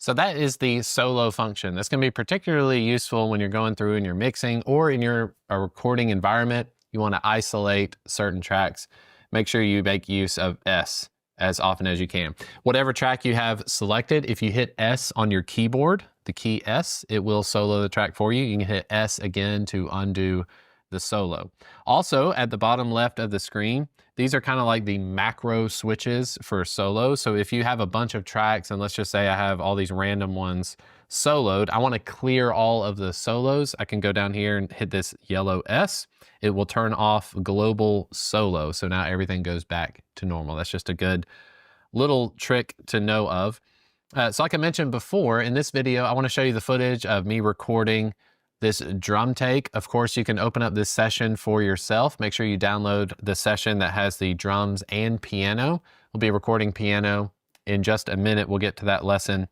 So that is the solo function. That's going to be particularly useful when you're going through and you're mixing or in a recording environment. You want to isolate certain tracks. Make sure you make use of S as often as you can. Whatever track you have selected, if you hit S on your keyboard, the key S, it will solo the track for you. You can hit S again to undo the solo. Also, at the bottom left of the screen, these are kind of like the macro switches for solo. So if you have a bunch of tracks, and let's just say I have all these random ones soloed, I want to clear all of the solos. I can go down here and hit this yellow S. It will turn off global solo. So now everything goes back to normal. That's just a good little trick to know of. So like I mentioned before, in this video, I want to show you the footage of me recording this drum take. Of course, you can open up this session for yourself. Make sure you download the session that has the drums and piano. We'll be recording piano in just a minute. We'll get to that lesson.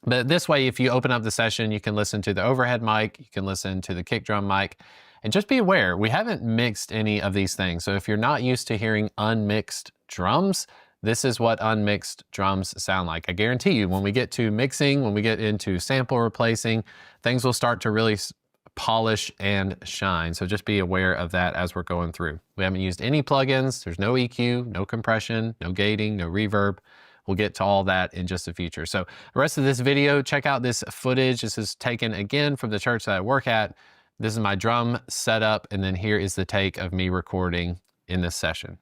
But this way, if you open up the session, you can listen to the overhead mic, you can listen to the kick drum mic, and just be aware, we haven't mixed any of these things. So if you're not used to hearing unmixed drums, this is what unmixed drums sound like. I guarantee you, when we get to mixing, when we get into sample replacing, things will start to really polish and shine. So just be aware of that as we're going through. We haven't used any plugins. There's no EQ, no compression, no gating, no reverb. We'll get to all that in just a future. So the rest of this video, check out this footage. This is taken again from the church that I work at. This is my drum setup, and then here is the take of me recording in this session.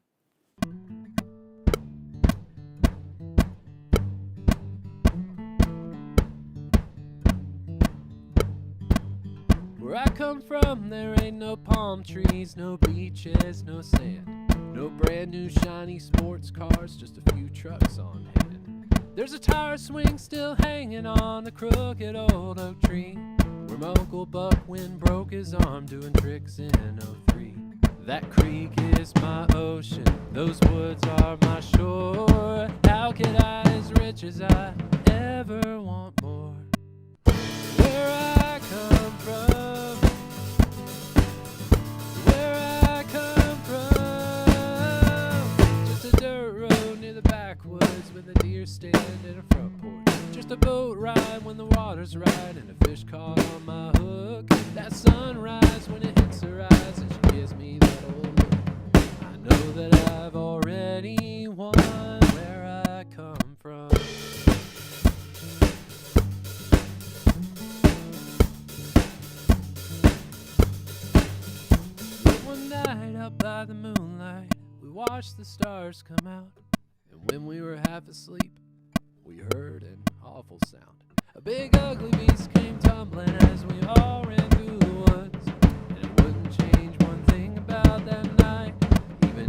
Where I come from, there ain't no palm trees, no beaches, no sand, no brand new shiny sports cars, just a few trucks on hand. There's a tire swing still hanging on a crooked old oak tree, where my Uncle Buck Wind broke his arm doing tricks in '03. That creek is my ocean, those woods are my shore. How could I, as rich as I, ever want more? Where I come from, where I come from, just a dirt road near the backwoods with a deer stand and a front porch. Just a boat ride when the water's right and a fish caught on my hook. That sunrise when it hits her eyes and she gives me that old look. I know that I've already won where I come from. One night out by the moonlight, we watched the stars come out, and when we were half asleep, we heard an awful sound. A big ugly beast came tumbling as we all ran through the woods, and it wouldn't change one thing about that night, even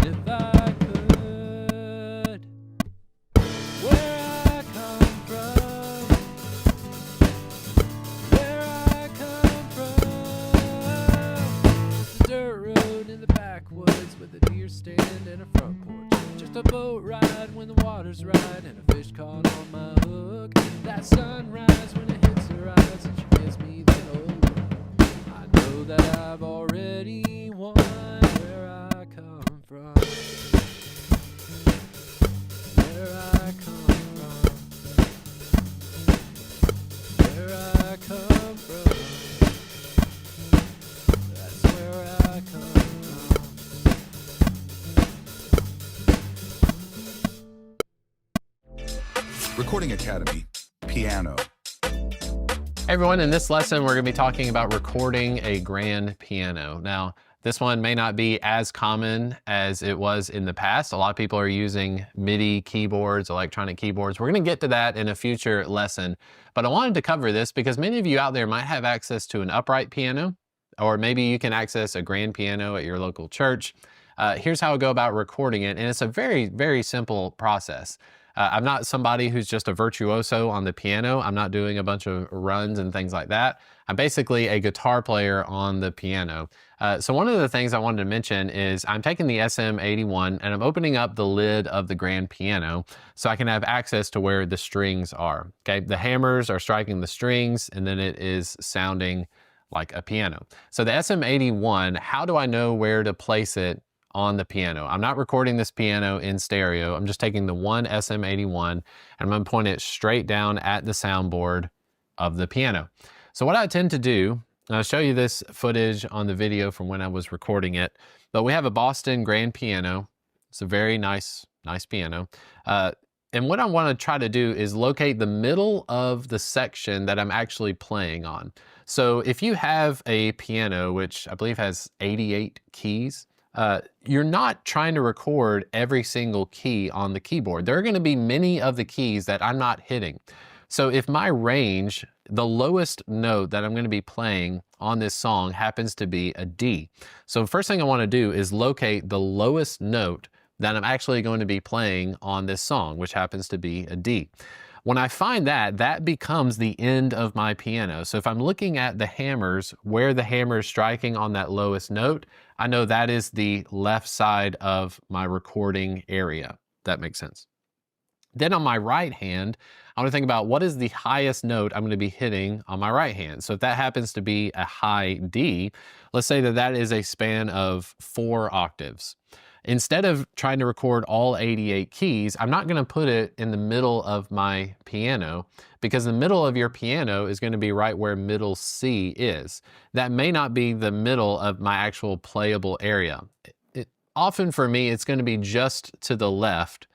weather's right and a fish caught on my hook. That sunrise when it hits her eyes and she gives me that old look. I know that I've already won where I come from. Where I come from. Where I come from. That's where I come from. Recording Academy, piano. Hey everyone, in this lesson, we're going to be talking about recording a grand piano. Now, this one may not be as common as it was in the past. A lot of people are using MIDI keyboards, electronic keyboards. We're going to get to that in a future lesson, but I wanted to cover this because many of you out there might have access to an upright piano, or maybe you can access a grand piano at your local church. Here's how I go about recording it, and it's a very, very simple process. I'm not somebody who's just a virtuoso on the piano. I'm not doing a bunch of runs and things like that. I'm basically a guitar player on the piano. So one of the things I wanted to mention is I'm taking the SM81 and I'm opening up the lid of the grand piano so I can have access to where the strings are. Okay, the hammers are striking the strings and then it is sounding like a piano. So the SM81, how do I know where to place it on the piano? I'm not recording this piano in stereo. I'm just taking the one SM81 and I'm going to point it straight down at the soundboard of the piano. So what I tend to do, and I'll show you this footage on the video from when I was recording it, but we have a Boston grand piano. It's a very nice piano. And what I want to try to do is locate the middle of the section that I'm actually playing on. So if you have a piano, which I believe has 88 keys, you're not trying to record every single key on the keyboard. There are going to be many of the keys that I'm not hitting. So if my range, the lowest note that I'm going to be playing on this song happens to be a D. So the first thing I want to do is locate the lowest note that I'm actually going to be playing on this song, which happens to be a D. When I find that, that becomes the end of my piano. So if I'm looking at the hammers, where the hammer is striking on that lowest note, I know that is the left side of my recording area. That makes sense. Then on my right hand, I want to think about what is the highest note I'm going to be hitting on my right hand. So if that happens to be a high D, let's say that that is a span of 4 octaves. Instead of trying to record all 88 keys, I'm not going to put it in the middle of my piano because the middle of your piano is going to be right where middle C is. That may not be the middle of my actual playable area. Often for me, it's going to be just to the left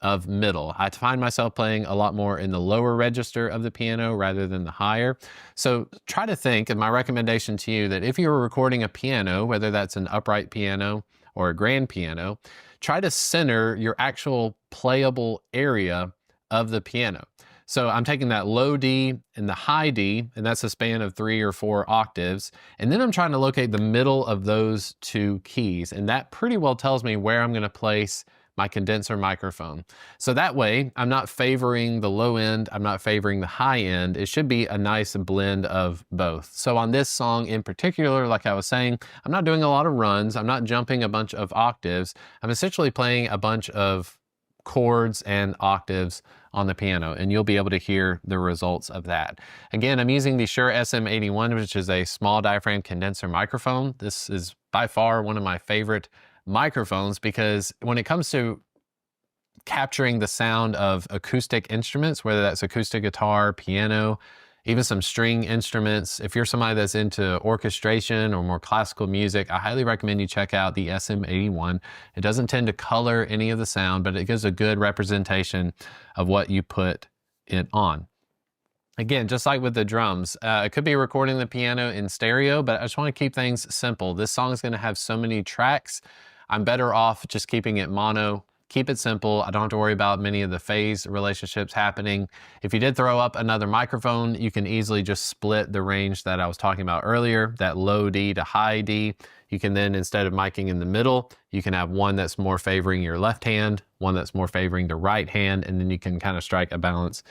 of middle. I find myself playing a lot more in the lower register of the piano rather than the higher. So try to think, and my recommendation to you, that if you were recording a piano, whether that's an upright piano or a grand piano, try to center your actual playable area of the piano. So I'm taking that low D and the high D, and that's a span of 3 or 4 octaves. And then I'm trying to locate the middle of those 2 keys. And that pretty well tells me where I'm going to place my condenser microphone. So that way, I'm not favoring the low end, I'm not favoring the high end. It should be a nice blend of both. So on this song in particular, like I was saying, I'm not doing a lot of runs, I'm not jumping a bunch of octaves. I'm essentially playing a bunch of chords and octaves on the piano, and you'll be able to hear the results of that. Again, I'm using the Shure SM81, which is a small diaphragm condenser microphone. This is by far one of my favorite microphones because when it comes to capturing the sound of acoustic instruments, whether that's acoustic guitar, piano, even some string instruments, if you're somebody that's into orchestration or more classical music, I highly recommend you check out the SM81. It doesn't tend to color any of the sound, but it gives a good representation of what you put it on. Again, just like with the drums, it could be recording the piano in stereo, but I just want to keep things simple. This song is going to have so many tracks. I'm better off just keeping it mono. Keep it simple. I don't have to worry about many of the phase relationships happening. If you did throw up another microphone, you can easily just split the range that I was talking about earlier, that low D to high D. You can then, instead of miking in the middle, you can have one that's more favoring your left hand, one that's more favoring the right hand, and then you can kind of strike a balance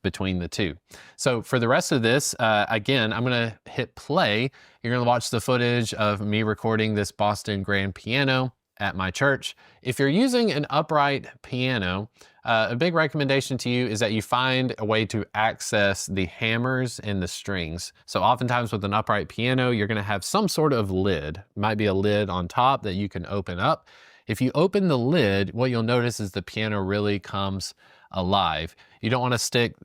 between the two. So for the rest of this, again, I'm going to hit play. You're going to watch the footage of me recording this Boston grand piano. at my church. If you're using an upright piano, a big recommendation to you is that you find a way to access the hammers and the strings. So oftentimes with an upright piano, you're gonna have some sort of lid. It might be a lid on top that you can open up. If you open the lid, what you'll notice is the piano really comes alive. You don't wanna stick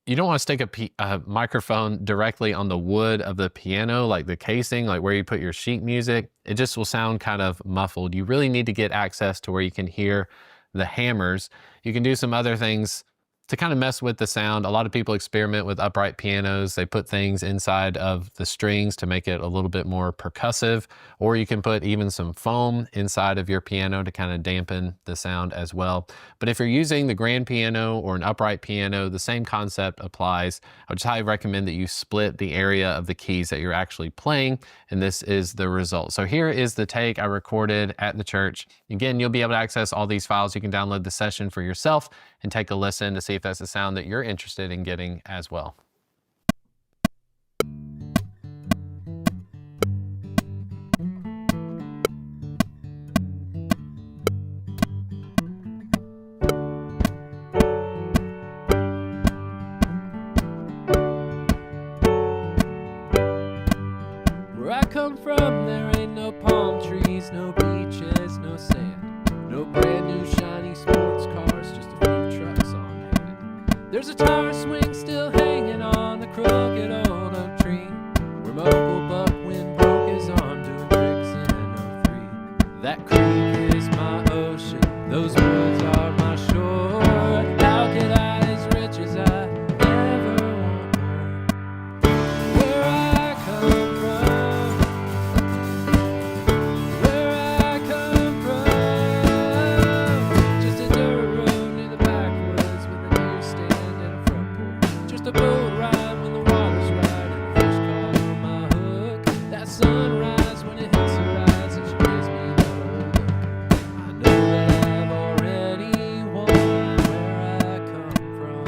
a microphone directly on the wood of the piano, like the casing, like where you put your sheet music. It just will sound kind of muffled. You really need to get access to where you can hear the hammers. You can do some other things to kind of mess with the sound. A lot of people experiment with upright pianos. They put things inside of the strings to make it a little bit more percussive, or you can put even some foam inside of your piano to kind of dampen the sound as well. But if you're using the grand piano or an upright piano, the same concept applies. I would just highly recommend that you split the area of the keys that you're actually playing, and this is the result. So here is the take I recorded at the church. Again, you'll be able to access all these files. You can download the session for yourself and take a listen to see if that's a sound that you're interested in getting as well. Where I come from, there ain't no palm trees, no beaches, no sand, no brand new shiny sports cars, just a few trucks on hand. There's a tower swing still hanging on the crooked old oak tree, where my Uncle Buckwind broke his arm doing tricks in '03. That creek is my ocean, those woods are my shore. How could I, as rich as I, ever want more? Where I come from, where I come from, just a dirt road near the backwoods with a deer stand and a front porch. Just a boat ride when the water's right and the fish caught on my hook. That sunrise when it hits the horizon, she gives me the look. I know that I've already won where I come from.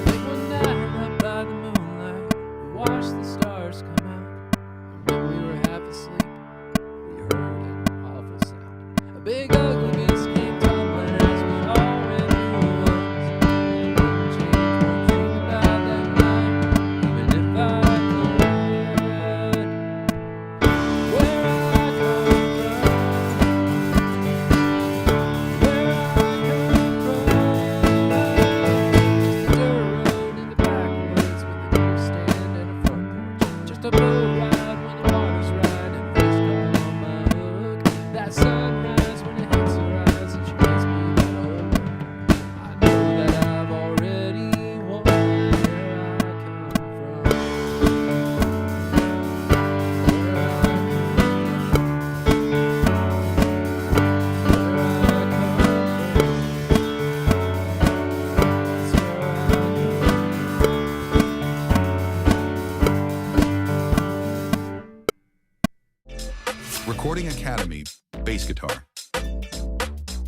Late one night up by the moonlight, we watched the stars come out. And when we were half asleep, we heard an awful sound. A big ugly beast came tumbling as we all ran through the woods. And it wouldn't change one thing about that night, even if I could. Where I come from, where I come from, just a dirt road in the backwoods with a deer stand and a front porch. Just a boat ride when the water's right and the fish caught on my hook. That sunrise when it hits the horizon, she gives me the look. I know that I've already won where I come from. Where Recording Academy, bass guitar.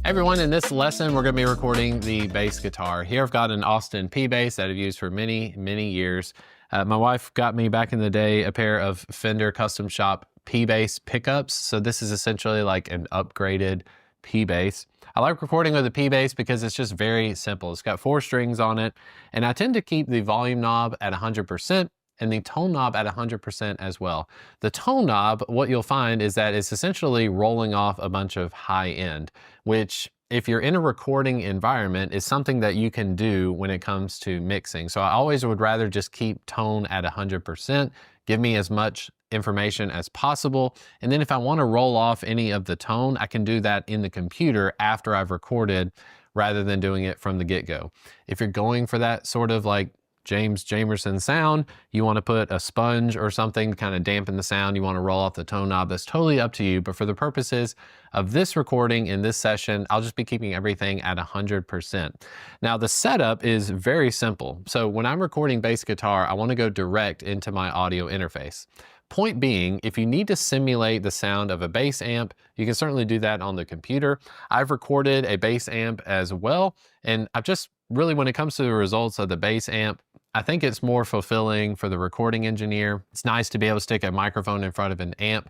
Everyone, in this lesson, we're gonna be recording the bass guitar. Here I've got an Austin P bass that I've used for many, many years. My wife got me back in the day a pair of Fender Custom Shop P bass pickups. So this is essentially like an upgraded P bass. I like recording with a P bass because it's just very simple. It's got 4 strings on it, and I tend to keep the volume knob at 100% and the tone knob at 100% as well. The tone knob, what you'll find is that it's essentially rolling off a bunch of high end, which if you're in a recording environment is something that you can do when it comes to mixing. So I always would rather just keep tone at 100%, give me as much information as possible. And then if I want to roll off any of the tone, I can do that in the computer after I've recorded rather than doing it from the get-go. If you're going for that sort of like James Jamerson sound, you want to put a sponge or something to kind of dampen the sound, you want to roll off the tone knob, that's totally up to you. But for the purposes of this recording in this session, I'll just be keeping everything at 100%. Now the setup is very simple. So when I'm recording bass guitar, I want to go direct into my audio interface. Point being, if you need to simulate the sound of a bass amp, you can certainly do that on the computer. I've recorded a bass amp as well, and I've just really, when it comes to the results of the bass amp, I think it's more fulfilling for the recording engineer. It's nice to be able to stick a microphone in front of an amp,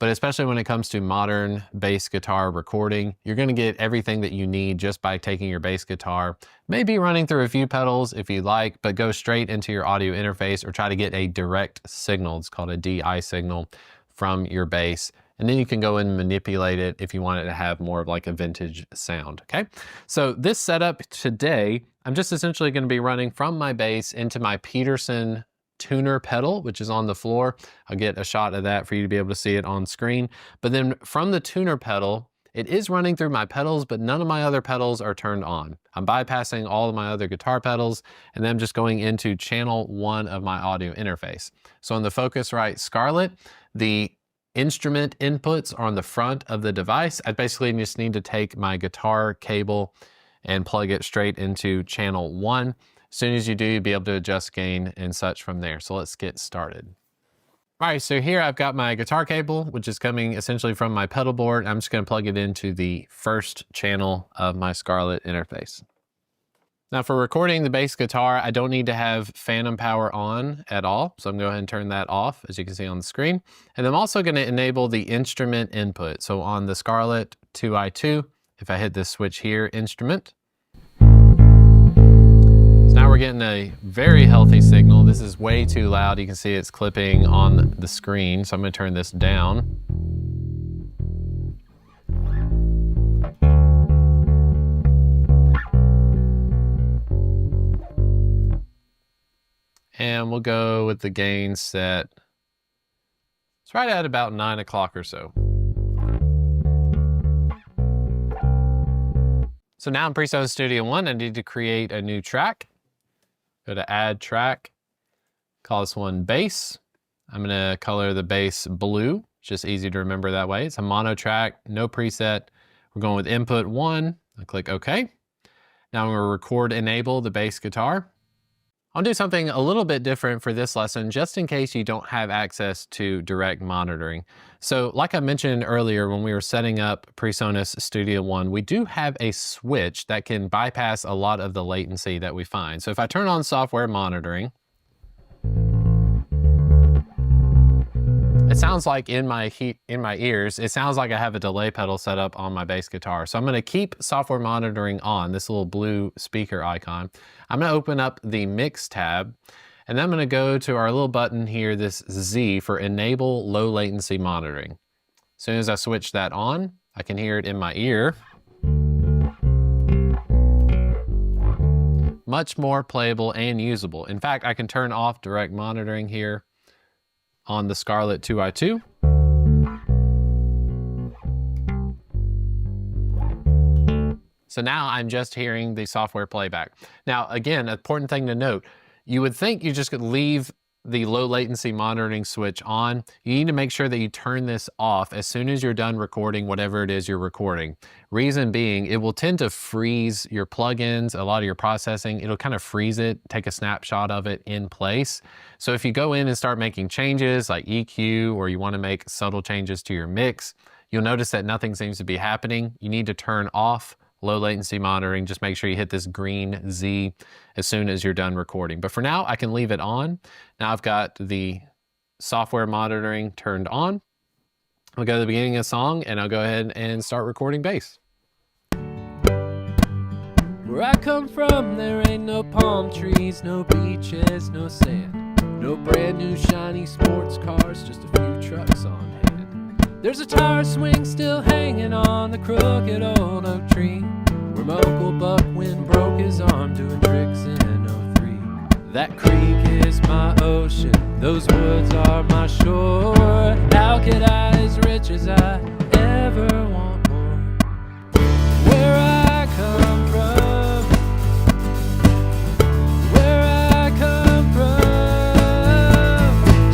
but especially when it comes to modern bass guitar recording, you're gonna get everything that you need just by taking your bass guitar, maybe running through a few pedals if you like, but go straight into your audio interface or try to get a direct signal. It's called a DI signal from your bass. And then you can go and manipulate it if you want it to have more of like a vintage sound, okay? So this setup today, I'm just essentially gonna be running from my bass into my Peterson tuner pedal, which is on the floor. I'll get a shot of that for you to be able to see it on screen. But then from the tuner pedal, it is running through my pedals, but none of my other pedals are turned on. I'm bypassing all of my other guitar pedals, and then I'm just going into channel 1 of my audio interface. So on the Focusrite Scarlett, the instrument inputs are on the front of the device. I basically just need to take my guitar cable and plug it straight into channel 1. As soon as you do, you'll be able to adjust gain and such from there. So let's get started. All right, so here I've got my guitar cable, which is coming essentially from my pedal board. I'm just gonna plug it into the first channel of my Scarlett interface. Now for recording the bass guitar, I don't need to have phantom power on at all. So I'm gonna go ahead and turn that off, as you can see on the screen. And I'm also gonna enable the instrument input. So on the Scarlett 2i2, if I hit this switch here, instrument. So now we're getting a very healthy signal. This is way too loud. You can see it's clipping on the screen. So I'm gonna turn this down. And we'll go with the gain set. It's right at about 9 o'clock or so. So now in Presonus Studio One, I need to create a new track. Go to add track, call this one bass. I'm gonna color the bass blue. It's just easy to remember that way. It's a mono track, no preset. We're going with input 1. I click OK. Now I'm gonna record enable the bass guitar. I'll do something a little bit different for this lesson, just in case you don't have access to direct monitoring. So like I mentioned earlier, when we were setting up Presonus Studio One, we do have a switch that can bypass a lot of the latency that we find. So if I turn on software monitoring, it sounds like in my ears, it sounds like I have a delay pedal set up on my bass guitar. So I'm gonna keep software monitoring on, this little blue speaker icon. I'm gonna open up the mix tab, and then I'm gonna go to our little button here, this Z for enable low latency monitoring. As soon as I switch that on, I can hear it in my ear. Much more playable and usable. In fact, I can turn off direct monitoring here on the Scarlett 2i2. So now I'm just hearing the software playback. Now, again, an important thing to note, you would think you just could leave the low latency monitoring switch on. You need to make sure that you turn this off as soon as you're done recording whatever it is you're recording. Reason being, it will tend to freeze your plugins, a lot of your processing. It'll kind of freeze it, take a snapshot of it in place. So if you go in and start making changes like EQ, or you want to make subtle changes to your mix, you'll notice that nothing seems to be happening. You need to turn off low latency monitoring. Just make sure you hit this green Z as soon as you're done recording. But for now, I can leave it on. Now I've got the software monitoring turned on. I'll go to the beginning of the song and I'll go ahead and start recording bass. Where I come from, there ain't no palm trees, no beaches, no sand, no brand new shiny sports cars, just a few trucks on hand. There's a tire swing still hanging on the crooked old oak tree, where my Uncle Buck when broke his arm doing tricks in '03. That creek is my ocean, those woods are my shore. How could I, as rich as I, ever want more? Where I come from, where I come from,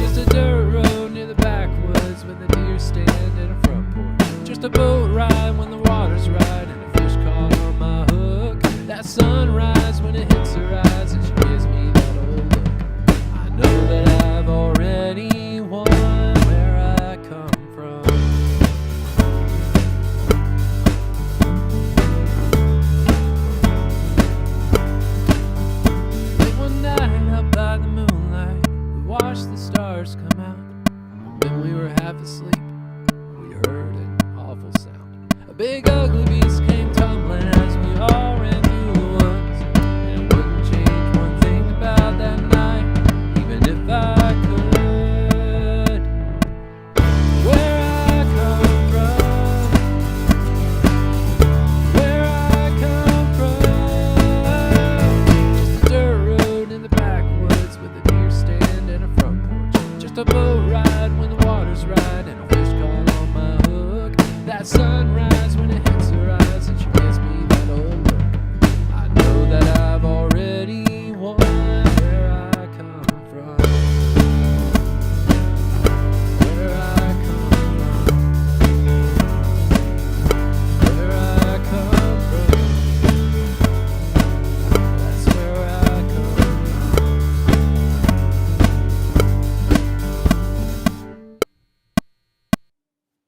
just a dirt road near the backwoods with a deer stand and a front porch. Just a boat ride when the water's right and a fish caught on my hook. That sunrise when it hits her eyes and she gives me that old look. I know that I've already won where I come from.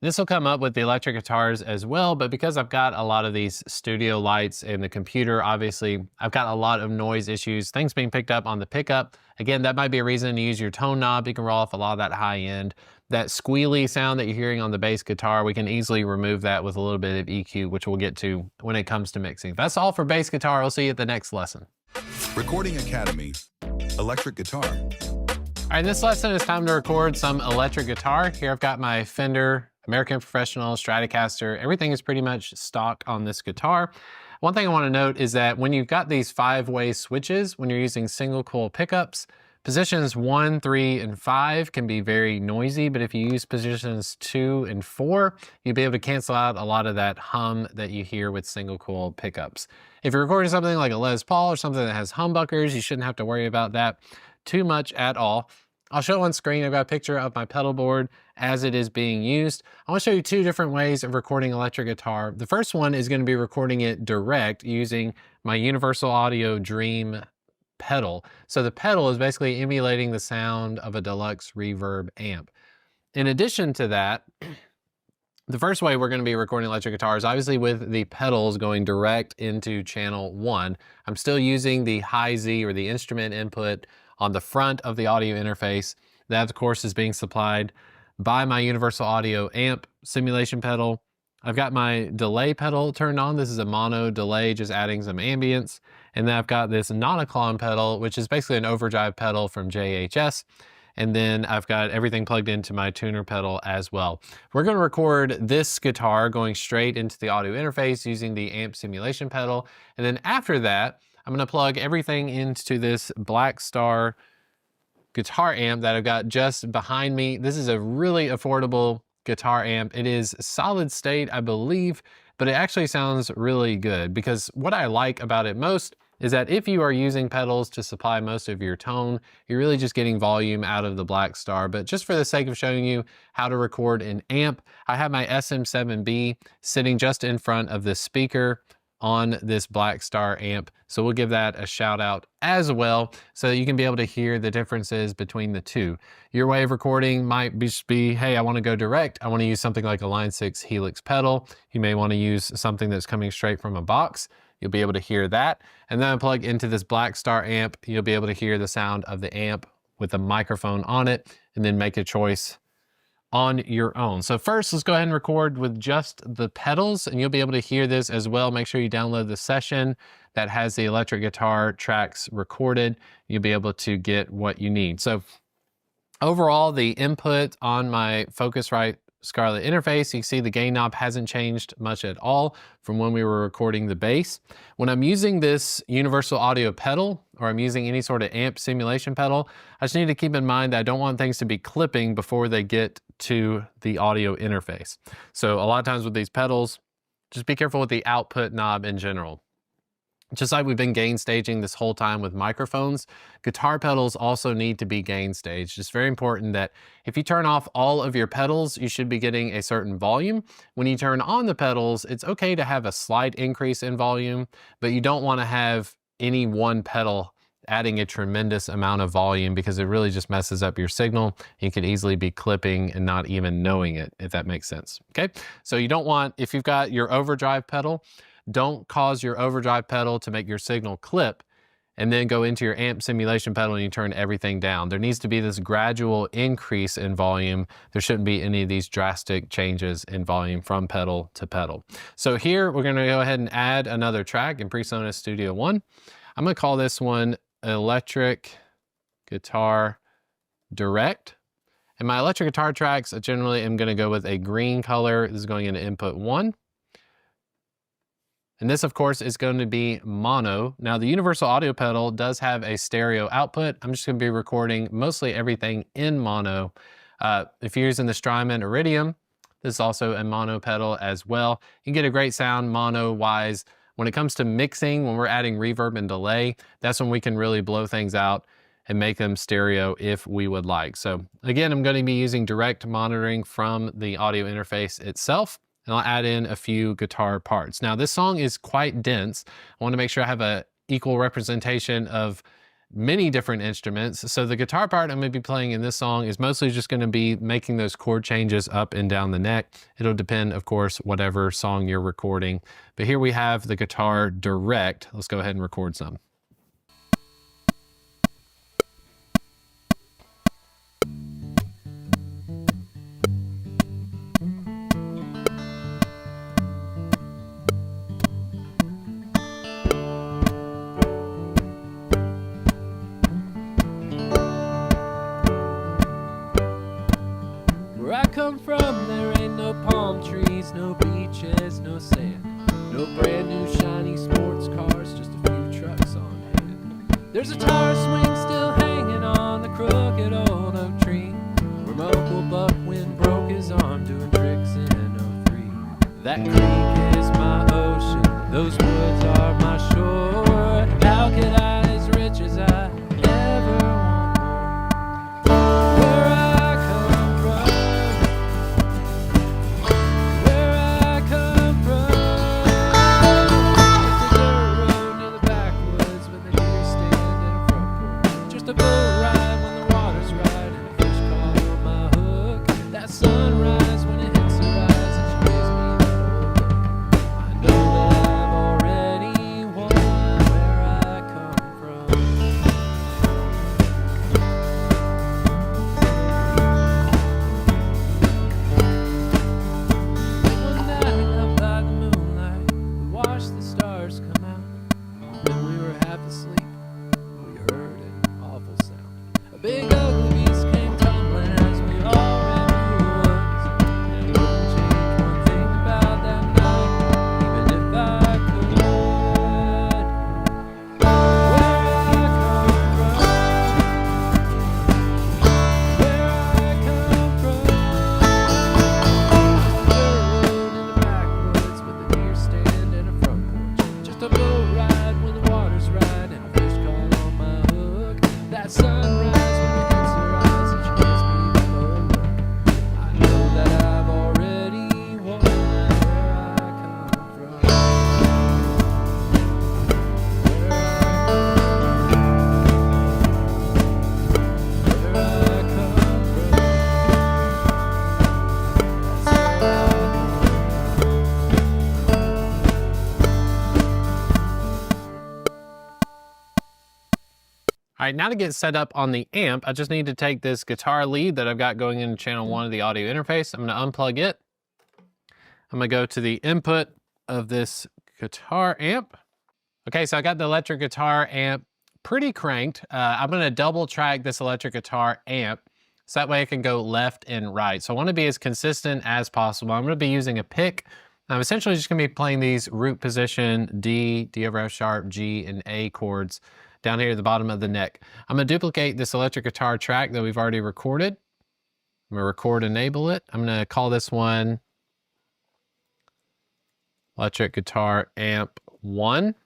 This will come up with the electric guitars as well, but because I've got a lot of these studio lights in the computer, obviously I've got a lot of noise issues, things being picked up on the pickup. Again, that might be a reason to use your tone knob. You can roll off a lot of that high end. That squealy sound that you're hearing on the bass guitar, we can easily remove that with a little bit of EQ, which we'll get to when it comes to mixing. That's all for bass guitar. We'll see you at the next lesson. Recording Academy, electric guitar. All right, this lesson is time to record some electric guitar. Here I've got my Fender American Professional Stratocaster. Everything is pretty much stock on this guitar. One thing I want to note is that when you've got these 5-way switches, when you're using single coil pickups, positions 1, 3, and 5 can be very noisy, but if you use positions 2 and 4, you'll be able to cancel out a lot of that hum that you hear with single coil pickups. If you're recording something like a Les Paul or something that has humbuckers, you shouldn't have to worry about that too much at all. I'll show on screen, I've got a picture of my pedal board as it is being used. I want to show you 2 different ways of recording electric guitar. The first one is going to be recording it direct using my Universal Audio Dream pedal. So the pedal is basically emulating the sound of a deluxe reverb amp. In addition to that, the first way we're going to be recording electric guitar is obviously with the pedals going direct into channel 1. I'm still using the high Z or the instrument input on the front of the audio interface. That, of course, is being supplied by my Universal Audio amp simulation pedal. I've got my delay pedal turned on. This is a mono delay, just adding some ambience. And then I've got this non-clone pedal, which is basically an overdrive pedal from JHS. And then I've got everything plugged into my tuner pedal as well. We're going to record this guitar going straight into the audio interface using the amp simulation pedal. And then after that, I'm going to plug everything into this Black Star guitar amp that I've got just behind me. This is a really affordable guitar amp. It is solid state, I believe, but it actually sounds really good because what I like about it most is that if you are using pedals to supply most of your tone, you're really just getting volume out of the Black Star. But just for the sake of showing you how to record an amp, I have my SM7B sitting just in front of the speaker on this Black Star amp. So we'll give that a shout out as well so that you can be able to hear the differences between the two. Your way of recording might be, hey, I want to go direct. I want to use something like a Line 6 Helix pedal. You may want to use something that's coming straight from a box. You'll be able to hear that. And then I plug into this Black Star amp. You'll be able to hear the sound of the amp with a microphone on it, and then make a choice on your own. So first, let's go ahead and record with just the pedals, and you'll be able to hear this as well. Make sure you download the session that has the electric guitar tracks recorded. You'll be able to get what you need. So overall, the input on my Focusrite Scarlett interface, you can see the gain knob hasn't changed much at all from when we were recording the bass. When I'm using this Universal Audio pedal, or I'm using any sort of amp simulation pedal, I just need to keep in mind that I don't want things to be clipping before they get to the audio interface. So a lot of times with these pedals, just be careful with the output knob in general. Just like we've been gain staging this whole time with microphones, guitar pedals also need to be gain staged. It's very important that if you turn off all of your pedals, you should be getting a certain volume. When you turn on the pedals, it's okay to have a slight increase in volume, but you don't want to have any one pedal adding a tremendous amount of volume because it really just messes up your signal. You could easily be clipping and not even knowing it, if that makes sense. Okay, so you don't want, if you've got your overdrive pedal, don't cause your overdrive pedal to make your signal clip and then go into your amp simulation pedal and you turn everything down. There needs to be this gradual increase in volume. There shouldn't be any of these drastic changes in volume from pedal to pedal. So here we're gonna go ahead and add another track in Presonus Studio One. I'm gonna call this one Electric Guitar Direct. And my electric guitar tracks, I generally am gonna go with a green color. This is going into input 1. And this, of course, is going to be mono. Now, the Universal Audio pedal does have a stereo output. I'm just going to be recording mostly everything in mono. If you're using the Strymon Iridium, this is also a mono pedal as well. You can get a great sound mono-wise. When it comes to mixing, when we're adding reverb and delay, that's when we can really blow things out and make them stereo if we would like. So again, I'm going to be using direct monitoring from the audio interface itself. And I'll add in a few guitar parts. Now, this song is quite dense. I want to make sure I have an equal representation of many different instruments. So the guitar part I'm going to be playing in this song is mostly just going to be making those chord changes up and down the neck. It'll depend, of course, whatever song you're recording. But here we have the guitar direct. Let's go ahead and record some. Where I come from, there ain't no palm trees, no beaches, no sand, no brand new shiny sports cars, just a few trucks on hand. There's a tire swing still hanging on the crooked old oak tree, where my Uncle Buckwin broke his arm doing tricks in '03. That creek is my ocean, those woods are my shore. How could I, as rich as I ever want more? Where I come from, where I come from, just a dirt road near the backwoods with a deer stand and a front porch. Just a boat ride when the water's right and a fish caught on my hook. That sunrise when it hits the rise and she gives me that old look. I know that I've already won where I come from. One night out by the moonlight, we watched the stars come out. Then we were half asleep, we heard an awful sound. A big ugly beast came tumbling as we all ran through the woods. And it wouldn't change one thing about that night, even if I could. Where I come from, where I come from, just a dirt road in the backwoods with a deer stand and a front porch. Just a boat ride when the water's right and a fish caught on my hook. That sunrise when it hits her eyes and she gives me that old look. I know that I've already won where I come from. Where I come from. All right, now to get set up on the amp, I just need to take this guitar lead that I've got going into channel 1 of the audio interface. I'm going to unplug it. I'm going to go to the input of this guitar amp. Okay, so I got the electric guitar amp pretty cranked. I'm going to double track this electric guitar amp so that way I can go left and right. So I want to be as consistent as possible. I'm going to be using a pick. I'm essentially just going to be playing these root position D, D over F sharp, G, and A chords down here at the bottom of the neck. I'm going to duplicate this electric guitar track that we've already recorded. I'm going to record enable it. I'm going to call this one electric guitar amp 1.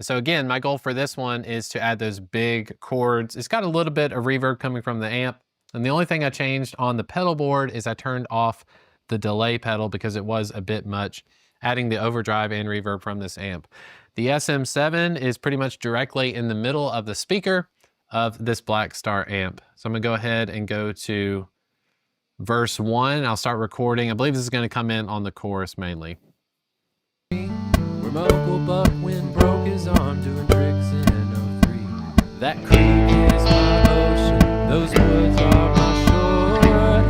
So again, my goal for this one is to add those big chords. It's got a little bit of reverb coming from the amp. And the only thing I changed on the pedal board is I turned off the delay pedal because it was a bit much, adding the overdrive and reverb from this amp. The SM7 is pretty much directly in the middle of the speaker of this Black Star amp. So I'm gonna go ahead and go to verse 1. I'll start recording. I believe this is gonna come in on the chorus mainly. Where my Uncle Buckwin broke his arm doing tricks in '03. That creek is my ocean, those woods are my shore.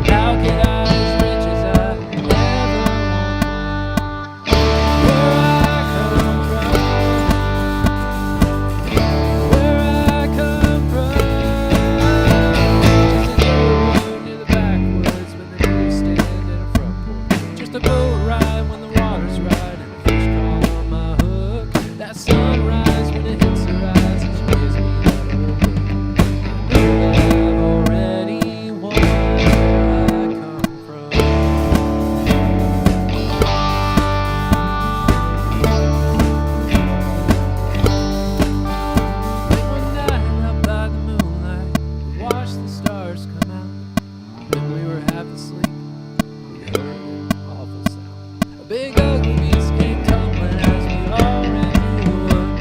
How could I, as rich as I ever want more? Where I come from, where I come from, just a dirt road near the backwoods with a deer stand and a front porch. Just a boat ride when the water's right and a fish caught on my hook. That sunrise when it hits her eyes and she gives me that old look. I know that I've already won where I come from. One night out by the moonlight, we watched the stars come out. Then we were half asleep, we heard an awful sound. A big ugly beast came tumbling as we all ran through the woods.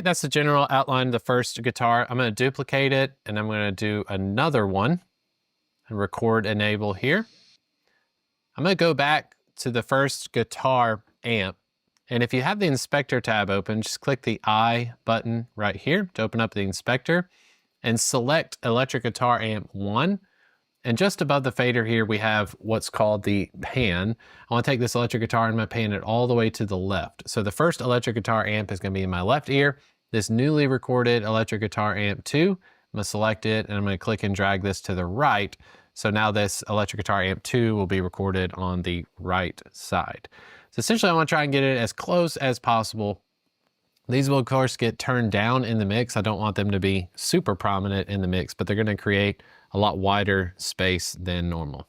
right, that's the general outline of the first guitar. I'm going to duplicate it, and I'm going to do another one and record enable here. I'm going to go back to the first guitar amp. And if you have the inspector tab open, just click the I button right here to open up the inspector and select electric guitar amp 1. And just above the fader here, we have what's called the pan. I want to take this electric guitar and I'm going to pan it all the way to the left. So the first electric guitar amp is going to be in my left ear. This newly recorded electric guitar amp 2, I'm going to select it and I'm going to click and drag this to the right. So now this electric guitar amp 2 will be recorded on the right side. So essentially I want to try and get it as close as possible. These will of course get turned down in the mix. I don't want them to be super prominent in the mix, but they're going to create a lot wider space than normal.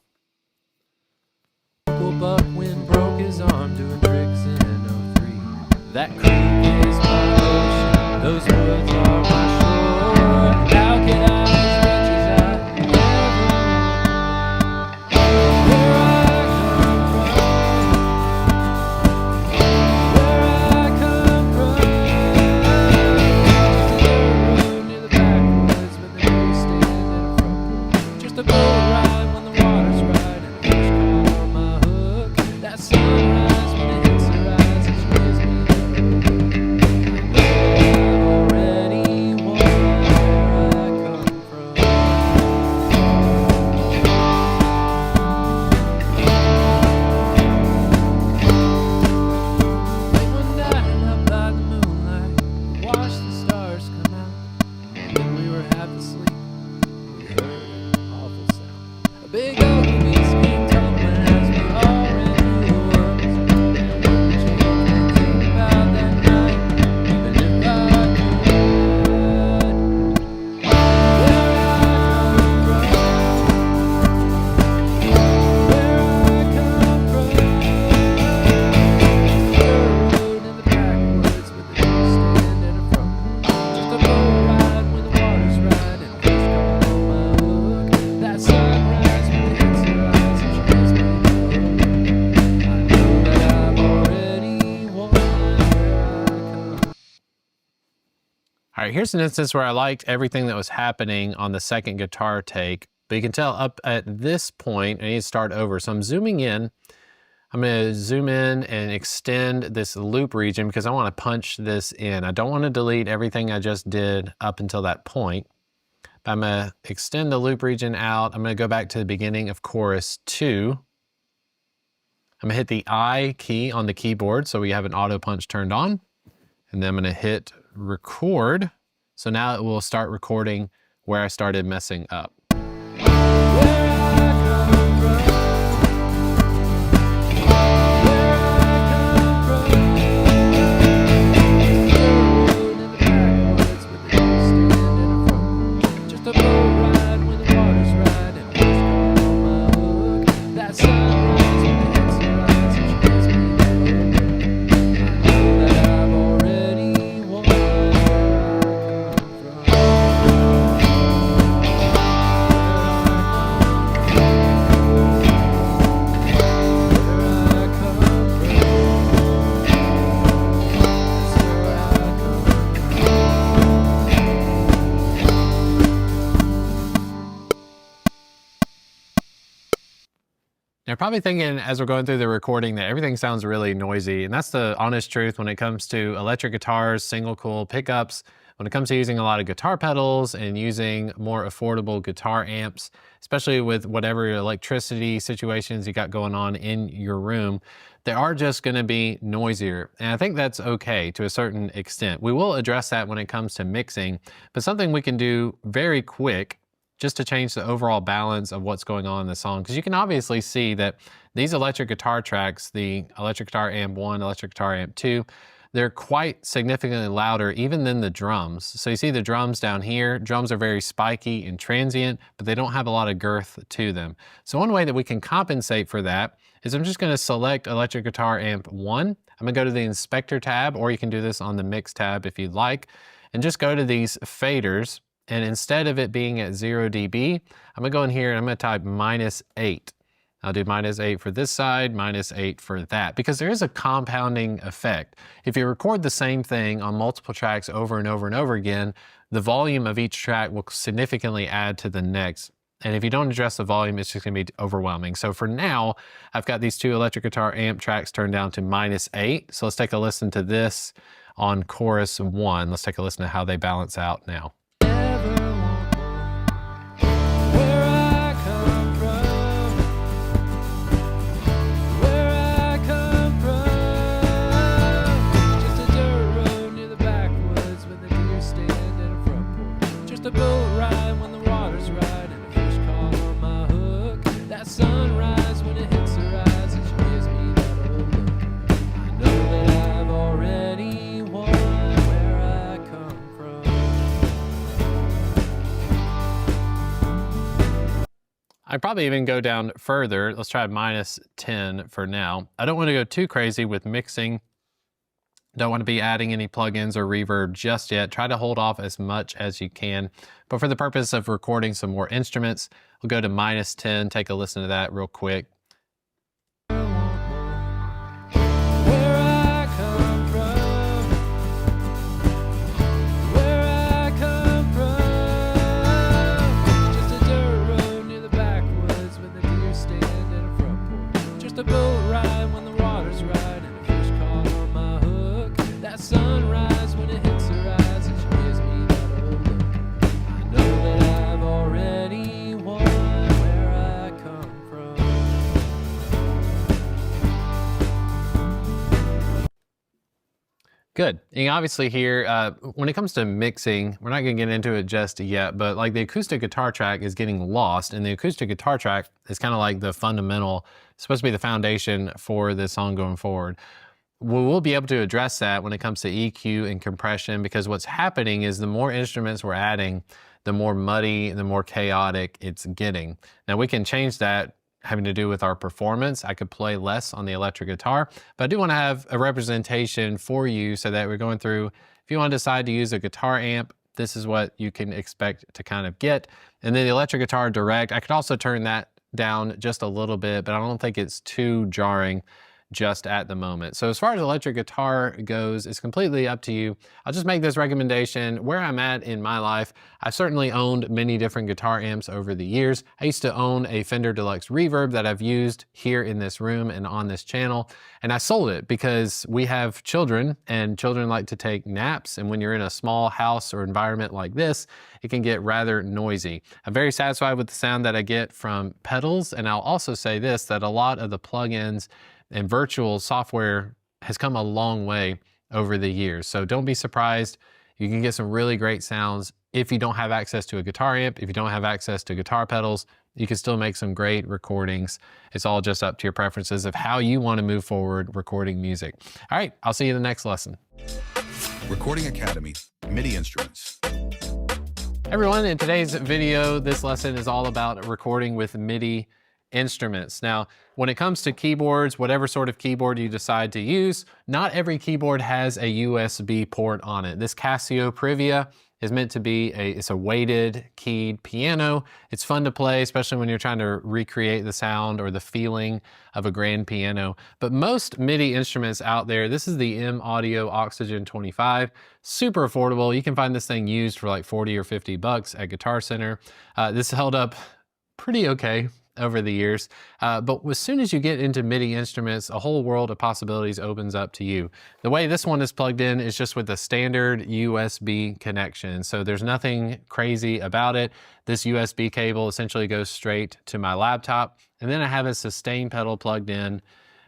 Uncle Buckwin broke his arm doing tricks in 03. That creek is my ocean, those woods are my shore. How can I as much as I ever where I come from, near the backwoods with the nose stand and a front porch. Just a boat ride when the water's right and the fish caught on my hook. That sunrise when it hits the rise, it gives me the I've already won where I come from. Late one night out by the moonlight, we watched the stars come out. When we were half asleep, we heard an awful sound. A big ugly beast came tumbling as we all ran through the woods. And wouldn't change one thing about that night, even if I could. Where I come from, just a road in the backwoods with a nose stand and a front porch. Just a boat ride when the water's right and the fish caught on my hook. That sunrise when it hits the rise, it gives me the I know that I've already won where I come. All right, here's an instance where I liked everything that was happening on the second guitar take, but you can tell up at this point, I need to start over. So I'm zooming in. I'm going to zoom in and extend this loop region because I want to punch this in. I don't want to delete everything I just did up until that point. But I'm going to extend the loop region out. I'm going to go back to the beginning of chorus 2. I'm going to hit the I key on the keyboard so we have an auto punch turned on. And then I'm going to hit record. So now it will start recording where I started messing up. You're probably thinking as we're going through the recording that everything sounds really noisy, and that's the honest truth when it comes to electric guitars, single coil pickups, when it comes to using a lot of guitar pedals and using more affordable guitar amps, especially with whatever electricity situations you got going on in your room, they are just going to be noisier. And I think that's okay to a certain extent. We will address that when it comes to mixing, but something we can do very quick just to change the overall balance of what's going on in the song. Because you can obviously see that these electric guitar tracks, the electric guitar amp 1, electric guitar amp 2, they're quite significantly louder even than the drums. So you see the drums down here. Drums are very spiky and transient, but they don't have a lot of girth to them. So one way that we can compensate for that is I'm just going to select electric guitar amp 1. I'm going to go to the inspector tab, or you can do this on the mix tab if you'd like, and just go to these faders. And instead of it being at 0 dB, I'm gonna go in here and I'm gonna type -8. I'll do -8 for this side, -8 for that, because there is a compounding effect. If you record the same thing on multiple tracks over and over and over again, the volume of each track will significantly add to the next. And if you don't address the volume, it's just gonna be overwhelming. So for now, I've got these 2 electric guitar amp tracks turned down to -8. So let's take a listen to this on chorus 1. Let's take a listen to how they balance out now. I'd probably even go down further. Let's try -10 for now. I don't want to go too crazy with mixing. Don't want to be adding any plugins or reverb just yet. Try to hold off as much as you can. But for the purpose of recording some more instruments, we'll go to -10, take a listen to that real quick. Good. And obviously here, when it comes to mixing, we're not gonna get into it just yet, but like the acoustic guitar track is getting lost, and the acoustic guitar track is kind of like the fundamental, it's supposed to be the foundation for this song going forward. We'll be able to address that when it comes to EQ and compression, because what's happening is the more instruments we're adding, the more muddy, the more chaotic it's getting. Now we can change that having to do with our performance. I could play less on the electric guitar, but I do want to have a representation for you so that we're going through, if you want to decide to use a guitar amp, this is what you can expect to kind of get. And then the electric guitar direct, I could also turn that down just a little bit, but I don't think it's too jarring just at the moment. So as far as electric guitar goes, it's completely up to you. I'll just make this recommendation where I'm at in my life. I've certainly owned many different guitar amps over the years. I used to own a Fender Deluxe Reverb that I've used here in this room and on this channel, and I sold it because we have children, and children like to take naps, and when you're in a small house or environment like this, it can get rather noisy. I'm very satisfied with the sound that I get from pedals, and I'll also say this, that a lot of the plugins and virtual software has come a long way over the years. So don't be surprised. You can get some really great sounds if you don't have access to a guitar amp, if you don't have access to guitar pedals, you can still make some great recordings. It's all just up to your preferences of how you want to move forward recording music. All right, I'll see you in the next lesson. Recording Academy, MIDI instruments. Everyone, in today's video, this lesson is all about recording with MIDI instruments. Now, when it comes to keyboards, whatever sort of keyboard you decide to use, not every keyboard has a USB port on it. This Casio Privia is meant to be it's a weighted keyed piano. It's fun to play, especially when you're trying to recreate the sound or the feeling of a grand piano. But most MIDI instruments out there, this is the M Audio Oxygen 25, super affordable. You can find this thing used for like 40 or 50 bucks at Guitar Center. This held up pretty okay over the years. But as soon as you get into MIDI instruments, a whole world of possibilities opens up to you. The way this one is plugged in is just with a standard USB connection. So there's nothing crazy about it. This USB cable essentially goes straight to my laptop. And then I have a sustain pedal plugged in.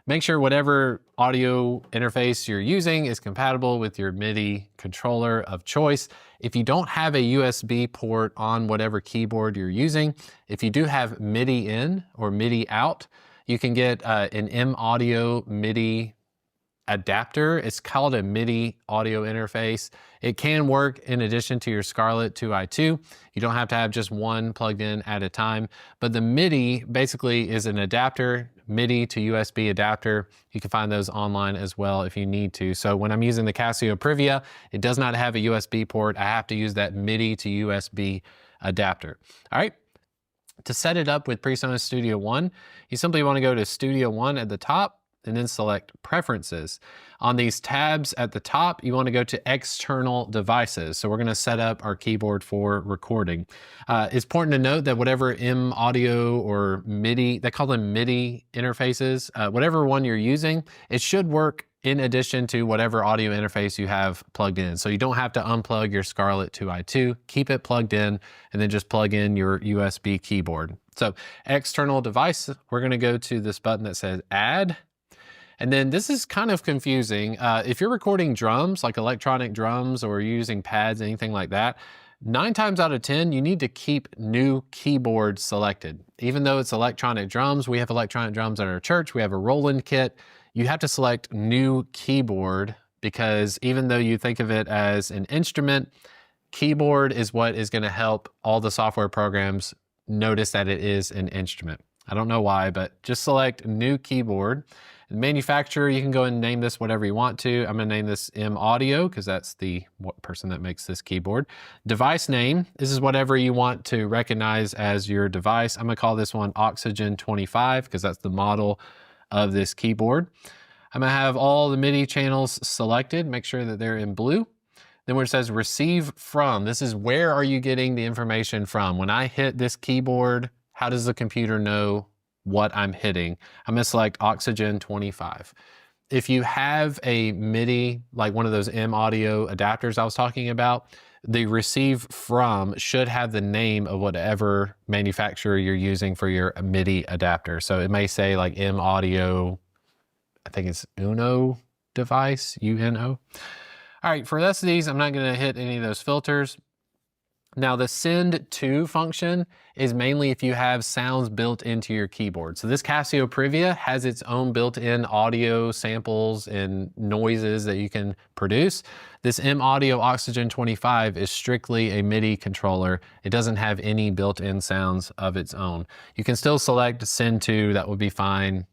Make sure whatever audio interface you're using is compatible with your MIDI controller of choice. If you don't have a USB port on whatever keyboard you're using, if you do have MIDI in or MIDI out, you can get an M Audio MIDI adapter. It's called a MIDI audio interface. It can work in addition to your Scarlett 2i2. You don't have to have just one plugged in at a time, but the MIDI basically is an adapter, MIDI to USB adapter. You can find those online as well if you need to. So when I'm using the Casio Privia, it does not have a USB port. I have to use that MIDI to USB adapter. All right. To set it up with Presonus Studio One, you simply want to go to Studio One at the top and then select Preferences. On these tabs at the top, you want to go to External Devices. So we're going to set up our keyboard for recording. It's important to note that whatever M audio or MIDI, they call them MIDI interfaces, whatever one you're using, it should work in addition to whatever audio interface you have plugged in. So you don't have to unplug your Scarlett 2i2, keep it plugged in, and then just plug in your USB keyboard. So external device, we're gonna go to this button that says Add. And then this is kind of confusing. If you're recording drums, like electronic drums, or using pads, anything like that, 9 times out of 10, you need to keep new keyboard selected. Even though it's electronic drums, we have electronic drums at our church, we have a Roland kit, you have to select new keyboard, because even though you think of it as an instrument, keyboard is what is gonna help all the software programs notice that it is an instrument. I don't know why, but just select new keyboard. The manufacturer, you can go and name this whatever you want to. I'm gonna name this M Audio because that's the person that makes this keyboard. Device name, this is whatever you want to recognize as your device. I'm gonna call this one Oxygen 25 because that's the model of this keyboard. I'm gonna have all the MIDI channels selected, make sure that they're in blue. Then where it says receive from, this is where are you getting the information from? When I hit this keyboard, how does the computer know what I'm hitting? I'm gonna select Oxygen 25. If you have a MIDI, like one of those M Audio adapters I was talking about, the receive from should have the name of whatever manufacturer you're using for your MIDI adapter. So it may say like M Audio, I think it's Uno device, U-N-O. All right, for the rest of these, I'm not gonna hit any of those filters. Now the send to function is mainly if you have sounds built into your keyboard. So this Casio Privia has its own built-in audio samples and noises that you can produce. This M Audio Oxygen 25 is strictly a MIDI controller. It doesn't have any built-in sounds of its own. You can still select send to, that would be fine,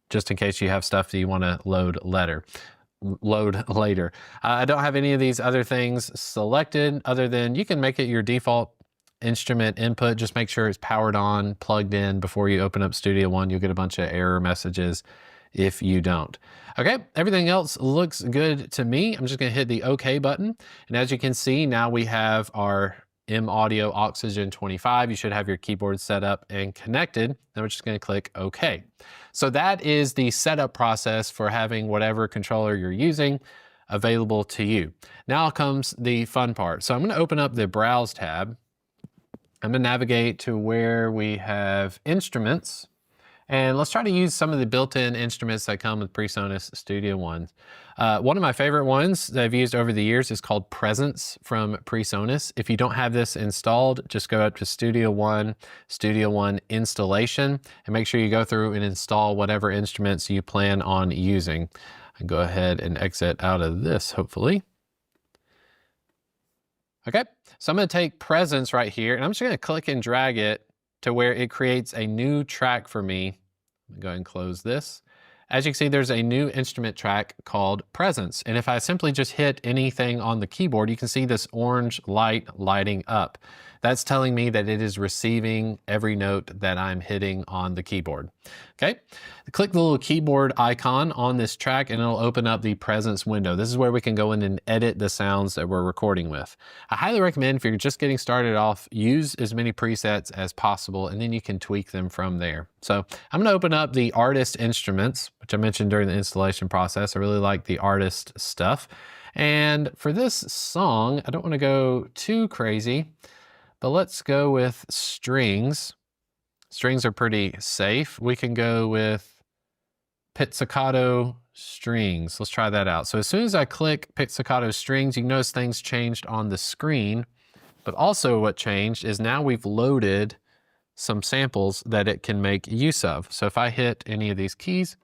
just in case you have stuff that you wanna load later. I don't have any of these other things selected other than you can make it your default instrument input. Just make sure it's powered on, plugged in before you open up Studio One. You'll get a bunch of error messages if you don't. Okay, everything else looks good to me. I'm just gonna hit the OK button. And as you can see, now we have our M Audio Oxygen 25. You should have your keyboard set up and connected. Then we're just gonna click OK. So that is the setup process for having whatever controller you're using available to you. Now comes the fun part. So I'm gonna open up the Browse tab. I'm gonna navigate to where we have instruments. And let's try to use some of the built-in instruments that come with Presonus Studio One. One of my favorite ones that I've used over the years is called Presence from Presonus. If you don't have this installed, just go up to Studio One Installation, and make sure you go through and install whatever instruments you plan on using. And go ahead and exit out of this, hopefully. Okay, so I'm gonna take Presence right here, and I'm just gonna click and drag it to where it creates a new track for me. Let me go ahead and close this. As you can see, there's a new instrument track called Presence. And if I simply just hit anything on the keyboard, you can see this orange light lighting up. That's telling me that it is receiving every note that I'm hitting on the keyboard. Okay, click the little keyboard icon on this track and it'll open up the Presence window. This is where we can go in and edit the sounds that we're recording with. I highly recommend, if you're just getting started off, use as many presets as possible and then you can tweak them from there. So I'm gonna open up the artist instruments, which I mentioned during the installation process. I really like the artist stuff. And for this song, I don't wanna go too crazy, but let's go with strings. Strings are pretty safe. We can go with pizzicato strings. Let's try that out. So as soon as I click pizzicato strings, you notice things changed on the screen, but also what changed is now we've loaded some samples that it can make use of. So if I hit any of these keys,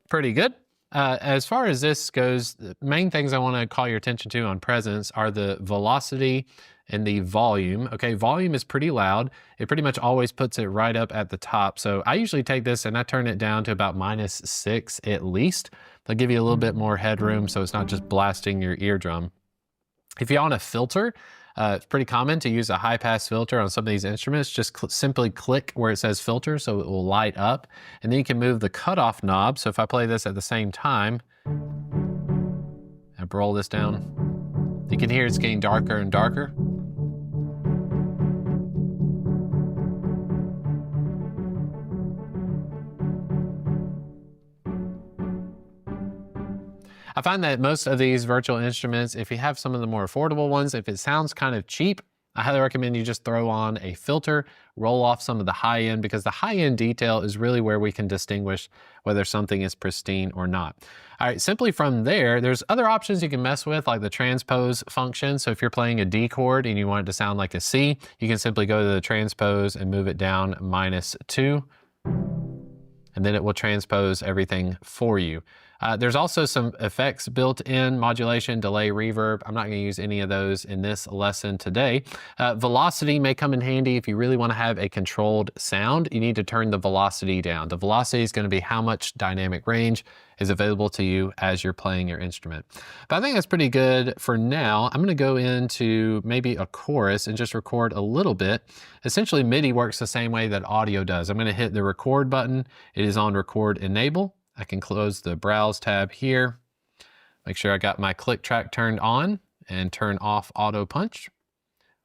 pretty good. As far as this goes, the main things I want to call your attention to on Presence are the velocity and the volume. Okay, volume is pretty loud. It pretty much always puts it right up at the top. So I usually take this and I turn it down to about -6 at least. They'll give you a little bit more headroom so it's not just blasting your eardrum. If you're on a filter, it's pretty common to use a high pass filter on some of these instruments. Just simply click where it says filter so it will light up. And then you can move the cutoff knob. So if I play this at the same time, and roll this down, you can hear it's getting darker and darker. I find that most of these virtual instruments, if you have some of the more affordable ones, if it sounds kind of cheap, I highly recommend you just throw on a filter, roll off some of the high end, because the high end detail is really where we can distinguish whether something is pristine or not. All right, simply from there, there's other options you can mess with, like the transpose function. So if you're playing a D chord and you want it to sound like a C, you can simply go to the transpose and move it down -2, and then it will transpose everything for you. There's also some effects built in, modulation, delay, reverb. I'm not going to use any of those in this lesson today. Velocity may come in handy if you really want to have a controlled sound. You need to turn the velocity down. The velocity is going to be how much dynamic range is available to you as you're playing your instrument. But I think that's pretty good for now. I'm going to go into maybe a chorus and just record a little bit. Essentially, MIDI works the same way that audio does. I'm going to hit the record button. It is on record enable. I can close the browse tab here. Make sure I got my click track turned on and turn off auto punch.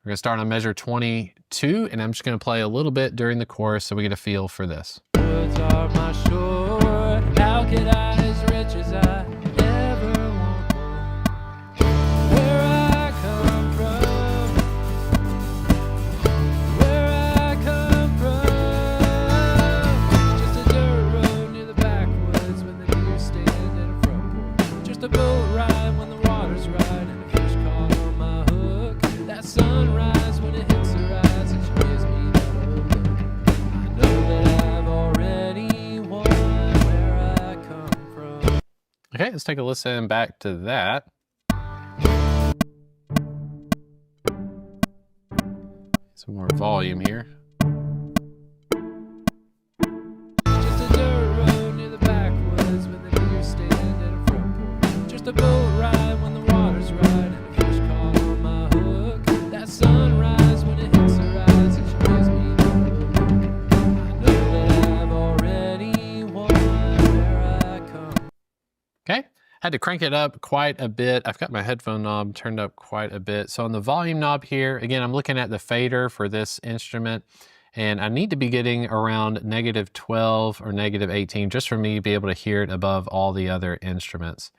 We're gonna start on measure 22, and I'm just gonna play a little bit during the chorus so we get a feel for this. Words are my shore. How could I, as rich as I ever want more? Where I come from, where I come from. Just a dirt road near the backwoods when the deer stand in a front porch. Just a boat ride when the water's right and the fish caught on my hook. That sunrise when it hits the rise and she gives me that old look. I know that I've already won where I come from. Okay, let's take a listen back to that. Some more volume here. Just a dirt road near the backwoods when the deer stand in a front porch. Just a boat ride when the water's right and the fish caught on my hook. That sunrise when it hits the rise and she gives me the look. I know that I've already won where I come. Okay, had to crank it up quite a bit. I've got my headphone knob turned up quite a bit. So on the volume knob here, again, I'm looking at the fader for this instrument, and I need to be getting around -12 or -18 just for me to be able to hear it above all the other instruments.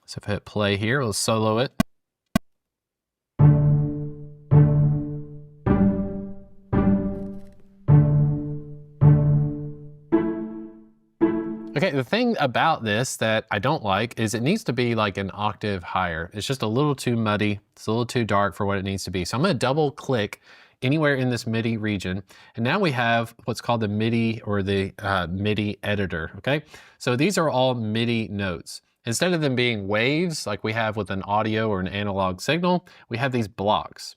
So if I hit play here, we'll solo it. Okay, the thing about this that I don't like is it needs to be like an octave higher. It's just a little too muddy. It's a little too dark for what it needs to be. So I'm going to double click anywhere in this MIDI region. And now we have what's called the MIDI or the MIDI editor, okay? So these are all MIDI notes. Instead of them being waves like we have with an audio or an analog signal, we have these blocks.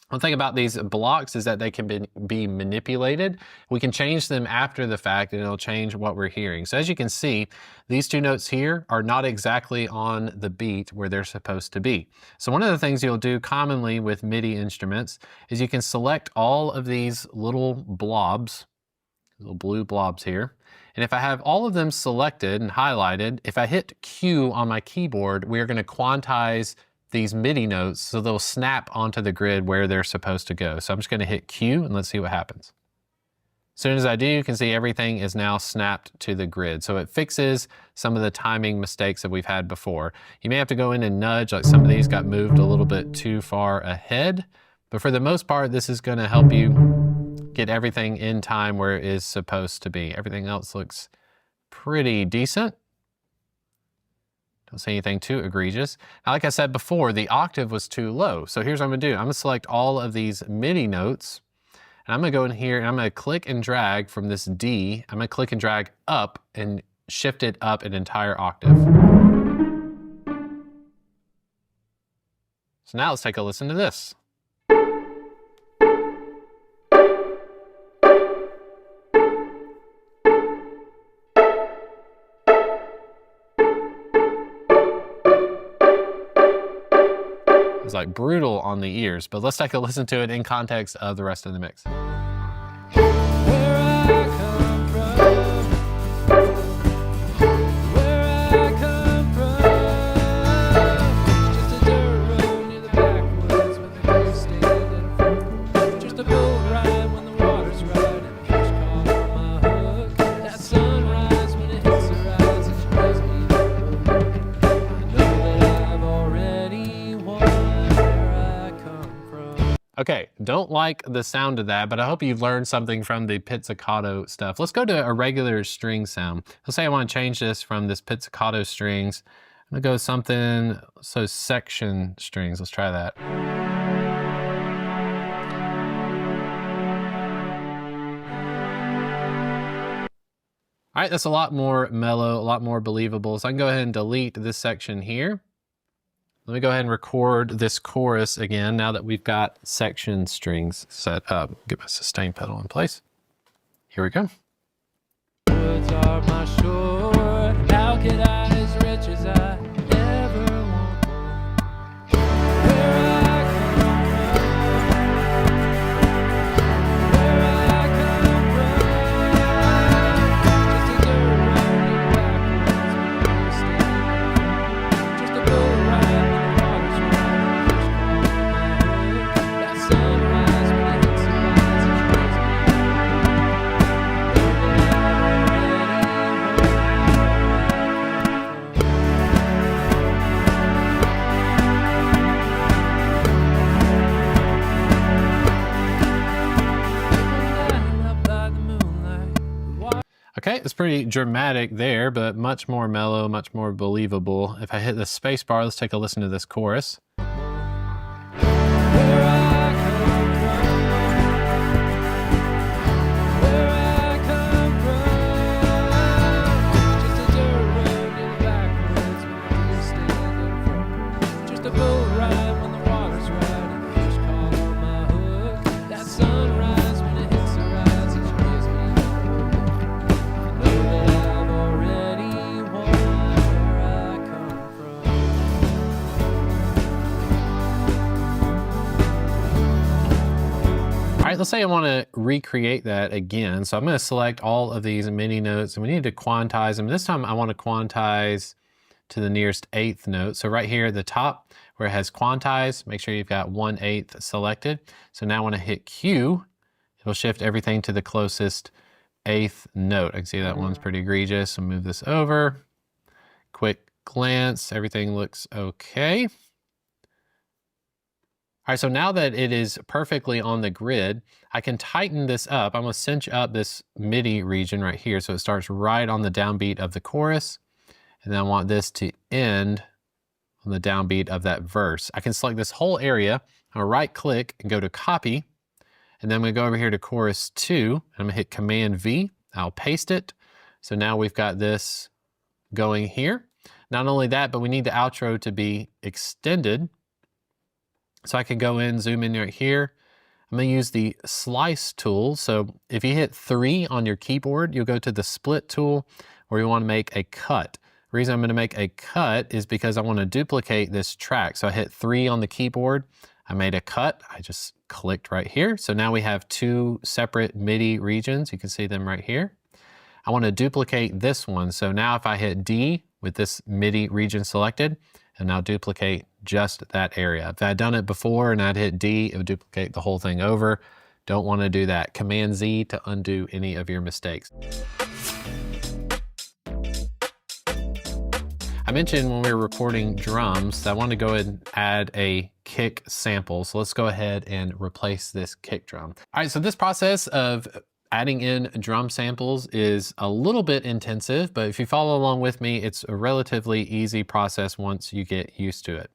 One thing about these blocks is that they can be manipulated. We can change them after the fact and it'll change what we're hearing. So as you can see, these two notes here are not exactly on the beat where they're supposed to be. So one of the things you'll do commonly with MIDI instruments is you can select all of these little blobs, little blue blobs here. And if I have all of them selected and highlighted, if I hit Q on my keyboard, we are going to quantize these MIDI notes so they'll snap onto the grid where they're supposed to go. So I'm just going to hit Q and let's see what happens. As soon as I do, you can see everything is now snapped to the grid. So it fixes some of the timing mistakes that we've had before. You may have to go in and nudge, like some of these got moved a little bit too far ahead. But for the most part, this is going to help you get everything in time where it is supposed to be. Everything else looks pretty decent. Don't see anything too egregious. Now, like I said before, the octave was too low. So here's what I'm gonna do. I'm gonna select all of these MIDI notes, and I'm gonna go in here and I'm gonna click and drag from this D. I'm gonna click and drag up and shift it up an entire octave. So now let's take a listen to this. It's like brutal on the ears, but let's take a listen to it in context of the rest of the mix. Okay, don't like the sound of that, but I hope you've learned something from the pizzicato stuff. Let's go to a regular string sound. Let's say I want to change this from this pizzicato strings. I'm gonna go with something, so section strings. Let's try that. All right, that's a lot more mellow, a lot more believable. So I can go ahead and delete this section here. Let me go ahead and record this chorus again now that we've got section strings set up. Get my sustain pedal in place. Here we go. Words are my shore. How could I, as rich as I ever want more? Where I come from, just a dirt road backwards when you stand, just a boat ride. Okay, it's pretty dramatic there, but much more mellow, much more believable. If I hit the space bar, let's take a listen to this chorus. All right, let's say I want to recreate that again. So I'm going to select all of these MIDI notes and we need to quantize them. This time I want to quantize to the nearest eighth note. So right here at the top where it has quantize, make sure you've got 1/8 selected. So now when I hit Q, it'll shift everything to the closest eighth note. I can see that one's pretty egregious. So move this over. Quick glance, everything looks okay. All right, so now that it is perfectly on the grid, I can tighten this up. I'm gonna cinch up this MIDI region right here so it starts right on the downbeat of the chorus. And then I want this to end on the downbeat of that verse. I can select this whole area. I'm gonna right click and go to copy. And then I'm gonna go over here to chorus 2. And I'm gonna hit Command V. I'll paste it. So now we've got this going here. Not only that, but we need the outro to be extended. So I can go in, zoom in right here. I'm gonna use the slice tool. So if you hit 3 on your keyboard, you'll go to the split tool where you wanna make a cut. The reason I'm gonna make a cut is because I wanna duplicate this track. So I hit 3 on the keyboard, I made a cut, I just clicked right here. So now we have 2 separate MIDI regions. You can see them right here. I wanna duplicate this one. So now if I hit D with this MIDI region selected, and now duplicate just that area. If I had done it before and I'd hit D, it would duplicate the whole thing over. Don't want to do that. Command Z to undo any of your mistakes. I mentioned when we were recording drums that I want to go ahead and add a kick sample. So let's go ahead and replace this kick drum. All right, so this process of adding in drum samples is a little bit intensive, but if you follow along with me, it's a relatively easy process once you get used to it.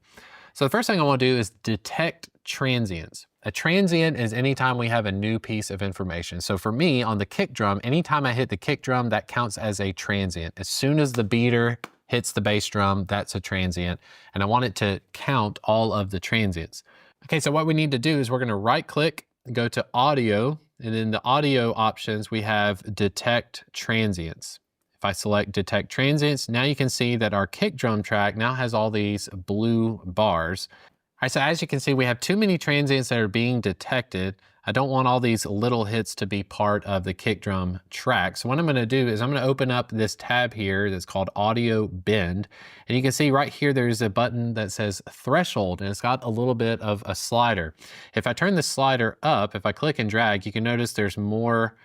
So the first thing I want to do is detect transients. A transient is anytime we have a new piece of information. So for me, on the kick drum, anytime I hit the kick drum, that counts as a transient. As soon as the beater hits the bass drum, that's a transient. And I want it to count all of the transients. Okay, so what we need to do is we're gonna right click, go to audio, and in the audio options, we have detect transients. If I select detect transients, now you can see that our kick drum track now has all these blue bars. All right, so as you can see, we have too many transients that are being detected. I don't want all these little hits to be part of the kick drum track. So what I'm gonna do is I'm gonna open up this tab here that's called Audio Bend. And you can see right here, there's a button that says Threshold, and it's got a little bit of a slider. If I turn the slider up, if I click and drag, you can notice there's more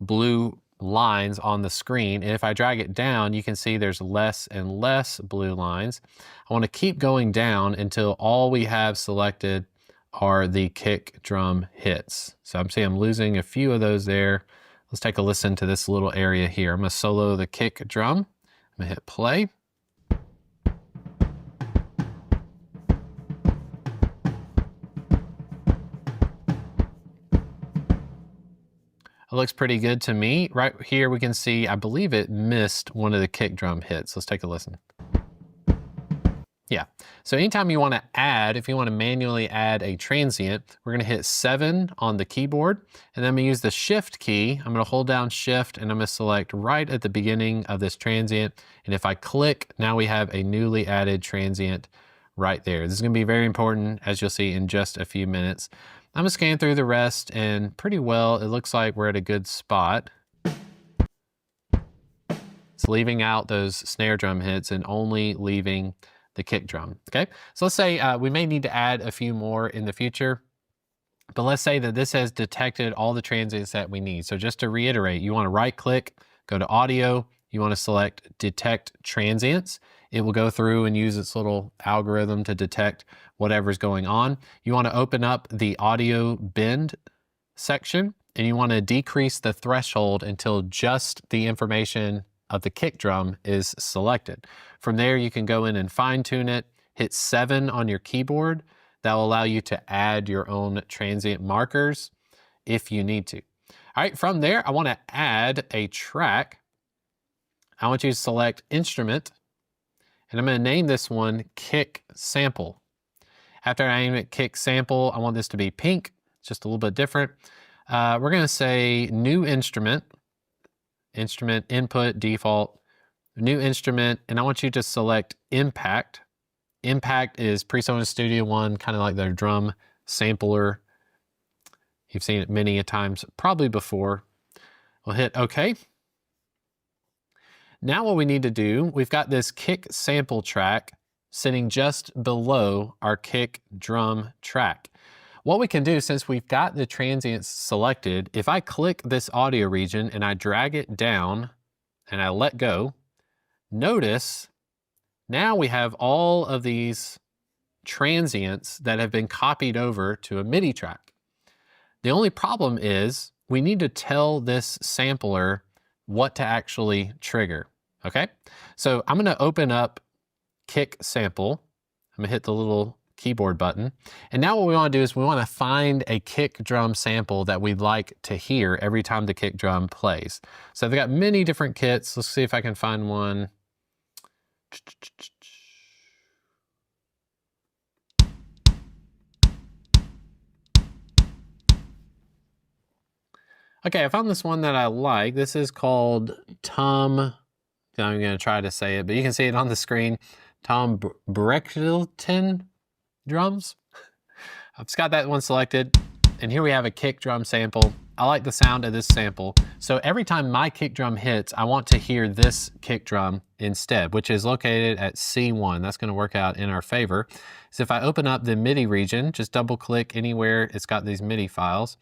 blue lines on the screen. And if I drag it down, you can see there's less and less blue lines. I want to keep going down until all we have selected are the kick drum hits. So I'm losing a few of those there. Let's take a listen to this little area here. I'm going to solo the kick drum. I'm going to hit play. It looks pretty good to me. Right here we can see, I believe it missed one of the kick drum hits. Let's take a listen. Yeah, so anytime you want to add, if you want to manually add a transient, we're going to hit 7 on the keyboard, and then I'm going to use the Shift key. I'm going to hold down Shift, and I'm going to select right at the beginning of this transient, and if I click, now we have a newly added transient right there. This is going to be very important, as you'll see in just a few minutes. I'm gonna scan through the rest, and pretty well, it looks like we're at a good spot. It's leaving out those snare drum hits and only leaving the kick drum, okay? So let's say we may need to add a few more in the future, but let's say that this has detected all the transients that we need. So just to reiterate, you wanna right click, go to audio, you wanna select detect transients. It will go through and use its little algorithm to detect whatever's going on. You want to open up the audio bend section, and you want to decrease the threshold until just the information of the kick drum is selected. From there, you can go in and fine tune it, hit 7 on your keyboard. That will allow you to add your own transient markers if you need to. All right, from there, I want to add a track. I want you to select Instrument, and I'm going to name this one Kick Sample. After I name it Kick Sample, I want this to be pink. It's just a little bit different. We're going to say New Instrument, Instrument Input Default, New Instrument, and I want you to select Impact. Impact is Presonus Studio One, kind of like their drum sampler. You've seen it many a times, probably before. We'll hit OK. Now what we need to do, we've got this kick sample track sitting just below our kick drum track. What we can do, since we've got the transients selected, if I click this audio region and I drag it down and I let go, notice now we have all of these transients that have been copied over to a MIDI track. The only problem is we need to tell this sampler what to actually trigger, okay? So I'm gonna open up Kick Sample. I'm gonna hit the little keyboard button. And now what we wanna do is we wanna find a kick drum sample that we'd like to hear every time the kick drum plays. So they've got many different kits. Let's see if I can find one. Okay, I found this one that I like. This is called Tom, I'm gonna try to say it, but you can see it on the screen. Tom Brechtelton drums. I've just got that one selected, and here we have a kick drum sample. I like the sound of this sample. So every time my kick drum hits, I want to hear this kick drum instead, which is located at C1. That's gonna work out in our favor. So if I open up the MIDI region, just double click anywhere it's got these MIDI files.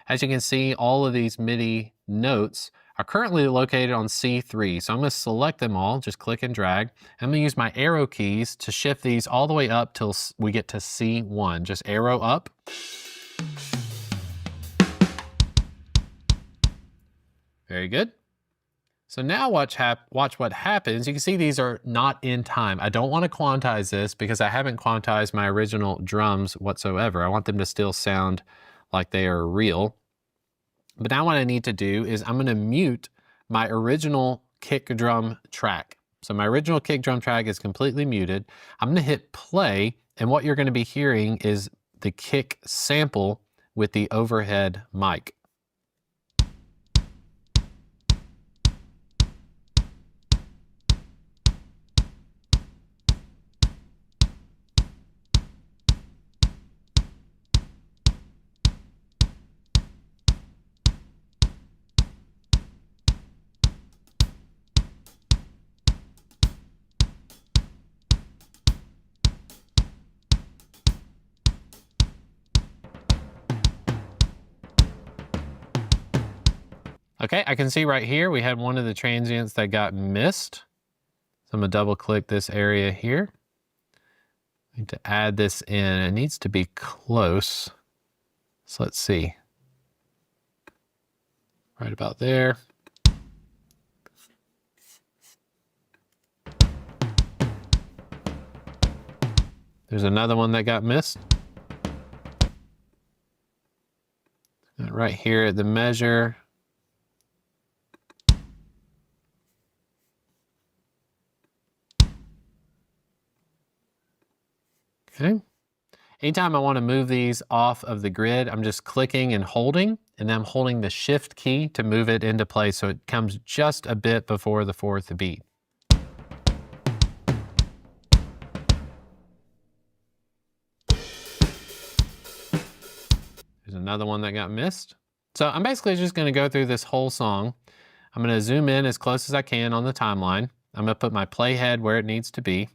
As you can see, all of these MIDI notes are currently located on C3. So I'm gonna select them all, just click and drag. I'm gonna use my arrow keys to shift these all the way up till we get to C1. Just arrow up. Very good. So now watch what happens. You can see these are not in time. I don't want to quantize this because I haven't quantized my original drums whatsoever. I want them to still sound like they are real. But now what I need to do is I'm going to mute my original kick drum track. So my original kick drum track is completely muted. I'm going to hit play, and what you're going to be hearing is the kick sample with the overhead mic. Okay, I can see right here we had one of the transients that got missed. So I'm gonna double click this area here. I need to add this in. It needs to be close. So let's see. Right about there. There's another one that got missed. Right here at the measure. Okay. Anytime I want to move these off of the grid, I'm just clicking and holding, and then I'm holding the shift key to move it into place so it comes just a bit before the fourth beat. There's another one that got missed. So I'm basically just going to go through this whole song. I'm going to zoom in as close as I can on the timeline. I'm going to put my playhead where it needs to be.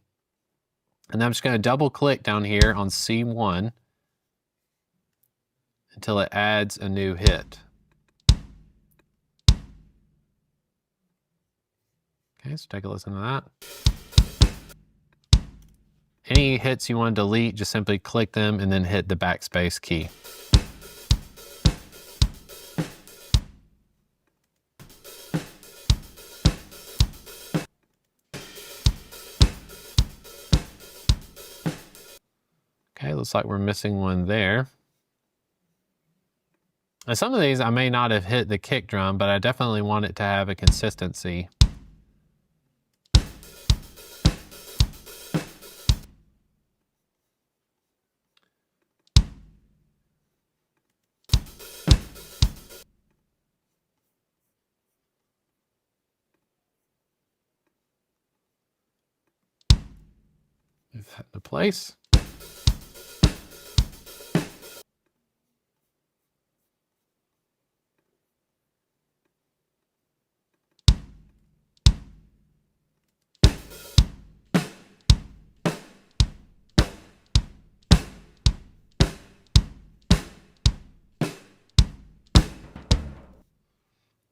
And I'm just going to double click down here on C1 until it adds a new hit. Okay, so take a listen to that. Any hits you want to delete, just simply click them and then hit the backspace key. Okay, looks like we're missing one there. Now some of these I may not have hit the kick drum, but I definitely want it to have a consistency. Move that into place.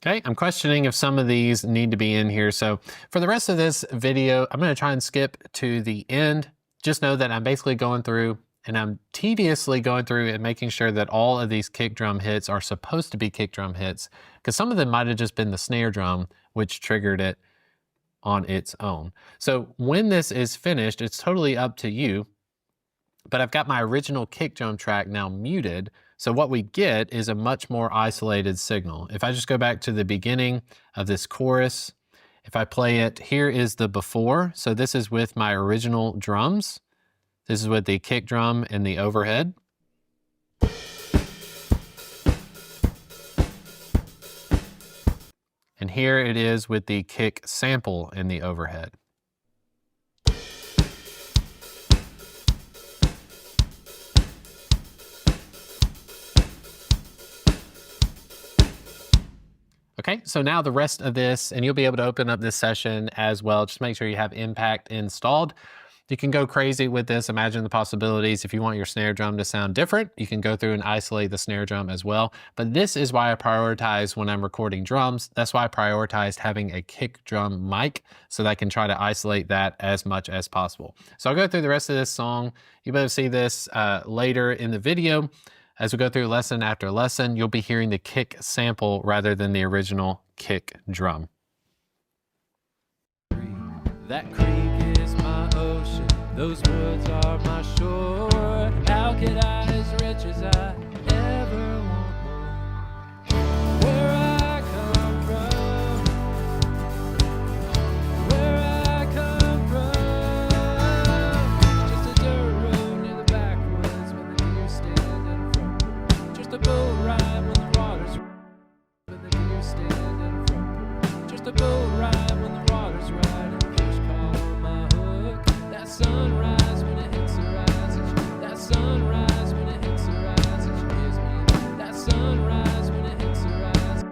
Okay, I'm questioning if some of these need to be in here. So for the rest of this video, I'm gonna try and skip to the end. Just know that I'm basically going through and I'm tediously going through and making sure that all of these kick drum hits are supposed to be kick drum hits, because some of them might have just been the snare drum which triggered it on its own. So when this is finished, it's totally up to you, but I've got my original kick drum track now muted. So what we get is a much more isolated signal. If I just go back to the beginning of this chorus, if I play it, here is the before. So this is with my original drums. This is with the kick drum and the overhead. And here it is with the kick sample and the overhead. Okay, so now the rest of this, and you'll be able to open up this session as well. Just make sure you have Impact installed. You can go crazy with this. Imagine the possibilities. If you want your snare drum to sound different, you can go through and isolate the snare drum as well. But this is why I prioritize when I'm recording drums. That's why I prioritized having a kick drum mic so that I can try to isolate that as much as possible. So I'll go through the rest of this song. You better see this later in the video. As we go through lesson after lesson, you'll be hearing the kick sample rather than the original kick drum. That creek is my ocean, those woods are my shore. How could I, as rich as I, ever want more? Where I come from, where I come from, just a dirt road near the backwoods with the deer stand in front. Just a boat ride when the water's with the deer stand in front. Just a boat ride when the water's right and the fish call on my hook. That sunrise when it hits the horizon, that sunrise when it hits the horizon, she gives me that sunrise when it hits the horizon.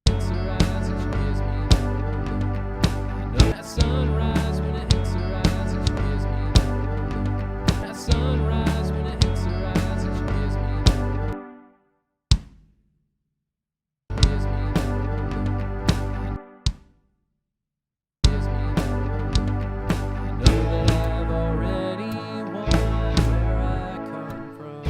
Hits the horizon, she gives me I know that sunrise when it hits the horizon, she gives me that sunrise when it hits the horizon, she gives me gives me I know that I've already won where I come from.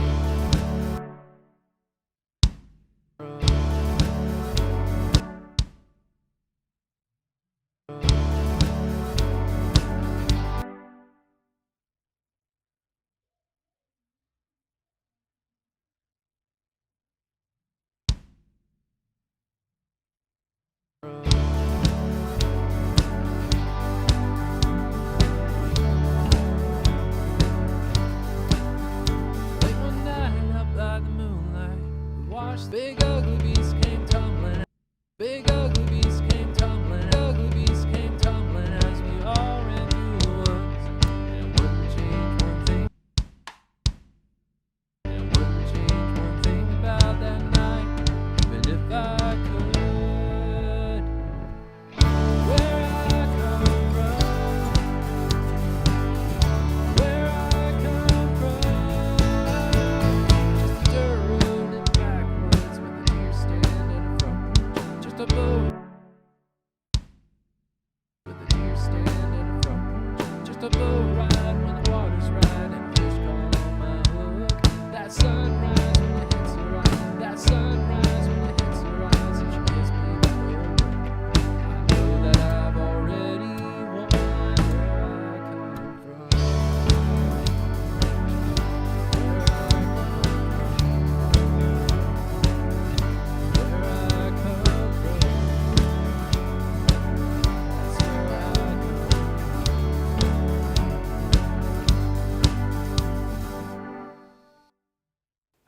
Late one night up by the moonlight, we watched big ugly beast came tumbling. Big ugly beast came tumbling. Ugly beast came tumbling as we all ran through the woods. And it wouldn't change one thing. And it wouldn't change one thing about that night, even if I could. Where I come from, where I come from, just a dirt road in the backwoods with the deer stand in front. Just a boat with the deer stand in front. Just a boat ride when the water's right and the fish call on my hook. That sunrise when it hits the horizon, that sunrise when it hits the horizon, she gives me the hope. I know that I've already won where I come from. Where I come from. Where I come from. That's where I come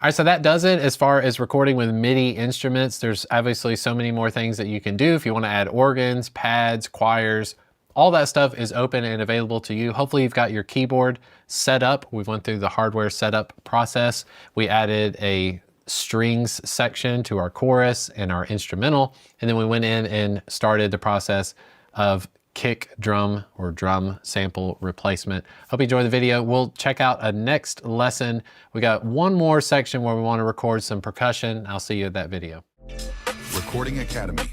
All right, so that does it as far as recording with MIDI instruments. There's obviously so many more things that you can do. If you want to add organs, pads, choirs, all that stuff is open and available to you. Hopefully you've got your keyboard set up. We went through the hardware setup process. We added a strings section to our chorus and our instrumental. And then we went in and started the process of kick drum or drum sample replacement. Hope you enjoyed the video. We'll check out a next lesson. We got one more section where we want to record some percussion. I'll see you at that video. Recording Academy.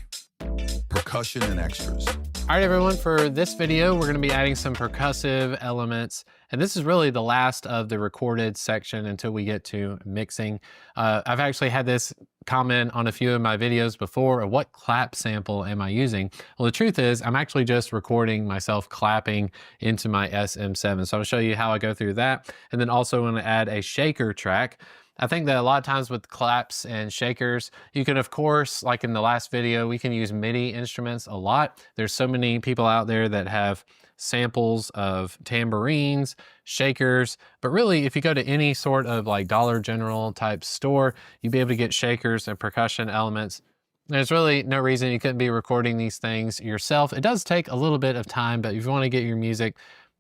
Percussion and extras. All right, everyone, for this video, we're going to be adding some percussive elements. And this is really the last of the recorded section until we get to mixing. I've actually had this comment on a few of my videos before of what clap sample am I using? Well, the truth is I'm actually just recording myself clapping into my SM7. So I'll show you how I go through that. And then also want to add a shaker track. I think that a lot of times with claps and shakers, you can, of course, like in the last video, we can use MIDI instruments a lot. There's so many people out there that have samples of tambourines, shakers, but really if you go to any sort of like Dollar General type store, you'd be able to get shakers and percussion elements. There's really no reason you couldn't be recording these things yourself. It does take a little bit of time, but if you want to get your music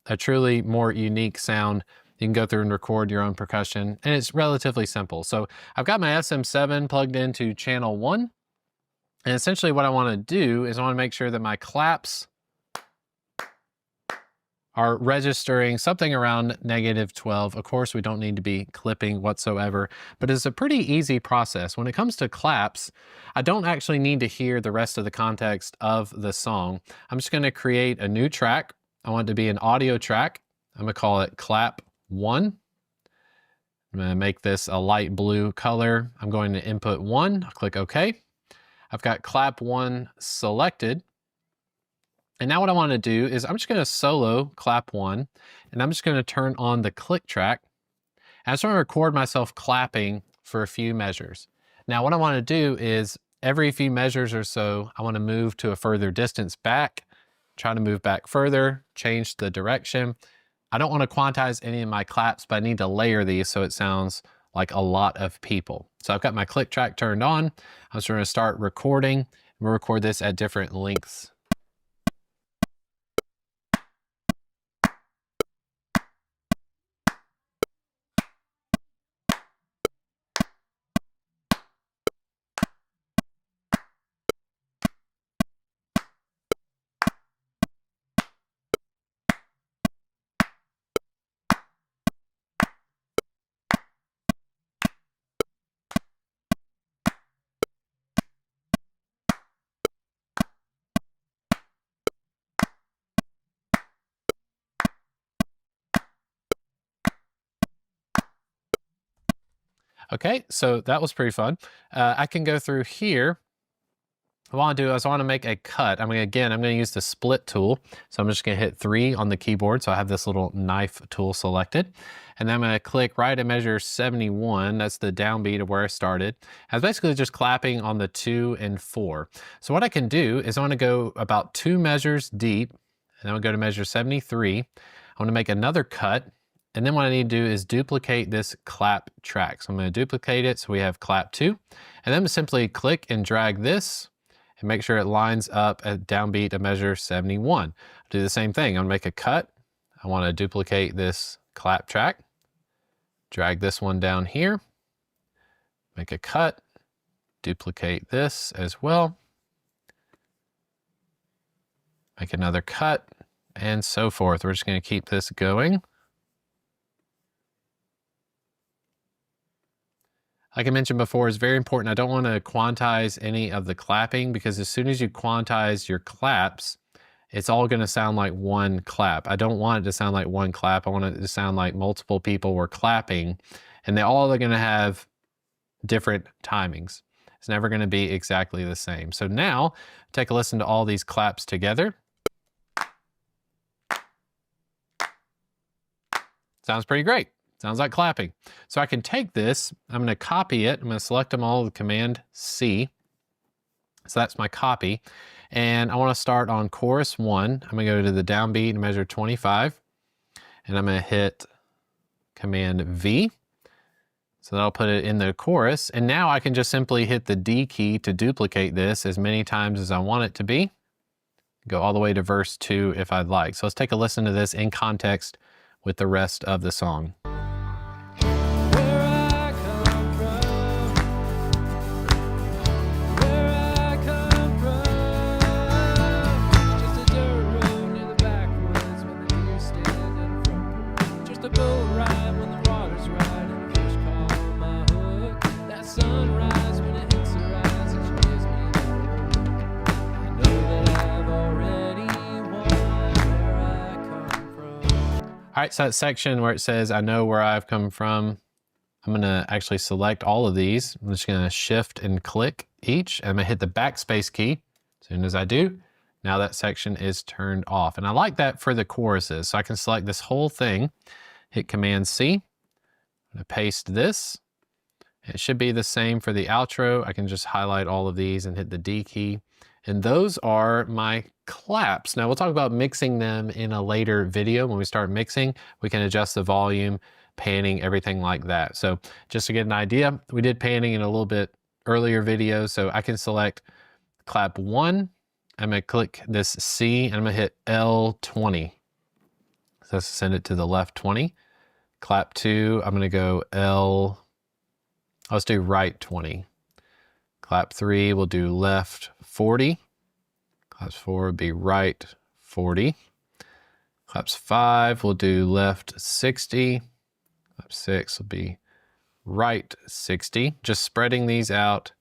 a truly more unique sound, you can go through and record your own percussion, and it's relatively simple. So I've got my SM7 plugged into channel 1, and essentially what I want to do is I want to make sure that my claps are registering something around -12. Of course, we don't need to be clipping whatsoever, but it's a pretty easy process. When it comes to claps, I don't actually need to hear the rest of the context of the song. I'm just going to create a new track. I want it to be an audio track. I'm gonna call it clap 1. I'm gonna make this a light blue color. I'm going to input 1, I'll click OK. I've got clap 1 selected. And now what I wanna do is I'm just gonna solo clap 1, and I'm just gonna turn on the click track. And I just wanna record myself clapping for a few measures. Now what I wanna do is every few measures or so, I wanna move to a further distance back, try to move back further, change the direction. I don't wanna quantize any of my claps, but I need to layer these so it sounds like a lot of people. So I've got my click track turned on. I'm just gonna start recording. We'll record this at different lengths. Okay, so that was pretty fun. I can go through here. What I want to do is I want to make a cut. I'm going to use the split tool. So I'm just going to hit 3 on the keyboard. So I have this little knife tool selected. And then I'm going to click right at measure 71. That's the downbeat of where I started. I was basically just clapping on the 2 and 4. So what I can do is I want to go about 2 measures deep. And I'm going to go to measure 73. I want to make another cut. And then what I need to do is duplicate this clap track. So I'm going to duplicate it so we have clap 2. And then simply click and drag this and make sure it lines up at downbeat of measure 71. I'll do the same thing. I'm going to make a cut. I want to duplicate this clap track. Drag this one down here. Make a cut. Duplicate this as well. Make another cut and so forth. We're just going to keep this going. Like I mentioned before, it's very important. I don't want to quantize any of the clapping because as soon as you quantize your claps, it's all going to sound like one clap. I don't want it to sound like one clap. I want it to sound like multiple people were clapping, and they all are going to have different timings. It's never going to be exactly the same. So now take a listen to all these claps together. Sounds pretty great. Sounds like clapping. So I can take this, I'm going to copy it. I'm going to select them all with Command C. So that's my copy. And I want to start on chorus 1. I'm going to go to the downbeat and measure 25. And I'm going to hit Command V. So that'll put it in the chorus. And now I can just simply hit the D key to duplicate this as many times as I want it to be. Go all the way to verse 2 if I'd like. So let's take a listen to this in context with the rest of the song. All right, so that section where it says, I know where I've come from, I'm gonna actually select all of these. I'm just gonna shift and click each. I'm gonna hit the backspace key. As soon as I do, now that section is turned off. And I like that for the choruses. So I can select this whole thing, hit Command C, I'm gonna paste this. It should be the same for the outro. I can just highlight all of these and hit the D key. And those are my claps. Now we'll talk about mixing them in a later video. When we start mixing, we can adjust the volume, panning, everything like that. So just to get an idea, we did panning in a little bit earlier video. So I can select clap 1. I'm gonna click this C and I'm gonna hit L20. So let's send it to the left 20. Clap 2, I'm gonna go let's do right 20. Clap 3, we'll do left 40. Claps 4 would be right 40. Claps 5, we'll do left 60. Clap 6 will be right 60. Just spreading these out.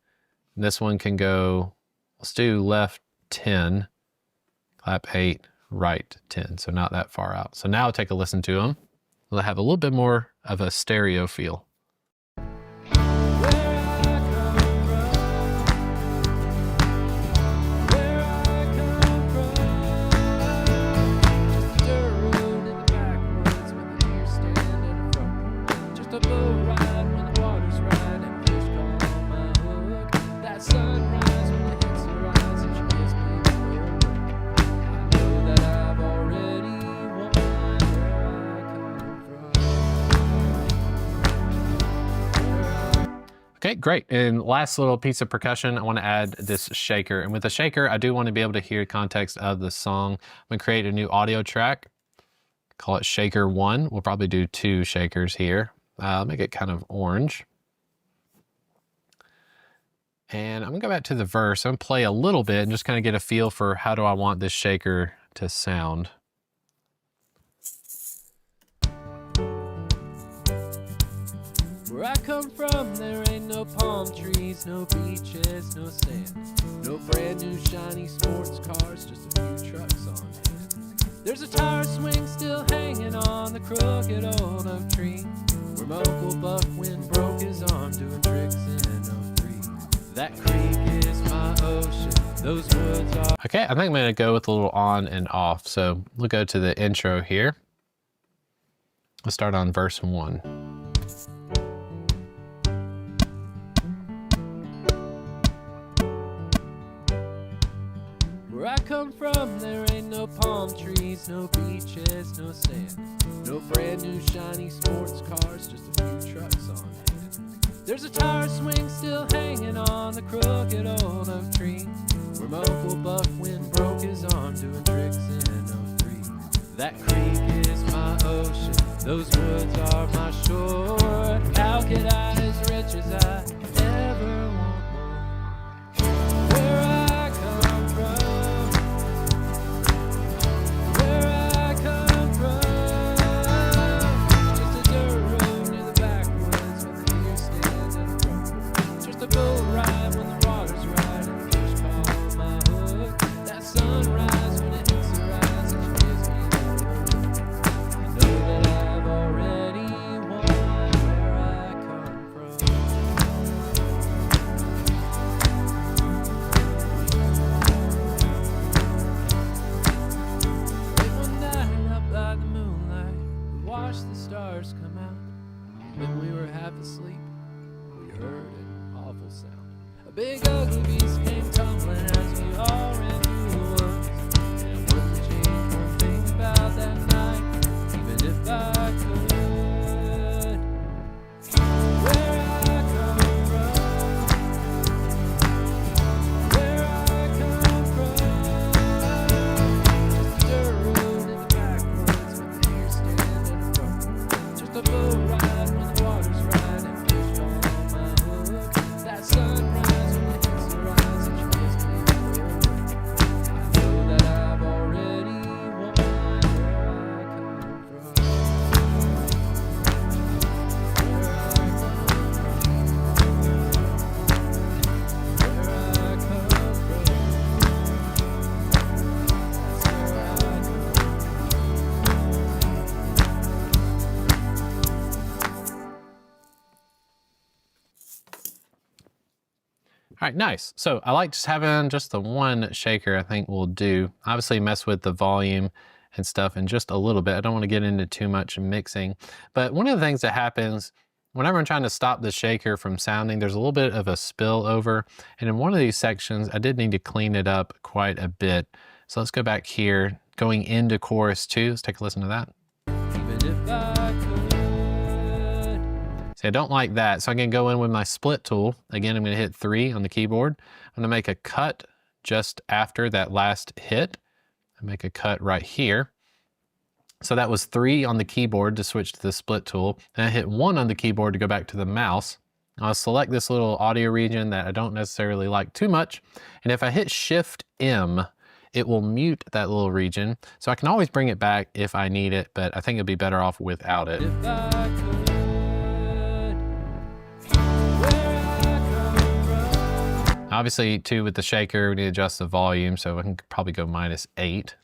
This one can go, let's do left 10. Clap 8, right 10, so not that far out. So now take a listen to them. They'll have a little bit more of a stereo feel. Okay, great. And last little piece of percussion, I want to add this shaker. And with the shaker, I do want to be able to hear context of the song. I'm going to create a new audio track, call it Shaker 1. We'll probably do 2 shakers here. I'll make it kind of orange. And I'm going to go back to the verse. I'm going to play a little bit and just kind of get a feel for how do I want this shaker to sound. Where I come from, there ain't no palm trees, no beaches, no sand, no brand new shiny sports cars, just a few trucks on hand. There's a tire swing still hanging on the crooked old oak tree, where my Uncle Buck when broke his arm doing tricks in '03. That creek is my ocean, those woods are... Okay, I think I'm gonna go with a little on and off. So we'll go to the intro here. Let's start on verse 1. Where I come from, there ain't no palm trees, no beaches, no sand, no brand new shiny sports cars, just a few trucks on hand. There's a tire swing still hanging on the crooked old oak tree, where my Uncle Buck when broke his arm doing tricks in '03. That creek is my ocean, those woods are my shore. How could I, as rich as I, ever want more? Where I come from, big ugly beast came tumbling as we all ran through the woods. And I wouldn't change one thing about that night, even if I could. Where I come from, where I come from, just a dirt road in the backwoods with the deer standing in front. Just a boat ride when the water's right and fish on my hook. That sunrise. All right, nice. So I like just having just the one shaker. I think we'll do. Obviously mess with the volume and stuff in just a little bit. I don't want to get into too much mixing. But one of the things that happens whenever I'm trying to stop the shaker from sounding, there's a little bit of a spill over. And in one of these sections, I did need to clean it up quite a bit. So let's go back here, going into chorus 2. Let's take a listen to that. Even if I could. See, I don't like that, so I'm going to go in with my split tool. Again, I'm going to hit 3 on the keyboard. I'm going to make a cut just after that last hit. I make a cut right here. So that was 3 on the keyboard to switch to the split tool. And I hit 1 on the keyboard to go back to the mouse. I'll select this little audio region that I don't necessarily like too much. And if I hit Shift M, it will mute that little region. So I can always bring it back if I need it, but I think it'd be better off without it. Obviously, too, with the shaker, we need to adjust the volume, so I can probably go -8.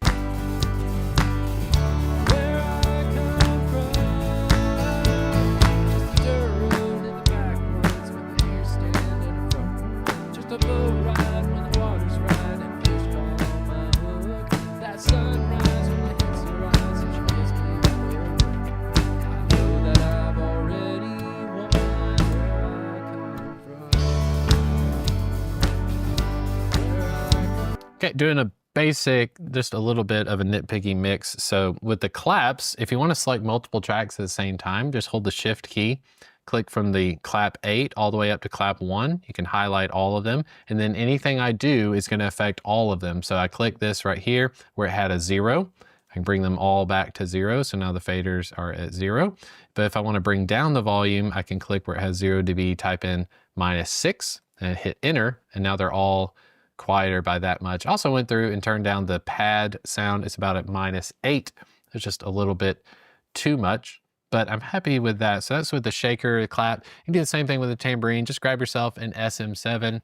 Okay, doing a basic, just a little bit of a nitpicky mix. So with the claps, if you want to select multiple tracks at the same time, just hold the Shift key, click from the clap 8 all the way up to clap 1. You can highlight all of them, and then anything I do is going to affect all of them. So I click this right here where it had a 0. I can bring them all back to 0, so now the faders are at 0. But if I want to bring down the volume, I can click where it has 0 dB, type in -6, and hit enter, and now they're all quieter by that much. Also went through and turned down the pad sound. It's about at -8. It's just a little bit too much, but I'm happy with that. So that's with the shaker, the clap. You can do the same thing with the tambourine. Just grab yourself an SM7.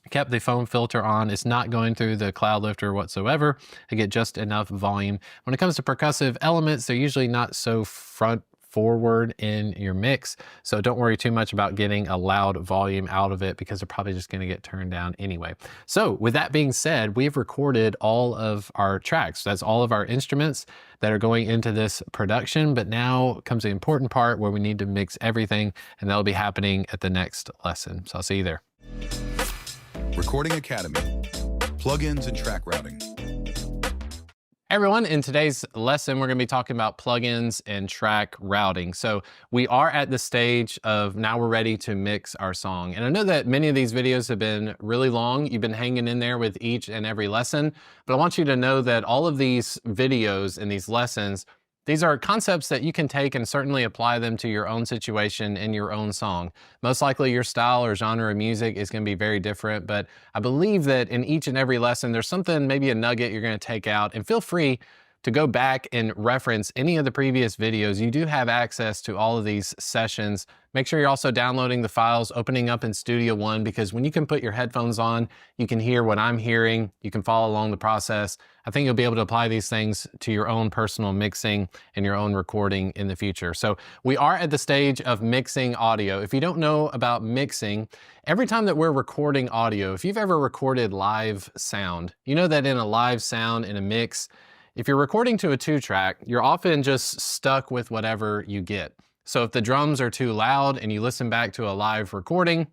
Kept the foam filter on. It's not going through the cloud lifter whatsoever. I get just enough volume. When it comes to percussive elements, they're usually not so front forward in your mix. So don't worry too much about getting a loud volume out of it, because they're probably just going to get turned down anyway. So with that being said, we've recorded all of our tracks. That's all of our instruments that are going into this production. But now comes the important part where we need to mix everything, and that'll be happening at the next lesson. So I'll see you there. Recording Academy, plugins and track routing. Hey everyone, in today's lesson, we're going to be talking about plugins and track routing. So we are at the stage of now we're ready to mix our song. And I know that many of these videos have been really long. You've been hanging in there with each and every lesson, but I want you to know that all of these videos and these lessons, these are concepts that you can take and certainly apply them to your own situation in your own song. Most likely your style or genre of music is going to be very different, but I believe that in each and every lesson, there's something, maybe a nugget you're going to take out, and feel free to go back and reference any of the previous videos. You do have access to all of these sessions. Make sure you're also downloading the files, opening up in Studio One, because when you can put your headphones on, you can hear what I'm hearing. You can follow along the process. I think you'll be able to apply these things to your own personal mixing and your own recording in the future. So we are at the stage of mixing audio. If you don't know about mixing, every time that we're recording audio, if you've ever recorded live sound, you know that in a live sound, in a mix, if you're recording to a 2-track, you're often just stuck with whatever you get. So if the drums are too loud and you listen back to a live recording,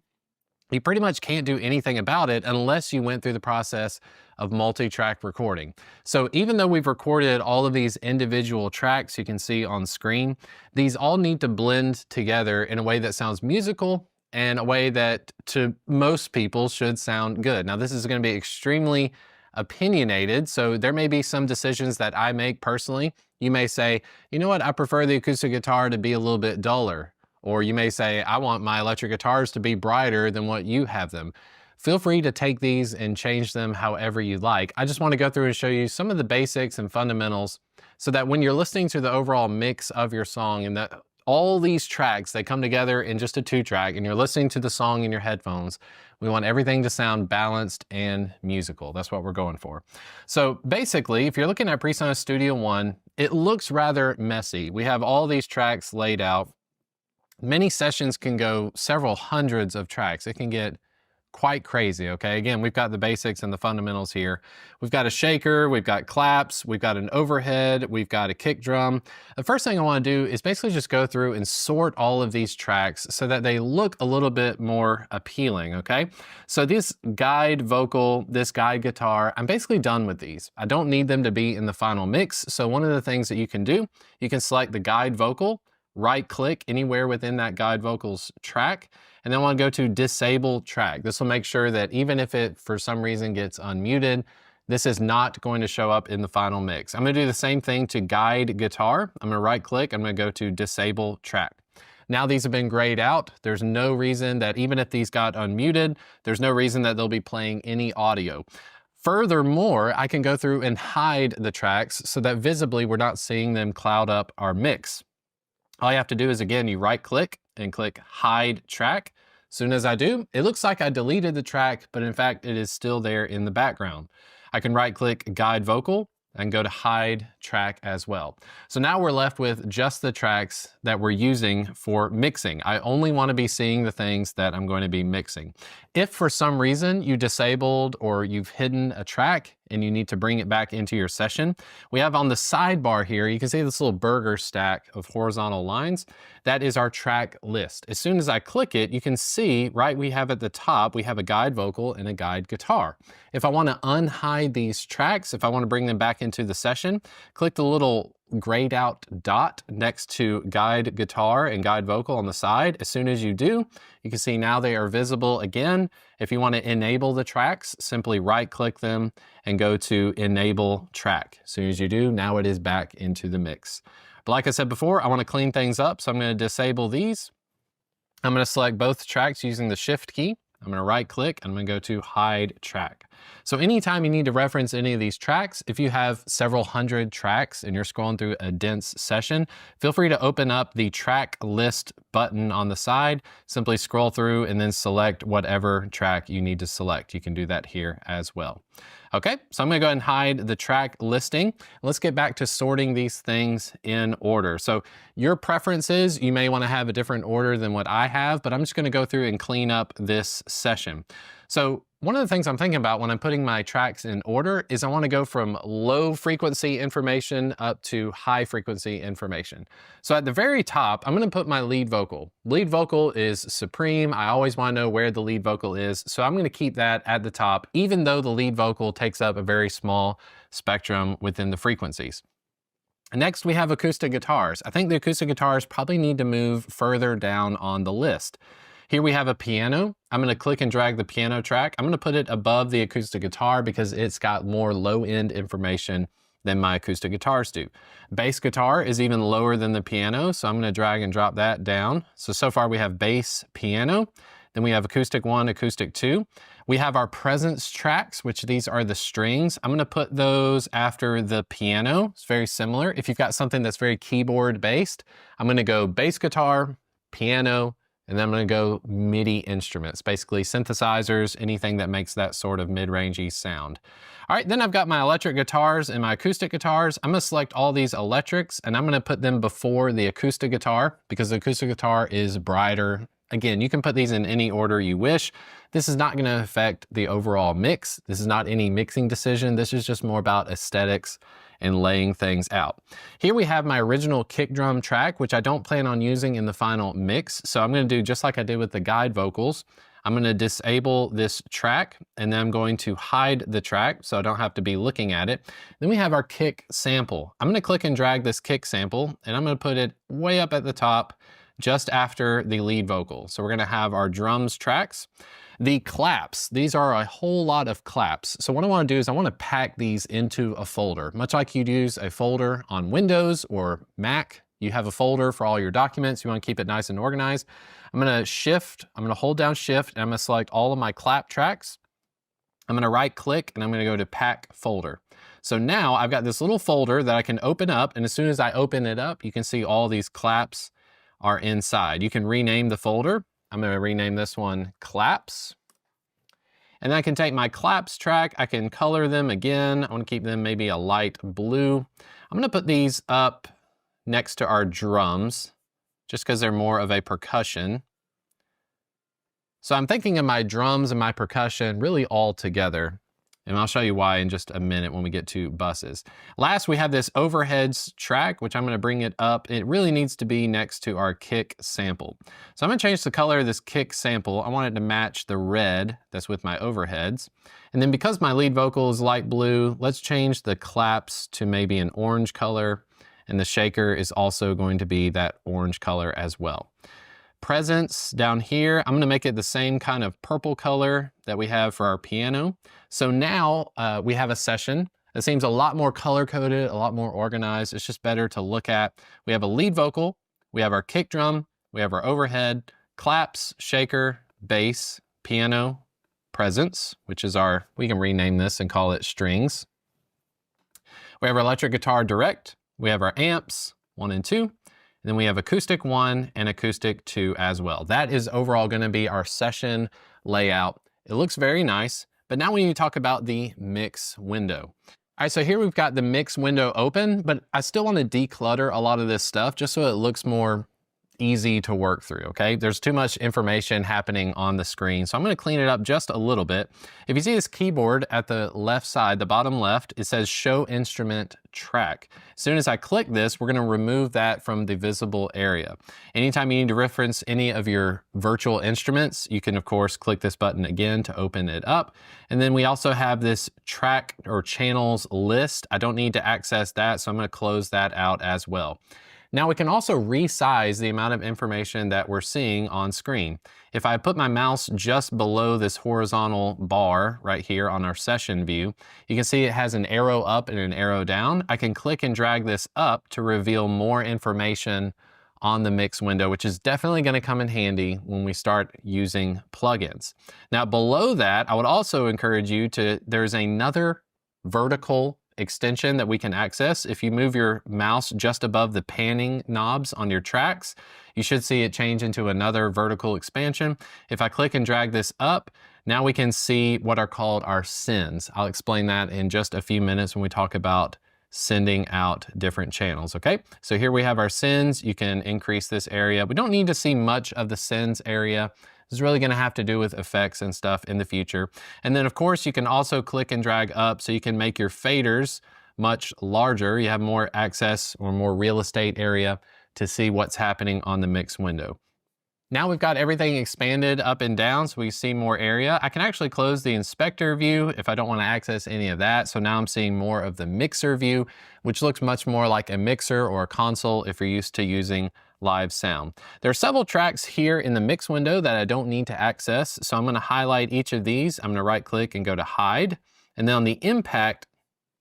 you pretty much can't do anything about it unless you went through the process of multi-track recording. So even though we've recorded all of these individual tracks you can see on screen, these all need to blend together in a way that sounds musical and a way that to most people should sound good. Now this is going to be extremely opinionated, so there may be some decisions that I make personally. You may say, you know what, I prefer the acoustic guitar to be a little bit duller. Or you may say, I want my electric guitars to be brighter than what you have them. Feel free to take these and change them however you like. I just want to go through and show you some of the basics and fundamentals so that when you're listening to the overall mix of your song, and that all these tracks, they come together in just a 2-track, and you're listening to the song in your headphones, we want everything to sound balanced and musical. That's what we're going for. So basically, if you're looking at Presonus Studio One, it looks rather messy. We have all these tracks laid out. Many sessions can go several hundreds of tracks. It can get quite crazy, okay? Again, we've got the basics and the fundamentals here. We've got a shaker, we've got claps, we've got an overhead, we've got a kick drum. The first thing I want to do is basically just go through and sort all of these tracks so that they look a little bit more appealing, okay? So this guide vocal, this guide guitar, I'm basically done with these. I don't need them to be in the final mix. So one of the things that you can do, you can select the guide vocal, right-click anywhere within that guide vocals track, and then I want to go to disable track. This will make sure that even if it for some reason gets unmuted, this is not going to show up in the final mix. I'm going to do the same thing to guide guitar. I'm going to right-click, I'm going to go to disable track. Now these have been grayed out. There's no reason that even if these got unmuted, there's no reason that they'll be playing any audio. Furthermore, I can go through and hide the tracks so that visibly we're not seeing them cloud up our mix. All you have to do is, again, you right-click and click Hide Track. As soon as I do, it looks like I deleted the track, but in fact, it is still there in the background. I can right-click Guide Vocal and go to Hide Track as well. So now we're left with just the tracks that we're using for mixing. I only want to be seeing the things that I'm going to be mixing. If for some reason you disabled or you've hidden a track and you need to bring it back into your session, we have on the sidebar here, you can see this little burger stack of horizontal lines. That is our track list. As soon as I click it, you can see, right, we have at the top, we have a guide vocal and a guide guitar. If I want to unhide these tracks, if I want to bring them back into the session, click the little grayed out dot next to guide guitar and guide vocal on the side. As soon as you do, you can see now they are visible again. If you want to enable the tracks, simply right click them and go to enable track. As soon as you do, now it is back into the mix. But like I said before, I want to clean things up, so I'm going to disable these. I'm going to select both tracks using the shift key. I'm going to right click and I'm going to go to hide track. So anytime you need to reference any of these tracks, if you have several hundred tracks and you're scrolling through a dense session, feel free to open up the track list button on the side, simply scroll through and then select whatever track you need to select. You can do that here as well. Okay, so I'm gonna go ahead and hide the track listing. Let's get back to sorting these things in order. So your preferences, you may wanna have a different order than what I have, but I'm just gonna go through and clean up this session. So one of the things I'm thinking about when I'm putting my tracks in order is I want to go from low frequency information up to high frequency information. So at the very top, I'm going to put my lead vocal. Lead vocal is supreme. I always want to know where the lead vocal is. So I'm going to keep that at the top, even though the lead vocal takes up a very small spectrum within the frequencies. Next, we have acoustic guitars. I think the acoustic guitars probably need to move further down on the list. Here we have a piano. I'm going to click and drag the piano track. I'm going to put it above the acoustic guitar because it's got more low-end information than my acoustic guitars do. Bass guitar is even lower than the piano, so I'm going to drag and drop that down. So far we have bass, piano. Then we have acoustic 1, acoustic 2. We have our presence tracks, which these are the strings. I'm going to put those after the piano. It's very similar. If you've got something that's very keyboard based, I'm going to go bass guitar, piano, and then I'm going to go MIDI instruments, basically synthesizers, anything that makes that sort of mid-rangey sound. All right, then I've got my electric guitars and my acoustic guitars. I'm going to select all these electrics and I'm going to put them before the acoustic guitar because the acoustic guitar is brighter. Again, you can put these in any order you wish. This is not going to affect the overall mix. This is not any mixing decision. This is just more about aesthetics and laying things out. Here we have my original kick drum track, which I don't plan on using in the final mix. So I'm going to do just like I did with the guide vocals. I'm going to disable this track and then I'm going to hide the track so I don't have to be looking at it. Then we have our kick sample. I'm going to click and drag this kick sample and I'm going to put it way up at the top just after the lead vocal. So we're going to have our drums tracks. The claps, these are a whole lot of claps. So what I want to do is I want to pack these into a folder, much like you'd use a folder on Windows or Mac. You have a folder for all your documents. You want to keep it nice and organized. I'm going to hold down shift and I'm going to select all of my clap tracks. I'm going to right click and I'm going to go to pack folder. So now I've got this little folder that I can open up, and as soon as I open it up, you can see all these claps are inside. You can rename the folder. I'm going to rename this one claps. And then I can take my claps track. I can color them again. I want to keep them maybe a light blue. I'm going to put these up next to our drums just because they're more of a percussion. So I'm thinking of my drums and my percussion really all together. And I'll show you why in just a minute when we get to buses. Last, we have this overheads track, which I'm going to bring it up. It really needs to be next to our kick sample. So I'm going to change the color of this kick sample. I want it to match the red that's with my overheads. And then because my lead vocal is light blue, let's change the claps to maybe an orange color. And the shaker is also going to be that orange color as well. Presence down here, I'm going to make it the same kind of purple color that we have for our piano. So now we have a session that seems a lot more color-coded, a lot more organized. It's just better to look at. We have a lead vocal, we have our kick drum, we have our overhead, claps, shaker, bass, piano, presence, which is our, we can rename this and call it strings. We have our electric guitar direct, we have our amps, 1 and 2. And then we have acoustic 1 and acoustic 2 as well. That is overall going to be our session layout. It looks very nice, but now we need to talk about the mix window. All right, so here we've got the mix window open, but I still want to declutter a lot of this stuff just so it looks more easy to work through, okay? There's too much information happening on the screen, so I'm gonna clean it up just a little bit. If you see this keyboard at the left side, the bottom left, it says Show Instrument Track. As soon as I click this, we're gonna remove that from the visible area. Anytime you need to reference any of your virtual instruments, you can of course click this button again to open it up. And then we also have this track or channels list. I don't need to access that, so I'm gonna close that out as well. Now we can also resize the amount of information that we're seeing on screen. If I put my mouse just below this horizontal bar right here on our session view, you can see it has an arrow up and an arrow down. I can click and drag this up to reveal more information on the mix window, which is definitely going to come in handy when we start using plugins. Now below that, I would also encourage you to, there's another vertical extension that we can access. If you move your mouse just above the panning knobs on your tracks, you should see it change into another vertical expansion. If I click and drag this up, now we can see what are called our sends. I'll explain that in just a few minutes when we talk about sending out different channels, okay? So here we have our sends. You can increase this area. We don't need to see much of the sends area. This is really gonna have to do with effects and stuff in the future. And then of course you can also click and drag up so you can make your faders much larger. You have more access or more real estate area to see what's happening on the mix window. Now we've got everything expanded up and down so we see more area. I can actually close the inspector view if I don't want to access any of that. So now I'm seeing more of the mixer view, which looks much more like a mixer or a console if you're used to using live sound. There are several tracks here in the mix window that I don't need to access. So I'm going to highlight each of these. I'm going to right click and go to hide. And then on the impact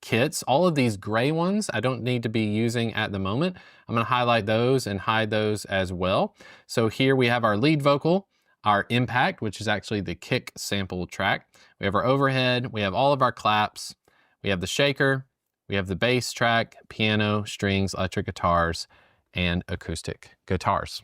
kits, all of these gray ones I don't need to be using at the moment. I'm going to highlight those and hide those as well. So here we have our lead vocal, our impact, which is actually the kick sample track. We have our overhead, we have all of our claps, we have the shaker, we have the bass track, piano, strings, electric guitars, and acoustic guitars.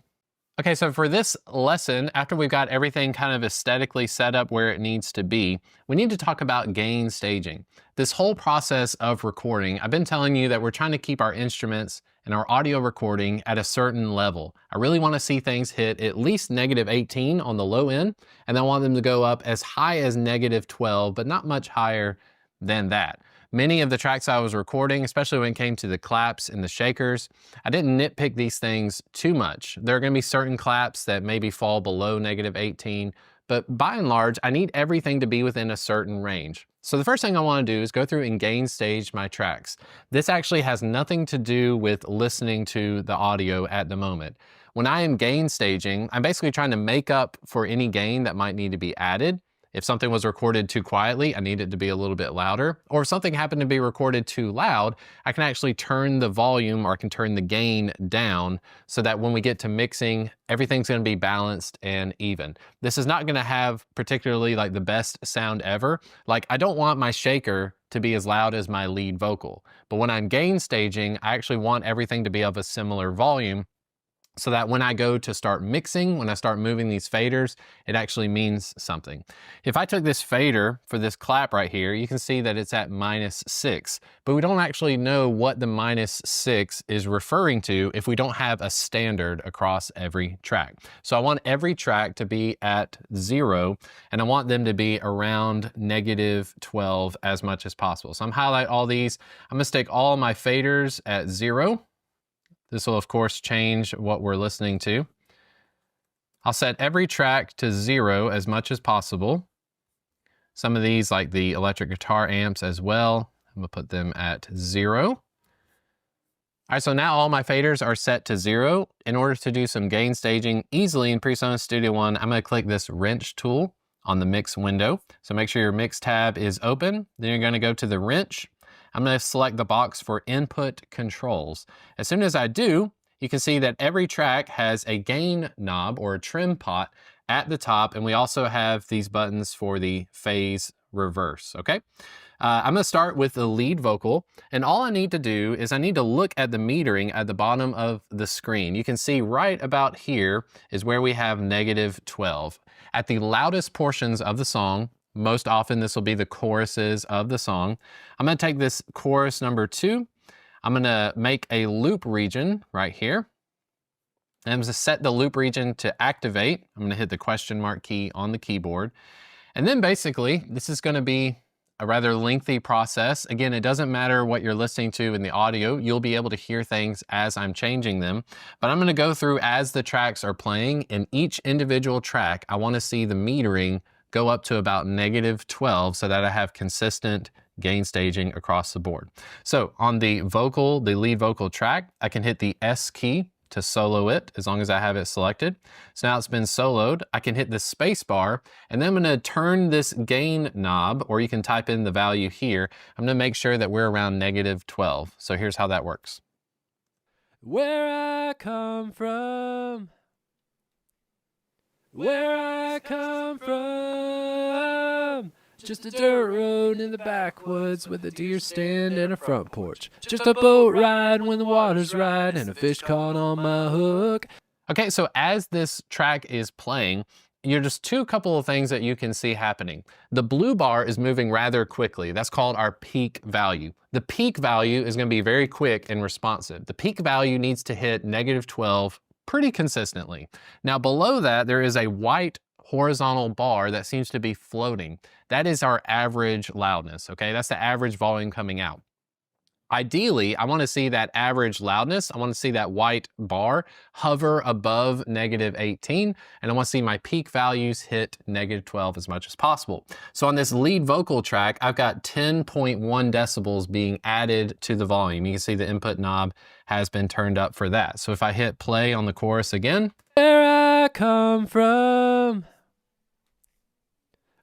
Okay, so for this lesson, after we've got everything kind of aesthetically set up where it needs to be, we need to talk about gain staging. This whole process of recording, I've been telling you that we're trying to keep our instruments and our audio recording at a certain level. I really want to see things hit at least -18 on the low end, and I want them to go up as high as -12, but not much higher than that. Many of the tracks I was recording, especially when it came to the claps and the shakers, I didn't nitpick these things too much. There are going to be certain claps that maybe fall below -18, but by and large, I need everything to be within a certain range. So the first thing I want to do is go through and gain stage my tracks. This actually has nothing to do with listening to the audio at the moment. When I am gain staging, I'm basically trying to make up for any gain that might need to be added. If something was recorded too quietly, I need it to be a little bit louder. Or if something happened to be recorded too loud, I can actually turn the volume or I can turn the gain down so that when we get to mixing, everything's gonna be balanced and even. This is not gonna have particularly like the best sound ever. Like I don't want my shaker to be as loud as my lead vocal. But when I'm gain staging, I actually want everything to be of a similar volume so that when I go to start mixing, when I start moving these faders, it actually means something. If I took this fader for this clap right here, you can see that it's at -6, but we don't actually know what the -6 is referring to if we don't have a standard across every track. So I want every track to be at 0, and I want them to be around -12 as much as possible. So I'm highlight all these. I'm gonna stick all my faders at 0. This will of course change what we're listening to. I'll set every track to 0 as much as possible. Some of these, like the electric guitar amps as well, I'm gonna put them at 0. All right, so now all my faders are set to 0. In order to do some gain staging easily in Presonus Studio One, I'm gonna click this wrench tool on the mix window. So make sure your mix tab is open. Then you're gonna go to the wrench. I'm going to select the box for input controls. As soon as I do, you can see that every track has a gain knob or a trim pot at the top, and we also have these buttons for the phase reverse, okay? I'm going to start with the lead vocal, and all I need to do is I need to look at the metering at the bottom of the screen. You can see right about here is where we have -12. At the loudest portions of the song, most often this will be the choruses of the song. I'm gonna take this chorus number 2. I'm gonna make a loop region right here. And I'm going to set the loop region to activate. I'm going to hit the question mark key on the keyboard. And then basically, this is going to be a rather lengthy process. Again, it doesn't matter what you're listening to in the audio. You'll be able to hear things as I'm changing them. But I'm going to go through as the tracks are playing. And each individual track, I want to see the metering go up to about -12 so that I have consistent gain staging across the board. So on the vocal, the lead vocal track, I can hit the S key to solo it as long as I have it selected. So now it's been soloed. I can hit the space bar, and then I'm going to turn this gain knob, or you can type in the value here. I'm going to make sure that we're around -12. So here's how that works. Where I come from, just a dirt road in the backwoods with a deer stand and a front porch. Just a boat ride when the water's right and a fish caught on my hook. Okay, so as this track is playing, you're just couple of things that you can see happening. The blue bar is moving rather quickly. That's called our peak value. The peak value is going to be very quick and responsive. The peak value needs to hit -12 pretty consistently. Now below that, there is a white horizontal bar that seems to be floating. That is our average loudness, okay? That's the average volume coming out. Ideally, I want to see that average loudness. I want to see that white bar hover above -18, and I want to see my peak values hit -12 as much as possible. So on this lead vocal track, I've got 10.1 decibels being added to the volume. You can see the input knob has been turned up for that. So if I hit play on the chorus again,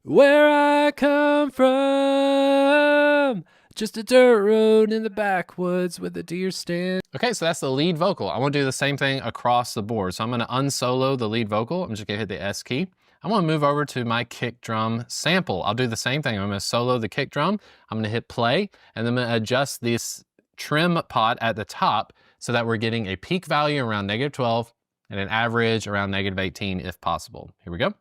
Where I come from, just a dirt road in the backwoods with a deer stand. okay, so that's the lead vocal. I want to do the same thing across the board. So I'm going to unsolo the lead vocal. I'm just going to hit the S key. I want to move over to my kick drum sample. I'll do the same thing. I'm going to solo the kick drum. I'm going to hit play, and then I'm going to adjust this trim pot at the top so that we're getting a peak value around -12 and an average around -18 if possible. Here we go.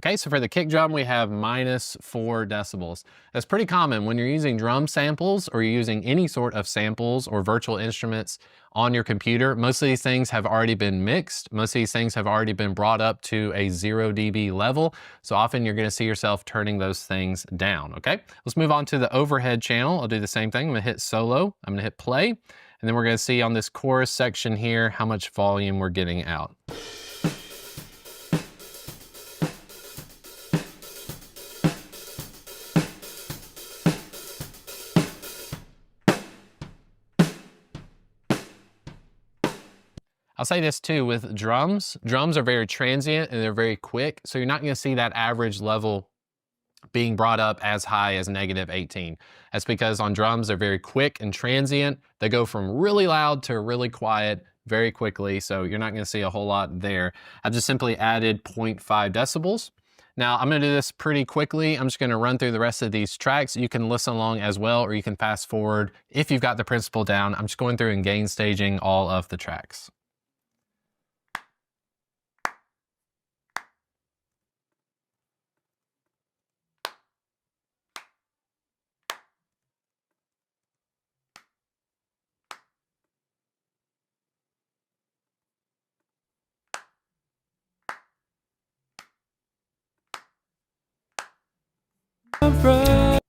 Okay, so for the kick drum, we have -4 decibels. That's pretty common when you're using drum samples or you're using any sort of samples or virtual instruments on your computer. Most of these things have already been mixed. Most of these things have already been brought up to a 0 dB level. So often you're gonna see yourself turning those things down, okay? Let's move on to the overhead channel. I'll do the same thing. I'm gonna hit solo, I'm gonna hit play, and then we're gonna see on this chorus section here how much volume we're getting out. I'll say this too with drums. Drums are very transient and they're very quick, so you're not gonna see that average level being brought up as high as -18. That's because on drums, they're very quick and transient. They go from really loud to really quiet very quickly, so you're not gonna see a whole lot there. I've just simply added 0.5 decibels. Now, I'm gonna do this pretty quickly. I'm just gonna run through the rest of these tracks. You can listen along as well, or you can fast forward if you've got the principle down. I'm just going through and gain staging all of the tracks. From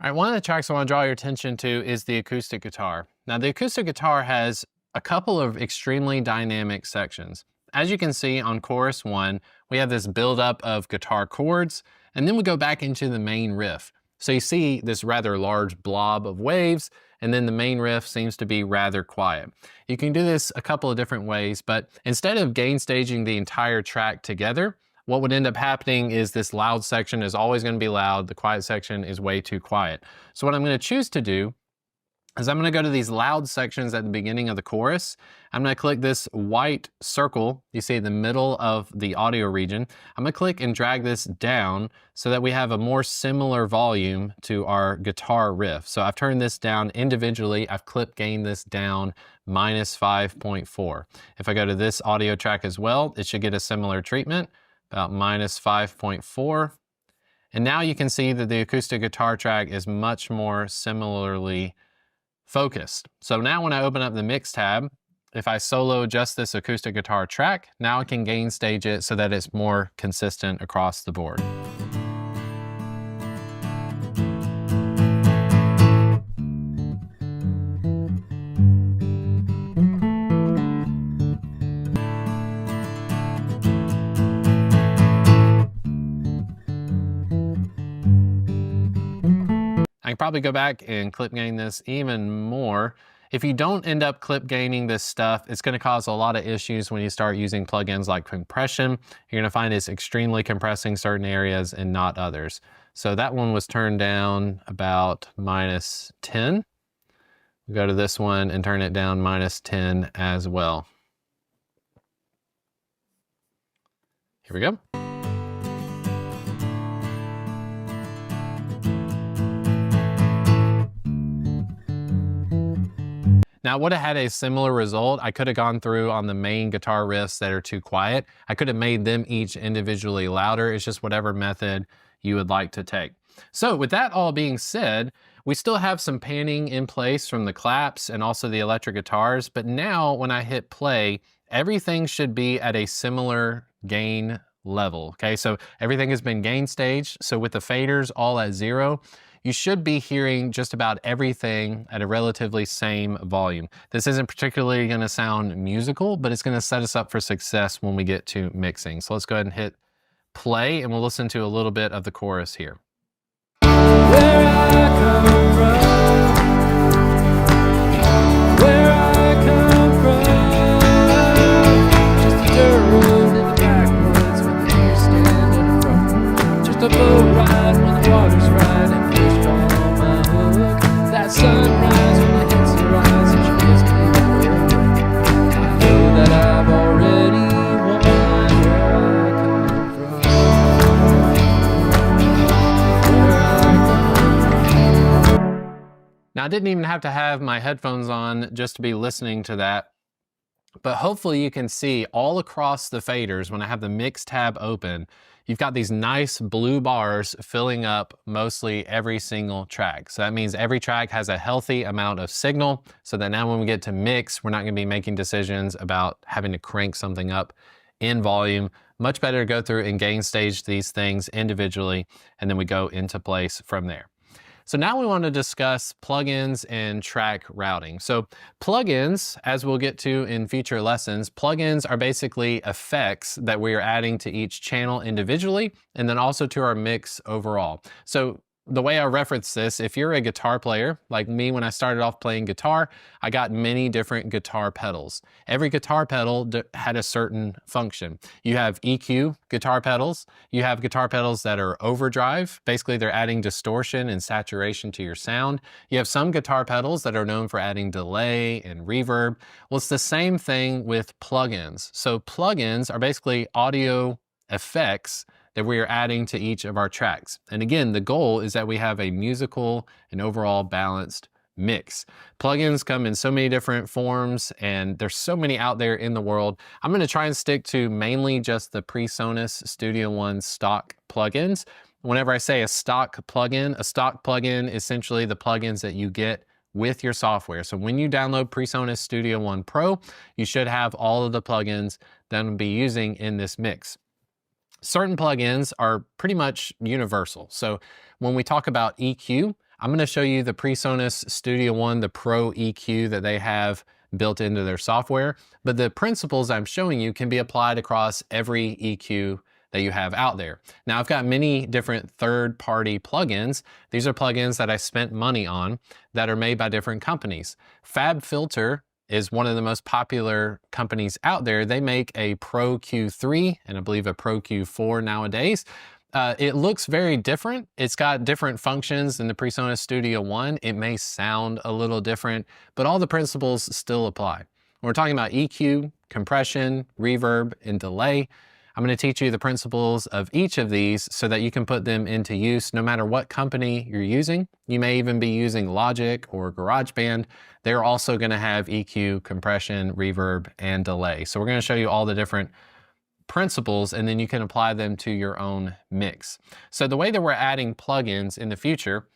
All right, one of the tracks I want to draw your attention to is the acoustic guitar. Now, the acoustic guitar has a couple of extremely dynamic sections. As you can see on chorus 1, we have this buildup of guitar chords, and then we go back into the main riff. So you see this rather large blob of waves, and then the main riff seems to be rather quiet. You can do this a couple of different ways, but instead of gain staging the entire track together, what would end up happening is this loud section is always going to be loud. The quiet section is way too quiet. So what I'm going to choose to do is I'm going to go to these loud sections at the beginning of the chorus. I'm going to click this white circle you see in the middle of the audio region. I'm going to click and drag this down so that we have a more similar volume to our guitar riff. So I've turned this down individually. I've clip gained this down -5.4. If I go to this audio track as well, it should get a similar treatment, about -5.4. And now you can see that the acoustic guitar track is much more similarly focused. So now when I open up the mix tab, if I solo just this acoustic guitar track, now I can gain stage it so that it's more consistent across the board. I can probably go back and clip gain this even more. If you don't end up clip gaining this stuff, it's going to cause a lot of issues when you start using plugins like Compression. You're going to find it's extremely compressing certain areas and not others. So that one was turned down about -10. We'll go to this one and turn it down -10 as well. Here we go. Now, I would have had a similar result. I could have gone through on the main guitar riffs that are too quiet. I could have made them each individually louder. It's just whatever method you would like to take. So with that all being said, we still have some panning in place from the claps and also the electric guitars. But now when I hit play, everything should be at a similar gain level. Okay, so everything has been gain staged. So with the faders all at 0, you should be hearing just about everything at a relatively same volume. This isn't particularly going to sound musical, but it's going to set us up for success when we get to mixing. So let's go ahead and hit play and we'll listen to a little bit of the chorus here. Where I come from, where I come from, just a dirt road in the backwoods with the deer stand in front, just a boat ride when the water's right and fish fall on my hook, that sunrise when it hits the rise and she gives me the look, I know that I've already won where I come from. Now, I didn't even have to have my headphones on just to be listening to that, but hopefully you can see all across the faders when I have the mix tab open, you've got these nice blue bars filling up mostly every single track. So that means every track has a healthy amount of signal so that now when we get to mix, we're not going to be making decisions about having to crank something up in volume. Much better to go through and gain stage these things individually, and then we go into place from there. So now we want to discuss plugins and track routing. So plugins, as we'll get to in future lessons, plugins are basically effects that we are adding to each channel individually and then also to our mix overall. So the way I reference this, if you're a guitar player, like me when I started off playing guitar, I got many different guitar pedals. Every guitar pedal had a certain function. You have EQ guitar pedals. You have guitar pedals that are overdrive. Basically, they're adding distortion and saturation to your sound. You have some guitar pedals that are known for adding delay and reverb. Well, it's the same thing with plugins. So plugins are basically audio effects that we are adding to each of our tracks. And again, the goal is that we have a musical and overall balanced mix. Plugins come in so many different forms, and there's so many out there in the world. I'm going to try and stick to mainly just the Presonus Studio One stock plugins. Whenever I say a stock plugin, essentially the plugins that you get with your software. So when you download Presonus Studio One Pro, you should have all of the plugins that I'm be using in this mix. Certain plugins are pretty much universal. So when we talk about EQ, I'm going to show you the Presonus Studio One, the Pro EQ that they have built into their software. But the principles I'm showing you can be applied across every EQ that you have out there. Now, I've got many different third-party plugins. These are plugins that I spent money on that are made by different companies. FabFilter is one of the most popular companies out there. They make a Pro Q3 and I believe a Pro Q4 nowadays. It looks very different. It's got different functions than the Presonus Studio One. It may sound a little different, but all the principles still apply. When we're talking about EQ, compression, reverb, and delay, I'm going to teach you the principles of each of these so that you can put them into use no matter what company you're using. You may even be using Logic or GarageBand. They're also going to have EQ, compression, reverb, and delay. So we're going to show you all the different principles, and then you can apply them to your own mix. So the way that we're adding plugins in the future,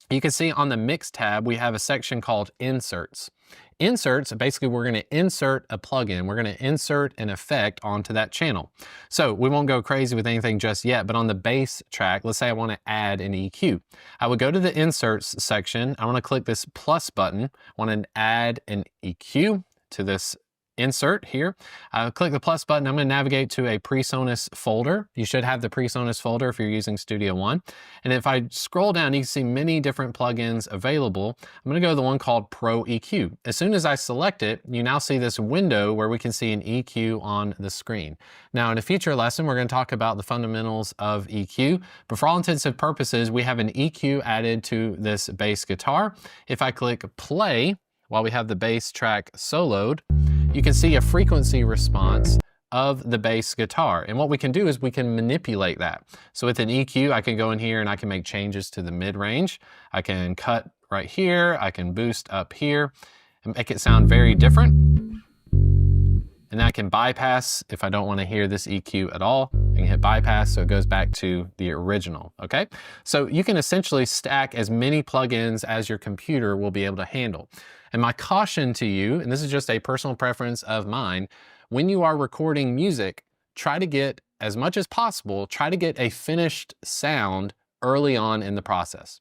you can see on the Mix tab, we have a section called Inserts. Inserts, basically we're going to insert a plugin. We're going to insert an effect onto that channel. So we won't go crazy with anything just yet, but on the bass track, let's say I want to add an EQ. I would go to the Inserts section. I want to click this plus button. I want to add an EQ to this insert here. Click the plus button. I'm going to navigate to a Presonus folder. You should have the Presonus folder if you're using Studio One. And if I scroll down, you can see many different plugins available. I'm going to go to the one called Pro EQ. As soon as I select it, you now see this window where we can see an EQ on the screen. Now, in a future lesson, we're going to talk about the fundamentals of EQ, but for all intents and purposes, we have an EQ added to this bass guitar. If I click play while we have the bass track soloed, you can see a frequency response of the bass guitar. And what we can do is we can manipulate that. So with an EQ, I can go in here and I can make changes to the mid-range. I can cut right here. I can boost up here and make it sound very different. And I can bypass if I don't want to hear this EQ at all. I can hit bypass so it goes back to the original, okay? So you can essentially stack as many plugins as your computer will be able to handle. And my caution to you, and this is just a personal preference of mine, when you are recording music, try to get, as much as possible, try to get a finished sound early on in the process.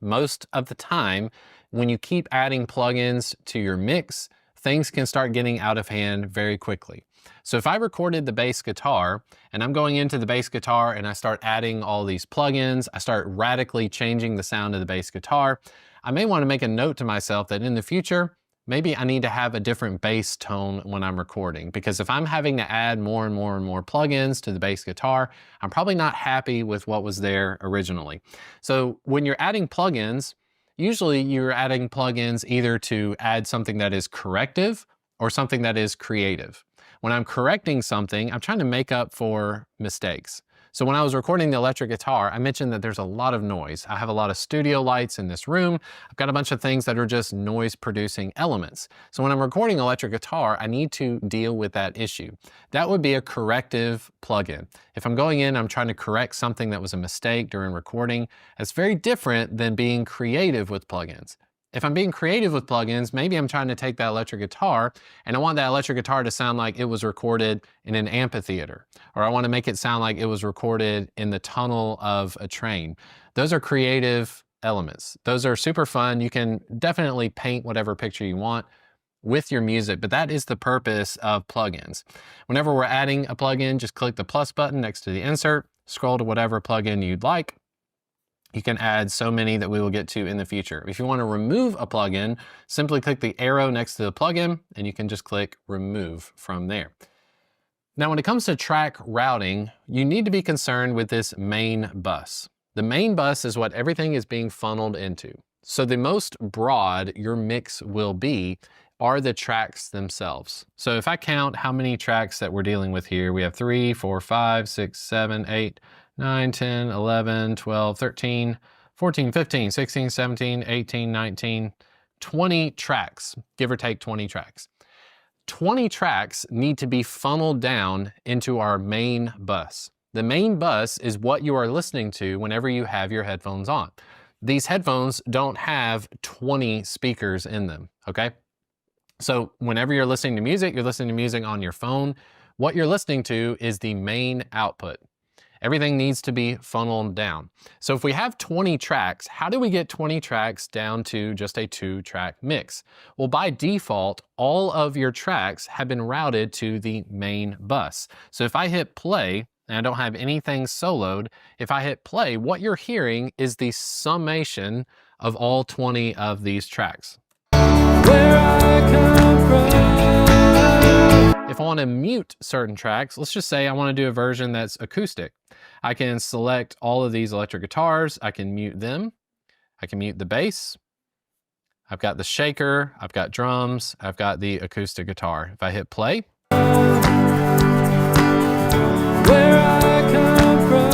Most of the time, when you keep adding plugins to your mix, things can start getting out of hand very quickly. So if I recorded the bass guitar and I'm going into the bass guitar and I start adding all these plugins, I start radically changing the sound of the bass guitar, I may want to make a note to myself that in the future, maybe I need to have a different bass tone when I'm recording, because if I'm having to add more and more and more plugins to the bass guitar, I'm probably not happy with what was there originally. So when you're adding plugins, usually you're adding plugins either to add something that is corrective or something that is creative. When I'm correcting something, I'm trying to make up for mistakes. So when I was recording the electric guitar, I mentioned that there's a lot of noise. I have a lot of studio lights in this room. I've got a bunch of things that are just noise producing elements. So when I'm recording electric guitar, I need to deal with that issue. That would be a corrective plugin. If I'm going in, I'm trying to correct something that was a mistake during recording, that's very different than being creative with plugins. If I'm being creative with plugins, maybe I'm trying to take that electric guitar and I want that electric guitar to sound like it was recorded in an amphitheater, or I want to make it sound like it was recorded in the tunnel of a train. Those are creative elements. Those are super fun. You can definitely paint whatever picture you want with your music, but that is the purpose of plugins. Whenever we're adding a plugin, just click the plus button next to the insert, scroll to whatever plugin you'd like, You can add so many that we will get to in the future. If you want to remove a plugin, simply click the arrow next to the plugin and you can just click remove from there. Now, when it comes to track routing, you need to be concerned with this main bus. The main bus is what everything is being funneled into. So the most broad your mix will be are the tracks themselves. So if I count how many tracks that we're dealing with here, we have 3, 4, 5, 6, 7, 8, 9, 10, 11, 12, 13, 14, 15, 16, 17, 18, 19, 20 tracks, give or take 20 tracks. 20 tracks need to be funneled down into our main bus. The main bus is what you are listening to whenever you have your headphones on. These headphones don't have 20 speakers in them, okay? So whenever you're listening to music on your phone. What you're listening to is the main output. Everything needs to be funneled down. So if we have 20 tracks, how do we get 20 tracks down to just a 2-track mix? Well, by default, all of your tracks have been routed to the main bus. So if I hit play, and I don't have anything soloed, if I hit play, what you're hearing is the summation of all 20 of these tracks. Where I come from. If I want to mute certain tracks, let's just say I want to do a version that's acoustic. I can select all of these electric guitars, I can mute them, I can mute the bass, I've got the shaker, I've got drums, I've got the acoustic guitar. If I hit play, where I come from,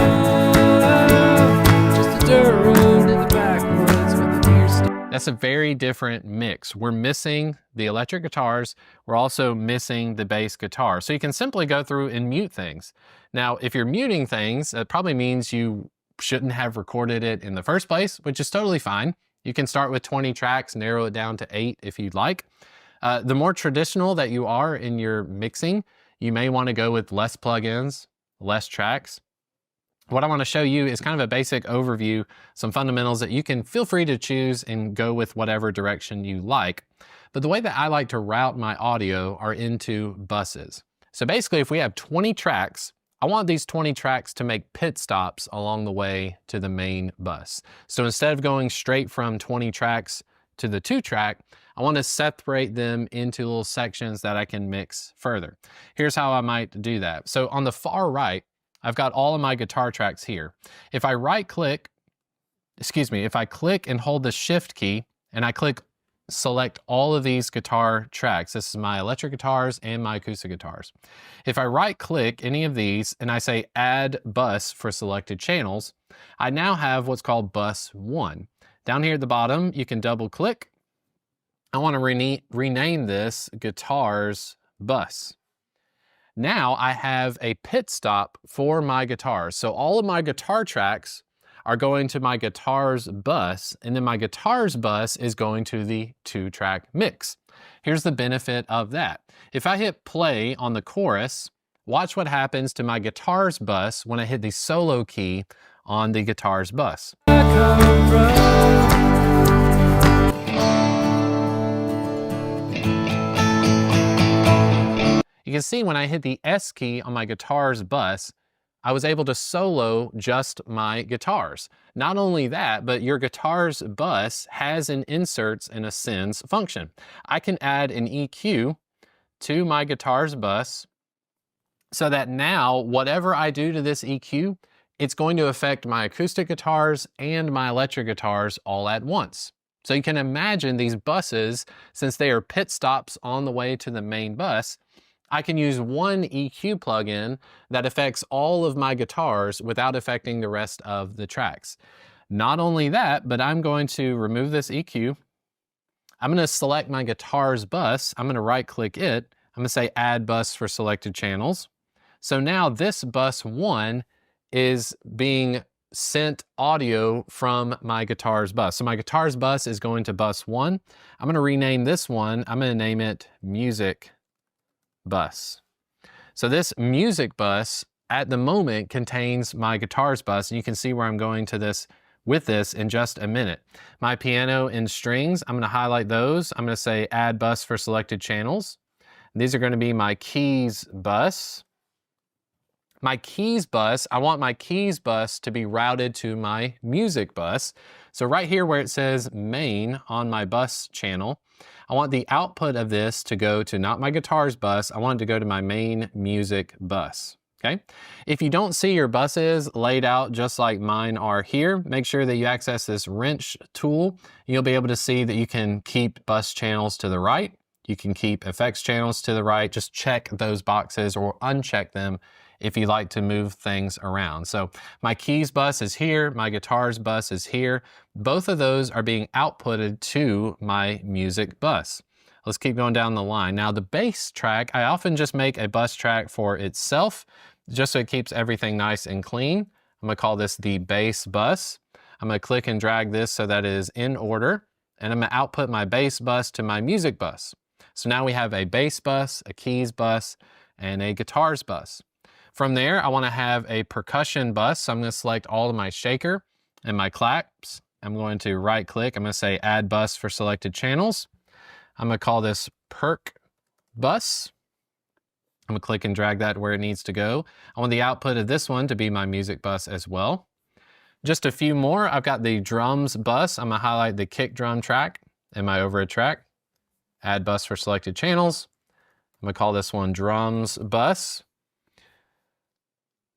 just a dirt road in the backwoods with a deer stand. That's a very different mix. We're missing the electric guitars. We're also missing the bass guitar. So you can simply go through and mute things. Now, if you're muting things, it probably means you shouldn't have recorded it in the first place, which is totally fine. You can start with 20 tracks, narrow it down to 8 if you'd like. The more traditional that you are in your mixing, you may want to go with less plugins, less tracks. What I want to show you is kind of a basic overview, some fundamentals that you can feel free to choose and go with whatever direction you like. But the way that I like to route my audio are into buses. So basically, if we have 20 tracks, I want these 20 tracks to make pit stops along the way to the main bus. So instead of going straight from 20 tracks to the 2-track, I want to separate them into little sections that I can mix further. Here's how I might do that. So on the far right, I've got all of my guitar tracks here. If I click and hold the shift key and I select all of these guitar tracks. This is my electric guitars and my acoustic guitars. If I right click any of these and I say add bus for selected channels, I now have what's called bus 1. Down here at the bottom, you can double click. I want to rename this guitars bus. Now I have a pit stop for my guitars. So all of my guitar tracks are going to my guitars bus, and then my guitars bus is going to the 2-track mix. Here's the benefit of that. If I hit play on the chorus, watch what happens to my guitars bus when I hit the solo key on the guitars bus. You can see when I hit the S key on my guitars bus, I was able to solo just my guitars. Not only that, but your guitars bus has an inserts and a sends function. I can add an EQ to my guitars bus so that now whatever I do to this EQ, it's going to affect my acoustic guitars and my electric guitars all at once. So you can imagine these buses, since they are pit stops on the way to the main bus, I can use one EQ plugin that affects all of my guitars without affecting the rest of the tracks. Not only that, but I'm going to remove this EQ. I'm going to select my guitars bus. I'm going to right click it. I'm going to say add bus for selected channels. So now this bus 1 is being sent audio from my guitars bus. So my guitars bus is going to bus 1. I'm going to rename this one. I'm going to name it music bus. So this music bus at the moment contains my guitars bus, and you can see where I'm going to this with this in just a minute. My piano and strings, I'm going to highlight those. I'm going to say add bus for selected channels. These are going to be my keys bus, My keys bus, I want my keys bus to be routed to my music bus. So right here where it says main on my bus channel, I want the output of this to go to not my guitars bus, I want it to go to my main music bus. Okay. If you don't see your buses laid out just like mine are here, make sure that you access this wrench tool. You'll be able to see that you can keep bus channels to the right. You can keep effects channels to the right. Just check those boxes or uncheck them if you like to move things around. So my keys bus is here, my guitars bus is here. Both of those are being outputted to my music bus. Let's keep going down the line. Now the bass track, I often just make a bus track for itself, just so it keeps everything nice and clean. I'm gonna call this the bass bus. I'm gonna click and drag this so that it is in order, and I'm gonna output my bass bus to my music bus. So now we have a bass bus, a keys bus, and a guitars bus. From there, I wanna have a percussion bus. So I'm gonna select all of my shaker and my claps. I'm going to right click, I'm gonna say add bus for selected channels. I'm gonna call this perc bus. I'm gonna click and drag that where it needs to go. I want the output of this one to be my music bus as well. Just a few more. I've got the drums bus. I'm gonna highlight the kick drum track and my overhead track. Add bus for selected channels. I'm gonna call this one drums bus.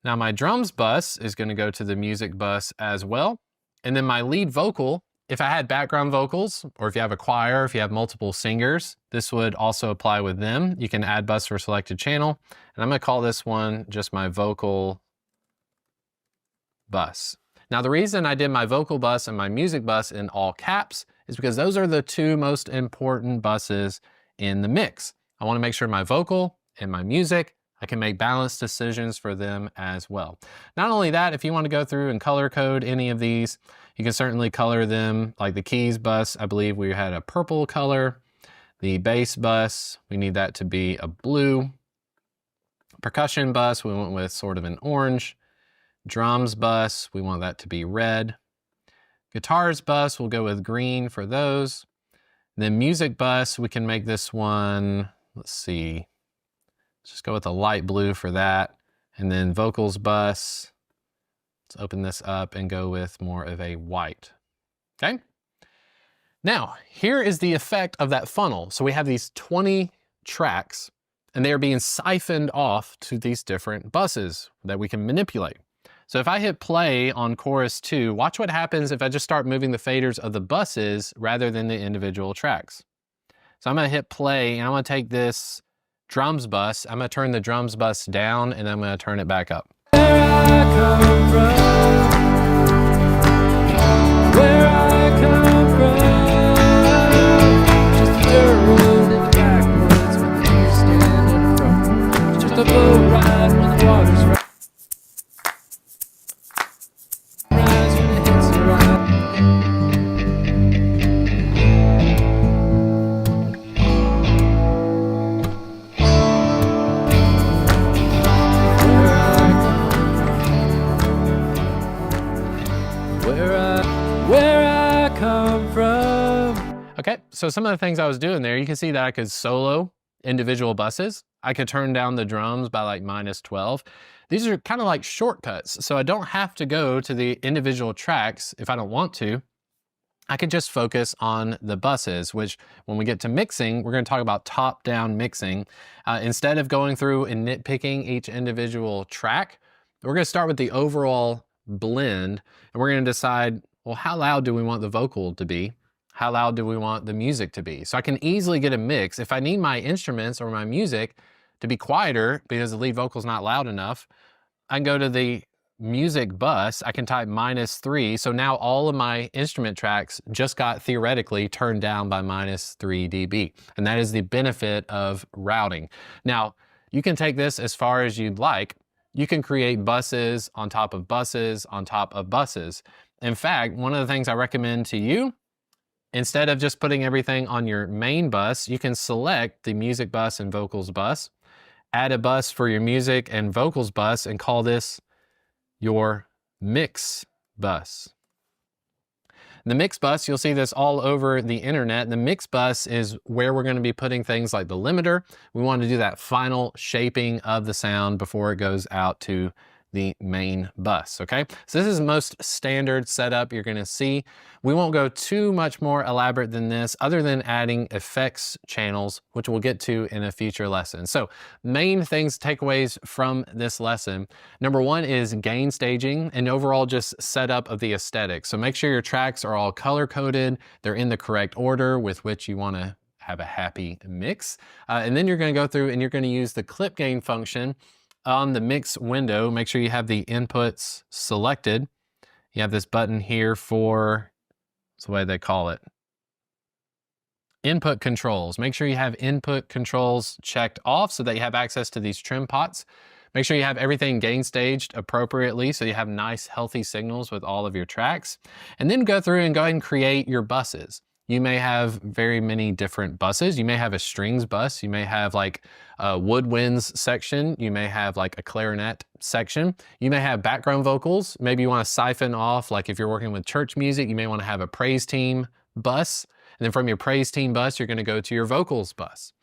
Now my drums bus is gonna go to the music bus as well. And then my lead vocal, if I had background vocals, or if you have a choir, if you have multiple singers, this would also apply with them. You can add bus for selected channel. And I'm gonna call this one just my vocal bus. Now the reason I did my vocal bus and my music bus in all caps is because those are the two most important buses in the mix. I wanna make sure my vocal and my music, I can make balanced decisions for them as well. Not only that, if you want to go through and color code any of these, you can certainly color them. Like the keys bus, I believe we had a purple color. The bass bus, we need that to be a blue. Percussion bus, we went with sort of an orange. Drums bus, we want that to be red. Guitars bus, we'll go with green for those. Then music bus, we can make this one, let's see. Let's just go with a light blue for that. And then vocals bus, let's open this up and go with more of a white, okay? Now, here is the effect of that funnel. So we have these 20 tracks and they are being siphoned off to these different buses that we can manipulate. So if I hit play on chorus 2, watch what happens if I just start moving the faders of the buses rather than the individual tracks. So I'm gonna hit play and I'm gonna take this drums bus, I'm gonna turn the drums bus down and I'm gonna turn it back up. Where I come from, just a dirt road in the backwoods with the deer stand in the front. Just a boat ride when the water's right. Rise when it hits the right. Where I come from. Okay, so some of the things I was doing there, you can see that I could solo individual buses. I could turn down the drums by like -12. These are kind of like shortcuts, so I don't have to go to the individual tracks if I don't want to. I could just focus on the buses, which when we get to mixing, we're gonna talk about top-down mixing. Instead of going through and nitpicking each individual track, we're gonna start with the overall blend, and we're gonna decide, well, how loud do we want the vocal to be? How loud do we want the music to be? So I can easily get a mix. If I need my instruments or my music to be quieter because the lead vocal's not loud enough, I can go to the music bus, I can type -3. So now all of my instrument tracks just got theoretically turned down by -3 dB. And that is the benefit of routing. Now, you can take this as far as you'd like. You can create buses on top of buses on top of buses. In fact, one of the things I recommend to you, instead of just putting everything on your main bus, you can select the music bus and vocals bus, add a bus for your music and vocals bus, and call this your mix bus. The mix bus, you'll see this all over the internet. The mix bus is where we're gonna be putting things like the limiter. We want to do that final shaping of the sound before it goes out to the main bus, okay? So this is the most standard setup you're gonna see. We won't go too much more elaborate than this other than adding effects channels, which we'll get to in a future lesson. So main things, takeaways from this lesson. Number one is gain staging and overall just setup of the aesthetic. So make sure your tracks are all color coded, they're in the correct order with which you wanna have a happy mix. And then you're gonna go through and you're gonna use the clip gain function on the mix window. Make sure you have the inputs selected. You have this button here for, what's the way they call it? Input controls. Make sure you have input controls checked off so that you have access to these trim pots. Make sure you have everything gain staged appropriately so you have nice healthy signals with all of your tracks. And then go through and go ahead and create your buses. You may have very many different buses. You may have a strings bus. You may have like a woodwinds section. You may have like a clarinet section. You may have background vocals. Maybe you want to siphon off, like if you're working with church music, you may want to have a praise team bus. And then from your praise team bus, you're going to go to your vocals bus.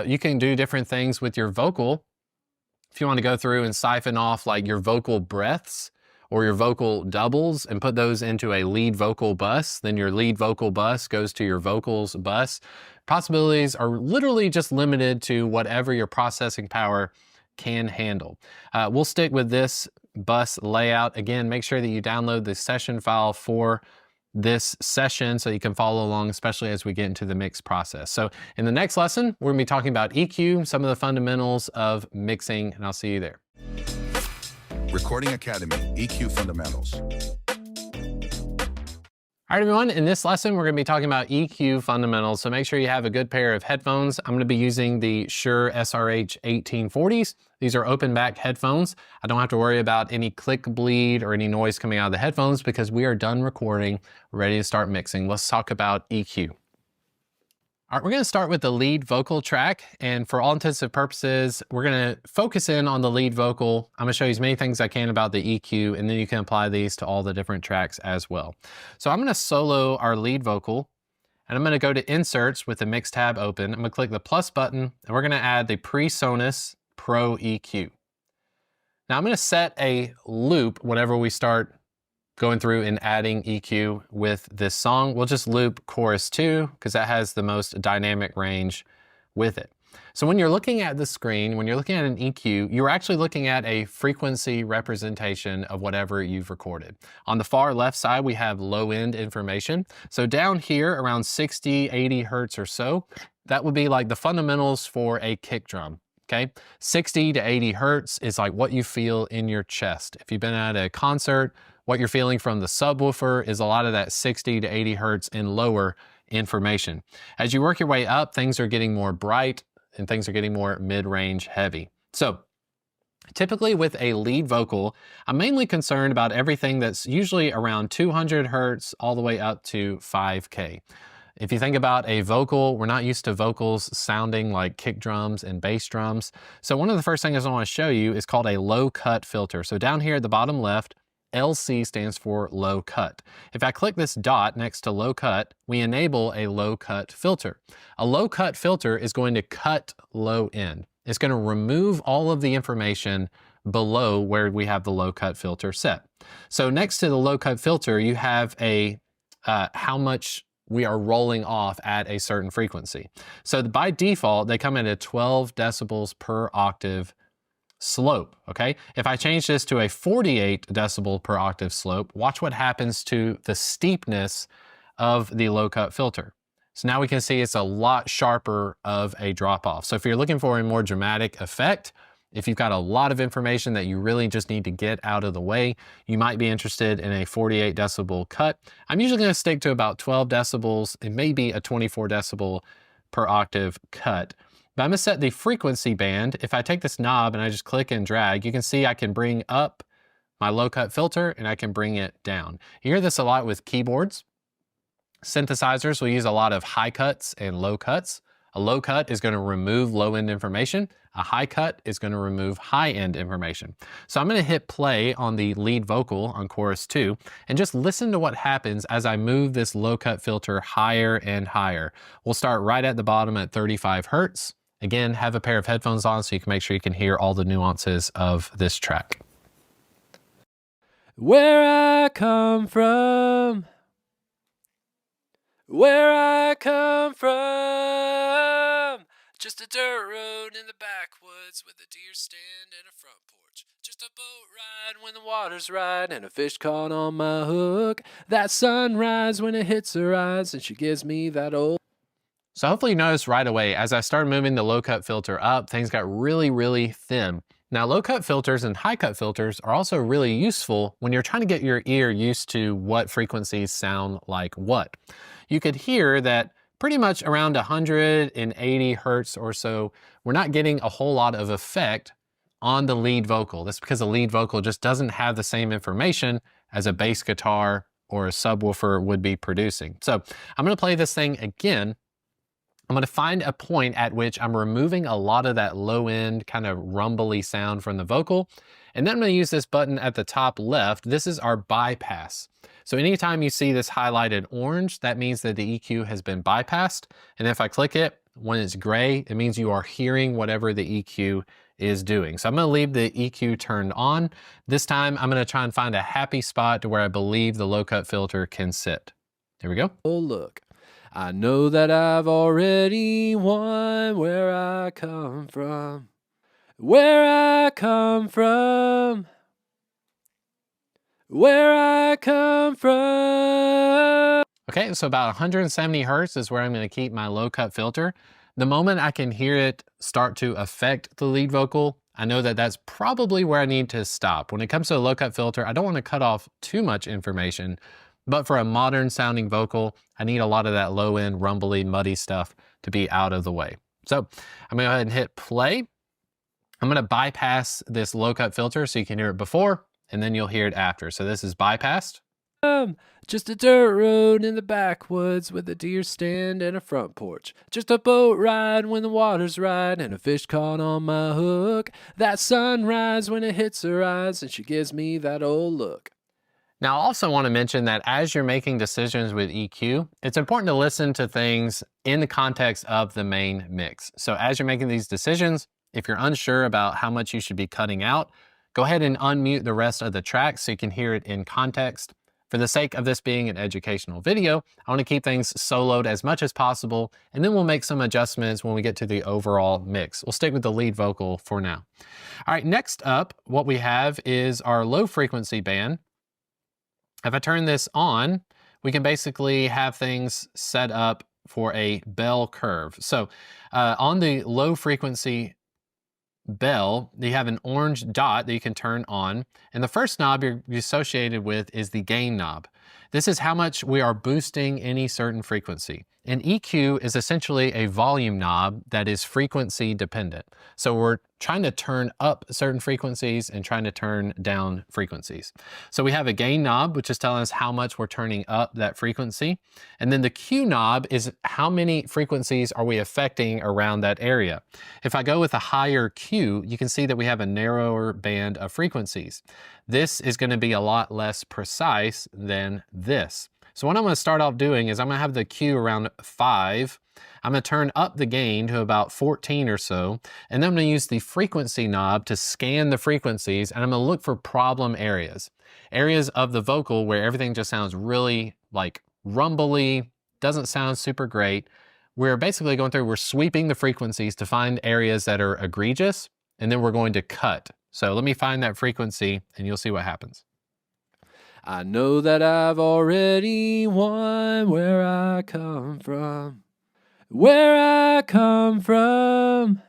You can do different things with your vocal. If you want to go through and siphon off like your vocal breaths, or your vocal doubles and put those into a lead vocal bus, then your lead vocal bus goes to your vocals bus. Possibilities are literally just limited to whatever your processing power can handle. We'll stick with this bus layout. Again, make sure that you download the session file for this session so you can follow along, especially as we get into the mix process. So in the next lesson, we're gonna be talking about EQ, some of the fundamentals of mixing, and I'll see you there. Recording Academy, EQ Fundamentals. All right, everyone, in this lesson, we're gonna be talking about EQ fundamentals. So make sure you have a good pair of headphones. I'm gonna be using the Shure SRH 1840s. These are open back headphones. I don't have to worry about any click bleed or any noise coming out of the headphones because we are done recording, ready to start mixing. Let's talk about EQ. All right, we're gonna start with the lead vocal track, and for all intents and purposes, we're gonna focus in on the lead vocal. I'm gonna show you as many things as I can about the EQ, and then you can apply these to all the different tracks as well. So I'm gonna solo our lead vocal, and I'm gonna go to Inserts with the Mix tab open. I'm gonna click the plus button, and we're gonna add the Presonus Pro EQ. Now I'm gonna set a loop whenever we start going through and adding EQ with this song. We'll just loop chorus 2 because that has the most dynamic range with it. So when you're looking at the screen, when you're looking at an EQ, you're actually looking at a frequency representation of whatever you've recorded. On the far left side, we have low end information. So down here around 60, 80 hertz or so, that would be like the fundamentals for a kick drum. Okay, 60 to 80 hertz is like what you feel in your chest. If you've been at a concert, what you're feeling from the subwoofer is a lot of that 60 to 80 hertz and lower information. As you work your way up, things are getting more bright and things are getting more mid-range heavy. So typically with a lead vocal, I'm mainly concerned about everything that's usually around 200 hertz all the way up to 5K. If you think about a vocal, we're not used to vocals sounding like kick drums and bass drums. So one of the first things I want to show you is called a low cut filter. So down here at the bottom left, LC stands for low cut. If I click this dot next to low cut, we enable a low cut filter. A low cut filter is going to cut low end. It's going to remove all of the information below where we have the low cut filter set. So next to the low cut filter, you have a how much we are rolling off at a certain frequency. So by default, they come in at 12 decibels per octave slope, okay? If I change this to a 48 decibel per octave slope, watch what happens to the steepness of the low cut filter. So now we can see it's a lot sharper of a drop off. So if you're looking for a more dramatic effect, if you've got a lot of information that you really just need to get out of the way, you might be interested in a 48 decibel cut. I'm usually gonna stick to about 12 decibels and maybe a 24 decibel per octave cut. But I'm gonna set the frequency band. If I take this knob and I just click and drag, you can see I can bring up my low cut filter and I can bring it down. You hear this a lot with keyboards. Synthesizers will use a lot of high cuts and low cuts. A low cut is gonna remove low end information. A high cut is going to remove high end information. So I'm going to hit play on the lead vocal on chorus 2 and just listen to what happens as I move this low cut filter higher and higher. We'll start right at the bottom at 35 Hertz. Again, have a pair of headphones on so you can make sure you can hear all the nuances of this track. Where I come from, where I come from, just a dirt road in the backwoods with a deer stand and a front porch. Just a boat ride when the water's right and a fish caught on my hook. That sunrise when it hits her eyes and she gives me that old... So hopefully you noticed right away, as I started moving the low cut filter up, things got really, really thin. Now, low cut filters and high cut filters are also really useful when you're trying to get your ear used to what frequencies sound like what. You could hear that pretty much around 180 Hertz or so, we're not getting a whole lot of effect on the lead vocal. That's because the lead vocal just doesn't have the same information as a bass guitar or a subwoofer would be producing. So I'm gonna play this thing again. I'm going to find a point at which I'm removing a lot of that low end kind of rumbly sound from the vocal. And then I'm going to use this button at the top left. This is our bypass. So anytime you see this highlighted orange, that means that the EQ has been bypassed. And if I click it, when it's gray, it means you are hearing whatever the EQ is doing. So I'm going to leave the EQ turned on. This time I'm going to try and find a happy spot to where I believe the low cut filter can sit. Here we go. Oh, look. I know that I've already won where I come from. Where I come from. Where I come from. Okay, so about 170 Hertz is where I'm going to keep my low cut filter. The moment I can hear it start to affect the lead vocal, I know that that's probably where I need to stop. When it comes to a low cut filter, I don't want to cut off too much information. But for a modern sounding vocal, I need a lot of that low end, rumbly, muddy stuff to be out of the way. So I'm gonna go ahead and hit play. I'm gonna bypass this low cut filter so you can hear it before, and then you'll hear it after. So this is bypassed. Just a dirt road in the backwoods with a deer stand and a front porch. Just a boat ride when the water's right and a fish caught on my hook. That sunrise when it hits her eyes and she gives me that old look. Now, I also want to mention that as you're making decisions with EQ, it's important to listen to things in the context of the main mix. So as you're making these decisions, if you're unsure about how much you should be cutting out, go ahead and unmute the rest of the track so you can hear it in context. For the sake of this being an educational video, I want to keep things soloed as much as possible, and then we'll make some adjustments when we get to the overall mix. We'll stick with the lead vocal for now. All right, next up, what we have is our low frequency band. If I turn this on, we can basically have things set up for a bell curve. So on the low frequency bell, you have an orange dot that you can turn on. And the first knob you're associated with is the gain knob. This is how much we are boosting any certain frequency. And EQ is essentially a volume knob that is frequency dependent. So we're trying to turn up certain frequencies and trying to turn down frequencies. So we have a gain knob, which is telling us how much we're turning up that frequency. And then the Q knob is how many frequencies are we affecting around that area. If I go with a higher Q, you can see that we have a narrower band of frequencies. This is going to be a lot less precise than this. So what I'm going to start off doing is I'm going to have the Q around 5. I'm going to turn up the gain to about 14 or so, and then I'm going to use the frequency knob to scan the frequencies, and I'm going to look for problem areas. Areas of the vocal where everything just sounds really like rumbly, doesn't sound super great. We're basically going through, we're sweeping the frequencies to find areas that are egregious, and then we're going to cut. So let me find that frequency, and you'll see what happens. I know that I've already won where I come from. Where I come from.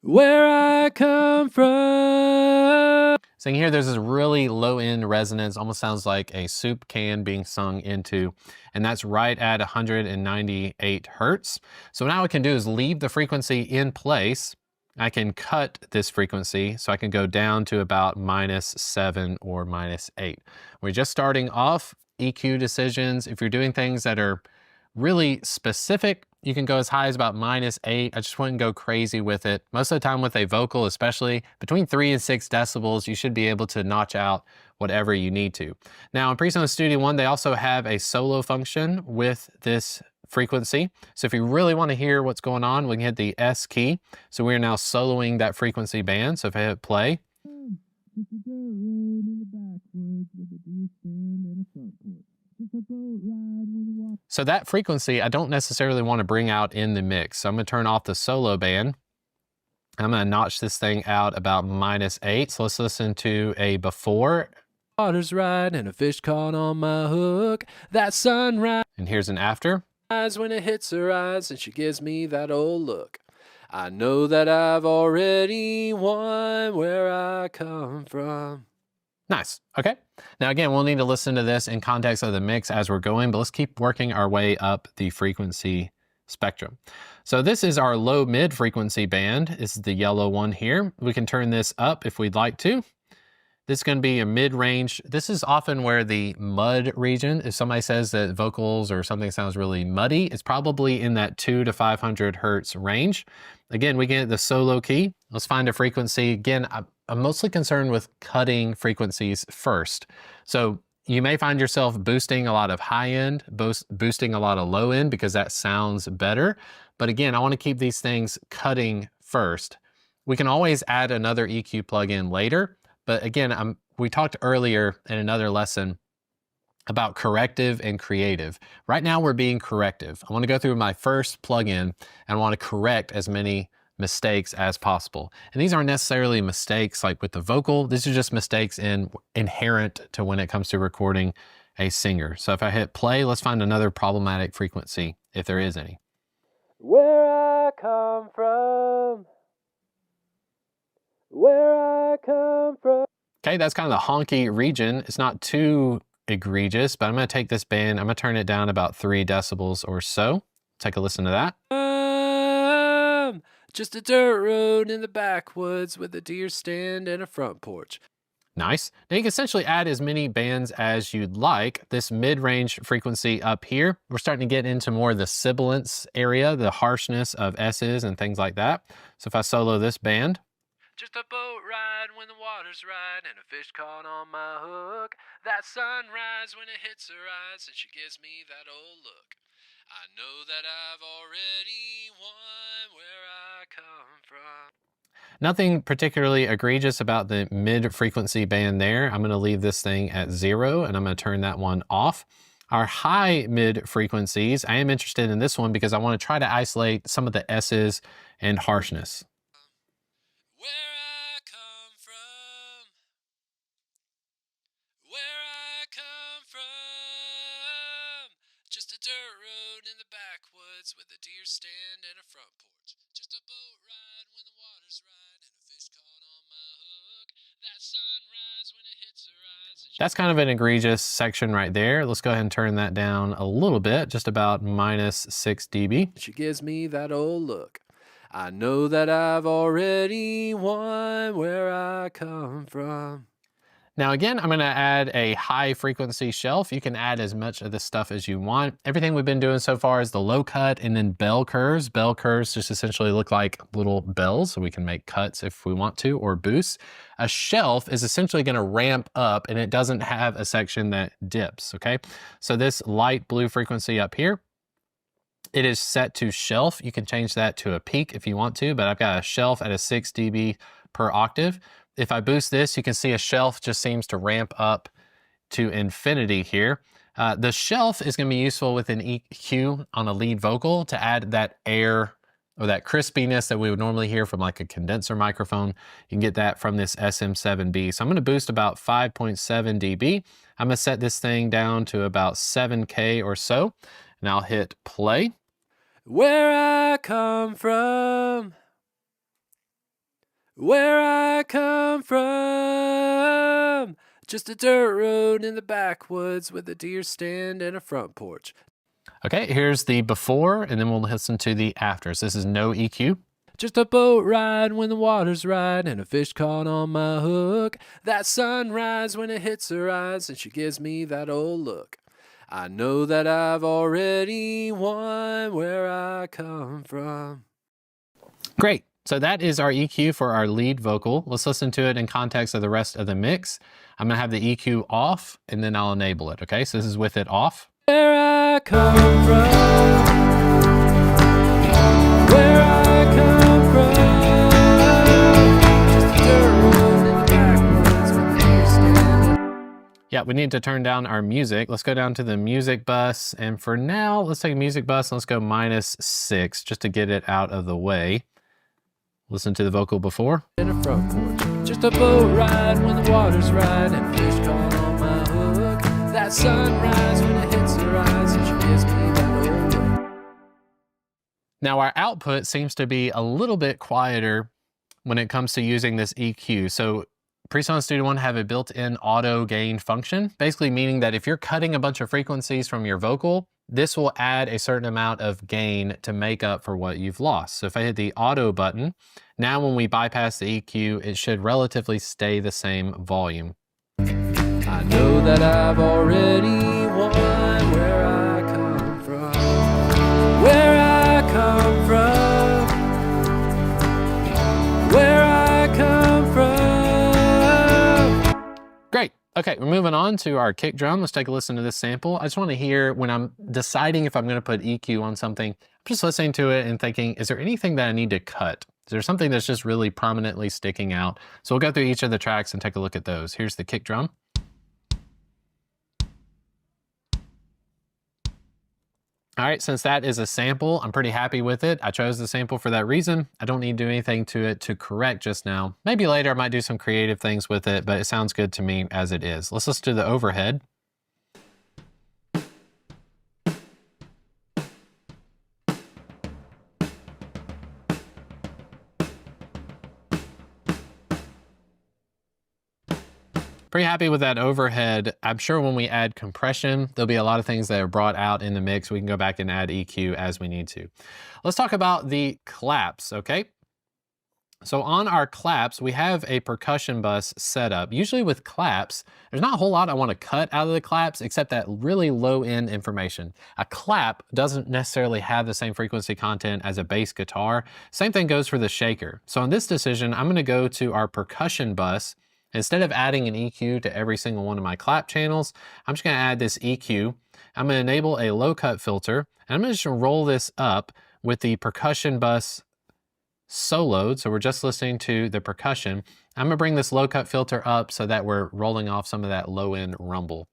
Where I come from. So you can hear there's this really low end resonance, almost sounds like a soup can being sung into, and that's right at 198 Hertz. So now what I can do is leave the frequency in place. I can cut this frequency, so I can go down to about -7 or -8. We're just starting off EQ decisions. If you're doing things that are really specific, you can go as high as about -8. I just wouldn't go crazy with it. Most of the time with a vocal, especially between 3 and 6 decibels, you should be able to notch out whatever you need to. Now in Presonus Studio One, they also have a solo function with this frequency. So if you really want to hear what's going on, we can hit the S key. So we're now soloing that frequency band. So if I hit play, so that frequency, I don't necessarily want to bring out in the mix. So I'm going to turn off the solo band. I'm going to notch this thing out about -8. So let's listen to a before. Water's right and a fish caught on my hook. That sunrise. And here's an after. When it hits her eyes and she gives me that old look. I know that I've already won where I come from. Nice. Okay. Now again, we'll need to listen to this in context of the mix as we're going, but let's keep working our way up the frequency spectrum. So this is our low mid frequency band. This is the yellow one here. We can turn this up if we'd like to. This is going to be a mid-range. This is often where the mud region, if somebody says that vocals or something sounds really muddy, it's probably in that 200 to 500 hertz range. Again, we get the solo key. Let's find a frequency. Again, I'm mostly concerned with cutting frequencies first. So you may find yourself boosting a lot of high end, boosting a lot of low end because that sounds better. But again, I want to keep these things cutting first. We can always add another EQ plugin later. But again, we talked earlier in another lesson about corrective and creative. Right now we're being corrective. I want to go through my first plugin and I want to correct as many mistakes as possible. And these aren't necessarily mistakes like with the vocal. These are just mistakes inherent to when it comes to recording a singer. So if I hit play, let's find another problematic frequency, if there is any. Where I come from. Where I come from. Okay, that's kind of the honky region. It's not too egregious, but I'm going to take this band, I'm going to turn it down about 3 decibels or so. Take a listen to that. Just a dirt road in the backwoods with a deer stand and a front porch. Nice. Now you can essentially add as many bands as you'd like. This mid-range frequency up here, we're starting to get into more of the sibilance area, the harshness of S's and things like that. So if I solo this band. Just a boat ride when the water's right and a fish caught on my hook. That sunrise when it hits her eyes and she gives me that old look. I know that I've already won where I come from. Nothing particularly egregious about the mid-frequency band there. I'm going to leave this thing at 0 and I'm going to turn that one off. Our high mid frequencies, I am interested in this one because I want to try to isolate some of the S's and harshness. Where I come from, where I come from, just a dirt road in the backwoods with a deer stand and a front porch. Just a boat ride when the water's right and a fish caught on my hook. That sunrise when it hits her eyes. That's kind of an egregious section right there. Let's go ahead and turn that down a little bit, just about -6 dB. She gives me that old look. I know that I've already won where I come from. Now again, I'm going to add a high frequency shelf. You can add as much of this stuff as you want. Everything we've been doing so far is the low cut and then bell curves. Bell curves just essentially look like little bells, so we can make cuts if we want to, or boosts. A shelf is essentially going to ramp up and it doesn't have a section that dips, okay? So this light blue frequency up here, it is set to shelf. You can change that to a peak if you want to, but I've got a shelf at a 6 dB per octave. If I boost this, you can see a shelf just seems to ramp up to infinity here. The shelf is going to be useful with an EQ on a lead vocal to add that air or that crispiness that we would normally hear from like a condenser microphone. You can get that from this SM7B. So I'm going to boost about 5.7 dB. I'm going to set this thing down to about 7K or so, and I'll hit play. Where I come from, where I come from, just a dirt road in the backwoods with a deer stand and a front porch. Okay, here's the before, and then we'll listen to the afters. This is no EQ. Just a boat ride when the water's right and a fish caught on my hook. That sunrise when it hits her eyes and she gives me that old look. I know that I've already won where I come from. Great. So that is our EQ for our lead vocal. Let's listen to it in context of the rest of the mix. I'm gonna have the EQ off and then I'll enable it, okay? So this is with it off. Where I come from, where I come from, just a dirt road in the backwoods with me standing. Yeah, we need to turn down our music. Let's go down to the music bus. And for now, let's take a music bus and let's go -6 just to get it out of the way. Listen to the vocal before. In a front porch, just a boat ride when the water's right and fish caught on my hook. That sunrise when it hits her eyes and she gives me that old look. Now our output seems to be a little bit quieter when it comes to using this EQ. So Presonus Studio One have a built-in auto gain function, basically meaning that if you're cutting a bunch of frequencies from your vocal, this will add a certain amount of gain to make up for what you've lost. So if I hit the auto button, now when we bypass the EQ, it should relatively stay the same volume. I know that I've already won where I come from, where I come from, where I come from. Great. Okay, we're moving on to our kick drum. Let's take a listen to this sample. I just want to hear when I'm deciding if I'm going to put EQ on something, I'm just listening to it and thinking, is there anything that I need to cut? Is there something that's just really prominently sticking out? So we'll go through each of the tracks and take a look at those. Here's the kick drum. All right, since that is a sample, I'm pretty happy with it. I chose the sample for that reason. I don't need to do anything to it to correct just now. Maybe later I might do some creative things with it, but it sounds good to me as it is. Let's listen to the overhead. Pretty happy with that overhead. I'm sure when we add compression, there'll be a lot of things that are brought out in the mix. We can go back and add EQ as we need to. Let's talk about the claps, okay? So on our claps, we have a percussion bus set up. Usually with claps, there's not a whole lot I want to cut out of the claps except that really low end information. A clap doesn't necessarily have the same frequency content as a bass guitar. Same thing goes for the shaker. So in this decision, I'm going to go to our percussion bus. Instead of adding an EQ to every single one of my clap channels, I'm just going to add this EQ. I'm going to enable a low cut filter, and I'm going to just roll this up with the percussion bus soloed. So we're just listening to the percussion. I'm going to bring this low cut filter up so that we're rolling off some of that low end rumble.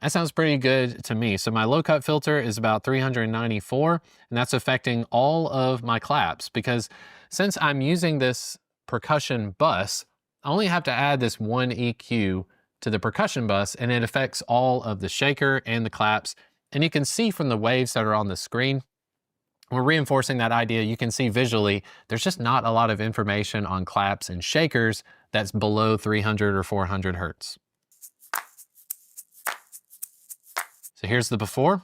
That sounds pretty good to me. So my low cut filter is about 394, and that's affecting all of my claps because since I'm using this percussion bus, I only have to add this one EQ to the percussion bus and it affects all of the shaker and the claps. And you can see from the waves that are on the screen, we're reinforcing that idea. You can see visually, there's just not a lot of information on claps and shakers that's below 300 or 400 Hertz. So here's the before.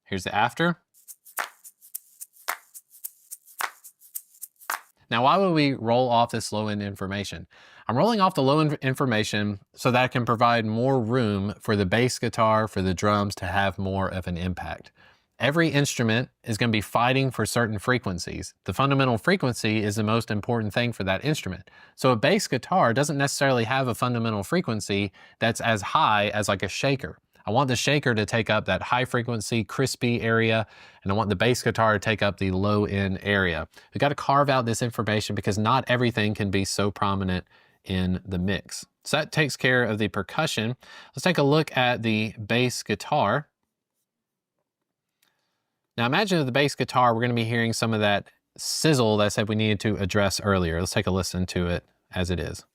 Here's the after. Now, why would we roll off this low-end information? I'm rolling off the low-end information so that I can provide more room for the bass guitar, for the drums to have more of an impact. Every instrument is going to be fighting for certain frequencies. The fundamental frequency is the most important thing for that instrument. So a bass guitar doesn't necessarily have a fundamental frequency that's as high as like a shaker. I want the shaker to take up that high frequency, crispy area, and I want the bass guitar to take up the low end area. We've got to carve out this information because not everything can be so prominent in the mix. So that takes care of the percussion. Let's take a look at the bass guitar. Now imagine with the bass guitar, we're going to be hearing some of that sizzle that I said we needed to address earlier. Let's take a listen to it as it is.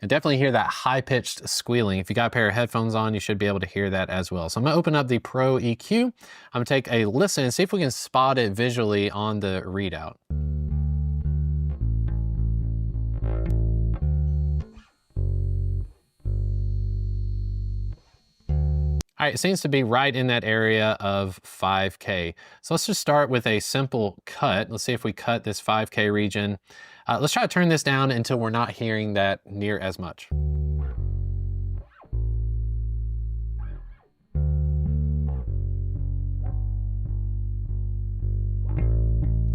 I definitely hear that high-pitched squealing. If you got a pair of headphones on, you should be able to hear that as well. So I'm going to open up the Pro EQ. I'm going to take a listen and see if we can spot it visually on the readout. right, it seems to be right in that area of 5K. So let's just start with a simple cut. Let's see if we cut this 5K region. Let's try to turn this down until we're not hearing that near as much.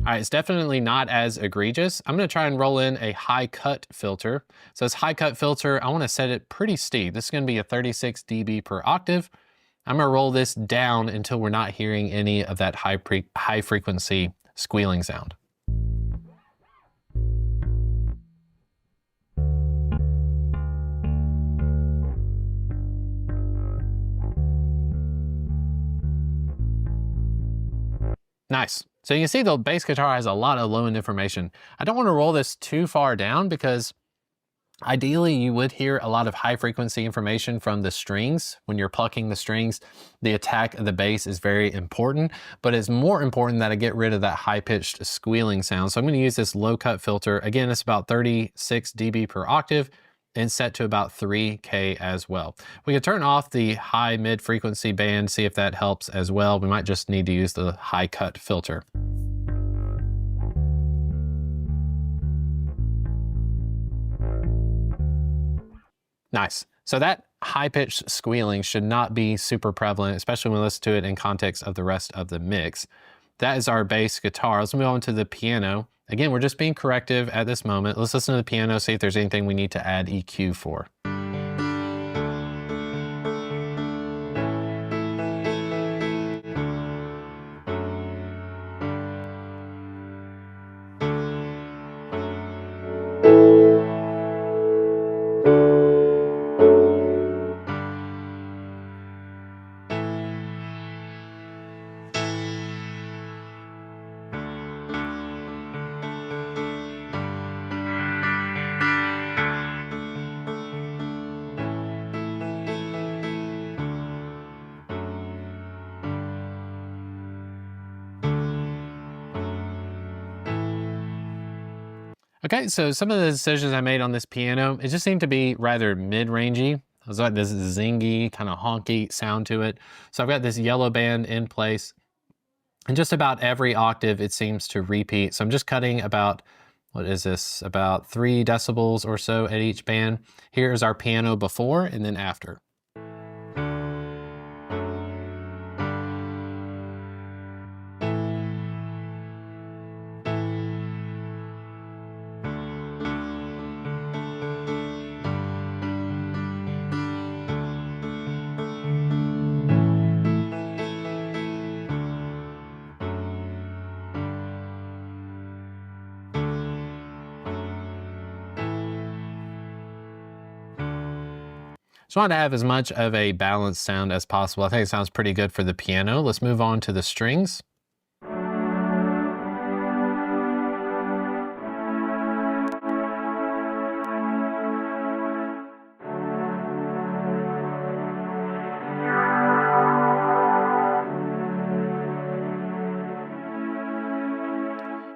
All right, it's definitely not as egregious. I'm gonna try and roll in a high cut filter. So this high cut filter, I wanna set it pretty steep. This is gonna be a 36 dB per octave. I'm gonna roll this down until we're not hearing any of that high frequency squealing sound. Nice. So you can see the bass guitar has a lot of low end information. I don't want to roll this too far down because ideally you would hear a lot of high frequency information from the strings. When you're plucking the strings, the attack of the bass is very important, but it's more important that I get rid of that high pitched squealing sound. So I'm going to use this low cut filter. Again, it's about 36 dB per octave and set to about 3K as well. We can turn off the high mid frequency band, see if that helps as well. We might just need to use the high cut filter. Nice. So that high-pitched squealing should not be super prevalent, especially when we listen to it in context of the rest of the mix. That is our bass guitar. Let's move on to the piano. Again, we're just being corrective at this moment. Let's listen to the piano, see if there's anything we need to add EQ for. Okay, so some of the decisions I made on this piano, it just seemed to be rather mid-rangey. There's like this zingy, kind of honky sound to it. So I've got this yellow band in place, and just about every octave it seems to repeat. So I'm just cutting about, what is this, about 3 decibels or so at each band. Here is our piano before and then after. Just want to have as much of a balanced sound as possible. I think it sounds pretty good for the piano. Let's move on to the strings.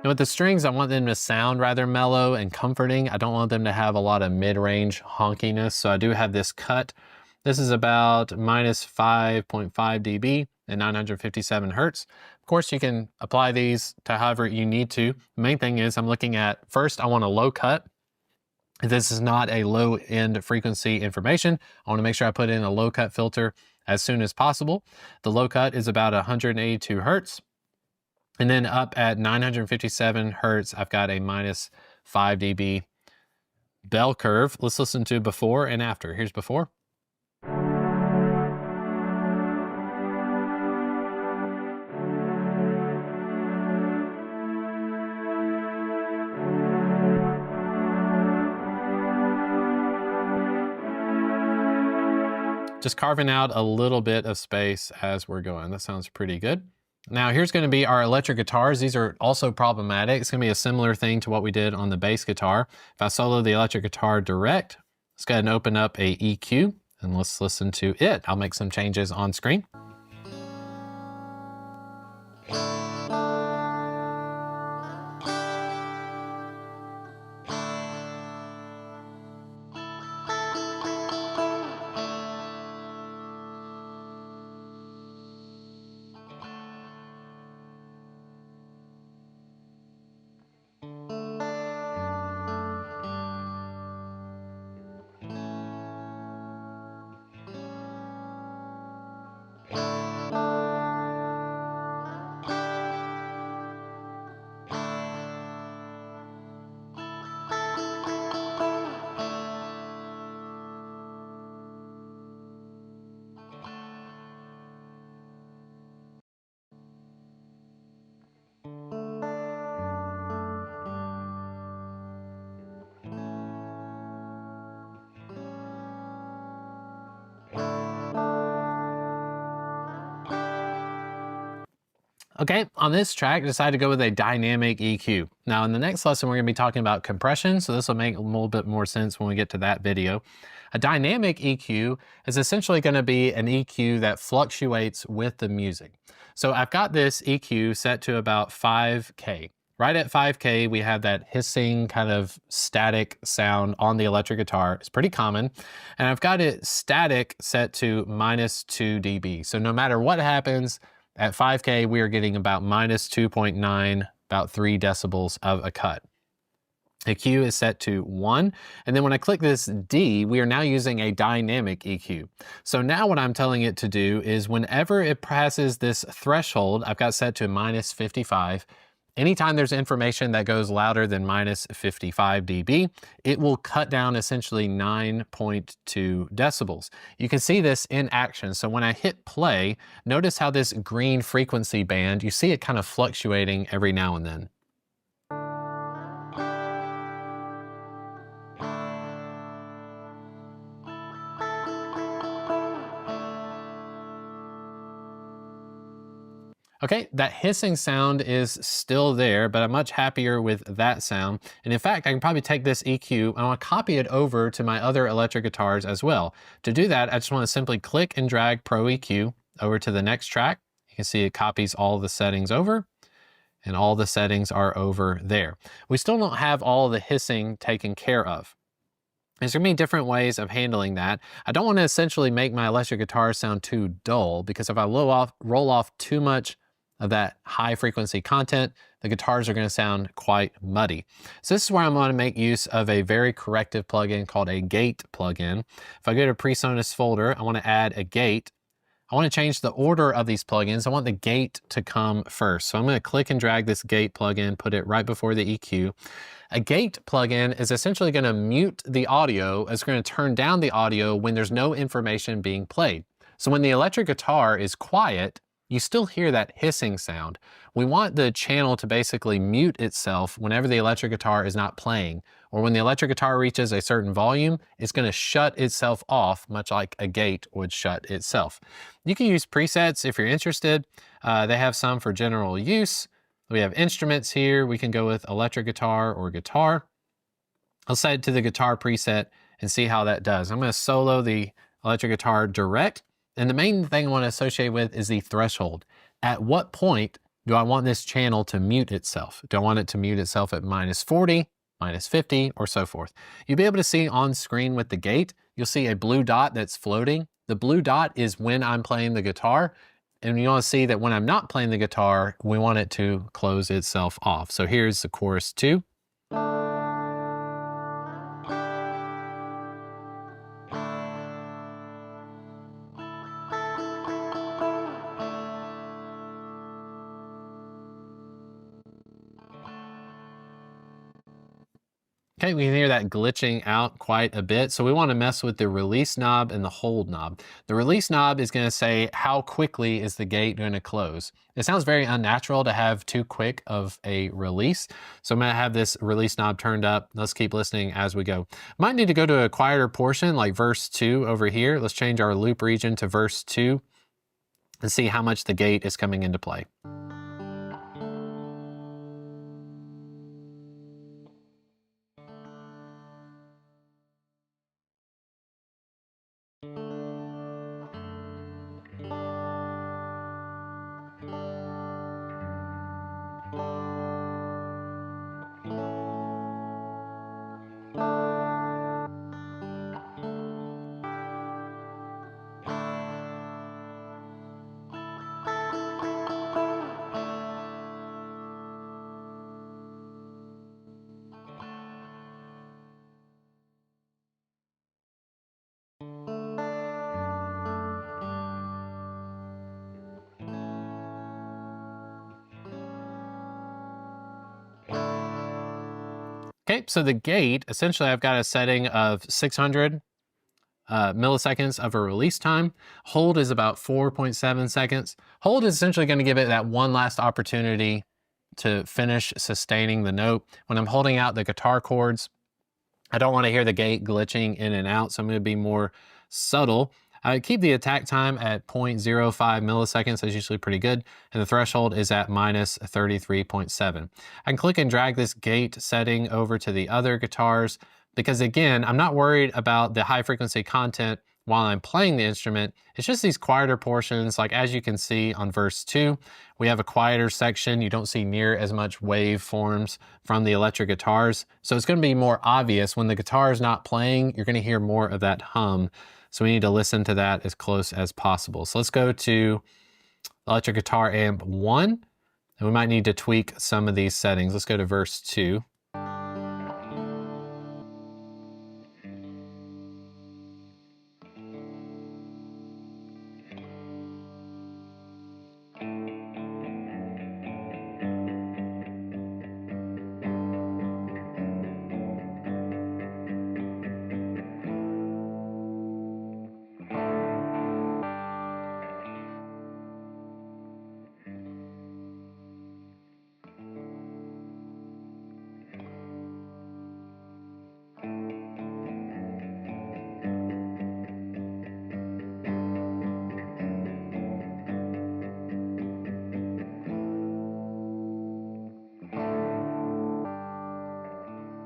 And with the strings, I want them to sound rather mellow and comforting. I don't want them to have a lot of mid-range honkiness. So I do have this cut. This is about minus 5.5 dB and 957 Hertz. Of course, you can apply these to however you need to. The main thing is I'm looking at, first, I want a low cut. This is not a low end frequency information. I want to make sure I put in a low cut filter as soon as possible. The low cut is about 182 Hertz. And then up at 957 Hertz, I've got a minus 5 dB bell curve. Let's listen to before and after. Here's before. Just carving out a little bit of space as we're going. That sounds pretty good. Now here's going to be our electric guitars. These are also problematic. It's going to be a similar thing to what we did on the bass guitar. If I solo the electric guitar direct, let's go ahead and open up a EQ and let's listen to it. I'll make some changes on screen. Okay, on this track, I decided to go with a dynamic EQ. Now in the next lesson, we're gonna be talking about compression, so this will make a little bit more sense when we get to that video. A dynamic EQ is essentially gonna be an EQ that fluctuates with the music. So I've got this EQ set to about 5K. Right at 5K, we have that hissing kind of static sound on the electric guitar. It's pretty common. And I've got it static set to -2 dB. So no matter what happens, at 5K, we are getting about -2.9, about 3 decibels of a cut. The Q is set to 1, and then when I click this D, we are now using a dynamic EQ. So now what I'm telling it to do is whenever it passes this threshold, I've got set to -55, anytime there's information that goes louder than -55 dB, it will cut down essentially 9.2 decibels. You can see this in action. So when I hit play, notice how this green frequency band, you see it kind of fluctuating every now and then. Okay, that hissing sound is still there, but I'm much happier with that sound. And in fact, I can probably take this EQ and I want to copy it over to my other electric guitars as well. To do that, I just want to simply click and drag Pro EQ over to the next track. You can see it copies all the settings over, and all the settings are over there. We still don't have all the hissing taken care of. There's gonna be different ways of handling that. I don't want to essentially make my electric guitar sound too dull, because if I roll off too much of that high frequency content, the guitars are going to sound quite muddy. So this is where I'm going to make use of a very corrective plugin called a gate plugin. If I go to Presonus folder, I want to add a gate. I want to change the order of these plugins. I want the gate to come first. So I'm going to click and drag this gate plugin, put it right before the EQ. A gate plugin is essentially going to mute the audio. It's going to turn down the audio when there's no information being played. So when the electric guitar is quiet, you still hear that hissing sound. We want the channel to basically mute itself whenever the electric guitar is not playing, or when the electric guitar reaches a certain volume, it's going to shut itself off, much like a gate would shut itself. You can use presets if you're interested. They have some for general use. We have instruments here. We can go with electric guitar or guitar. I'll set it to the guitar preset and see how that does. I'm going to solo the electric guitar direct. And the main thing I want to associate with is the threshold. At what point do I want this channel to mute itself? Do I want it to mute itself at -40, -50, or so forth? You'll be able to see on screen with the gate, you'll see a blue dot that's floating. The blue dot is when I'm playing the guitar. And you want to see that when I'm not playing the guitar, we want it to close itself off. So here's the chorus 2. Okay, we can hear that glitching out quite a bit. So we want to mess with the release knob and the hold knob. The release knob is going to say how quickly is the gate going to close. It sounds very unnatural to have too quick of a release. So I'm going to have this release knob turned up. Let's keep listening as we go. Might need to go to a quieter portion like verse 2 over here. Let's change our loop region to verse 2 and see how much the gate is coming into play. Okay, so the gate, essentially I've got a setting of 600 milliseconds of a release time. Hold is about 4.7 seconds. Hold is essentially going to give it that one last opportunity to finish sustaining the note. When I'm holding out the guitar chords, I don't want to hear the gate glitching in and out, so I'm going to be more subtle. Keep the attack time at 0.05 milliseconds. That's usually pretty good. And the threshold is at minus 33.7. I can click and drag this gate setting over to the other guitars because, again, I'm not worried about the high frequency content while I'm playing the instrument. It's just these quieter portions. Like as you can see on verse 2, we have a quieter section. You don't see near as much wave forms from the electric guitars. So it's going to be more obvious when the guitar is not playing. You're going to hear more of that hum. So we need to listen to that as close as possible. So let's go to electric guitar amp 1, and we might need to tweak some of these settings. Let's go to verse 2.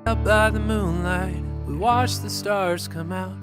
Out by the moonlight, we watch the stars come out.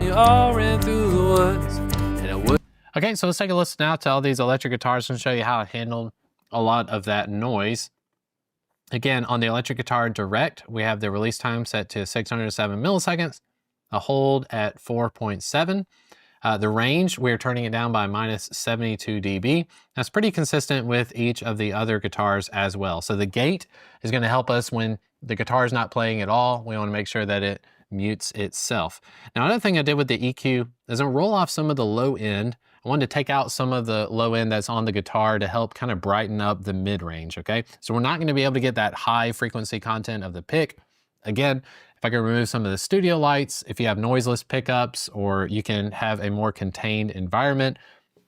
We all ran through the woods, and it would. Okay, so let's take a listen now to all these electric guitars and show you how I handled a lot of that noise. Again, on the electric guitar direct, we have the release time set to 607 milliseconds, a hold at 4.7. The range, we're turning it down by minus 72 dB. That's pretty consistent with each of the other guitars as well. So the gate is going to help us when the guitar is not playing at all. We want to make sure that it mutes itself. Now, another thing I did with the EQ is I'll roll off some of the low end. I wanted to take out some of the low end that's on the guitar to help kind of brighten up the mid-range, okay? So we're not going to be able to get that high frequency content of the pick. Again, if I can remove some of the studio lights, if you have noiseless pickups, or you can have a more contained environment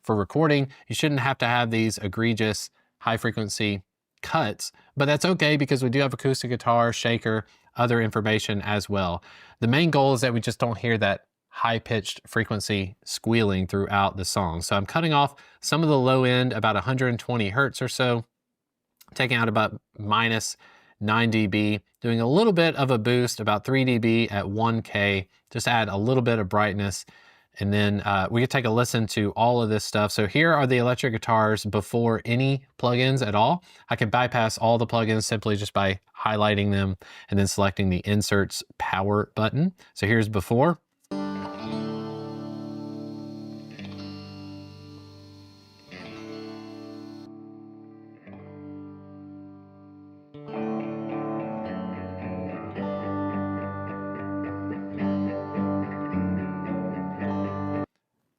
for recording, you shouldn't have to have these egregious high frequency cuts, but that's okay because we do have acoustic guitar, shaker, other information as well. The main goal is that we just don't hear that high-pitched frequency squealing throughout the song. So I'm cutting off some of the low end, about 120 hertz or so, taking out about minus 9 dB, doing a little bit of a boost, about 3 dB at 1K, just add a little bit of brightness. And then we can take a listen to all of this stuff. So here are the electric guitars before any plugins at all. I can bypass all the plugins simply just by highlighting them and then selecting the Inserts Power button. So here's before.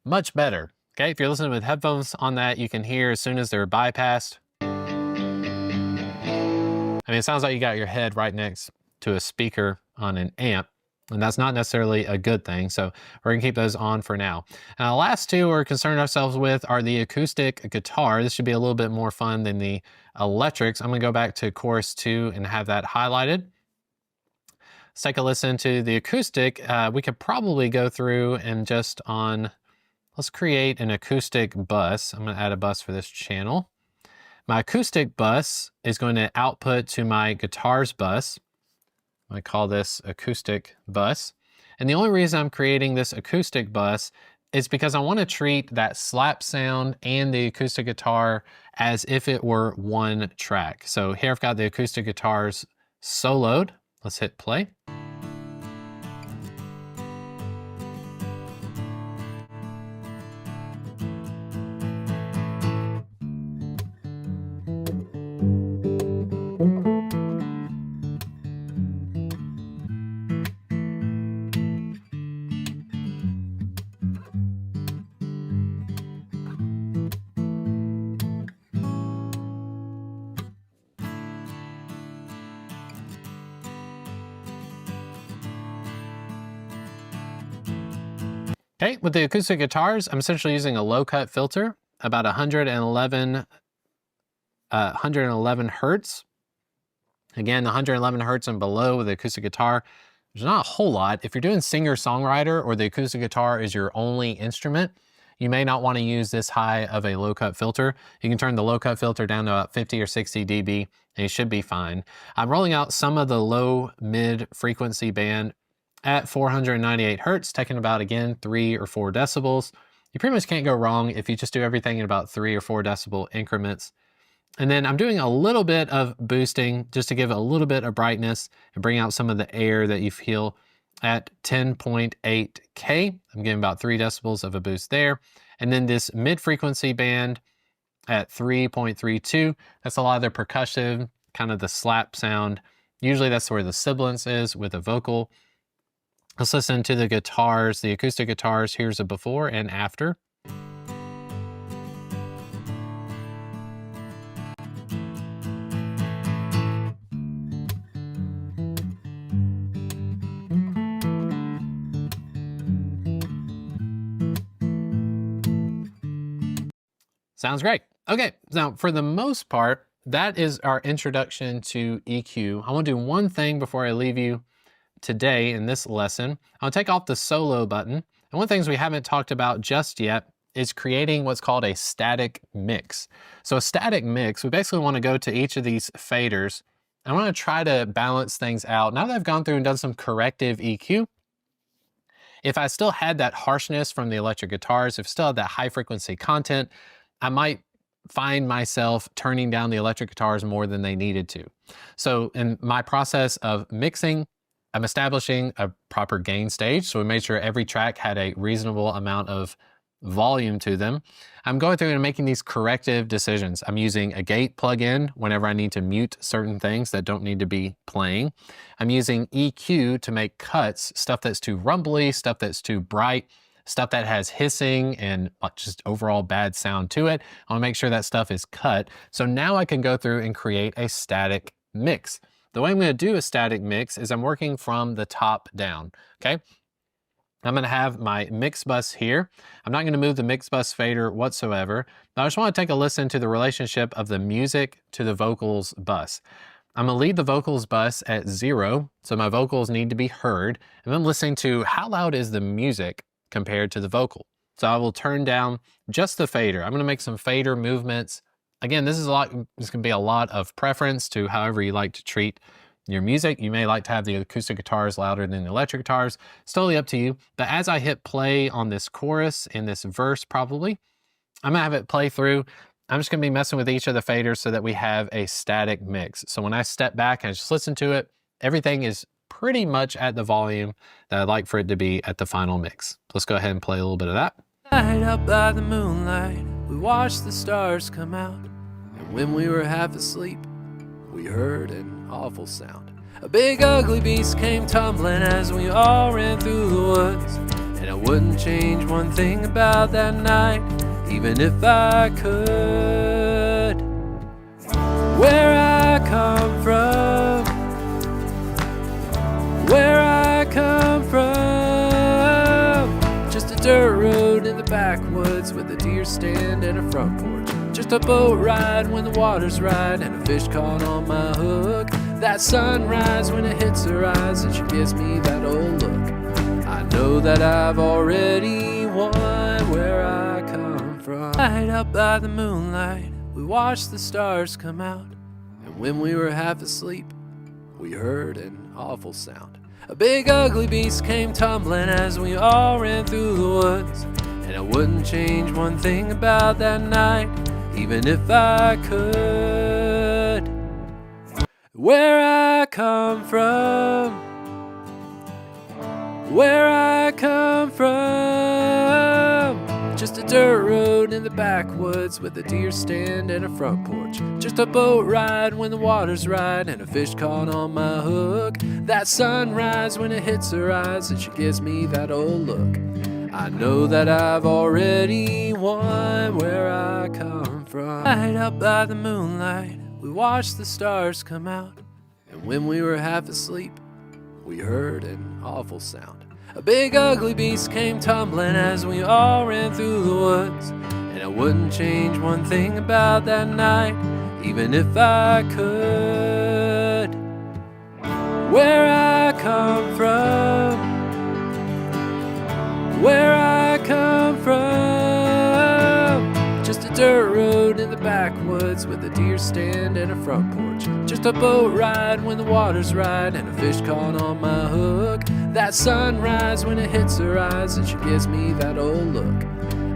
Much better. Okay, if you're listening with headphones on that, you can hear as soon as they're bypassed. I mean, it sounds like you got your head right next to a speaker on an amp, and that's not necessarily a good thing. So we're gonna keep those on for now. And the last two we're concerned ourselves with are the acoustic guitar. This should be a little bit more fun than the electrics. I'm gonna go back to chorus 2 and have that highlighted. Let's take a listen to the acoustic. We could probably go through and just on, let's create an acoustic bus. I'm gonna add a bus for this channel. My acoustic bus is going to output to my guitars bus. I call this acoustic bus. And the only reason I'm creating this acoustic bus is because I want to treat that slap sound and the acoustic guitar as if it were one track. So here I've got the acoustic guitars soloed Let's hit play. Okay, with the acoustic guitars, I'm essentially using a low cut filter, about 111 hertz. Again, 111 hertz and below with the acoustic guitar, there's not a whole lot. If you're doing singer-songwriter or the acoustic guitar is your only instrument, you may not want to use this high of a low cut filter. You can turn the low cut filter down to about 50 or 60 dB and you should be fine. I'm rolling out some of the low mid frequency band at 498 hertz, taking about, again, 3 or 4 decibels. You pretty much can't go wrong if you just do everything in about 3 or 4 decibel increments. And then I'm doing a little bit of boosting just to give a little bit of brightness and bring out some of the air that you feel at 10.8K. I'm getting about 3 decibels of a boost there. And then this mid-frequency band at 3.32, that's a lot of the percussive, kind of the slap sound. Usually that's where the sibilance is with a vocal. Let's listen to the guitars, the acoustic guitars. Here's a before and after. Sounds great. Okay, now for the most part, that is our introduction to EQ. I want to do one thing before I leave you today in this lesson. I'll take off the solo button. And one of the things we haven't talked about just yet is creating what's called a static mix. So a static mix, we basically want to go to each of these faders. I want to try to balance things out. Now that I've gone through and done some corrective EQ, if I still had that harshness from the electric guitars, if still had that high frequency content, I might find myself turning down the electric guitars more than they needed to. So in my process of mixing, I'm establishing a proper gain stage. So we made sure every track had a reasonable amount of volume to them. I'm going through and making these corrective decisions. I'm using a gate plugin whenever I need to mute certain things that don't need to be playing. I'm using EQ to make cuts, stuff that's too rumbly, stuff that's too bright, stuff that has hissing and just overall bad sound to it. I want to make sure that stuff is cut. So now I can go through and create a static mix. The way I'm going to do a static mix is I'm working from the top down, okay? I'm going to have my mix bus here. I'm not going to move the mix bus fader whatsoever. Now I just want to take a listen to the relationship of the music to the vocals bus. I'm going to leave the vocals bus at 0, so my vocals need to be heard. And I'm listening to how loud is the music compared to the vocal. So I will turn down just the fader. I'm going to make some fader movements. Again, this can be a lot of preference to however you like to treat your music. You may like to have the acoustic guitars louder than the electric guitars. It's totally up to you. But as I hit play on this chorus in this verse probably, I'm gonna have it play through. I'm just gonna be messing with each of the faders so that we have a static mix. So when I step back and I just listen to it, everything is pretty much at the volume that I'd like for it to be at the final mix. Let's go ahead and play a little bit of that. Night out by the moonlight, we watched the stars come out. And when we were half asleep, we heard an awful sound. A big ugly beast came tumbling as we all ran through the woods. And I wouldn't change one thing about that night, even if I could. Where I come from, where I come from, just a dirt road in the backwoods with a deer stand and a front porch. Just a boat ride when the water's right and a fish caught on my hook. That sunrise when it hits her eyes and she gives me that old look. I know that I've already won where I come from. Night out by the moonlight, we watched the stars come out. And when we were half asleep, we heard an awful sound. A big ugly beast came tumbling as we all ran through the woods. And I wouldn't change one thing about that night, even if I could. Where I come from, where I come from, just a dirt road in the backwoods with a deer stand and a front porch. Just a boat ride when the water's right and a fish caught on my hook. That sunrise when it hits her eyes and she gives me that old look. I know that I've already won where I come from. Right up by the moonlight, we watched the stars come out. And when we were half asleep, we heard an awful sound. A big ugly beast came tumbling as we all ran through the woods. And I wouldn't change one thing about that night, even if I could. Where I come from, where I come from, just a dirt road in the backwoods with a deer stand and a front porch. Just a boat ride when the water's right and a fish caught on my hook. That sunrise when it hits her eyes and she gives me that old look.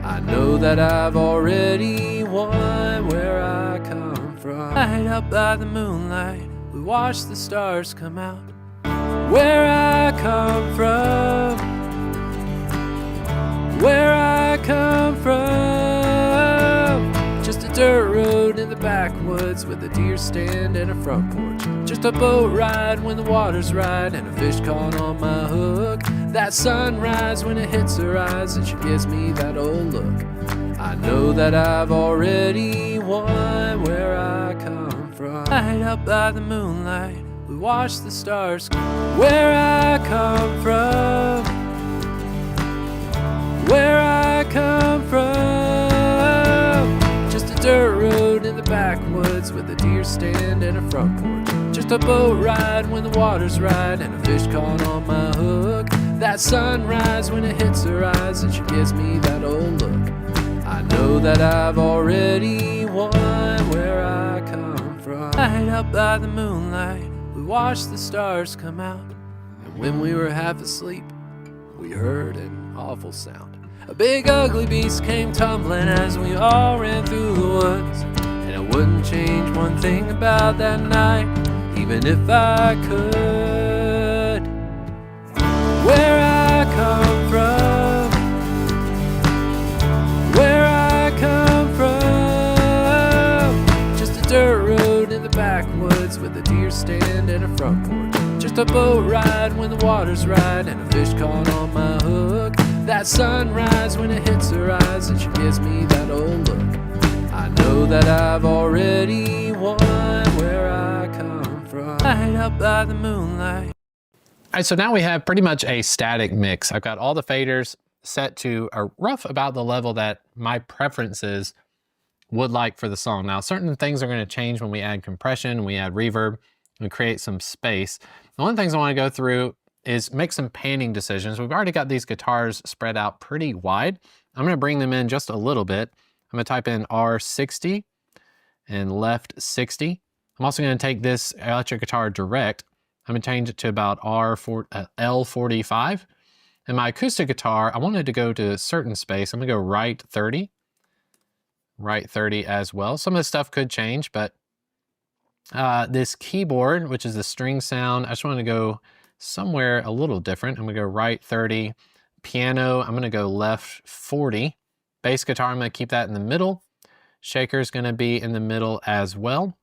I know that I've already won where I come from. Right up by the moonlight, we watched the stars come out. Where I come from, where I come from, just a dirt road in the backwoods with a deer stand and a front porch. Just a boat ride when the water's right and a fish caught on my hook. That sunrise when it hits her eyes and she gives me that old look. I know that I've already won where I come from. Right up by the moonlight, we watched the stars. Where I come from, where I come from, just a dirt road in the backwoods with a deer stand and a front porch. Just a boat ride when the water's right and a fish caught on my hook. That sunrise when it hits her eyes and she gives me that old look. I know that I've already won where I come from. Right up by the moonlight, we watched the stars come out. And when we were half asleep, we heard an awful sound. A big ugly beast came tumbling as we all ran through the woods. And I wouldn't change one thing about that night, even if I could. Where I come from, where I come from, just a dirt road in the backwoods with a deer stand and a front porch. Just a boat ride when the water's right and a fish caught on my hook. That sunrise when it hits her eyes and she gives me that old look. I know that I've already won where I come from. Right up by the moonlight. All right, so now we have pretty much a static mix. I've got all the faders set to a rough about the level that my preferences would like for the song. Now, certain things are going to change when we add compression, we add reverb, and create some space. One of the things I want to go through is make some panning decisions. We've already got these guitars spread out pretty wide. I'm going to bring them in just a little bit. I'm going to type in R60 and left 60. I'm also going to take this electric guitar direct. I'm going to change it to about L45. And my acoustic guitar, I wanted to go to a certain space. I'm going to go right 30 as well. Some of this stuff could change, but this keyboard, which is the string sound, I just want to go somewhere a little different. I'm going to go right 30. Piano, I'm going to go left 40. Bass guitar, I'm going to keep that in the middle. Shaker is going to be in the middle as well.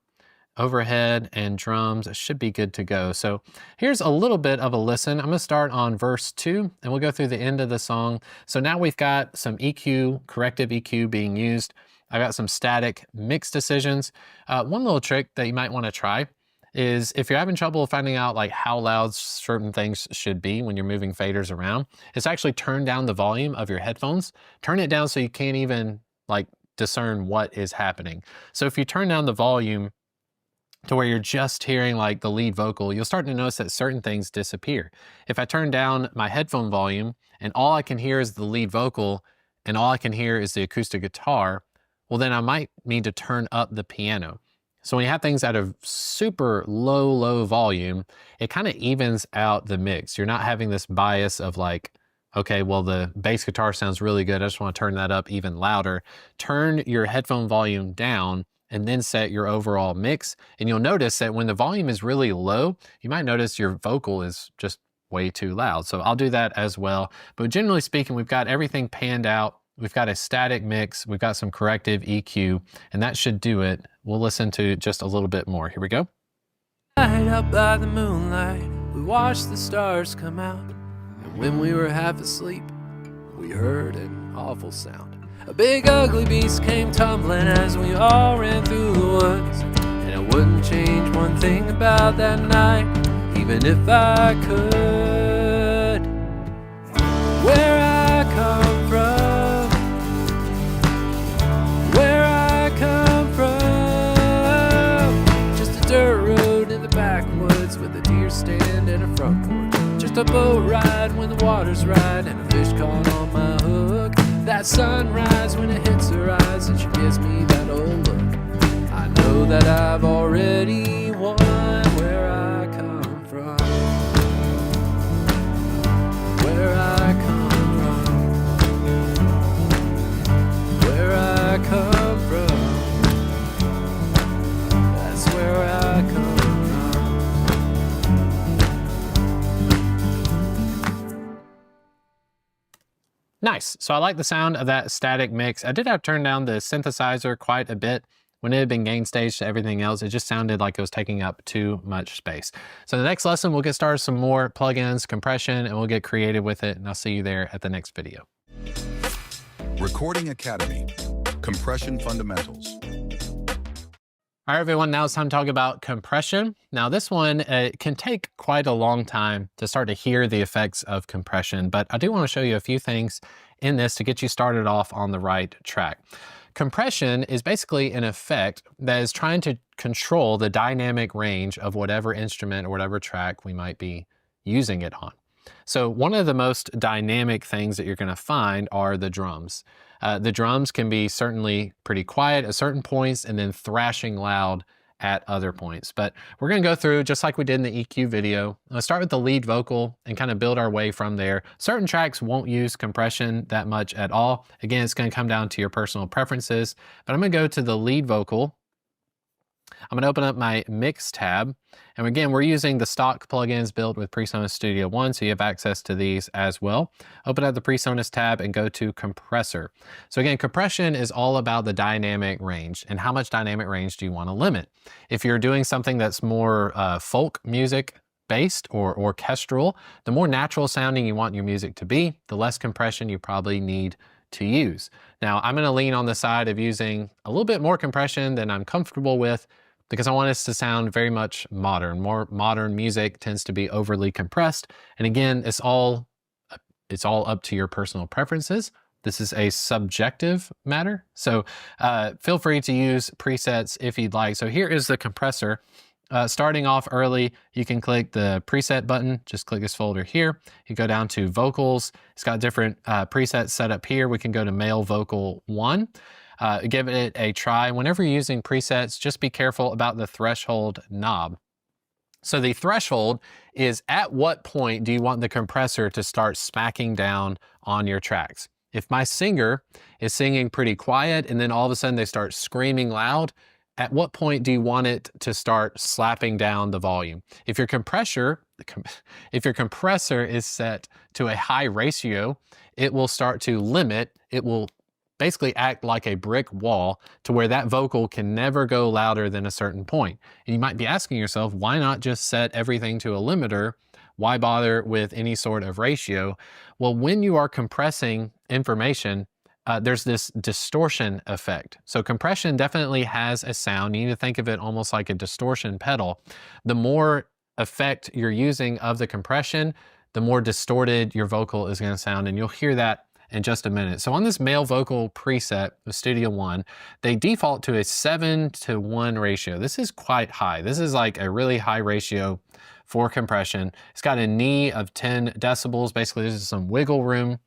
Overhead and drums should be good to go. So here's a little bit of a listen. I'm going to start on verse 2 and we'll go through the end of the song. So now we've got some EQ, corrective EQ being used. I've got some static mix decisions. One little trick that you might want to try is if you're having trouble finding out like how loud certain things should be when you're moving faders around, is actually turn down the volume of your headphones. Turn it down so you can't even like discern what is happening. So if you turn down the volume to where you're just hearing like the lead vocal, you'll start to notice that certain things disappear. If I turn down my headphone volume and all I can hear is the lead vocal and all I can hear is the acoustic guitar, well then I might need to turn up the piano. So when you have things at a super low volume, it kind of evens out the mix. You're not having this bias of like, okay, well the bass guitar sounds really good, I just want to turn that up even louder. Turn your headphone volume down and then set your overall mix. And you'll notice that when the volume is really low, you might notice your vocal is just way too loud. So I'll do that as well. But generally speaking, we've got everything panned out. We've got a static mix. We've got some corrective EQ, and that should do it. We'll listen to just a little bit more. Here we go. Out by the moonlight, we watched the stars come out. And when we were half asleep, we heard an awful sound. A big ugly beast came tumbling as we all ran through the woods. And I wouldn't change one thing about that night, even if I could. Where I come from, where I come from, just a dirt road in the backwoods with a deer stand and a front porch. Just a boat ride when the water's right and a fish caught on my hook. That sunrise when it hits her eyes and she gives me that old look. I know that I've already won. Where I come from, where I come from, where I come from, that's where I come from. Nice. So I like the sound of that static mix. I did have to turn down the synthesizer quite a bit. When it had been gain staged to everything else, it just sounded like it was taking up too much space. So the next lesson, we'll get started with some more plugins, compression, and we'll get creative with it. And I'll see you there at the next video. Recording Academy, Compression Fundamentals. All right, everyone, now it's time to talk about compression. Now this one can take quite a long time to start to hear the effects of compression, but I do want to show you a few things in this to get you started off on the right track. Compression is basically an effect that is trying to control the dynamic range of whatever instrument or whatever track we might be using it on. So one of the most dynamic things that you're going to find are the drums. The drums can be certainly pretty quiet at certain points and then thrashing loud at other points. But we're going to go through just like we did in the EQ video. Let's start with the lead vocal and kind of build our way from there. Certain tracks won't use compression that much at all. Again, it's going to come down to your personal preferences, but I'm going to go to the lead vocal. I'm going to open up my mix tab. And again, we're using the stock plugins built with Presonus Studio One, so you have access to these as well. Open up the Presonus tab and go to Compressor. So again, compression is all about the dynamic range and how much dynamic range do you want to limit. If you're doing something that's more folk music based or orchestral, the more natural sounding you want your music to be, the less compression you probably need to use. Now, I'm going to lean on the side of using a little bit more compression than I'm comfortable with, because I want us to sound very much modern. More modern music tends to be overly compressed. And again, it's all up to your personal preferences. This is a subjective matter. So feel free to use presets if you'd like. So here is the compressor. Starting off early, you can click the preset button. Just click this folder here. You go down to vocals. It's got different presets set up here. We can go to male vocal 1. Give it a try. Whenever you're using presets, just be careful about the threshold knob. So the threshold is at what point do you want the compressor to start smacking down on your tracks. If my singer is singing pretty quiet and then all of a sudden they start screaming loud, at what point do you want it to start slapping down the volume? If your compressor is set to a high ratio, it will start to limit, it will basically act like a brick wall to where that vocal can never go louder than a certain point. And you might be asking yourself, why not just set everything to a limiter? Why bother with any sort of ratio? Well, when you are compressing information, there's this distortion effect. So compression definitely has a sound. You need to think of it almost like a distortion pedal. The more effect you're using of the compression, the more distorted your vocal is going to sound, and you'll hear that in just a minute. So on this male vocal preset with Studio One, they default to a 7:1 ratio. This is quite high. This is like a really high ratio for compression. It's got a knee of 10 decibels. Basically, this is some wiggle room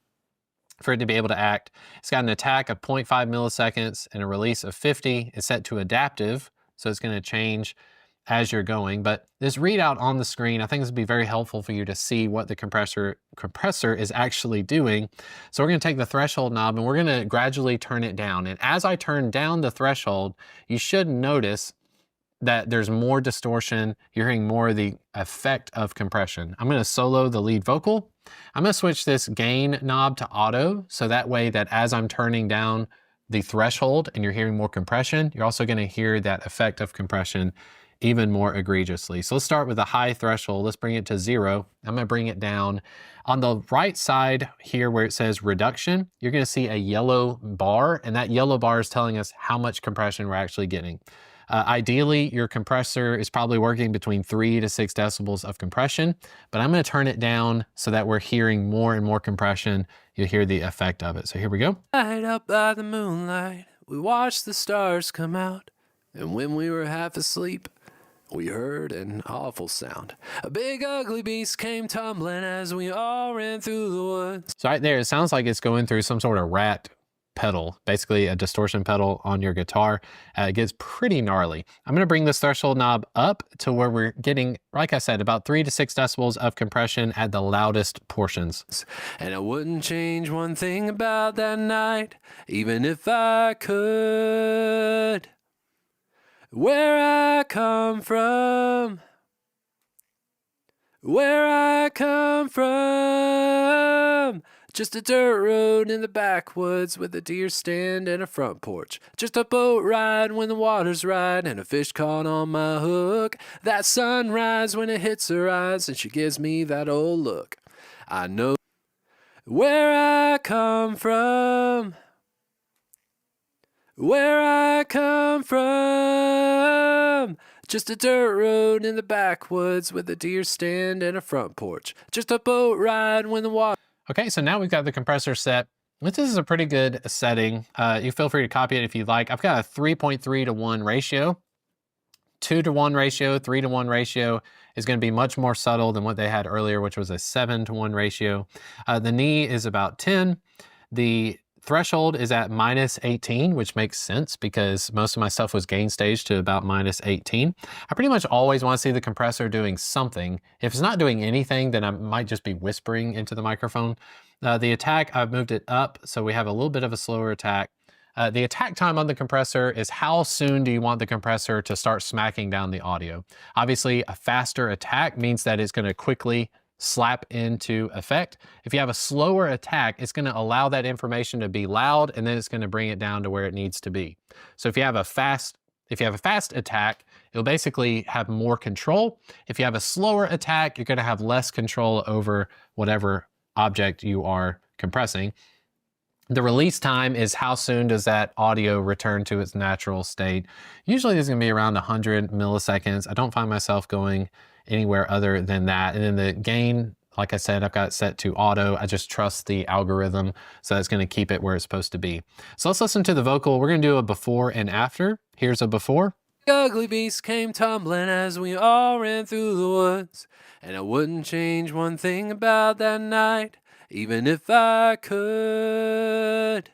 for it to be able to act. It's got an attack of 0.5 milliseconds and a release of 50. It's set to adaptive, so it's going to change as you're going. But this readout on the screen, I think this would be very helpful for you to see what the compressor is actually doing. So we're going to take the threshold knob and we're going to gradually turn it down. And as I turn down the threshold, you should notice that there's more distortion. You're hearing more of the effect of compression. I'm going to solo the lead vocal. I'm going to switch this gain knob to auto, so that way that as I'm turning down the threshold and you're hearing more compression, you're also going to hear that effect of compression even more egregiously. So let's start with a high threshold. Let's bring it to 0. I'm going to bring it down. On the right side here where it says reduction, you're going to see a yellow bar, and that yellow bar is telling us how much compression we're actually getting. Ideally, your compressor is probably working between 3 to 6 decibels of compression, but I'm going to turn it down so that we're hearing more and more compression. You'll hear the effect of it. So here we go. Light up by the moonlight, we watched the stars come out, and when we were half asleep, we heard an awful sound. A big ugly beast came tumbling as we all ran through the woods. So right there, it sounds like it's going through some sort of rat pedal, basically a distortion pedal on your guitar. It gets pretty gnarly. I'm going to bring this threshold knob up to where we're getting, like I said, about 3 to 6 decibels of compression at the loudest portions. And I wouldn't change one thing about that night, even if I could. Where I come from, just a dirt road in the backwoods with a deer stand and a front porch. Just a boat ride when the water's right and a fish caught on my hook. That sunrise when it hits her eyes and she gives me that old look. I know where I come from. Just a dirt road in the backwoods with a deer stand and a front porch. Just a boat ride when the water... Okay, so now we've got the compressor set. This is a pretty good setting. You feel free to copy it if you'd like. I've got a 3.3 to 1 ratio. 2 to 1 ratio, 3 to 1 ratio is going to be much more subtle than what they had earlier, which was a 7 to 1 ratio. The knee is about 10. The threshold is at -18, which makes sense because most of my stuff was gain stage to about -18. I pretty much always want to see the compressor doing something. If it's not doing anything, then I might just be whispering into the microphone. The attack, I've moved it up, so we have a little bit of a slower attack. The attack time on the compressor is how soon do you want the compressor to start smacking down the audio. Obviously, a faster attack means that it's going to quickly slap into effect. If you have a slower attack, it's going to allow that information to be loud, and then it's going to bring it down to where it needs to be. So if you have a fast attack, it'll basically have more control. If you have a slower attack, you're going to have less control over whatever object you are compressing. The release time is how soon does that audio return to its natural state. Usually it's going to be around 100 milliseconds. I don't find myself going anywhere other than that. And then the gain, like I said, I've got it set to auto. I just trust the algorithm, so it's going to keep it where it's supposed to be. So let's listen to the vocal. We're going to do a before and after. Here's a before. Ugly beast came tumbling as we all ran through the woods, and I wouldn't change one thing about that night, even if I could.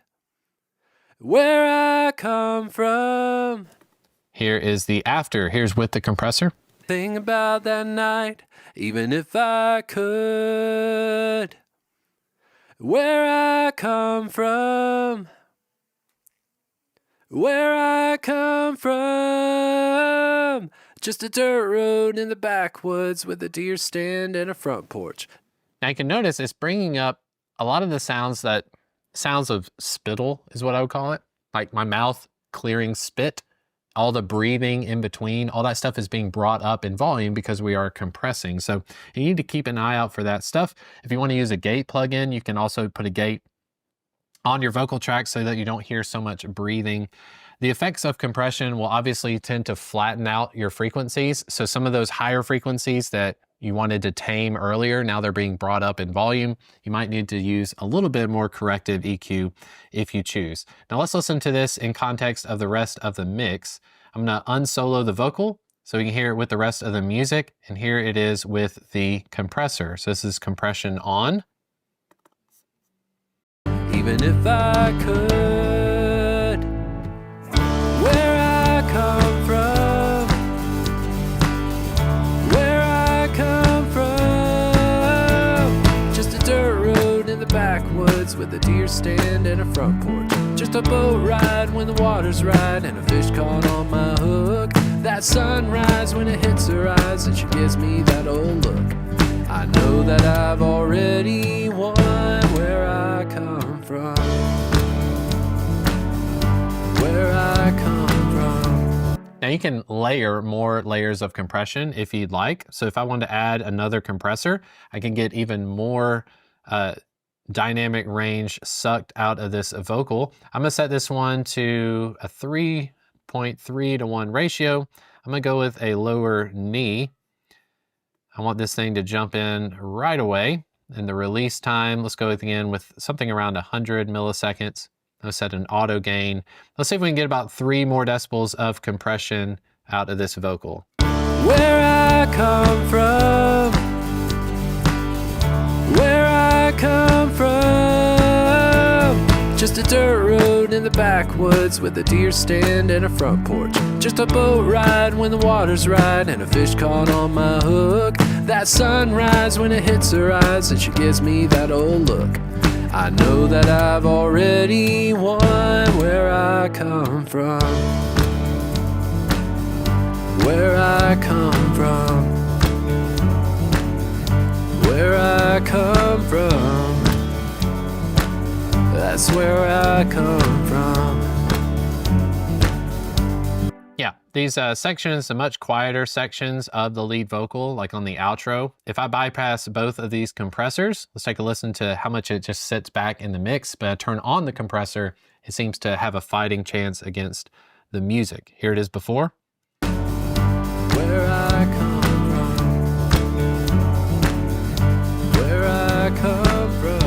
Where I come from. Here is the after. Here's with the compressor. Thing about that night, even if I could. Where I come from. Just a dirt road in the backwoods with a deer stand and a front porch. Now you can notice it's bringing up a lot of the sounds of spittle is what I would call it. Like my mouth clearing spit. All the breathing in between, all that stuff is being brought up in volume because we are compressing. So you need to keep an eye out for that stuff. If you want to use a gate plugin, you can also put a gate on your vocal track so that you don't hear so much breathing. The effects of compression will obviously tend to flatten out your frequencies. So some of those higher frequencies that you wanted to tame earlier, now they're being brought up in volume. You might need to use a little bit more corrective EQ if you choose. Now let's listen to this in context of the rest of the mix. I'm gonna unsolo the vocal so we can hear it with the rest of the music, and here it is with the compressor. So this is compression on. Even if I could, where I come from, with a deer stand and a front porch. Just a boat ride when the water's right and a fish caught on my hook. That sunrise when it hits her eyes and she gives me that old look. I know that I've already won where I come from. Where I come from. Now you can layer more layers of compression if you'd like. So if I wanted to add another compressor, I can get even more dynamic range sucked out of this vocal. I'm gonna set this one to a 3.3 to 1 ratio. I'm gonna go with a lower knee. I want this thing to jump in right away. And the release time, let's go again with something around 100 milliseconds. I'll set an auto gain. Let's see if we can get about 3 more decibels of compression out of this vocal. Where I come from, where I come from. Just a dirt road in the backwoods with a deer stand and a front porch. Just a boat ride when the water's right and a fish caught on my hook. That sunrise when it hits her eyes and she gives me that old look. I know that I've already won where I come from. Where I come from. Where I come from. That's where I come from. Yeah, these sections are much quieter sections of the lead vocal, like on the outro. If I bypass both of these compressors, let's take a listen to how much it just sits back in the mix, but I turn on the compressor, it seems to have a fighting chance against the music. Here it is before. Where I come from. Where I come from.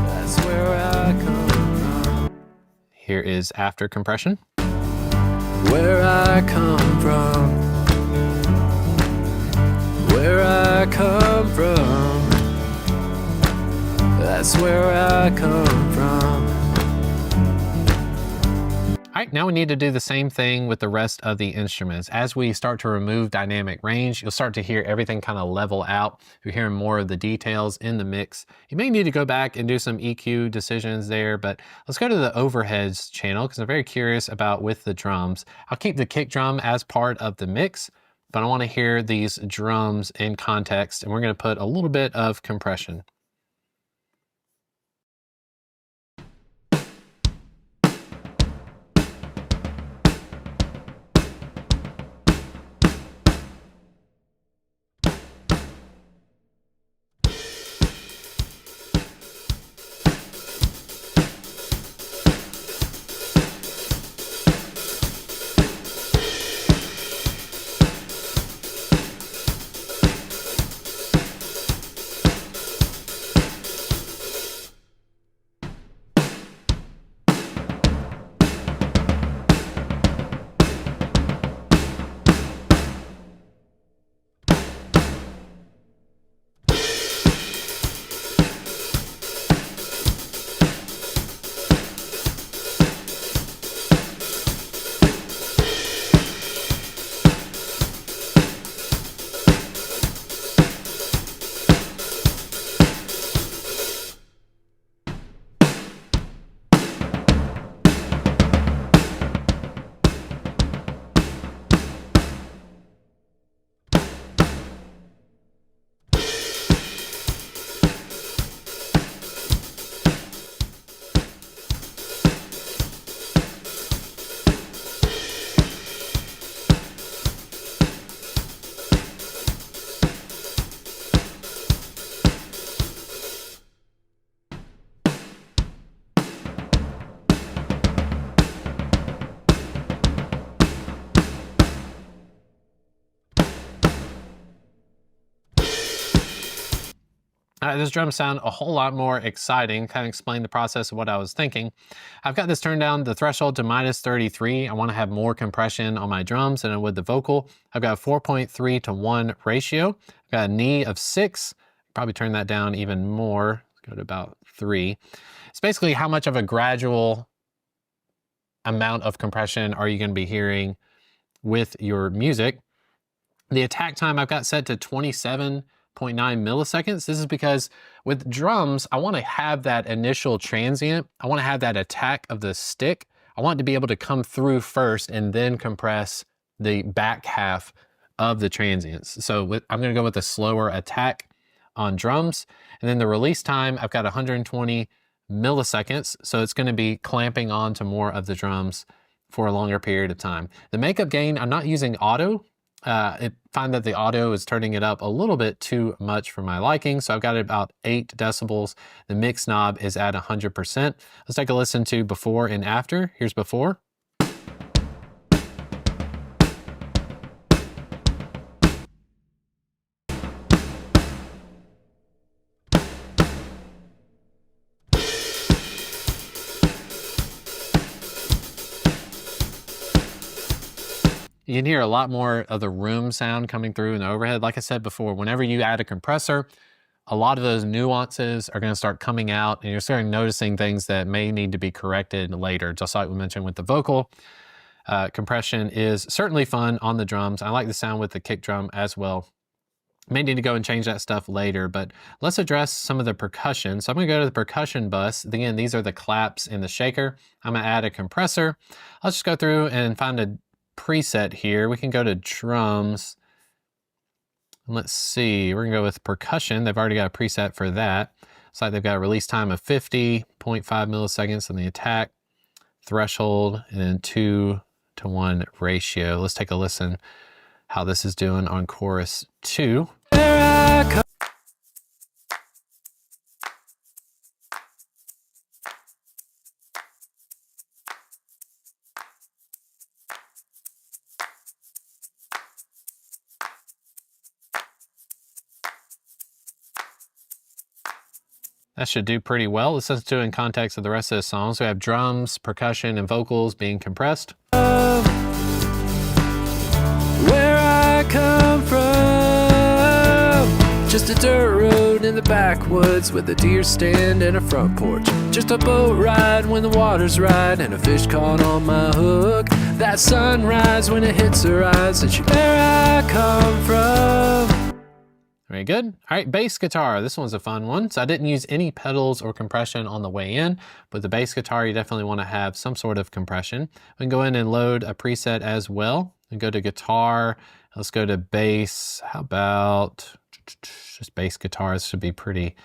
That's where I come from. Here is after compression. Where I come from. Where I come from. That's where I come from. All right, now we need to do the same thing with the rest of the instruments. As we start to remove dynamic range, you'll start to hear everything kind of level out. You're hearing more of the details in the mix. You may need to go back and do some EQ decisions there, but let's go to the overheads channel because I'm very curious about with the drums. I'll keep the kick drum as part of the mix, but I want to hear these drums in context, and we're going to put a little bit of compression. This drum sound a whole lot more exciting, kind of explain the process of what I was thinking. I've got this turned down the threshold to -33. I want to have more compression on my drums than I would the vocal. I've got a 4.3 to 1 ratio. I've got a knee of 6. Probably turn that down even more. Let's go to about 3. It's basically how much of a gradual amount of compression are you going to be hearing with your music. The attack time I've got set to 27.5 9.9 milliseconds. This is because with drums, I want to have that initial transient. I want to have that attack of the stick. I want it to be able to come through first and then compress the back half of the transients. So I'm going to go with a slower attack on drums. And then the release time, I've got 120 milliseconds. So it's going to be clamping on to more of the drums for a longer period of time. The makeup gain, I'm not using auto. I find that the auto is turning it up a little bit too much for my liking. So I've got it about 8 decibels. The mix knob is at 100%. Let's take a listen to before and after. Here's before. You can hear a lot more of the room sound coming through in the overhead. Like I said before, whenever you add a compressor, a lot of those nuances are going to start coming out, and you're starting noticing things that may need to be corrected later. Just like we mentioned with the vocal, compression is certainly fun on the drums. I like the sound with the kick drum as well. May need to go and change that stuff later, but let's address some of the percussion. So I'm going to go to the percussion bus. Again, these are the claps and the shaker. I'm going to add a compressor. Let's just go through and find a preset here. We can go to drums. Let's see, we're gonna go with percussion. They've already got a preset for that. It's like they've got a release time of 50.5 milliseconds on the attack, threshold, and then 2:1 ratio. Let's take a listen how this is doing on chorus 2. That should do pretty well. Let's listen to it in context of the rest of the songs. We have drums, percussion, and vocals being compressed. Where I come from, just a dirt road in the backwoods with a deer stand and a front porch. Just a boat ride when the water's right and a fish caught on my hook. That sunrise when it hits her eyes, and she where I come from. Very good. All right, bass guitar. This one's a fun one. So I didn't use any pedals or compression on the way in, but the bass guitar, you definitely want to have some sort of compression. We can go in and load a preset as well. And go to guitar. Let's go to bass. How about just bass guitar? This should be pretty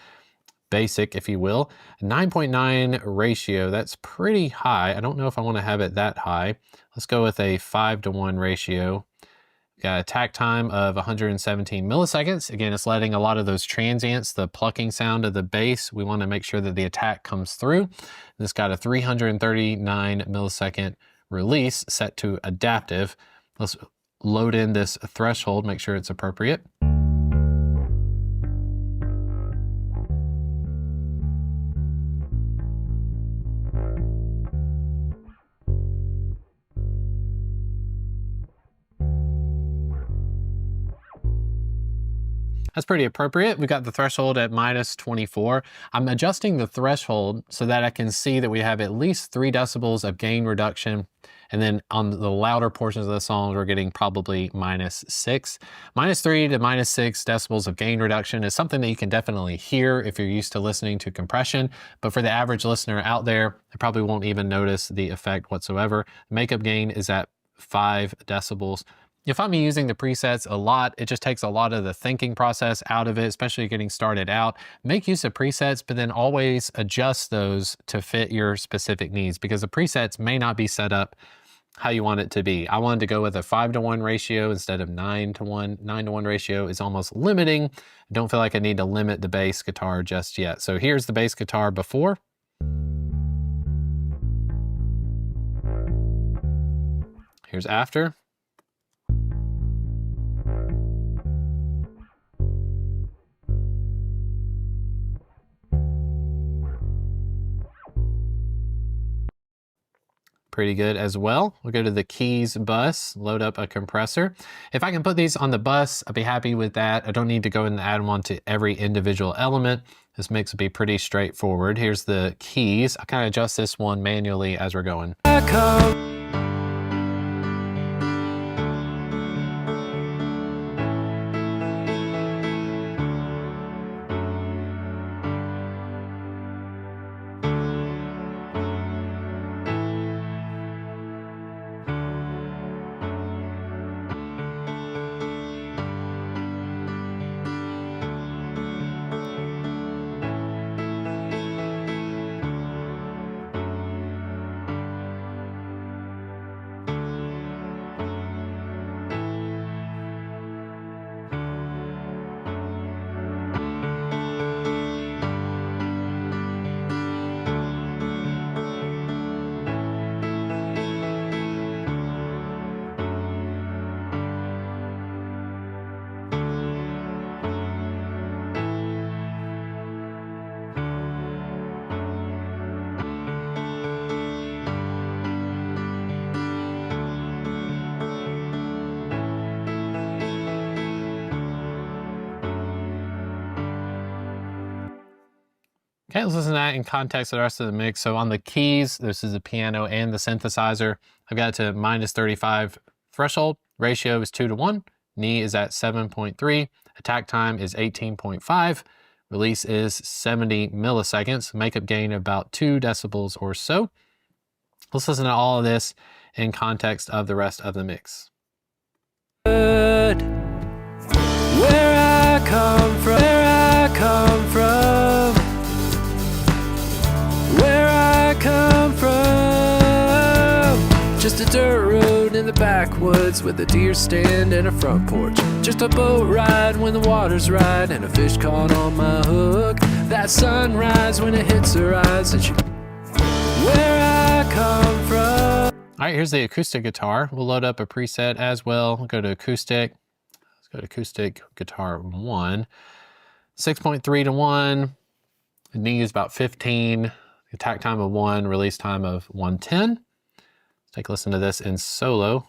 basic, if you will. 9.9 ratio. That's pretty high. I don't know if I want to have it that high. Let's go with a 5:1 ratio. Got attack time of 117 milliseconds. Again, it's letting a lot of those transients, the plucking sound of the bass, we want to make sure that the attack comes through. And it's got a 339 millisecond release set to adaptive. Let's load in this threshold, make sure it's appropriate. That's pretty appropriate. We've got the threshold at -24. I'm adjusting the threshold so that I can see that we have at least 3 decibels of gain reduction. And then on the louder portions of the songs, we're getting probably -6. -3 to -6 decibels of gain reduction is something that you can definitely hear if you're used to listening to compression. But for the average listener out there, they probably won't even notice the effect whatsoever. Makeup gain is at 5 decibels. You'll find me using the presets a lot. It just takes a lot of the thinking process out of it, especially getting started out. Make use of presets, but then always adjust those to fit your specific needs, because the presets may not be set up how you want it to be. I wanted to go with a 5:1 ratio instead of 9:1. 9:1 ratio is almost limiting. I don't feel like I need to limit the bass guitar just yet. So here's the bass guitar before. Here's after. Pretty good as well. We'll go to the keys bus, load up a compressor. If I can put these on the bus, I'd be happy with that. I don't need to go and add them onto every individual element. This mix will be pretty straightforward. Here's the keys. I kind of adjust this one manually as we're going. Okay, let's listen to that in context of the rest of the mix. So on the keys, this is the piano and the synthesizer. I've got it to -35 threshold. Ratio is 2:1. Knee is at 7.3. Attack time is 18.5. Release is 70 milliseconds. Makeup gain about 2 decibels or so. Let's listen to all of this in context of the rest of the mix. Where I come from, where I come from, where I come from. Just a dirt road in the backwoods with a deer stand and a front porch. Just a boat ride when the water's right and a fish caught on my hook. That sunrise when it hits her eyes and she... Where I come from. All right, here's the acoustic guitar. We'll load up a preset as well. We'll go to acoustic. Let's go to acoustic guitar 1. 6.3:1. The knee is about 15. Attack time of 1. Release time of 1:10. Let's take a listen to this in solo.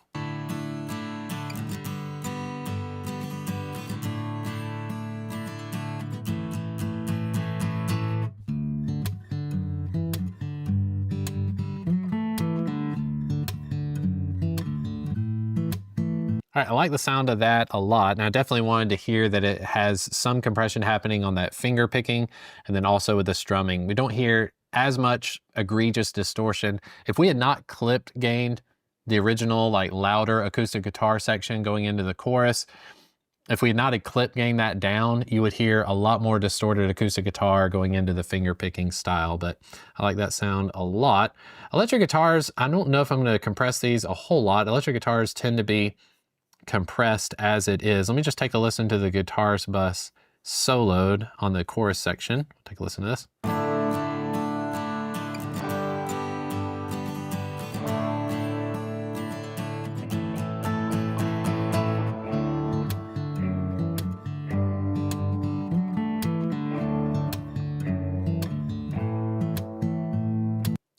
All right, I like the sound of that a lot, and I definitely wanted to hear that it has some compression happening on that finger picking, and then also with the strumming. We don't hear as much egregious distortion. If we had not clipped gained the original, like louder acoustic guitar section going into the chorus, if we had not clip gained that down, you would hear a lot more distorted acoustic guitar going into the finger picking style, but I like that sound a lot. Electric guitars, I don't know if I'm gonna compress these a whole lot. Electric guitars tend to be compressed as it is. Let me just take a listen to the guitars bus soloed on the chorus section. Take a listen to this.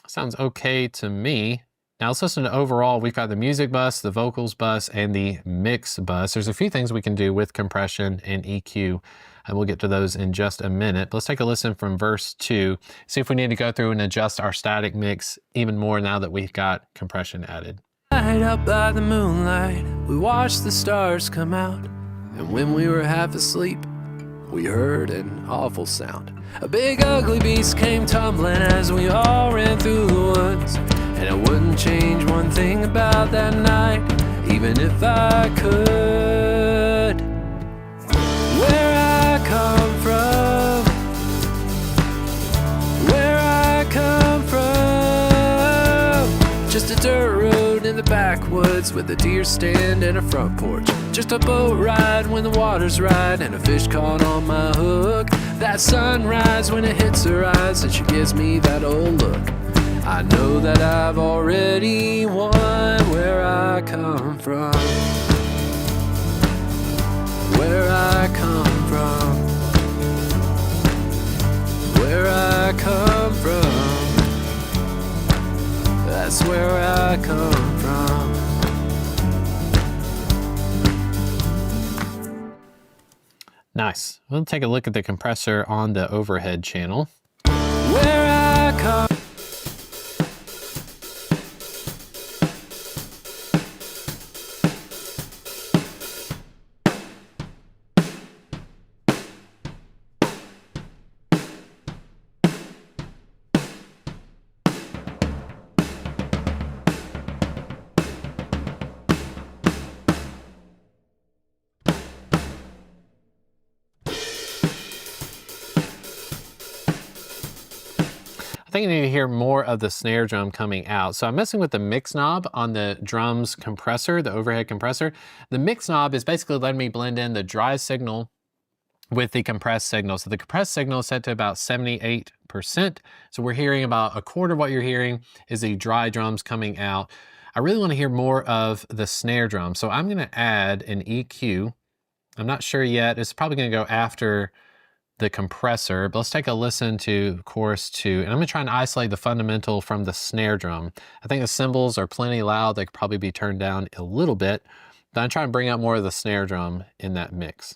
Sounds okay to me. Now let's listen to overall. We've got the music bus, the vocals bus, and the mix bus. There's a few things we can do with compression and EQ, and we'll get to those in just a minute. But let's take a listen from verse 2, see if we need to go through and adjust our static mix even more now that we've got compression added. Out by the moonlight, we watched the stars come out, and when we were half asleep, we heard an awful sound. A big ugly beast came tumbling as we all ran through the woods. And I wouldn't change one thing about that night, even if I could. Where I come from, where I come from. Just a dirt road in the backwoods with a deer stand and a front porch. Just a boat ride when the water's right and a fish caught on my hook. That sunrise when it hits her eyes and she gives me that old look. I know that I've already won. Where I come from, where I come from, where I come from, that's where I come from. Nice. We'll take a look at the compressor on the overhead channel. Where I come. I think you need to hear more of the snare drum coming out. So I'm messing with the mix knob on the drums compressor, the overhead compressor. The mix knob is basically letting me blend in the dry signal with the compressed signal. So the compressed signal is set to about 78%. So we're hearing about a quarter of what you're hearing is the dry drums coming out. I really want to hear more of the snare drum. So I'm going to add an EQ. I'm not sure yet. It's probably going to go after the compressor, but let's take a listen to chorus 2. And I'm gonna try and isolate the fundamental from the snare drum. I think the cymbals are plenty loud. They could probably be turned down a little bit, but I'm trying to bring out more of the snare drum in that mix.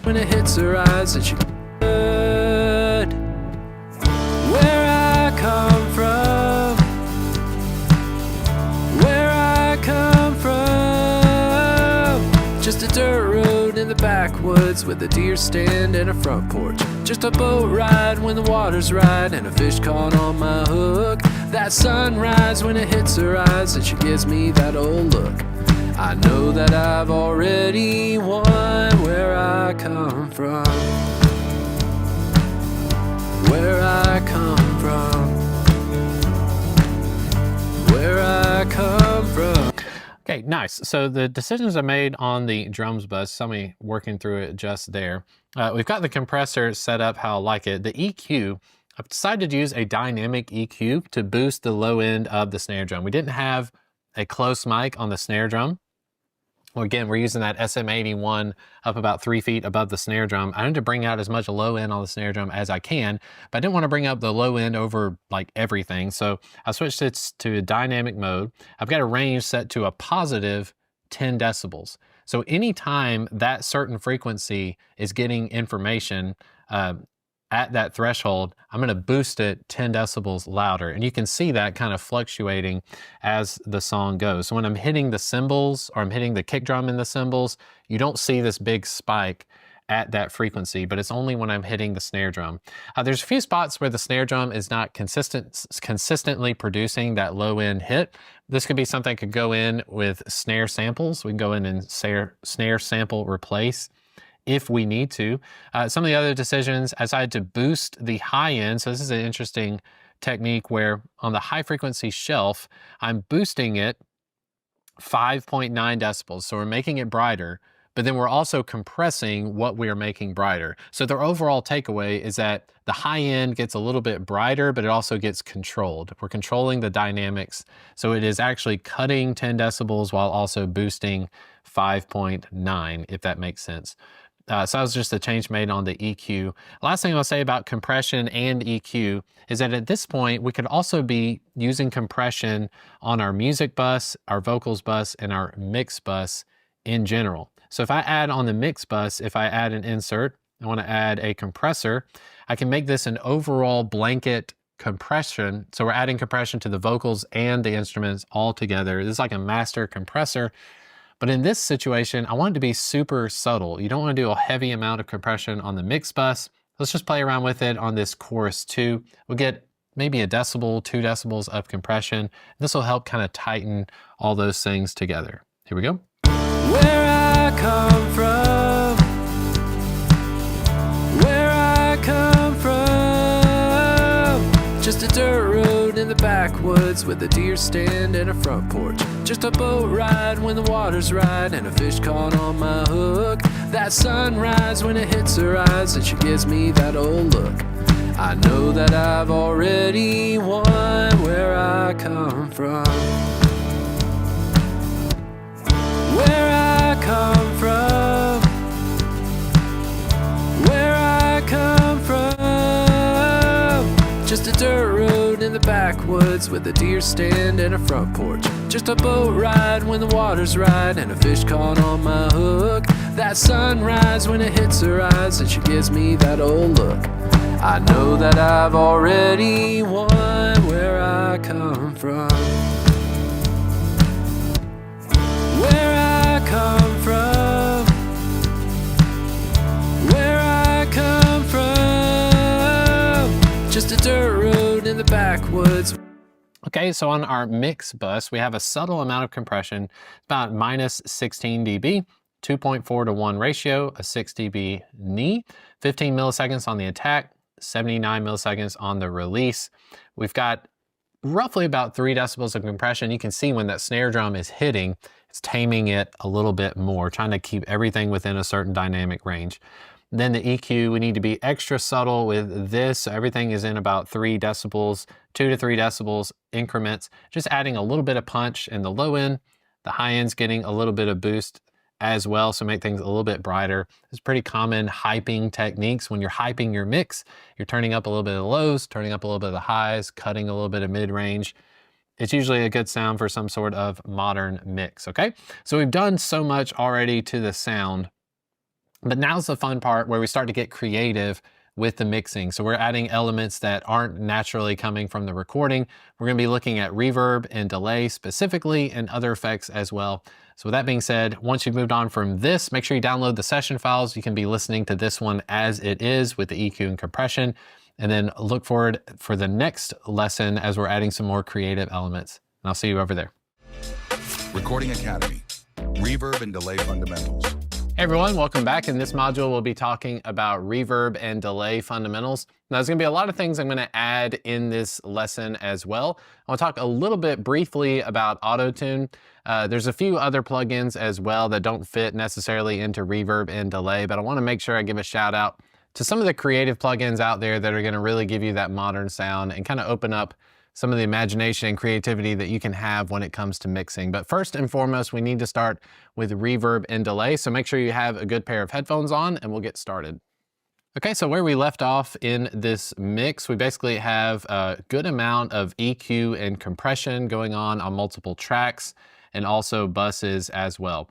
when it hits her eyes, and she good. Where I come from, where I come from, just a dirt road in the backwoods with a deer stand and a front porch. Just a boat ride when the water's right and a fish caught on my hook. That sunrise when it hits her eyes and she gives me that old look. I know that I've already won where I come from, where I come from, where I come from. Okay, nice. So the decisions I made on the drums bus, somebody working through it just there. We've got the compressor set up how I like it. The EQ, I've decided to use a dynamic EQ to boost the low end of the snare drum. We didn't have a close mic on the snare drum. Well, again, we're using that SM81 up about 3 feet above the snare drum. I need to bring out as much low end on the snare drum as I can, but I didn't want to bring up the low end over like everything. So I switched it to dynamic mode. I've got a range set to a positive 10 decibels. So anytime that certain frequency is getting information at that threshold, I'm going to boost it 10 decibels louder. And you can see that kind of fluctuating as the song goes. So when I'm hitting the cymbals or I'm hitting the kick drum in the cymbals, you don't see this big spike at that frequency, but it's only when I'm hitting the snare drum. There's a few spots where the snare drum is not consistently producing that low end hit. This could be something that could go in with snare samples. We can go in and snare sample replace if we need to. Some of the other decisions, I decided to boost the high end. So this is an interesting technique where on the high frequency shelf, I'm boosting it 5.9 decibels. So we're making it brighter, but then we're also compressing what we're making brighter. So the overall takeaway is that the high end gets a little bit brighter, but it also gets controlled. We're controlling the dynamics. So it is actually cutting 10 decibels while also boosting 5.9, if that makes sense. So that was just a change made on the EQ. Last thing I'll say about compression and EQ is that at this point, we could also be using compression on our music bus, our vocals bus, and our mix bus in general. So if I add on the mix bus, if I add an insert, I want to add a compressor, I can make this an overall blanket compression. So we're adding compression to the vocals and the instruments all together. This is like a master compressor. But in this situation, I want it to be super subtle. You don't want to do a heavy amount of compression on the mix bus. Let's just play around with it on this chorus 2. We'll get maybe a decibel, 2 decibels of compression. This will help kind of tighten all those things together. Here we go. Where I come from, where I come from, just a dirt road in the backwoods with a deer stand and a front porch. Just a boat ride when the water's right and a fish caught on my hook. That sunrise when it hits her eyes and she gives me that old look. I know that I've already won where I come from, where I come from, where I come from, just a dirt road in the backwoods with a deer stand and a front porch. Just a boat ride when the water's right and a fish caught on my hook. That sunrise when it hits her eyes and she gives me that old look. I know that I've already won where I come from, where I come from, where I come from, just a dirt road in the backwoods. Okay, so on our mix bus, we have a subtle amount of compression, about minus 16 dB, 2.4 to 1 ratio, a 6 dB knee, 15 milliseconds on the attack, 79 milliseconds on the release. We've got roughly about 3 decibels of compression. You can see when that snare drum is hitting, it's taming it a little bit more, trying to keep everything within a certain dynamic range. Then the EQ, we need to be extra subtle with this. So everything is in about 3 decibels, 2 to 3 decibels increments, just adding a little bit of punch in the low end. The high end's getting a little bit of boost as well, so make things a little bit brighter. It's pretty common hyping techniques. When you're hyping your mix, you're turning up a little bit of the lows, turning up a little bit of the highs, cutting a little bit of mid-range. It's usually a good sound for some sort of modern mix, okay? So we've done so much already to the sound. But now's the fun part where we start to get creative with the mixing. So we're adding elements that aren't naturally coming from the recording. We're going to be looking at reverb and delay specifically, and other effects as well. So with that being said, once you've moved on from this, make sure you download the session files. You can be listening to this one as it is with the EQ and compression, and then look forward for the next lesson as we're adding some more creative elements. And I'll see you over there. Recording Academy, Reverb and Delay Fundamentals. Hey everyone, welcome back. In this module, we'll be talking about reverb and delay fundamentals. Now, there's gonna be a lot of things I'm gonna add in this lesson as well. I'll talk a little bit briefly about auto-tune. There's a few other plugins as well that don't fit necessarily into reverb and delay, but I wanna make sure I give a shout out to some of the creative plugins out there that are gonna really give you that modern sound and kind of open up some of the imagination and creativity that you can have when it comes to mixing. But first and foremost, we need to start with reverb and delay. So make sure you have a good pair of headphones on and we'll get started. Okay, so where we left off in this mix, we basically have a good amount of EQ and compression going on multiple tracks and also buses as well.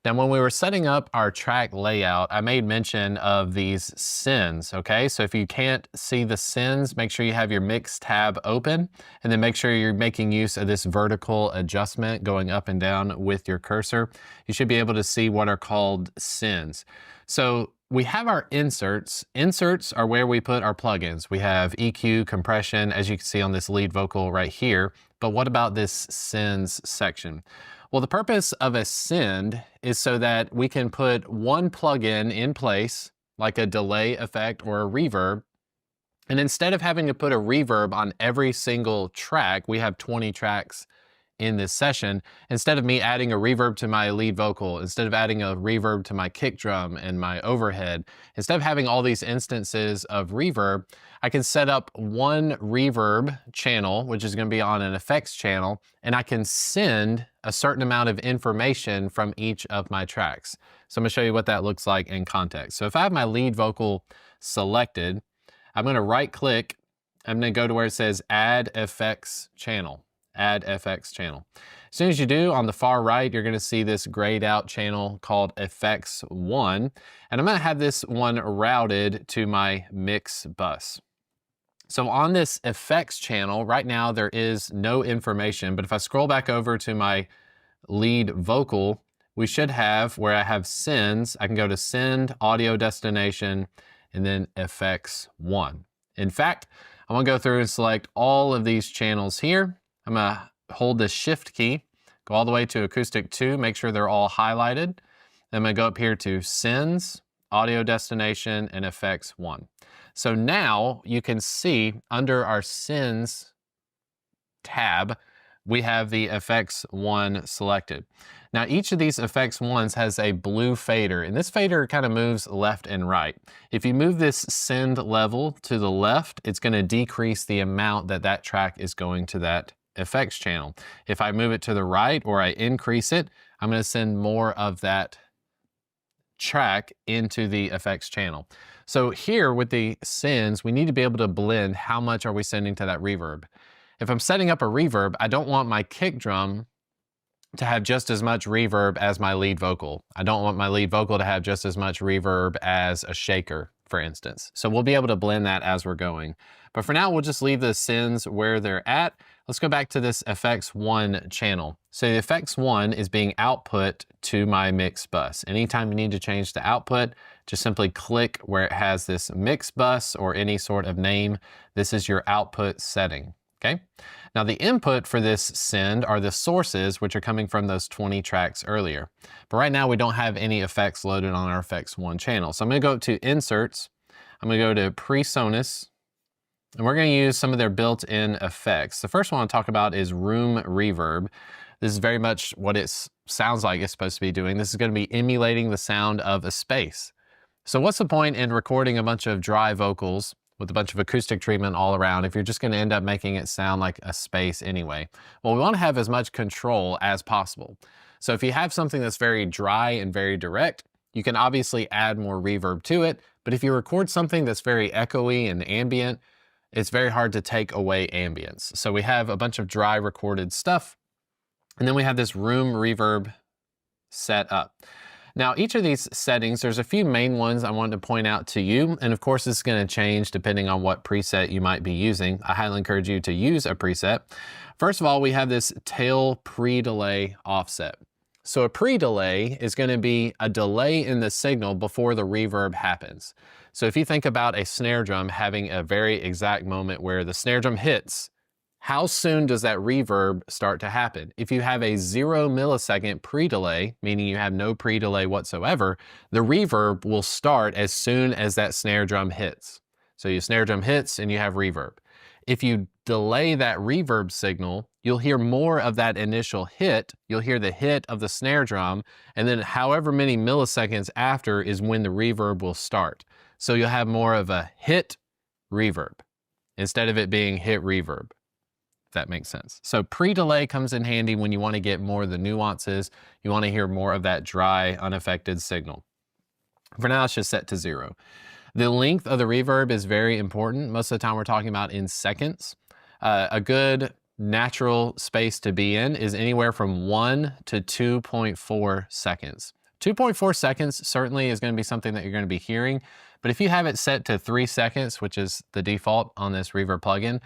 Now, when we were setting up our track layout, I made mention of these sends, okay? So if you can't see the sends, make sure you have your mix tab open, and then make sure you're making use of this vertical adjustment going up and down with your cursor. You should be able to see what are called sends. So we have our inserts. Inserts are where we put our plugins. We have EQ, compression, as you can see on this lead vocal right here. But what about this sends section? Well, the purpose of a send is so that we can put one plugin in place, like a delay effect or a reverb. And instead of having to put a reverb on every single track, we have 20 tracks in this session. Instead of me adding a reverb to my lead vocal, instead of adding a reverb to my kick drum and my overhead, instead of having all these instances of reverb, I can set up one reverb channel, which is going to be on an effects channel, and I can send a certain amount of information from each of my tracks. So I'm going to show you what that looks like in context. So if I have my lead vocal selected, I'm going to right click. I'm going to go to where it says Add Effects Channel. Add FX channel. As soon as you do, on the far right, you're going to see this grayed out channel called Effects 1. And I'm going to have this one routed to my mix bus. So on this effects channel, right now there is no information, but if I scroll back over to my lead vocal, we should have where I have sends, I can go to send, audio destination, and then effects 1. In fact, I'm going to go through and select all of these channels here. I'm going to hold the shift key, go all the way to acoustic 2, make sure they're all highlighted. Then I'm going to go up here to sends, audio destination, and effects 1. So now you can see under our sends tab, we have the effects 1 selected. Now each of these effects 1s has a blue fader, and this fader kind of moves left and right. If you move this send level to the left, it's going to decrease the amount that that track is going to that effects channel. If I move it to the right or I increase it, I'm going to send more of that track into the effects channel. So here with the sends, we need to be able to blend how much are we sending to that reverb. If I'm setting up a reverb, I don't want my kick drum to have just as much reverb as my lead vocal. I don't want my lead vocal to have just as much reverb as a shaker, for instance. So we'll be able to blend that as we're going. But for now, we'll just leave the sends where they're at. Let's go back to this effects 1 channel. So the effects 1 is being output to my mix bus. Anytime you need to change the output, just simply click where it has this mix bus or any sort of name. This is your output setting, okay? Now the input for this send are the sources, which are coming from those 20 tracks earlier. But right now we don't have any effects loaded on our effects 1 channel. So I'm gonna go to Inserts, I'm gonna go to Presonus, and we're going to use some of their built-in effects. The first one I'll talk about is Room Reverb. This is very much what it sounds like it's supposed to be doing. This is going to be emulating the sound of a space. So what's the point in recording a bunch of dry vocals with a bunch of acoustic treatment all around if you're just going to end up making it sound like a space anyway? Well, we want to have as much control as possible. So if you have something that's very dry and very direct, you can obviously add more reverb to it. But if you record something that's very echoey and ambient, it's very hard to take away ambience. So we have a bunch of dry recorded stuff, and then we have this room reverb set up. Now, each of these settings, there's a few main ones I wanted to point out to you. And of course, this is going to change depending on what preset you might be using. I highly encourage you to use a preset. First of all, we have this tail pre-delay offset. So a pre-delay is going to be a delay in the signal before the reverb happens. So if you think about a snare drum having a very exact moment where the snare drum hits, how soon does that reverb start to happen? If you have a 0 millisecond pre-delay, meaning you have no pre-delay whatsoever, the reverb will start as soon as that snare drum hits. So your snare drum hits and you have reverb. If you delay that reverb signal, you'll hear more of that initial hit. You'll hear the hit of the snare drum, and then however many milliseconds after is when the reverb will start. So you'll have more of a hit reverb instead of it being hit reverb. That makes sense. So pre-delay comes in handy when you want to get more of the nuances. You want to hear more of that dry, unaffected signal. For now, it's just set to 0. The length of the reverb is very important. Most of the time we're talking about in seconds. A good natural space to be in is anywhere from 1 to 2.4 seconds. 2.4 seconds certainly is going to be something that you're going to be hearing, but if you have it set to 3 seconds, which is the default on this reverb plugin,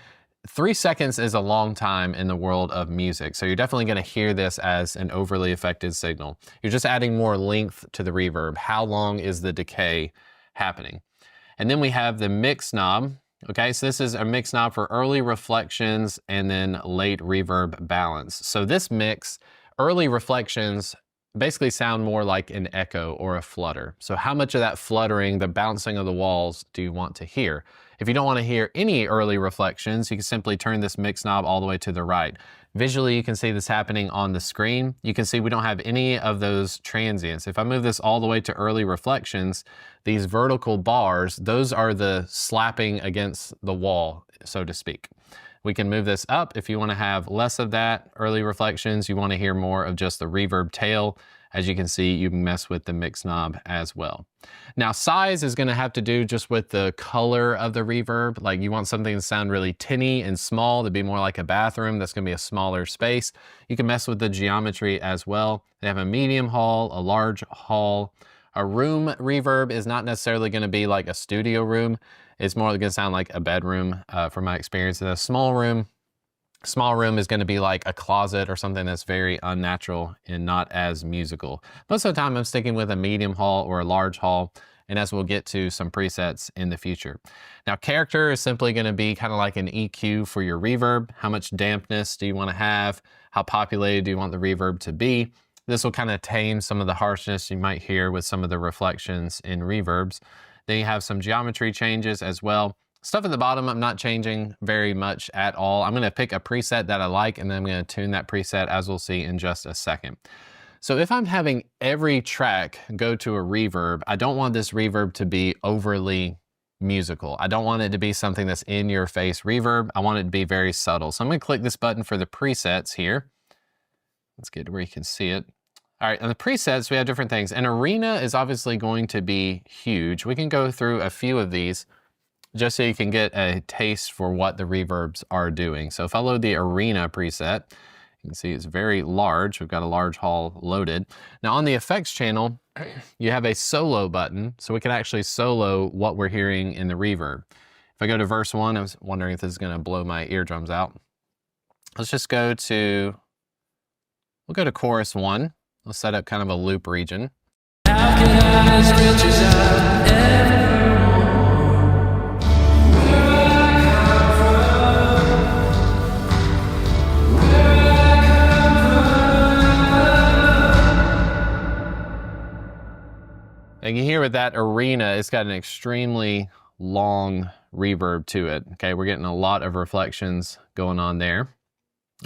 3 seconds is a long time in the world of music. So you're definitely going to hear this as an overly affected signal. You're just adding more length to the reverb. How long is the decay happening? And then we have the mix knob. Okay, so this is a mix knob for early reflections and then late reverb balance. So this mix, early reflections basically sound more like an echo or a flutter. So how much of that fluttering, the bouncing of the walls, do you want to hear? If you don't want to hear any early reflections, you can simply turn this mix knob all the way to the right. Visually, you can see this happening on the screen. You can see we don't have any of those transients. If I move this all the way to early reflections, these vertical bars, those are the slapping against the wall, so to speak. We can move this up if you want to have less of that early reflections. You want to hear more of just the reverb tail. As you can see, you can mess with the mix knob as well. Now, size is going to have to do just with the color of the reverb. Like you want something to sound really tinny and small to be more like a bathroom. That's going to be a smaller space. You can mess with the geometry as well. They have a medium hall, a large hall. A room reverb is not necessarily going to be like a studio room. It's more going to sound like a bedroom from my experience. In a small room is going to be like a closet or something that's very unnatural and not as musical. Most of the time I'm sticking with a medium hall or a large hall, and as we'll get to some presets in the future. Now, character is simply going to be kind of like an EQ for your reverb. How much dampness do you want to have? How populated do you want the reverb to be? This will kind of tame some of the harshness you might hear with some of the reflections in reverbs. Then you have some geometry changes as well. Stuff at the bottom, I'm not changing very much at all. I'm going to pick a preset that I like, and then I'm going to tune that preset, as we'll see in just a second. So if I'm having every track go to a reverb, I don't want this reverb to be overly musical. I don't want it to be something that's in your face reverb. I want it to be very subtle. So I'm going to click this button for the presets here. Let's get to where you can see it. All right, on the presets, we have different things. An arena is obviously going to be huge. We can go through a few of these just so you can get a taste for what the reverbs are doing. So if I load the arena preset, you can see it's very large. We've got a large hall loaded. Now on the effects channel, you have a solo button, so we can actually solo what we're hearing in the reverb. If I go to verse 1, I was wondering if this is going to blow my eardrums out. Let's just go to, we'll go to chorus 1. Let's set up kind of a loop region. How can I as rich as I ever want? Where I come from, where I come from. And you hear with that arena, it's got an extremely long reverb to it. Okay, we're getting a lot of reflections going on there.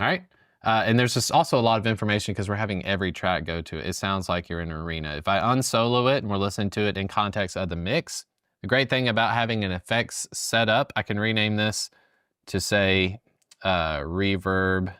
All right. And there's just also a lot of information because we're having every track go to it. It sounds like you're in an arena. If I unsolo it and we're listening to it in context of the mix, the great thing about having an effects set up, I can rename this to say reverb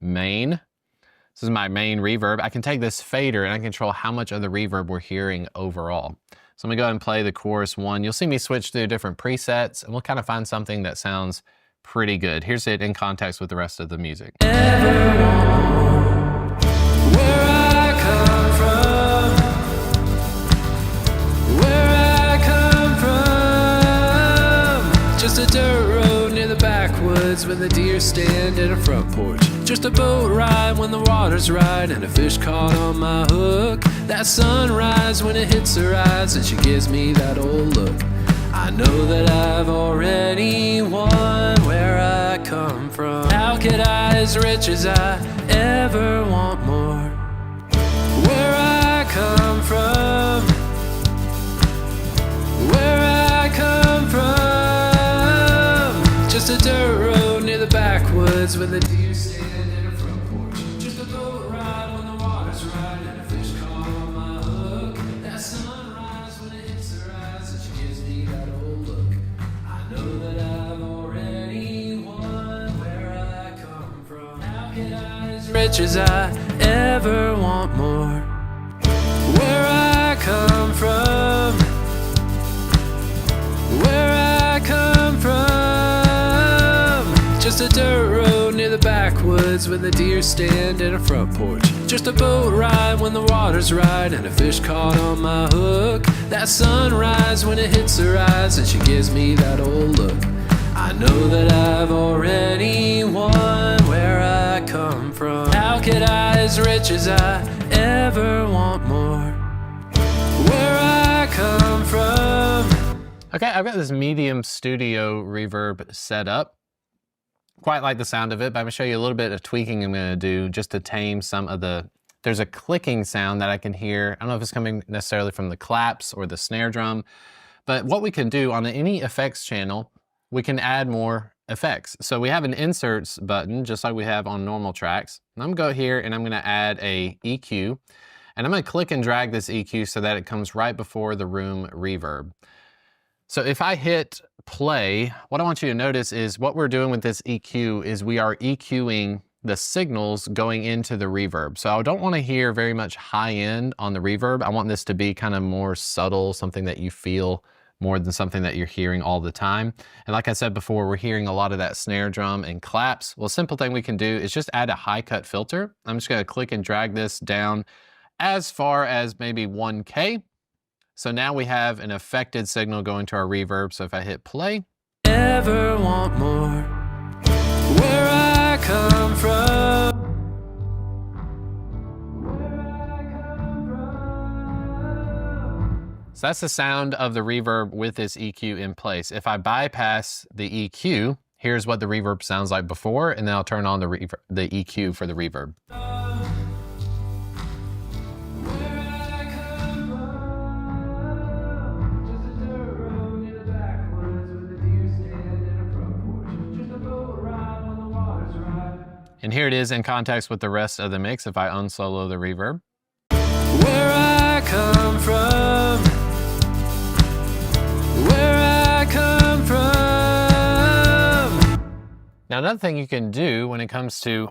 main. This is my main reverb. I can take this fader and I control how much of the reverb we're hearing overall. So I'm gonna go ahead and play the chorus 1. You'll see me switch through different presets and we'll kind of find something that sounds pretty good. Here's it in context with the rest of the music. Where I come from, Just a dirt road near the backwoods when the deer stand in a front porch. Just a boat ride when the water's right and a fish caught on my hook. That sunrise when it hits her eyes and she gives me that old look. I know that I've already won where I come from. How could I, as rich as I, ever want more? Where I come from, where I come from. Just a dirt road near the backwoods when the deer stand in a front porch. Just a boat ride when the water's right and a fish caught on my hook. That sunrise when it hits her eyes and she gives me that old look. I know that I've already won where I come from. How could I, as rich as I, ever want more? Where I come from, where I come from. Just a dirt road near the backwoods when the deer stand in a front porch. Just a boat ride when the water's right and a fish caught on my hook. That sunrise when it hits her eyes and she gives me that old look. I know that I've already won where I come from. How could I, as rich as I, ever want more? Where I come from. Okay, I've got this medium studio reverb set up. Quite like the sound of it, but I'm gonna show you a little bit of tweaking I'm gonna do just to tame some of there's a clicking sound that I can hear. I don't know if it's coming necessarily from the claps or the snare drum, but what we can do on any effects channel, we can add more effects. So we have an inserts button, just like we have on normal tracks. And I'm gonna go here and I'm gonna add a EQ, and I'm gonna click and drag this EQ so that it comes right before the room reverb. So if I hit play, what I want you to notice is what we're doing with this EQ is we are EQing the signals going into the reverb. So I don't want to hear very much high end on the reverb. I want this to be kind of more subtle, something that you feel more than something that you're hearing all the time. And like I said before, we're hearing a lot of that snare drum and claps. Well, a simple thing we can do is just add a high cut filter. I'm just going to click and drag this down as far as maybe 1K. So now we have an affected signal going to our reverb. So if I hit play. Ever want more? Where I come from. Where I come from. So that's the sound of the reverb with this EQ in place. If I bypass the EQ, here's what the reverb sounds like before, and then I'll turn on the EQ for the reverb. And here it is in context with the rest of the mix if I unsolo the reverb. Where I come from, where I come from. Now another thing you can do when it comes to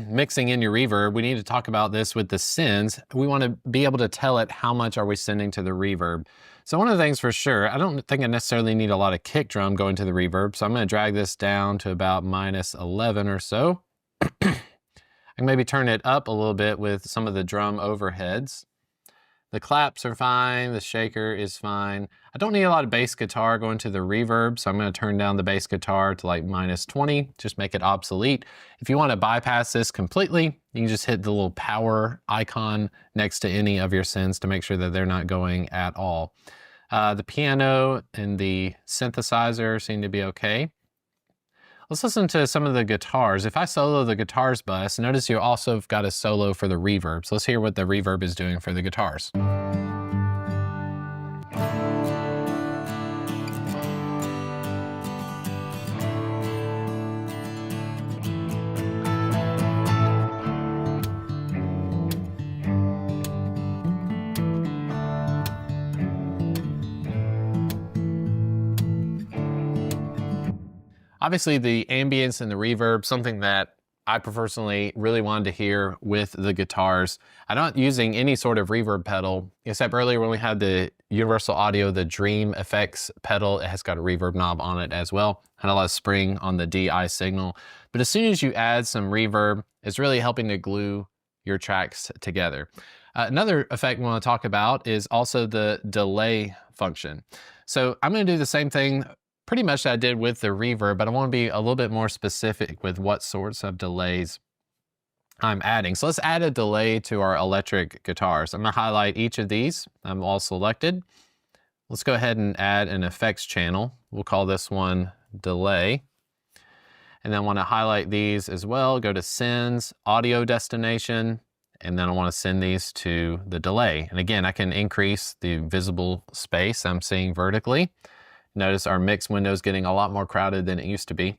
mixing in your reverb, we need to talk about this with the sends. We want to be able to tell it how much are we sending to the reverb. So one of the things for sure, I don't think I necessarily need a lot of kick drum going to the reverb. So I'm going to drag this down to about -11 or so. I can maybe turn it up a little bit with some of the drum overheads. The claps are fine, the shaker is fine. I don't need a lot of bass guitar going to the reverb, so I'm going to turn down the bass guitar to like -20, just make it obsolete. If you want to bypass this completely, you can just hit the little power icon next to any of your sends to make sure that they're not going at all. The piano and the synthesizer seem to be okay. Let's listen to some of the guitars. If I solo the guitars bus, notice you also have got a solo for the reverb. So let's hear what the reverb is doing for the guitars. Obviously the ambience and the reverb, something that I personally really wanted to hear with the guitars. I'm not using any sort of reverb pedal, except earlier when we had the Universal Audio, the Dream Effects pedal, it has got a reverb knob on it as well. Had a lot of spring on the DI signal. But as soon as you add some reverb, it's really helping to glue your tracks together. Another effect we want to talk about is also the delay function. So I'm going to do the same thing pretty much I did with the reverb, but I want to be a little bit more specific with what sorts of delays I'm adding. So let's add a delay to our electric guitars. I'm going to highlight each of these. I'm all selected. Let's go ahead and add an effects channel. We'll call this one delay. And then I want to highlight these as well. Go to sends, audio destination, and then I want to send these to the delay. And again, I can increase the visible space I'm seeing vertically. Notice our mix window is getting a lot more crowded than it used to be.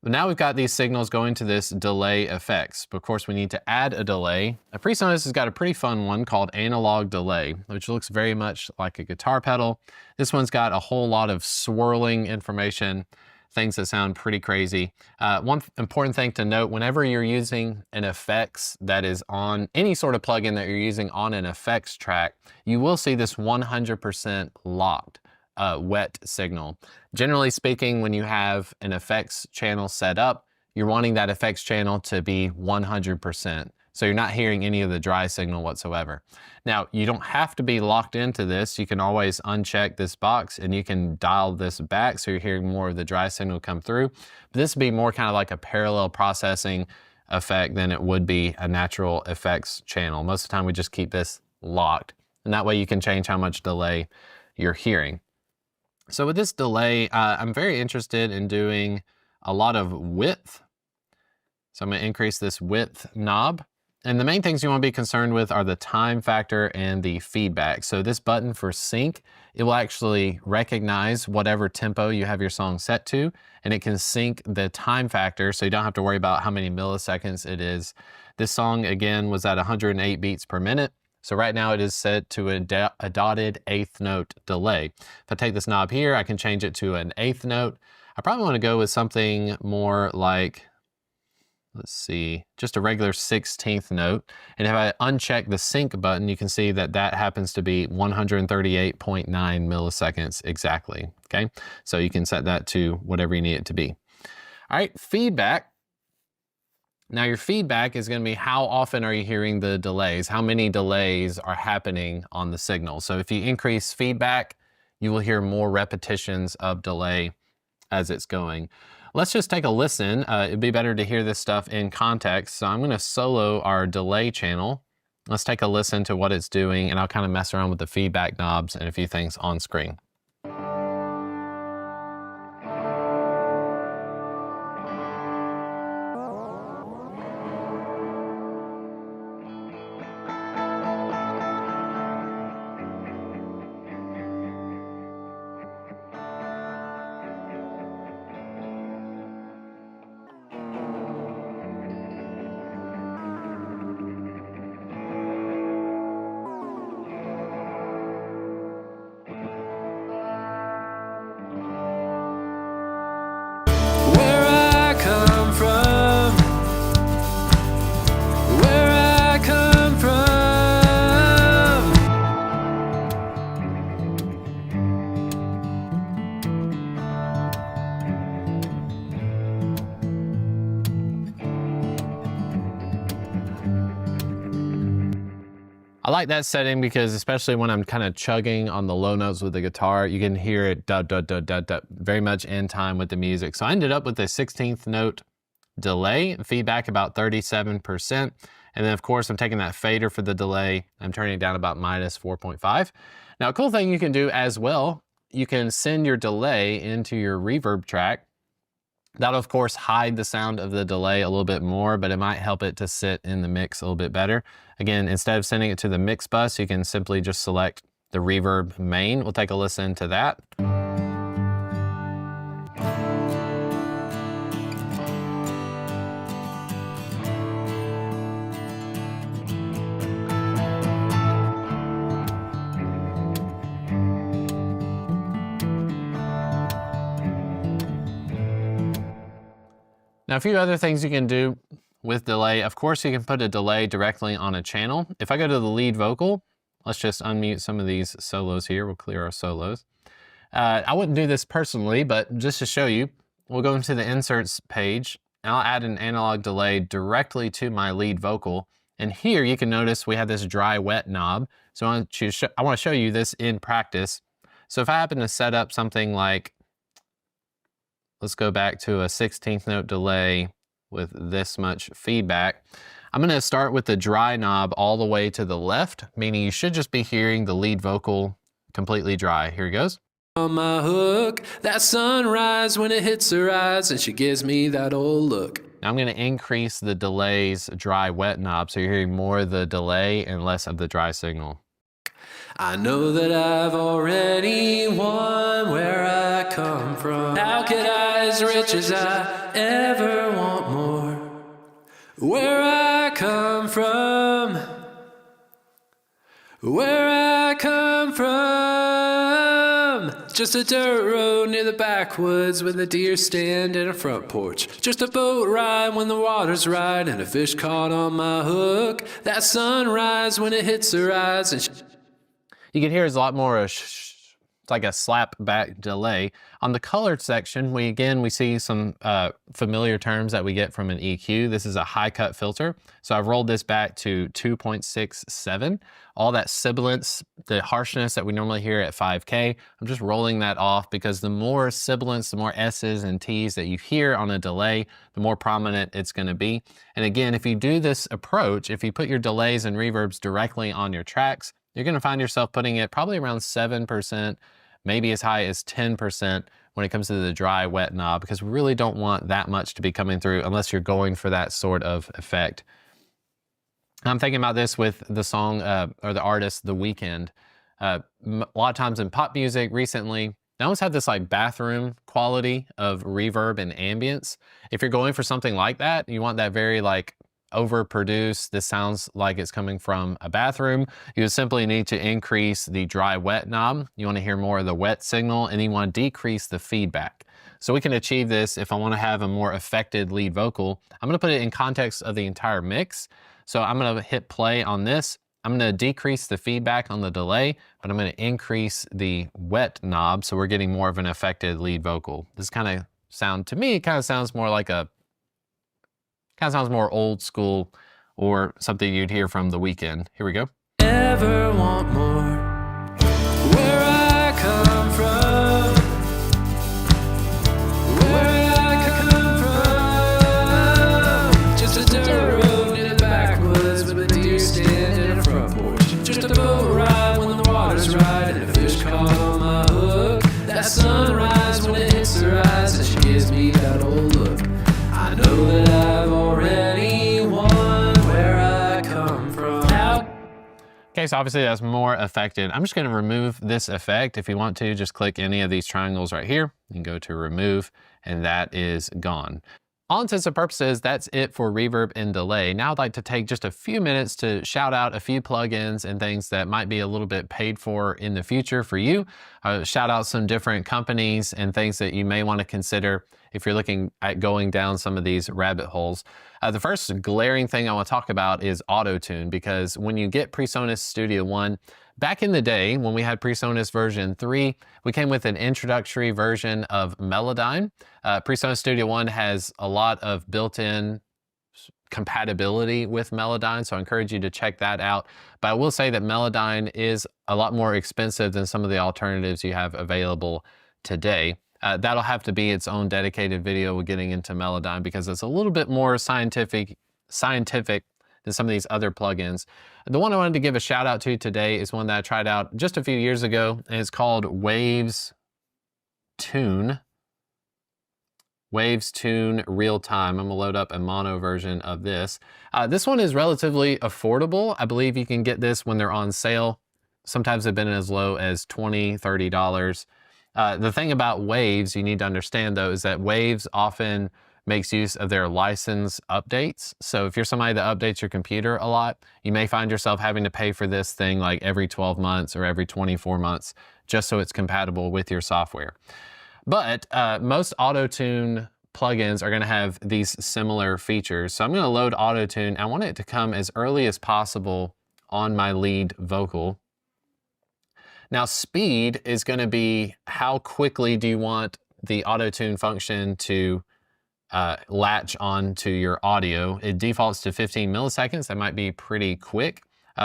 But now we've got these signals going to this delay effects. But of course, we need to add a delay. Presonus has got a pretty fun one called analog delay, which looks very much like a guitar pedal. This one's got a whole lot of swirling information, things that sound pretty crazy. One important thing to note, whenever you're using an effects that is on any sort of plugin that you're using on an effects track, you will see this 100% locked wet signal. Generally speaking, when you have an effects channel set up, you're wanting that effects channel to be 100%. So you're not hearing any of the dry signal whatsoever. Now, you don't have to be locked into this. You can always uncheck this box and you can dial this back so you're hearing more of the dry signal come through. But this would be more kind of like a parallel processing effect than it would be a natural effects channel. Most of the time we just keep this locked, and that way you can change how much delay you're hearing. So with this delay, I'm very interested in doing a lot of width. So I'm going to increase this width knob. And the main things you want to be concerned with are the time factor and the feedback. So this button for sync, it will actually recognize whatever tempo you have your song set to, and it can sync the time factor so you don't have to worry about how many milliseconds it is. This song, again, was at 108 beats per minute. So right now it is set to a dotted eighth note delay. If I take this knob here, I can change it to an eighth note. I probably want to go with something more like, let's see, just a regular 16th note. And if I uncheck the sync button, you can see that that happens to be 138.9 milliseconds exactly, okay? So you can set that to whatever you need it to be. All right, feedback. Now your feedback is going to be how often are you hearing the delays? How many delays are happening on the signal? So if you increase feedback, you will hear more repetitions of delay as it's going. Let's just take a listen. It'd be better to hear this stuff in context. So I'm going to solo our delay channel. Let's take a listen to what it's doing, and I'll kind of mess around with the feedback knobs and a few things on screen. I like that setting because especially when I'm kind of chugging on the low notes with the guitar, you can hear it very much in time with the music. So I ended up with a 16th note delay, feedback about 37%. And then of course I'm taking that fader for the delay. I'm turning it down about -4.5. Now a cool thing you can do as well, you can send your delay into your reverb track. That'll of course hide the sound of the delay a little bit more, but it might help it to sit in the mix a little bit better. Again, instead of sending it to the mix bus, you can simply just select the reverb main. We'll take a listen to that. Now, a few other things you can do with delay. Of course, you can put a delay directly on a channel. If I go to the lead vocal, let's just unmute some of these solos here. We'll clear our solos. I wouldn't do this personally, but just to show you, we'll go into the inserts page and I'll add an analog delay directly to my lead vocal. And here you can notice we have this dry wet knob. So I want to show you this in practice. So if I happen to set up something like let's go back to a 16th note delay with this much feedback. I'm going to start with the dry knob all the way to the left, meaning you should just be hearing the lead vocal completely dry. Here it goes. On my hook, that sunrise when it hits her eyes, and she gives me that old look. Now I'm going to increase the delay's dry wet knob, so you're hearing more of the delay and less of the dry signal. I know that I've already won where I come from. How could I, as rich as I, ever want more? Where I come from, where I come from. Just a dirt road near the backwoods with a deer stand and a front porch. Just a boat ride when the water's right and a fish caught on my hook. That sunrise when it hits her eyes and you can hear it's a lot more it's like a slap back delay. On the colored section, we see some familiar terms that we get from an EQ. This is a high cut filter. So I've rolled this back to 2.67. All that sibilance, the harshness that we normally hear at 5K, I'm just rolling that off because the more sibilance, the more S's and T's that you hear on a delay, the more prominent it's gonna be. And again, if you do this approach, if you put your delays and reverbs directly on your tracks, you're gonna find yourself putting it probably around 7%, maybe as high as 10% when it comes to the dry wet knob, because we really don't want that much to be coming through unless you're going for that sort of effect. I'm thinking about this with the song or the artist The Weeknd. A lot of times in pop music recently, they almost have this like bathroom quality of reverb and ambience. If you're going for something like that, you want that very like overproduced, this sounds like it's coming from a bathroom, you simply need to increase the dry wet knob. You want to hear more of the wet signal, and you want to decrease the feedback. So we can achieve this if I want to have a more affected lead vocal. I'm going to put it in context of the entire mix. So I'm going to hit play on this. I'm going to decrease the feedback on the delay, but I'm going to increase the wet knob so we're getting more of an affected lead vocal. This kind of sound, to me, it kind of sounds more like kind of sounds more old school or something you'd hear from The Weeknd. Here we go. Ever want more? Where I come from, where I come from. Just a dirt road near the backwoods with a deer stand and a front porch. Just a boat ride when the water's right and a fish caught on my hook. That sunrise when it hits her eyes and she gives me that old look. I know that I've already won where I come from. Okay, so obviously that's more affected. I'm just gonna remove this effect. If you want to, just click any of these triangles right here. You can go to remove, and that is gone. All intents and purposes, that's it for reverb and delay. Now I'd like to take just a few minutes to shout out a few plugins and things that might be a little bit paid for in the future for you. Shout out some different companies and things that you may want to consider if you're looking at going down some of these rabbit holes. The first glaring thing I want to talk about is auto-tune, because when you get Presonus Studio One, back in the day when we had Presonus version 3, we came with an introductory version of Melodyne. Presonus Studio One has a lot of built-in compatibility with Melodyne, so I encourage you to check that out. But I will say that Melodyne is a lot more expensive than some of the alternatives you have available today. That'll have to be its own dedicated video with getting into Melodyne, because it's a little bit more scientific than some of these other plugins. The one I wanted to give a shout out to today is one that I tried out just a few years ago, and it's called Waves Tune. Waves Tune Real Time. I'm gonna load up a mono version of this. This one is relatively affordable. I believe you can get this when they're on sale. Sometimes they've been as low as $20, $30. The thing about Waves you need to understand though is that Waves often makes use of their license updates. So if you're somebody that updates your computer a lot, you may find yourself having to pay for this thing like every 12 months or every 24 months, just so it's compatible with your software. But most auto-tune plugins are gonna have these similar features. So I'm gonna load auto-tune. I want it to come as early as possible on my lead vocal. Now speed is gonna be how quickly do you want the auto-tune function to latch onto your audio. It defaults to 15 milliseconds. That might be pretty quick.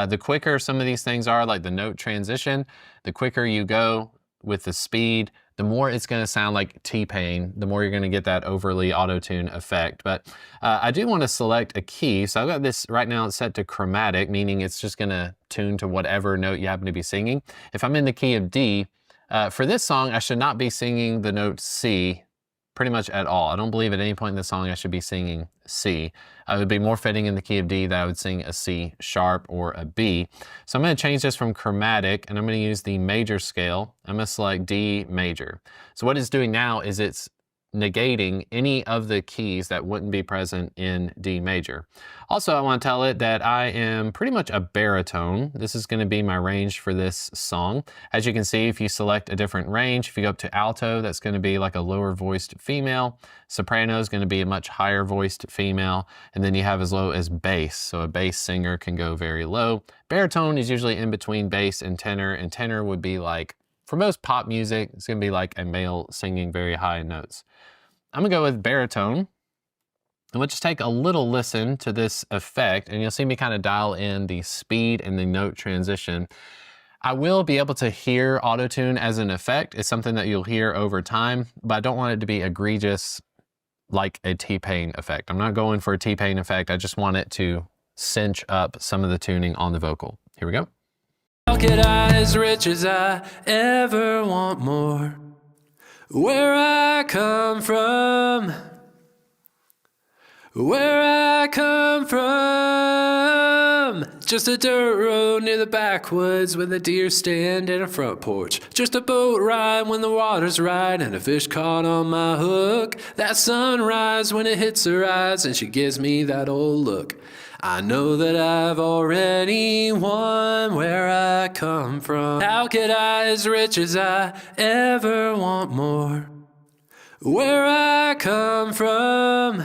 The quicker some of these things are, like the note transition, the quicker you go with the speed, the more it's going to sound like T-Pain, the more you're going to get that overly auto-tune effect. But I do want to select a key. So I've got this right now set to chromatic, meaning it's just going to tune to whatever note you happen to be singing. If I'm in the key of D, for this song, I should not be singing the note C pretty much at all. I don't believe at any point in the song I should be singing C. It would be more fitting in the key of D that I would sing a C sharp or a B. So I'm going to change this from chromatic, and I'm going to use the major scale. I'm going to select D major. So what it's doing now is it's negating any of the keys that wouldn't be present in D major. Also, I want to tell it that I am pretty much a baritone. This is going to be my range for this song. As you can see, if you select a different range, if you go up to alto, that's going to be like a lower voiced female. Soprano is going to be a much higher voiced female. And then you have as low as bass. So a bass singer can go very low. Baritone is usually in between bass and tenor would be like, for most pop music, it's going to be like a male singing very high notes. I'm going to go with baritone. And we'll just take a little listen to this effect, and you'll see me kind of dial in the speed and the note transition. I will be able to hear auto-tune as an effect. It's something that you'll hear over time, but I don't want it to be egregious like a T-Pain effect. I'm not going for a T-Pain effect. I just want it to cinch up some of the tuning on the vocal. Here we go. How could I, as rich as I, ever want more? Where I come from, where I come from, just a dirt road near the backwoods with a deer stand and a front porch. Just a boat ride when the water's right and a fish caught on my hook. That sunrise when it hits her eyes and she gives me that old look. I know that I've already won where I come from. How could I, as rich as I, ever want more? Where I come from,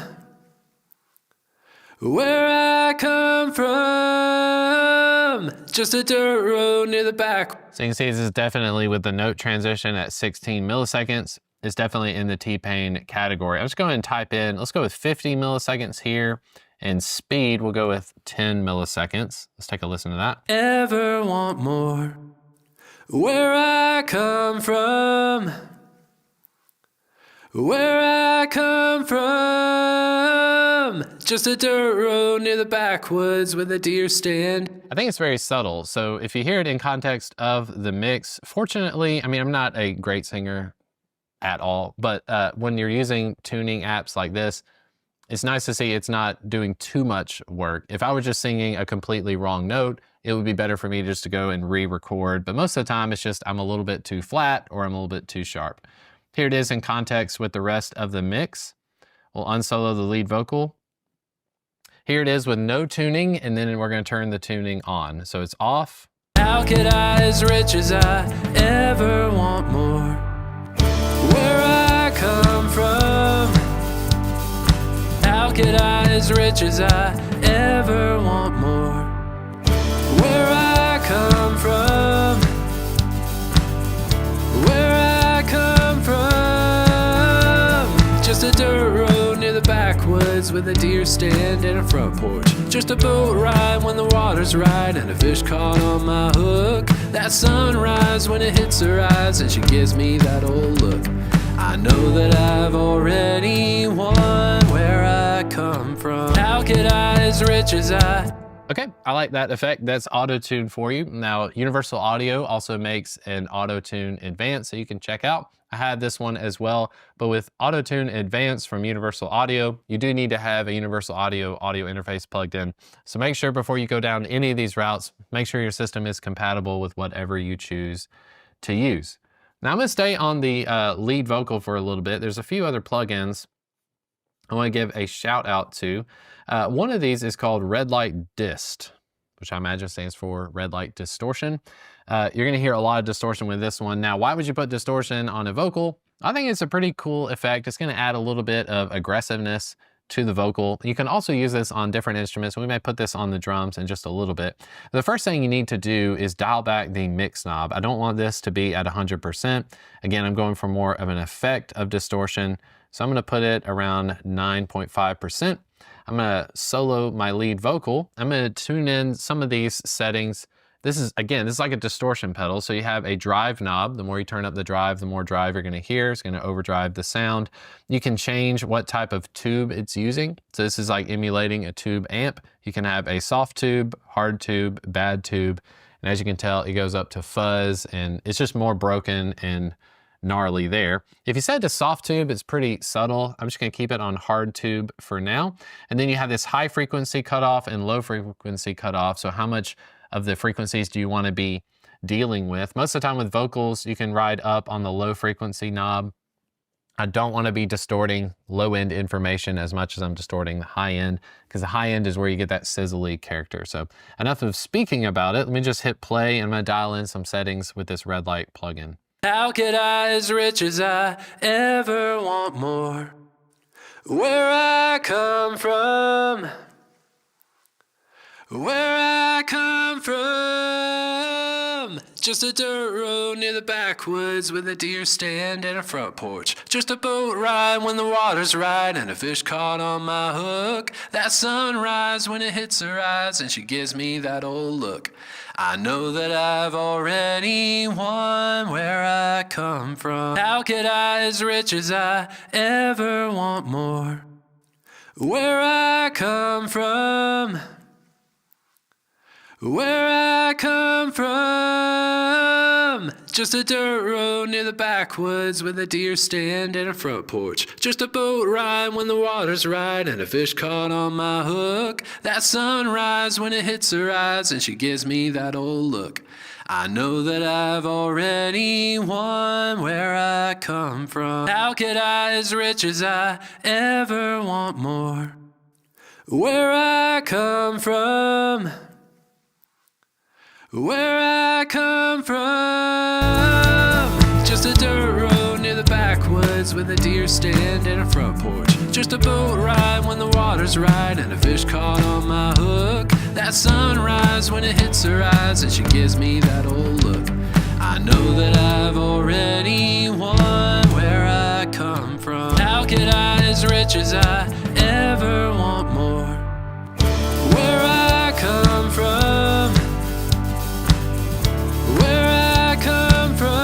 where I come from, just a dirt road near the back. So you can see this is definitely with the note transition at 16 milliseconds. It's definitely in the T-Pain category. I'm just going to type in, let's go with 50 milliseconds here. And speed, we'll go with 10 milliseconds. Let's take a listen to that. Ever want more? Where I come from, where I come from, just a dirt road near the backwoods with a deer stand. I think it's very subtle. So if you hear it in context of the mix, fortunately, I mean, I'm not a great singer at all, but when you're using tuning apps like this, it's nice to see it's not doing too much work. If I was just singing a completely wrong note, it would be better for me just to go and re-record. But most of the time, it's just I'm a little bit too flat or I'm a little bit too sharp. Here it is in context with the rest of the mix. We'll unsolo the lead vocal. Here it is with no tuning, and then we're going to turn the tuning on. So it's off. How could I, as rich as I, ever want more? Where I come from, how could I, as rich as I, ever want more? Where I come from, where I come from, just a dirt road near the backwoods with a deer stand and a front porch. Just a boat ride when the water's right and a fish caught on my hook. That sunrise when it hits her eyes and she gives me that old look. I know that I've already won where I come from. How could I, as rich as I? Okay, I like that effect. That's auto-tune for you. Now, Universal Audio also makes an auto-tune advanced, so you can check out. I had this one as well, but with auto-tune advanced from Universal Audio, you do need to have a Universal Audio interface plugged in. So make sure before you go down any of these routes, make sure your system is compatible with whatever you choose to use. Now I'm going to stay on the lead vocal for a little bit. There's a few other plugins I want to give a shout out to. One of these is called Red Light Dist, which I imagine stands for Red Light Distortion. You're going to hear a lot of distortion with this one. Now, why would you put distortion on a vocal? I think it's a pretty cool effect. It's going to add a little bit of aggressiveness to the vocal. You can also use this on different instruments. We may put this on the drums in just a little bit. The first thing you need to do is dial back the mix knob. I don't want this to be at 100%. Again, I'm going for more of an effect of distortion. So I'm going to put it around 9.5%. I'm going to solo my lead vocal. I'm going to tune in some of these settings This is like a distortion pedal. So you have a drive knob. The more you turn up the drive, the more drive you're gonna hear. It's gonna overdrive the sound. You can change what type of tube it's using. So this is like emulating a tube amp. You can have a soft tube, hard tube, bad tube. And as you can tell, it goes up to fuzz, and it's just more broken and gnarly there. If you set to soft tube, it's pretty subtle. I'm just gonna keep it on hard tube for now. And then you have this high frequency cutoff and low frequency cutoff. So how much of the frequencies do you wanna be dealing with? Most of the time with vocals, you can ride up on the low frequency knob. I don't wanna be distorting low end information as much as I'm distorting the high end, because the high end is where you get that sizzly character. So enough of speaking about it. Let me just hit play, and I'm gonna dial in some settings with this red light plugin. How could I, as rich as I, ever want more? Where I come from, where I come from, just a dirt road near the backwoods with a deer stand and a front porch. Just a boat ride when the water's right and a fish caught on my hook. That sunrise when it hits her eyes and she gives me that old look. I know that I've already won where I come from. How could I, as rich as I, ever want more? Where I come from, where I come from, just a dirt road near the backwoods with a deer stand and a front porch. Just a boat ride when the water's right and a fish caught on my hook. That sunrise when it hits her eyes and she gives me that old look. I know that I've already won where I come from. How could I, as rich as I, ever want more? Where I come from, where I come from, just a dirt road near the backwoods with a deer stand and a front porch. Just a boat ride when the water's right and a fish caught on my hook. That sunrise when it hits her eyes and she gives me that old look. I know that I've already won where I come from. How could I, as rich as I, ever want more? Where I come from, where I come from,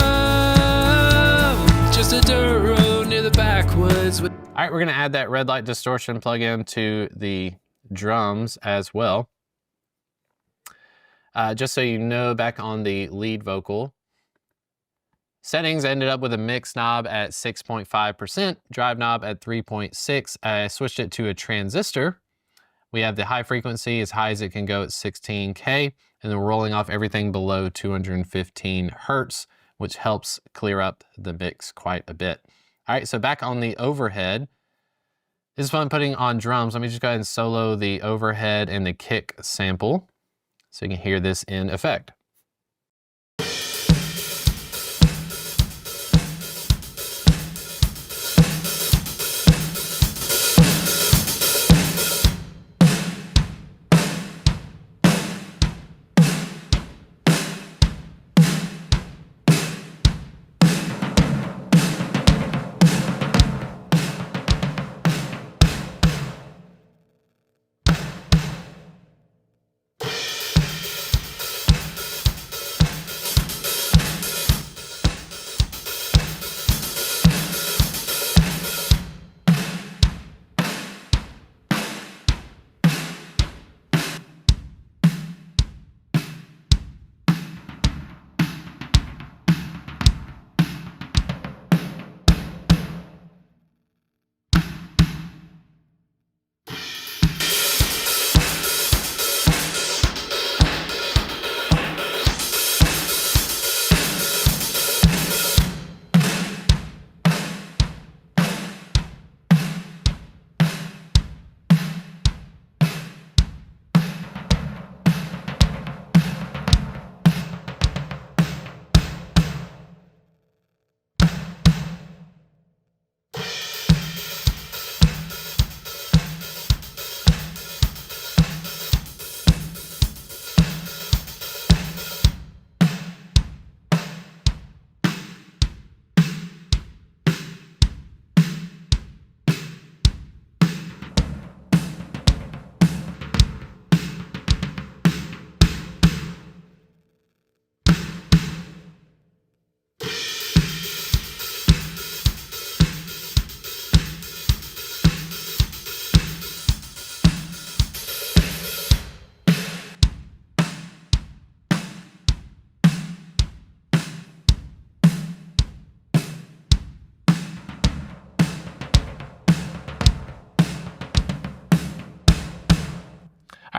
just a dirt road near the backwoods with... All right, we're gonna add that red light distortion plugin to the drums as well. Just so you know, back on the lead vocal, settings ended up with a mix knob at 6.5%, drive knob at 3.6. I switched it to a transistor. We have the high frequency as high as it can go at 16K, and then we're rolling off everything below 215 Hertz, which helps clear up the mix quite a bit. All right, so back on the overhead. This is fun putting on drums. Let me just go ahead and solo the overhead and the kick sample so you can hear this in effect.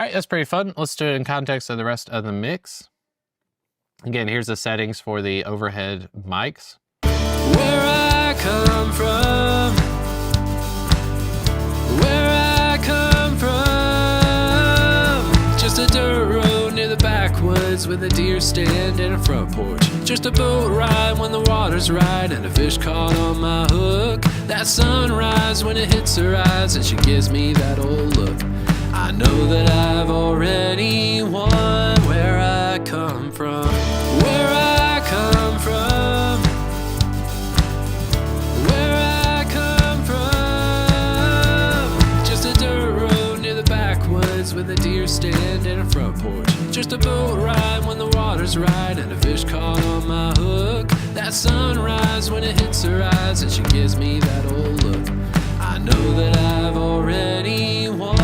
right, that's pretty fun. Let's do it in context of the rest of the mix. Again, here's the settings for the overhead mics. Where I come from, where I come from, just a dirt road near the backwoods with a deer stand and a front porch. Just a boat ride when the water's right and a fish caught on my hook. That sunrise when it hits her eyes and she gives me that old look. I know that I've already won. Where I come from, where I come from, where I come from, just a dirt road near the backwoods with a deer stand and a front porch. Just a boat ride when the water's right and a fish caught on my hook. That sunrise when it hits her eyes and she gives me that old look. I know that I've already won.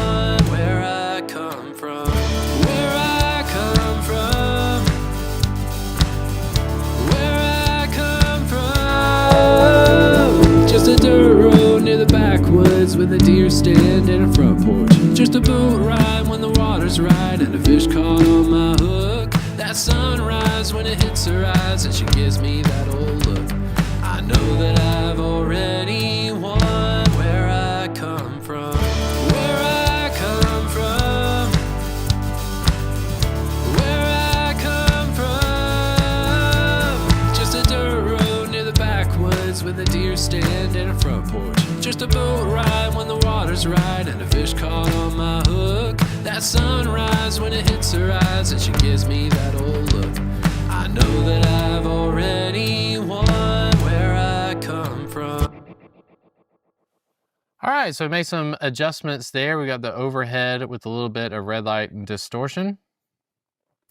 Where I come from, where I come from, where I come from, just a dirt road near the backwoods with a deer stand and a front porch. Just a boat ride when the water's right and a fish caught on my hook. That sunrise when it hits her eyes and she gives me that old look. I know that I've already won. Where I come from, where I come from, where I come from, just a dirt road near the backwoods with a deer stand and a front porch. Just a boat ride when the water's right and a fish caught on my hook. That sunrise when it hits her eyes and she gives me that old look. I know that I've already won. Where I come from. All right, so we made some adjustments there. We got the overhead with a little bit of red light distortion.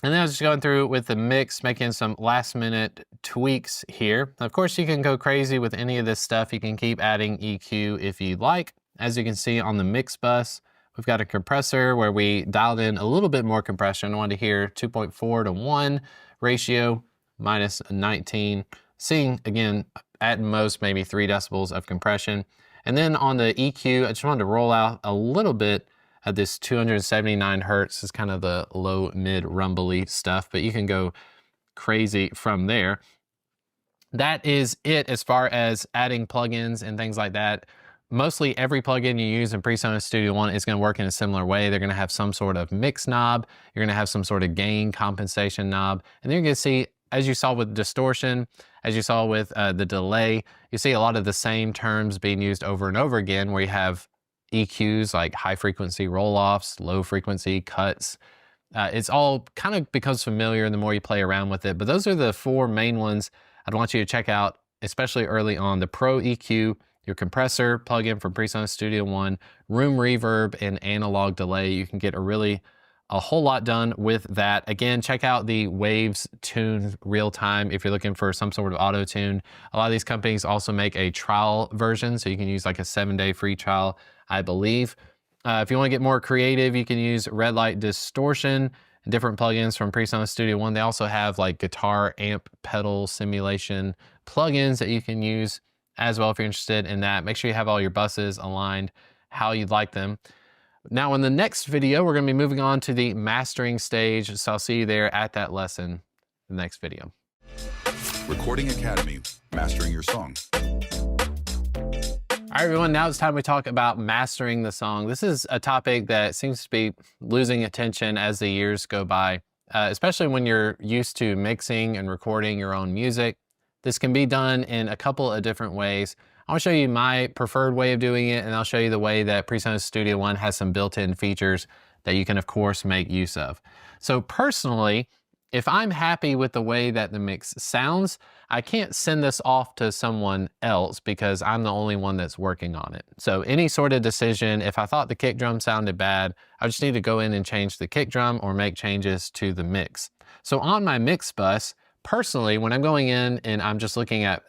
And then I was just going through with the mix, making some last minute tweaks here. Of course, you can go crazy with any of this stuff. You can keep adding EQ if you like. As you can see on the mix bus, we've got a compressor where we dialed in a little bit more compression. I wanted to hear 2.4 to 1 ratio, minus 19. Seeing, again, at most maybe 3 decibels of compression. And then on the EQ, I just wanted to roll out a little bit of this 279 hertz. Is kind of the low, mid, rumbly stuff, but you can go crazy from there. That is it as far as adding plugins and things like that. Mostly every plugin you use in Presonus Studio One is going to work in a similar way. They're going to have some sort of mix knob. You're going to have some sort of gain compensation knob. And then you're going to see, as you saw with distortion, as you saw with the delay, you see a lot of the same terms being used over and over again, where you have EQs like high frequency roll-offs, low frequency cuts. It's all kind of becomes familiar the more you play around with it. But those are the 4 main ones I'd want you to check out, especially early on. The Pro EQ, your compressor plugin from Presonus Studio One, room reverb, and analog delay. You can get a whole lot done with that. Again, check out the Waves Tune real time if you're looking for some sort of auto tune. A lot of these companies also make a trial version, so you can use like a 7-day free trial, I believe. If you want to get more creative, you can use red light distortion, different plugins from Presonus Studio One. They also have like guitar amp pedal simulation plugins that you can use as well if you're interested in that. Make sure you have all your buses aligned how you'd like them. Now in the next video, we're going to be moving on to the mastering stage. So I'll see you there at that lesson in the next video. Recording Academy, mastering your song. All right, everyone, now it's time we talk about mastering the song. This is a topic that seems to be losing attention as the years go by, especially when you're used to mixing and recording your own music. This can be done in a couple of different ways. I'll show you my preferred way of doing it, and I'll show you the way that Presonus Studio One has some built-in features that you can, of course, make use of. So personally, if I'm happy with the way that the mix sounds, I can't send this off to someone else because I'm the only one that's working on it. So any sort of decision, if I thought the kick drum sounded bad, I just need to go in and change the kick drum or make changes to the mix. So on my mix bus, personally, when I'm going in and I'm just looking at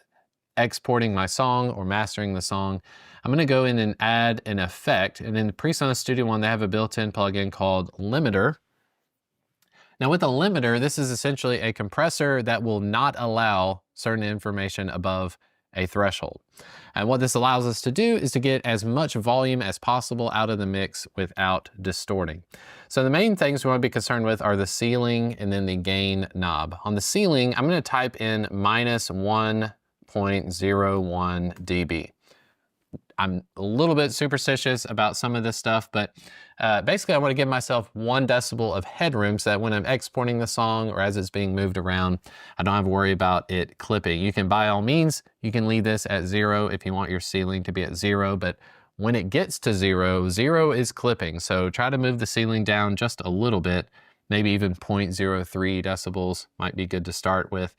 exporting my song or mastering the song, I'm going to go in and add an effect. And in the Presonus Studio One, they have a built-in plugin called Limiter. Now with a limiter, this is essentially a compressor that will not allow certain information above a threshold. And what this allows us to do is to get as much volume as possible out of the mix without distorting. So the main things we want to be concerned with are the ceiling and then the gain knob. On the ceiling, I'm going to type in minus 1.01 dB. I'm a little bit superstitious about some of this stuff, but basically I want to give myself 1 decibel of headroom so that when I'm exporting the song or as it's being moved around, I don't have to worry about it clipping. You can, by all means, you can leave this at 0 if you want your ceiling to be at 0, but when it gets to 0, 0 is clipping. So try to move the ceiling down just a little bit, maybe even 0.03 decibels might be good to start with.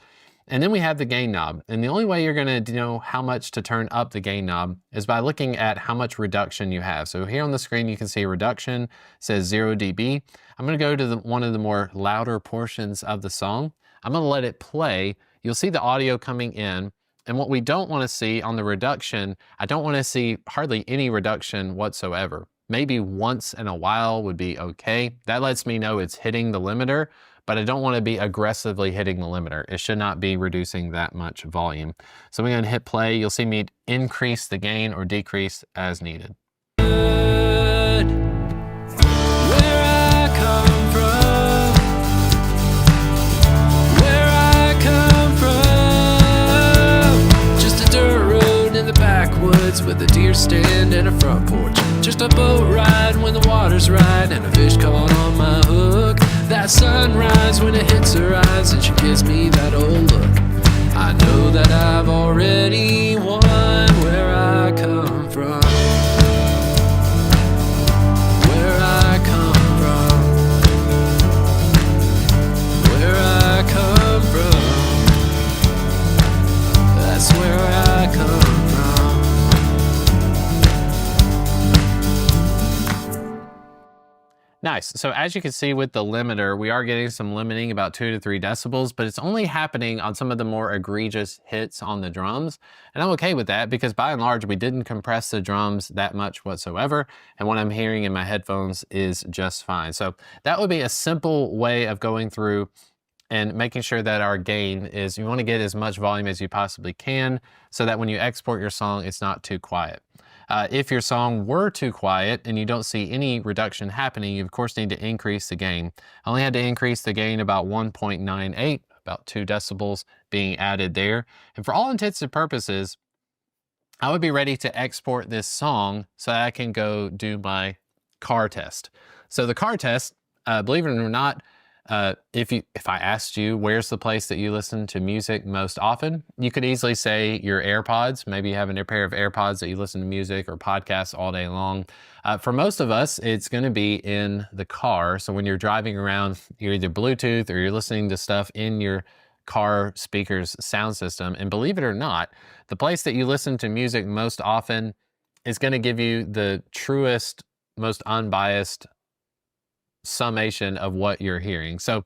And then we have the gain knob. And the only way you're gonna know how much to turn up the gain knob is by looking at how much reduction you have. So here on the screen, you can see reduction says 0 dB. I'm gonna go to one of the more louder portions of the song. I'm gonna let it play. You'll see the audio coming in. And what we don't wanna see on the reduction, I don't wanna see hardly any reduction whatsoever. Maybe once in a while would be okay. That lets me know it's hitting the limiter, but I don't want to be aggressively hitting the limiter. It should not be reducing that much volume. So we're going to hit play. You'll see me increase the gain or decrease as needed. Where I come from, where I come from, just a dirt road in the backwoods with a deer stand and a front porch. Just a boat ride when the water's right and a fish caught on my hook. That sunrise when it hits her eyes and she gives me that old look. I know that I've already won where I come from. Where I come from. Where I come from. That's where I come from. Nice. So as you can see with the limiter, we are getting some limiting about 2 to 3 decibels, but it's only happening on some of the more egregious hits on the drums. And I'm okay with that because by and large, we didn't compress the drums that much whatsoever. And what I'm hearing in my headphones is just fine. So that would be a simple way of going through and making sure that our gain is, you want to get as much volume as you possibly can so that when you export your song, it's not too quiet. If your song were too quiet and you don't see any reduction happening, you of course need to increase the gain. I only had to increase the gain about 1.98, about 2 decibels being added there. And for all intents and purposes, I would be ready to export this song so that I can go do my car test. So the car test, believe it or not, if I asked you where's the place that you listen to music most often, you could easily say your AirPods. Maybe you have a pair of AirPods that you listen to music or podcasts all day long. For most of us, it's going to be in the car. So when you're driving around, you're either Bluetooth or you're listening to stuff in your car speakers sound system. And believe it or not, the place that you listen to music most often is going to give you the truest, most unbiased summation of what you're hearing. So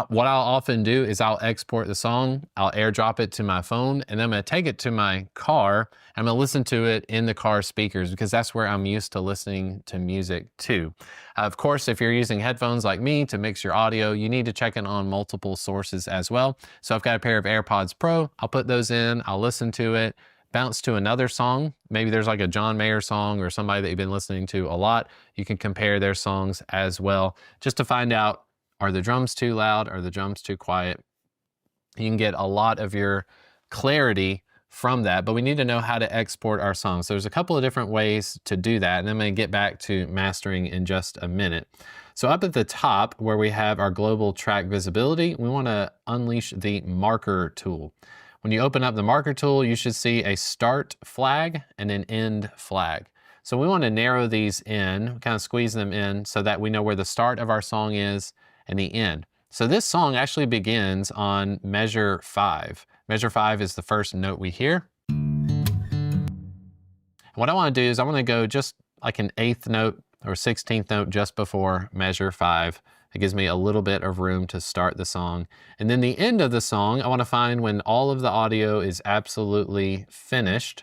what I'll often do is I'll export the song, I'll airdrop it to my phone, and then I'm going to take it to my car. I'm going to listen to it in the car speakers because that's where I'm used to listening to music too. Of course, if you're using headphones like me to mix your audio, you need to check it on multiple sources as well. So I've got a pair of AirPods Pro. I'll put those in, I'll listen to it, bounce to another song. Maybe there's like a John Mayer song or somebody that you've been listening to a lot. You can compare their songs as well, just to find out, are the drums too loud? Are the drums too quiet? You can get a lot of your clarity from that, but we need to know how to export our songs. So there's a couple of different ways to do that, and I'm going to get back to mastering in just a minute. So up at the top where we have our global track visibility, we want to unleash the marker tool. When you open up the marker tool, you should see a start flag and an end flag. So we want to narrow these in, kind of squeeze them in so that we know where the start of our song is and the end. So this song actually begins on measure 5. Measure 5 is the first note we hear. What I want to do is I want to go just like an 8th note or 16th note just before measure 5. It gives me a little bit of room to start the song. And then the end of the song, I want to find when all of the audio is absolutely finished.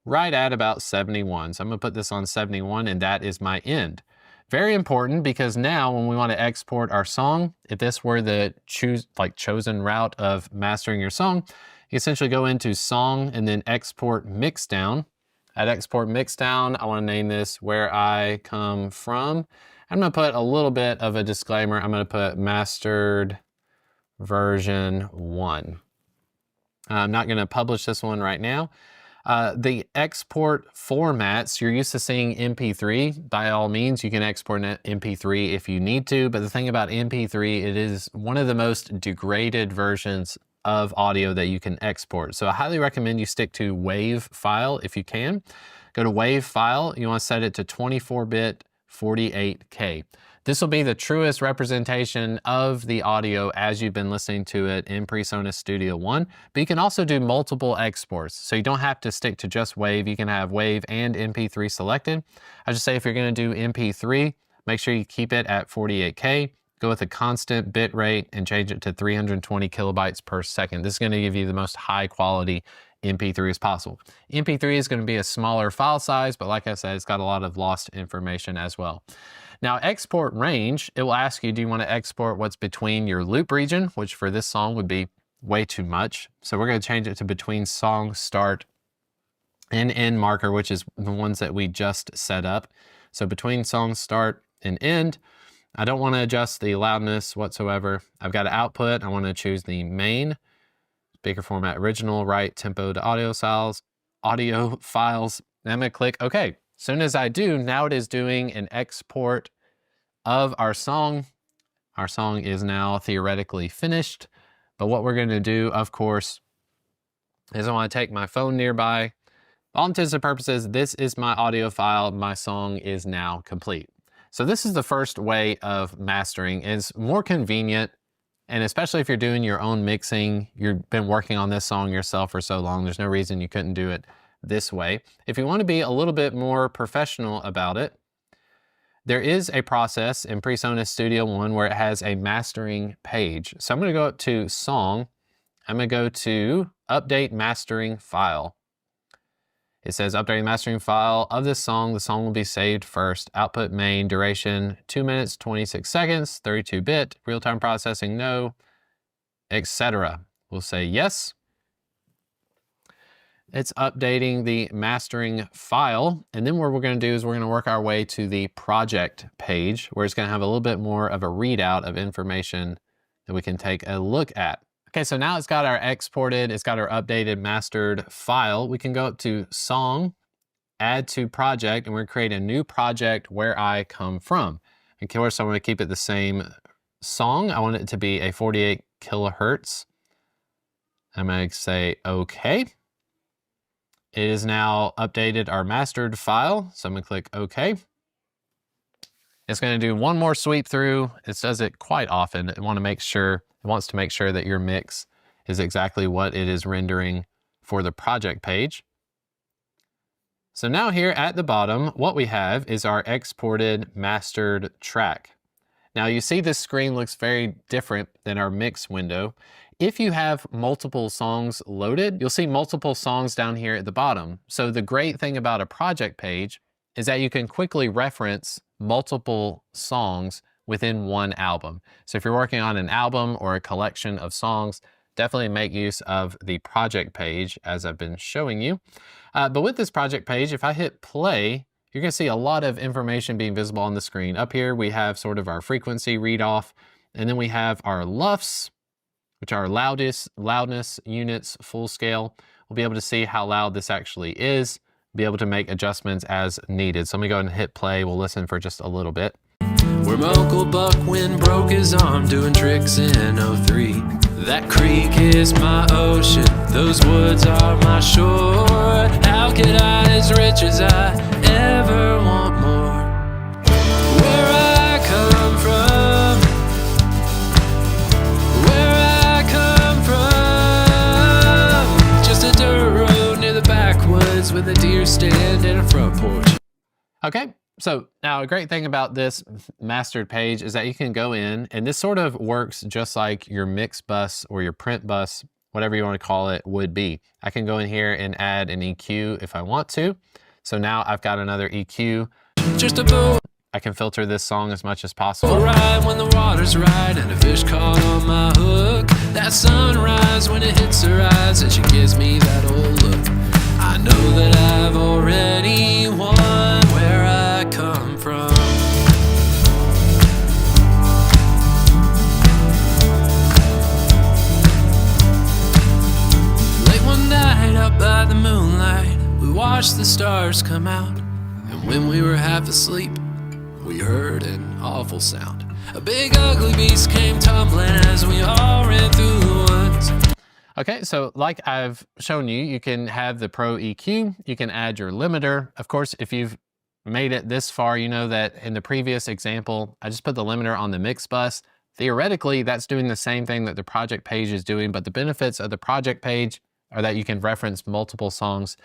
Right at about 71. So I'm going to put this on 71, and that is my end. Very important, because now when we want to export our song, if this were the chosen route of mastering your song, you essentially go into Song and then Export Mixdown. At Export Mixdown, I want to name this Where I Come From. I'm going to put a little bit of a disclaimer. I'm going to put Mastered Version 1. I'm not going to publish this one right now. The export formats, you're used to seeing MP3. By all means, you can export an MP3 if you need to, but the thing about MP3, it is one of the most degraded versions of audio that you can export. So I highly recommend you stick to WAV file if you can. Go to WAV file, you want to set it to 24-bit 48K. This will be the truest representation of the audio as you've been listening to it in Presonus Studio One, but you can also do multiple exports. So you don't have to stick to just WAV, you can have WAV and MP3 selected. I just say if you're gonna do MP3, make sure you keep it at 48K, go with a constant bit rate and change it to 320 kilobytes per second. This is gonna give you the most high quality MP3 as possible. MP3 is gonna be a smaller file size, but like I said, it's got a lot of lost information as well. Now, export range, it will ask you, do you want to export what's between your loop region, which for this song would be way too much. So we're going to change it to between song start and end marker, which is the ones that we just set up. So between song start and end, I don't want to adjust the loudness whatsoever. I've got an output. I want to choose the main, speaker format original, right tempo to audio files. And I'm going to click OK. As soon as I do, now it is doing an export of our song. Our song is now theoretically finished. But what we're going to do, of course, is I want to take my phone nearby. All intents and purposes, this is my audio file. My song is now complete. So this is the first way of mastering. It's more convenient, and especially if you're doing your own mixing, you've been working on this song yourself for so long, there's no reason you couldn't do it this way. If you want to be a little bit more professional about it, there is a process in Presonus Studio One where it has a mastering page. So I'm going to go up to Song. I'm going to go to Update Mastering File. It says Update Mastering File of this song. The song will be saved first. Output main, duration 2 minutes, 26 seconds, 32-bit, real-time processing, no, etc. We'll say yes. It's updating the mastering file. And then what we're going to do is we're going to work our way to the project page, where it's going to have a little bit more of a readout of information that we can take a look at. Okay, so now it's got our exported, it's got our updated mastered file. We can go up to Song, Add to Project, and we're going to create a new project, Where I Come From. Of course, I want to keep it the same song. I want it to be a 48 kilohertz. I'm going to say OK. It is now updated our mastered file, so I'm going to click OK. It's going to do one more sweep through. It does it quite often. It wants to make sure that your mix is exactly what it is rendering for the project page. So now here at the bottom, what we have is our exported mastered track. Now you see this screen looks very different than our mix window. If you have multiple songs loaded, you'll see multiple songs down here at the bottom. So the great thing about a project page is that you can quickly reference multiple songs within one album. So if you're working on an album or a collection of songs, definitely make use of the project page as I've been showing you. But with this project page, if I hit play, you're gonna see a lot of information being visible on the screen. Up here, we have sort of our frequency read off, and then we have our LUFS, which are loudness units, full scale. We'll be able to see how loud this actually is, be able to make adjustments as needed. So let me go ahead and hit play. We'll listen for just a little bit. Where my Uncle Buckwind broke his arm doing tricks in '03. That creek is my ocean, those woods are my shore. How could I, as rich as I, ever want more? Where I come from, where I come from, just a dirt road near the backwoods with a deer stand and a front porch. Okay. So now a great thing about this mastered page is that you can go in, and this sort of works just like your mix bus or your print bus, whatever you want to call it, would be. I can go in here and add an EQ if I want to. So now I've got another EQ. Just a boat. I can filter this song as much as possible. Alright, when the water's right and a fish caught on my hook. That sunrise when it hits her eyes and she gives me that old look. I know that I've already won where I come from. Late one night out by the moonlight, we watched the stars come out. And when we were half asleep, we heard an awful sound. A big ugly beast came tumbling as we all ran through the woods. Okay, so like I've shown you, you can have the Pro EQ, you can add your limiter. Of course, if you've made it this far, you know that in the previous example, I just put the limiter on the mix bus. Theoretically, that's doing the same thing that the project page is doing, but the benefits of the project page are that you can reference multiple songs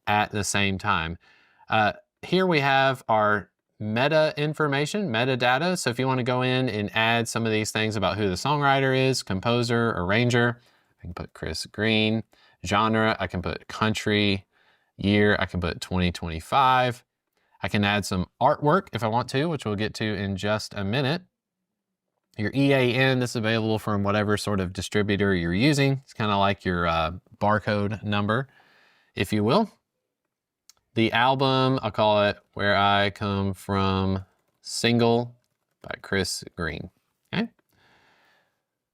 at the same time. Here we have our meta information, metadata. So if you want to go in and add some of these things about who the songwriter is, composer, arranger, I can put Chris Green. Genre, I can put country. Year, I can put 2025. I can add some artwork if I want to, which we'll get to in just a minute. Your EAN, this is available from whatever sort of distributor you're using. It's kind of like your barcode number, if you will. The album, I'll call it Where I Come From Single by Chris Green. Okay.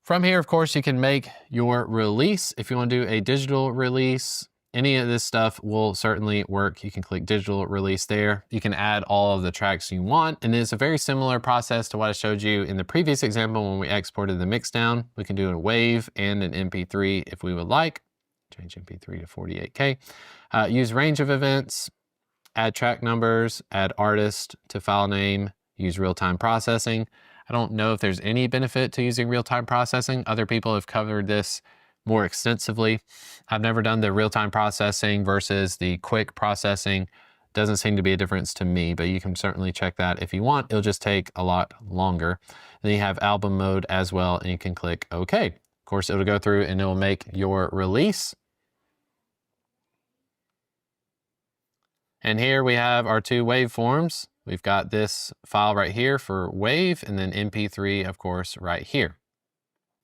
From here, of course, you can make your release. If you want to do a digital release, any of this stuff will certainly work. You can click digital release there. You can add all of the tracks you want. And it's a very similar process to what I showed you in the previous example when we exported the mix down. We can do a WAV and an MP3 if we would like. Change MP3 to 48K. Use range of events, add track numbers, add artist to file name, use real-time processing. I don't know if there's any benefit to using real-time processing. Other people have covered this more extensively. I've never done the real-time processing versus the quick processing. Doesn't seem to be a difference to me, but you can certainly check that if you want. It'll just take a lot longer. Then you have album mode as well, and you can click OK. Of course, it'll go through and it'll make your release. And here we have our two waveforms. We've got this file right here for WAV and then MP3, of course, right here.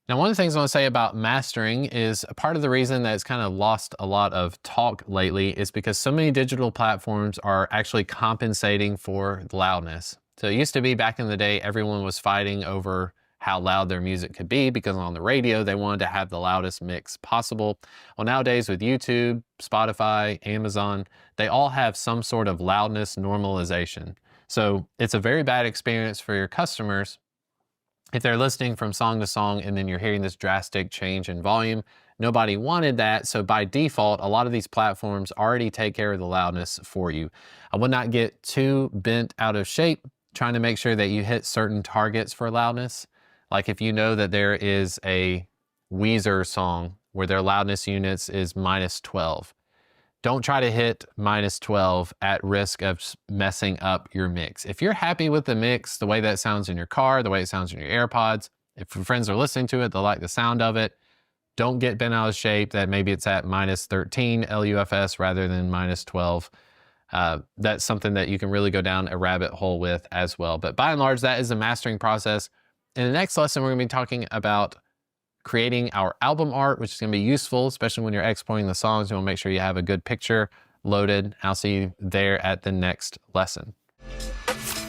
Now, one of the things I want to say about mastering is a part of the reason that it's kind of lost a lot of talk lately is because so many digital platforms are actually compensating for loudness. So it used to be back in the day, everyone was fighting over how loud their music could be because on the radio, they wanted to have the loudest mix possible. Well, nowadays with YouTube, Spotify, Amazon, they all have some sort of loudness normalization. So it's a very bad experience for your customers if they're listening from song to song and then you're hearing this drastic change in volume. Nobody wanted that. So by default, a lot of these platforms already take care of the loudness for you. I would not get too bent out of shape trying to make sure that you hit certain targets for loudness. Like if you know that there is a Weezer song where their loudness units is -12, don't try to hit -12 at risk of messing up your mix. If you're happy with the mix, the way that sounds in your car, the way it sounds in your AirPods, if your friends are listening to it, they like the sound of it, don't get bent out of shape that maybe it's at -13 LUFS rather than -12. That's something that you can really go down a rabbit hole with as well. But by and large, that is the mastering process. In the next lesson, we're going to be talking about creating our album art, which is going to be useful, especially when you're exporting the songs. You want to make sure you have a good picture loaded. I'll see you there at the next lesson.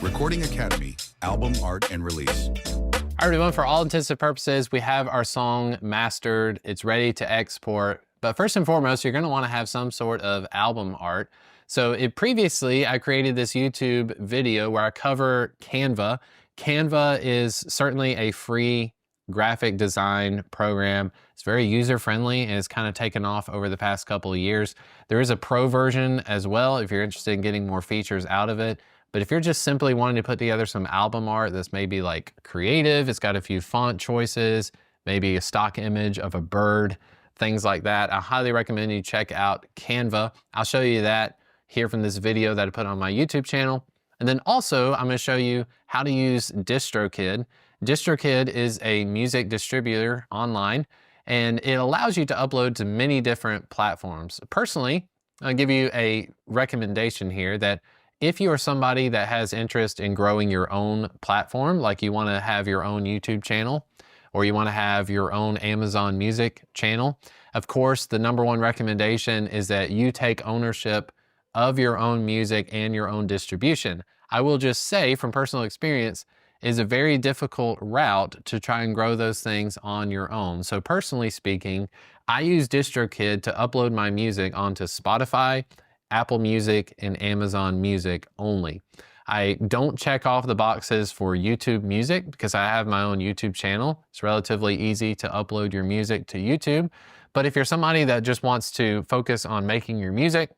Recording Academy, album art and release. All right, everyone, for all intents and purposes, we have our song mastered. It's ready to export. But first and foremost, you're going to want to have some sort of album art. So previously, I created this YouTube video where I cover Canva. Canva is certainly a free graphic design program. It's very user-friendly and it's kind of taken off over the past couple of years. There is a pro version as well if you're interested in getting more features out of it. But if you're just simply wanting to put together some album art that's maybe like creative, it's got a few font choices, maybe a stock image of a bird, things like that, I highly recommend you check out Canva. I'll show you that here from this video that I put on my YouTube channel. And then also, I'm going to show you how to use DistroKid. DistroKid is a music distributor online, and it allows you to upload to many different platforms. Personally, I'll give you a recommendation here that If you are somebody that has interest in growing your own platform, like you want to have your own YouTube channel, or you want to have your own Amazon Music channel, of course, the number one recommendation is that you take ownership of your own music and your own distribution. I will just say from personal experience, is a very difficult route to try and grow those things on your own. So personally speaking, I use DistroKid to upload my music onto Spotify, Apple Music, and Amazon Music only. I don't check off the boxes for YouTube Music because I have my own YouTube channel. It's relatively easy to upload your music to YouTube. But if you're somebody that just wants to focus on making your music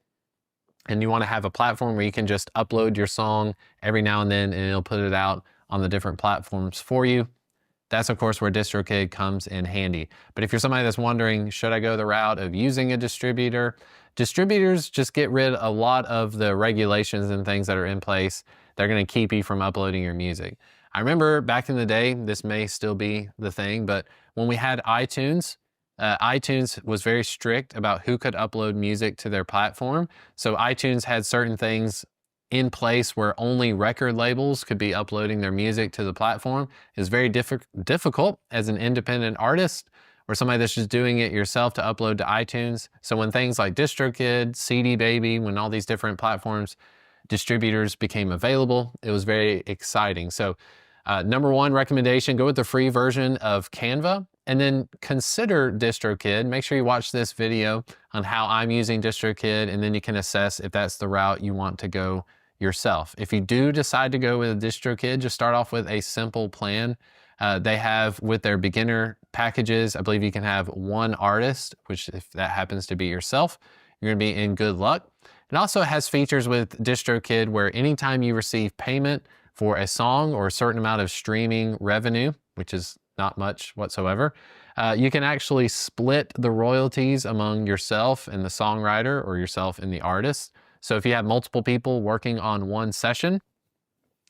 and you want to have a platform where you can just upload your song every now and then and it'll put it out on the different platforms for you, that's of course where DistroKid comes in handy. But if you're somebody that's wondering, should I go the route of using a distributor? Distributors just get rid of a lot of the regulations and things that are in place. They're going to keep you from uploading your music. I remember back in the day, this may still be the thing, but when we had iTunes, iTunes was very strict about who could upload music to their platform. So iTunes had certain things in place where only record labels could be uploading their music to the platform. It's very difficult as an independent artist or somebody that's just doing it yourself to upload to iTunes. So when things like DistroKid, CD Baby, when all these different platforms, distributors became available, it was very exciting. So number one recommendation, go with the free version of Canva and then consider DistroKid. Make sure you watch this video on how I'm using DistroKid and then you can assess if that's the route you want to go yourself. If you do decide to go with DistroKid, just start off with a simple plan. They have with their beginner packages, I believe you can have one artist, which if that happens to be yourself, you're gonna be in good luck. It also has features with DistroKid where anytime you receive payment for a song or a certain amount of streaming revenue, which is not much whatsoever, you can actually split the royalties among yourself and the songwriter or yourself and the artist. So if you have multiple people working on one session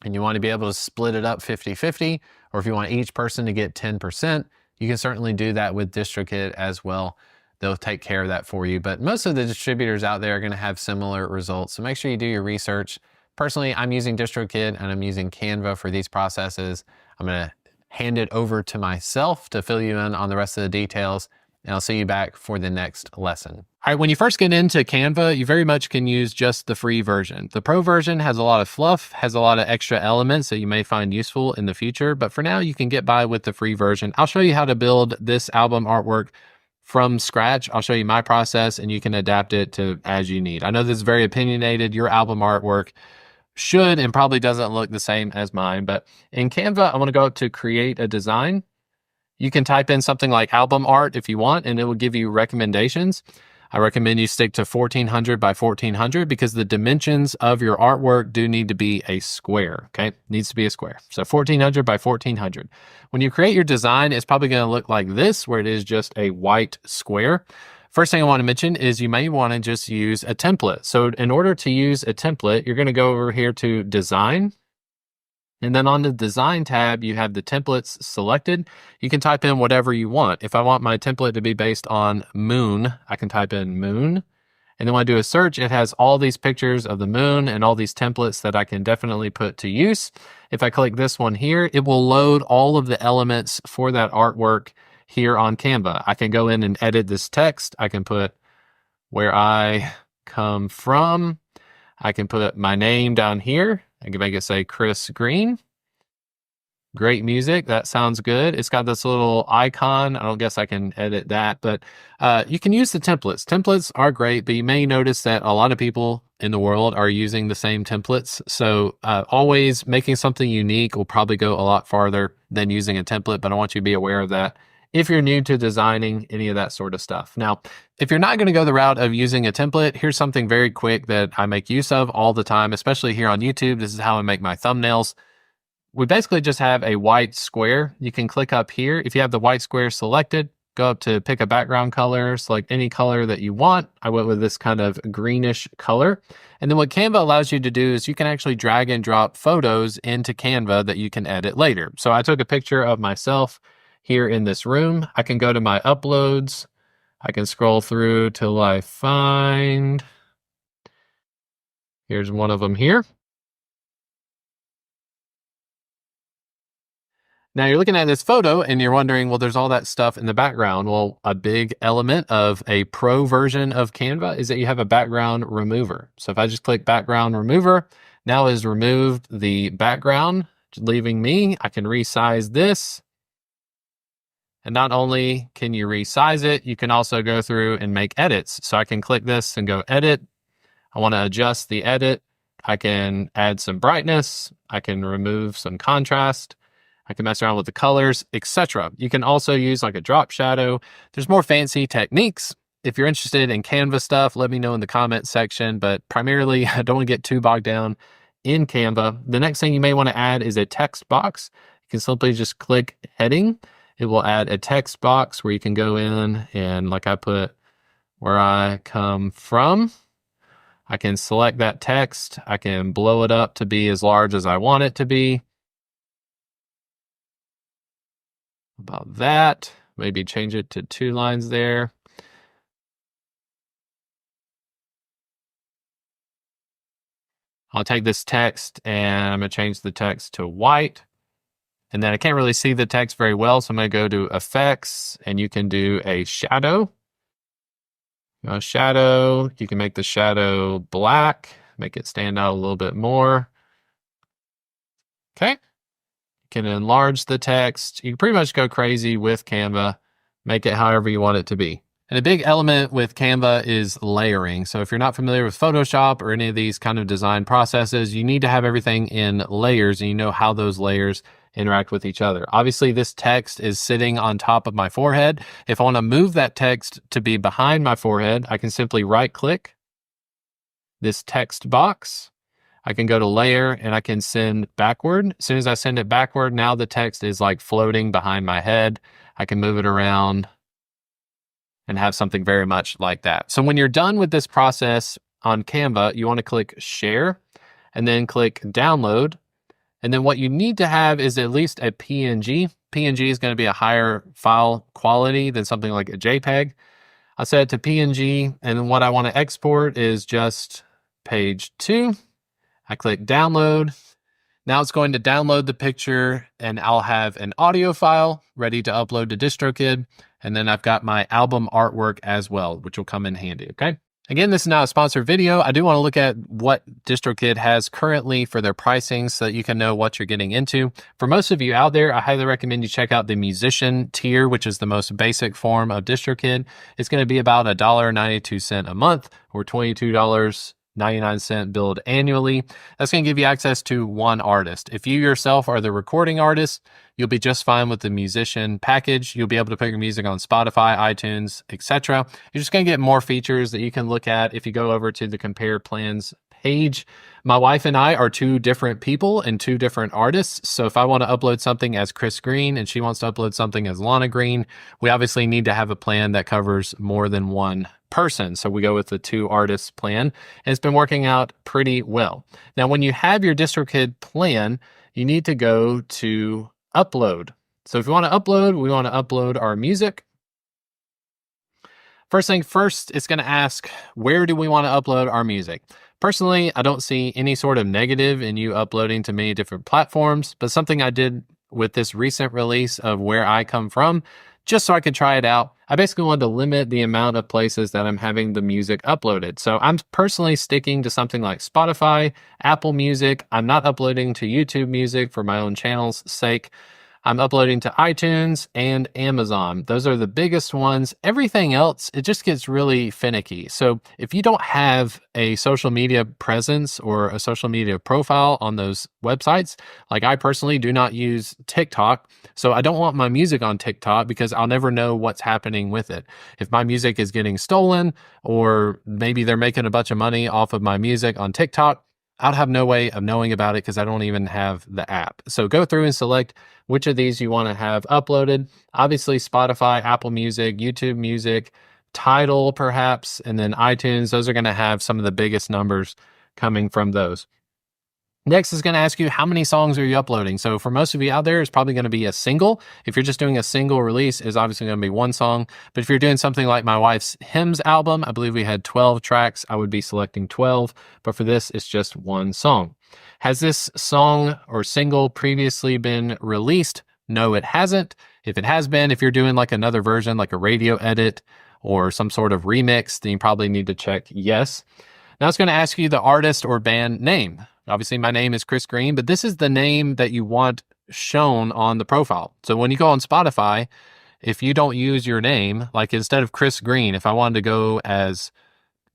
and you want to be able to split it up 50-50, or if you want each person to get 10%, you can certainly do that with DistroKid as well. They'll take care of that for you. But most of the distributors out there are going to have similar results. So make sure you do your research. Personally, I'm using DistroKid and I'm using Canva for these processes. I'm going to hand it over to myself to fill you in on the rest of the details, and I'll see you back for the next lesson. All right, when you first get into Canva, you very much can use just the free version. The pro version has a lot of fluff, has a lot of extra elements that you may find useful in the future, but for now you can get by with the free version. I'll show you how to build this album artwork from scratch. I'll show you my process and you can adapt it to as you need. I know this is very opinionated. Your album artwork should and probably doesn't look the same as mine, but in Canva, I want to go up to create a design. You can type in something like album art if you want, and it will give you recommendations. I recommend you stick to 1400 by 1400 because the dimensions of your artwork do need to be a square, okay? It needs to be a square. So 1400 by 1400. When you create your design, it's probably going to look like this, where it is just a white square. First thing I want to mention is you may want to just use a template. So in order to use a template, you're going to go over here to Design. And then on the Design tab, you have the templates selected. You can type in whatever you want. If I want my template to be based on moon, I can type in moon. And then when I do a search, it has all these pictures of the moon and all these templates that I can definitely put to use. If I click this one here, it will load all of the elements for that artwork here on Canva. I can go in and edit this text. I can put where I come from. I can put my name down here. I can make it say Chris Green. Great music. That sounds good. It's got this little icon. I don't guess I can edit that, but you can use the templates. Templates are great, but you may notice that a lot of people in the world are using the same templates. So always making something unique will probably go a lot farther than using a template, but I want you to be aware of that if you're new to designing any of that sort of stuff. Now, if you're not going to go the route of using a template, here's something very quick that I make use of all the time, especially here on YouTube. This is how I make my thumbnails. We basically just have a white square. You can click up here. If you have the white square selected, go up to pick a background color, select any color that you want. I went with this kind of greenish color. And then what Canva allows you to do is you can actually drag and drop photos into Canva that you can edit later. So I took a picture of myself here in this room. I can go to my uploads. I can scroll through till I find, here's one of them here. Now you're looking at this photo and you're wondering, well, there's all that stuff in the background. Well, a big element of a pro version of Canva is that you have a background remover. So if I just click background remover, now it's removed the background, leaving me. I can resize this. And not only can you resize it, you can also go through and make edits. So I can click this and go edit. I want to adjust the edit. I can add some brightness. I can remove some contrast. I can mess around with the colors, etc. You can also use like a drop shadow. There's more fancy techniques. If you're interested in Canva stuff, let me know in the comment section. But primarily, I don't want to get too bogged down in Canva. The next thing you may want to add is a text box. You can simply just click heading. It will add a text box where you can go in and, like I put where I come from, I can select that text. I can blow it up to be as large as I want it to be. About that, maybe change it to 2 lines there. I'll take this text and I'm going to change the text to white. And then I can't really see the text very well, so I'm going to go to effects and you can do a shadow. Shadow, you can make the shadow black, make it stand out a little bit more. Okay. You can enlarge the text. You can pretty much go crazy with Canva, make it however you want it to be. And a big element with Canva is layering. So if you're not familiar with Photoshop or any of these kind of design processes, you need to have everything in layers and you know how those layers interact with each other. Obviously, this text is sitting on top of my forehead. If I want to move that text to be behind my forehead, I can simply right-click this text box. I can go to layer and I can send backward. As soon as I send it backward, now the text is like floating behind my head. I can move it around and have something very much like that. So when you're done with this process on Canva, you want to click share and then click download. And then what you need to have is at least a PNG. PNG is going to be a higher file quality than something like a JPEG. I set it to PNG, and then what I want to export is just page 2. I click download. Now it's going to download the picture, and I'll have an audio file ready to upload to DistroKid. And then I've got my album artwork as well, which will come in handy, okay? Again, this is not a sponsored video. I do want to look at what DistroKid has currently for their pricing so that you can know what you're getting into. For most of you out there, I highly recommend you check out the musician tier, which is the most basic form of DistroKid. It's going to be about $1.92 a month or $22.99 billed annually. That's going to give you access to one artist. If you yourself are the recording artist, you'll be just fine with the musician package. You'll be able to put your music on Spotify, iTunes, etc. You're just going to get more features that you can look at if you go over to the compare plans page. My wife and I are 2 different people and 2 different artists. So if I want to upload something as Chris Green and she wants to upload something as Lana Green, we obviously need to have a plan that covers more than one person. So we go with the 2 artists plan, and it's been working out pretty well. Now, when you have your DistroKid plan, you need to go to upload. So if you want to upload, we want to upload our music. First thing first, it's going to ask, where do we want to upload our music? Personally, I don't see any sort of negative in you uploading to many different platforms, but something I did with this recent release of Where I Come From, just so I could try it out, I basically wanted to limit the amount of places that I'm having the music uploaded. So I'm personally sticking to something like Spotify, Apple Music. I'm not uploading to YouTube Music for my own channel's sake. I'm uploading to iTunes and Amazon. Those are the biggest ones. Everything else, it just gets really finicky. So if you don't have a social media presence or a social media profile on those websites, like I personally do not use TikTok, so I don't want my music on TikTok because I'll never know what's happening with it. If my music is getting stolen, or maybe they're making a bunch of money off of my music on TikTok, I'd have no way of knowing about it because I don't even have the app. So go through and select which of these you want to have uploaded. Obviously, Spotify, Apple Music, YouTube Music, Tidal perhaps, and then iTunes. Those are going to have some of the biggest numbers coming from those. Next is going to ask you, how many songs are you uploading? So for most of you out there, it's probably going to be a single. If you're just doing a single release, it's obviously going to be 1 song. But if you're doing something like my wife's hymns album, I believe we had 12 tracks. I would be selecting 12. But for this, it's just 1 song. Has this song or single previously been released No, it hasn't. If it has been, if you're doing like another version, like a radio edit or some sort of remix, then you probably need to check yes. Now it's going to ask you the artist or band name. Obviously, my name is Chris Green, but this is the name that you want shown on the profile. So when you go on Spotify, if you don't use your name, like instead of Chris Green, if I wanted to go as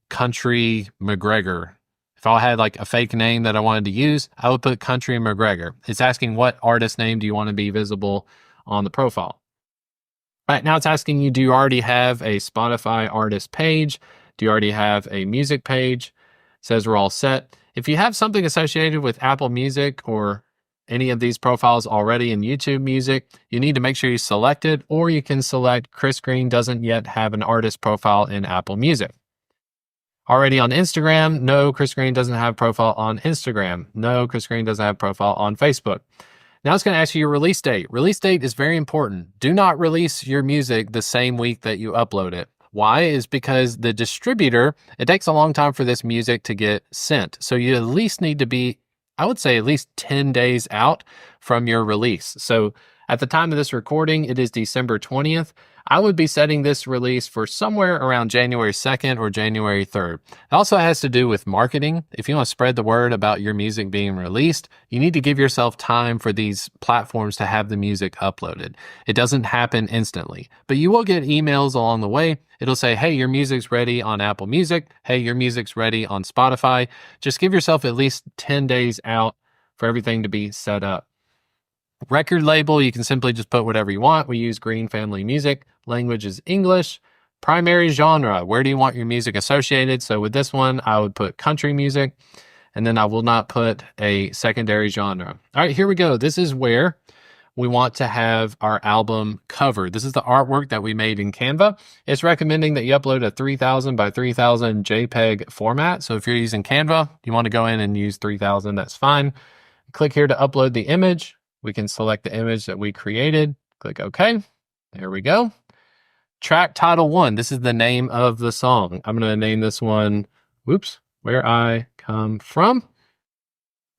Country McGregor, if I had like a fake name that I wanted to use, I would put Country McGregor. It's asking what artist name do you want to be visible on the profile. Right now it's asking you, do you already have a Spotify artist page? Do you already have a music page? It says we're all set. If you have something associated with Apple Music or any of these profiles already in YouTube Music, you need to make sure you select it, or you can select Chris Green doesn't yet have an artist profile in Apple Music. Already on Instagram, no, Chris Green doesn't have a profile on Instagram. No, Chris Green doesn't have a profile on Facebook. Now it's going to ask you your release date. Release date is very important. Do not release your music the same week that you upload it. Why? Is because the distributor, it takes a long time for this music to get sent. So you at least need to be, I would say, at least 10 days out from your release. So at the time of this recording, it is December 20th. I would be setting this release for somewhere around January 2nd or January 3rd. It also has to do with marketing. If you want to spread the word about your music being released, you need to give yourself time for these platforms to have the music uploaded. It doesn't happen instantly, but you will get emails along the way. It'll say, hey, your music's ready on Apple Music. Hey, your music's ready on Spotify. Just give yourself at least 10 days out for everything to be set up. Record label, you can simply just put whatever you want. We use Green Family Music. Language is English. Primary genre, where do you want your music associated? So with this one, I would put country music, and then I will not put a secondary genre. All right, here we go. This is where we want to have our album cover. This is the artwork that we made in Canva. It's recommending that you upload a 3000 by 3000 JPEG format. So if you're using Canva, you want to go in and use 3000, that's fine. Click here to upload the image. We can select the image that we created. Click OK. There we go. Track title 1. This is the name of the song. I'm going to name this one, Where I Come From.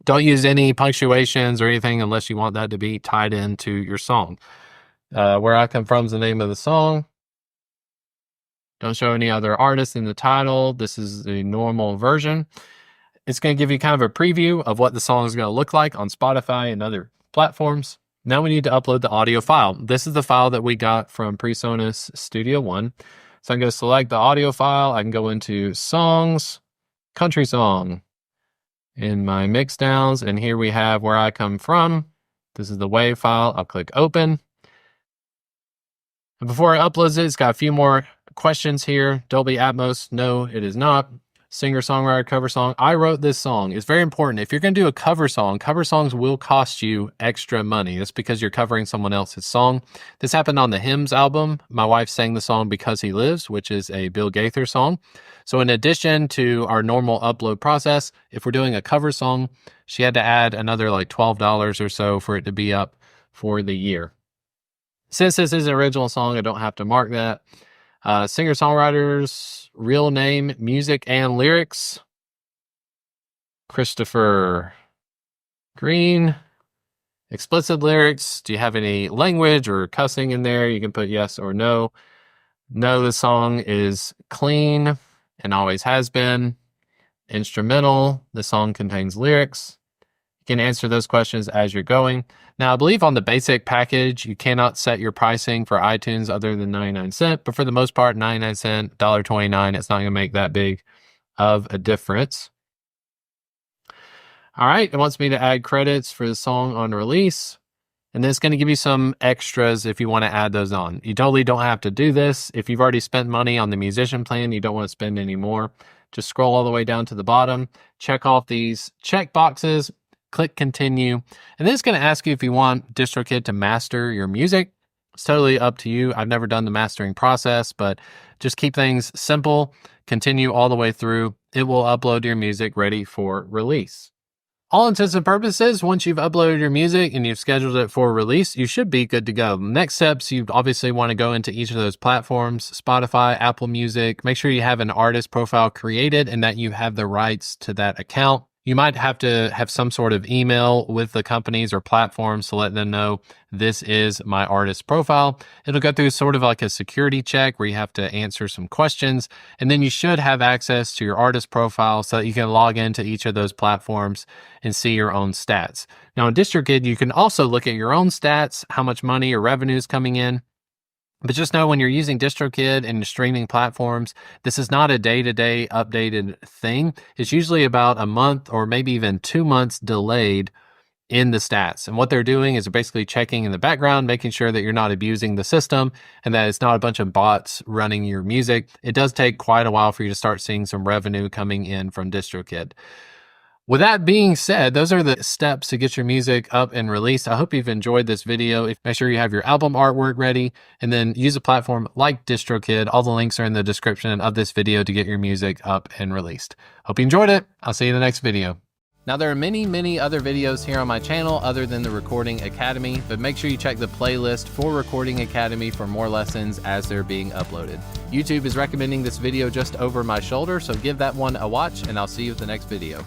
Don't use any punctuations or anything unless you want that to be tied into your song. Where I Come From is the name of the song. Don't show any other artists in the title. This is the normal version. It's going to give you kind of a preview of what the song is going to look like on Spotify and other platforms. Now we need to upload the audio file. This is the file that we got from Presonus Studio One. So I'm going to select the audio file. I can go into Songs, Country Song, in my mix downs, and here we have Where I Come From. This is the WAV file. I'll click Open. And before it uploads it, it's got a few more questions here. Dolby Atmos, no, it is not. Singer-songwriter, cover song. I wrote this song. It's very important. If you're going to do a cover songs will cost you extra money. That's because you're covering someone else's song. This happened on the Hymns album. My wife sang the song Because He Lives, which is a Bill Gaither song. So in addition to our normal upload process, if we're doing a cover song, she had to add another like $12 or so for it to be up for the year. Since this is an original song, I don't have to mark that. Singer-songwriter's real name, music, and lyrics. Christopher Green. Explicit lyrics. Do you have any language or cussing in there? You can put yes or no. No, the song is clean and always has been. Instrumental. The song contains lyrics. You can answer those questions as you're going. Now, I believe on the basic package, you cannot set your pricing for iTunes other than 99 cents, but for the most part, 99 cents, $1.29, it's not going to make that big of a difference. All right, it wants me to add credits for the song on release, and then it's going to give you some extras if you want to add those on. You totally don't have to do this. If you've already spent money on the musician plan, you don't want to spend any more. Just scroll all the way down to the bottom, check off these check boxes, click continue, and then it's going to ask you if you want DistroKid to master your music. It's totally up to you. I've never done the mastering process, but just keep things simple. Continue all the way through. It will upload your music ready for release. All intents and purposes, once you've uploaded your music and you've scheduled it for release, you should be good to go. Next steps, you obviously want to go into each of those platforms, Spotify, Apple Music. Make sure you have an artist profile created and that you have the rights to that account. You might have to have some sort of email with the companies or platforms to let them know this is my artist profile. It'll go through sort of like a security check where you have to answer some questions, and then you should have access to your artist profile so that you can log into each of those platforms and see your own stats. Now in DistroKid, you can also look at your own stats, how much money or revenue is coming in. But just know when you're using DistroKid and streaming platforms, this is not a day-to-day updated thing. It's usually about a month or maybe even 2 months delayed in the stats. And what they're doing is basically checking in the background, making sure that you're not abusing the system and that it's not a bunch of bots running your music. It does take quite a while for you to start seeing some revenue coming in from DistroKid. With that being said, those are the steps to get your music up and released. I hope you've enjoyed this video. Make sure you have your album artwork ready and then use a platform like DistroKid. All the links are in the description of this video to get your music up and released. Hope you enjoyed it. I'll see you in the next video. Now there are many other videos here on my channel other than the Recording Academy, but make sure you check the playlist for Recording Academy for more lessons as they're being uploaded. YouTube is recommending this video just over my shoulder, so give that one a watch and I'll see you at the next video.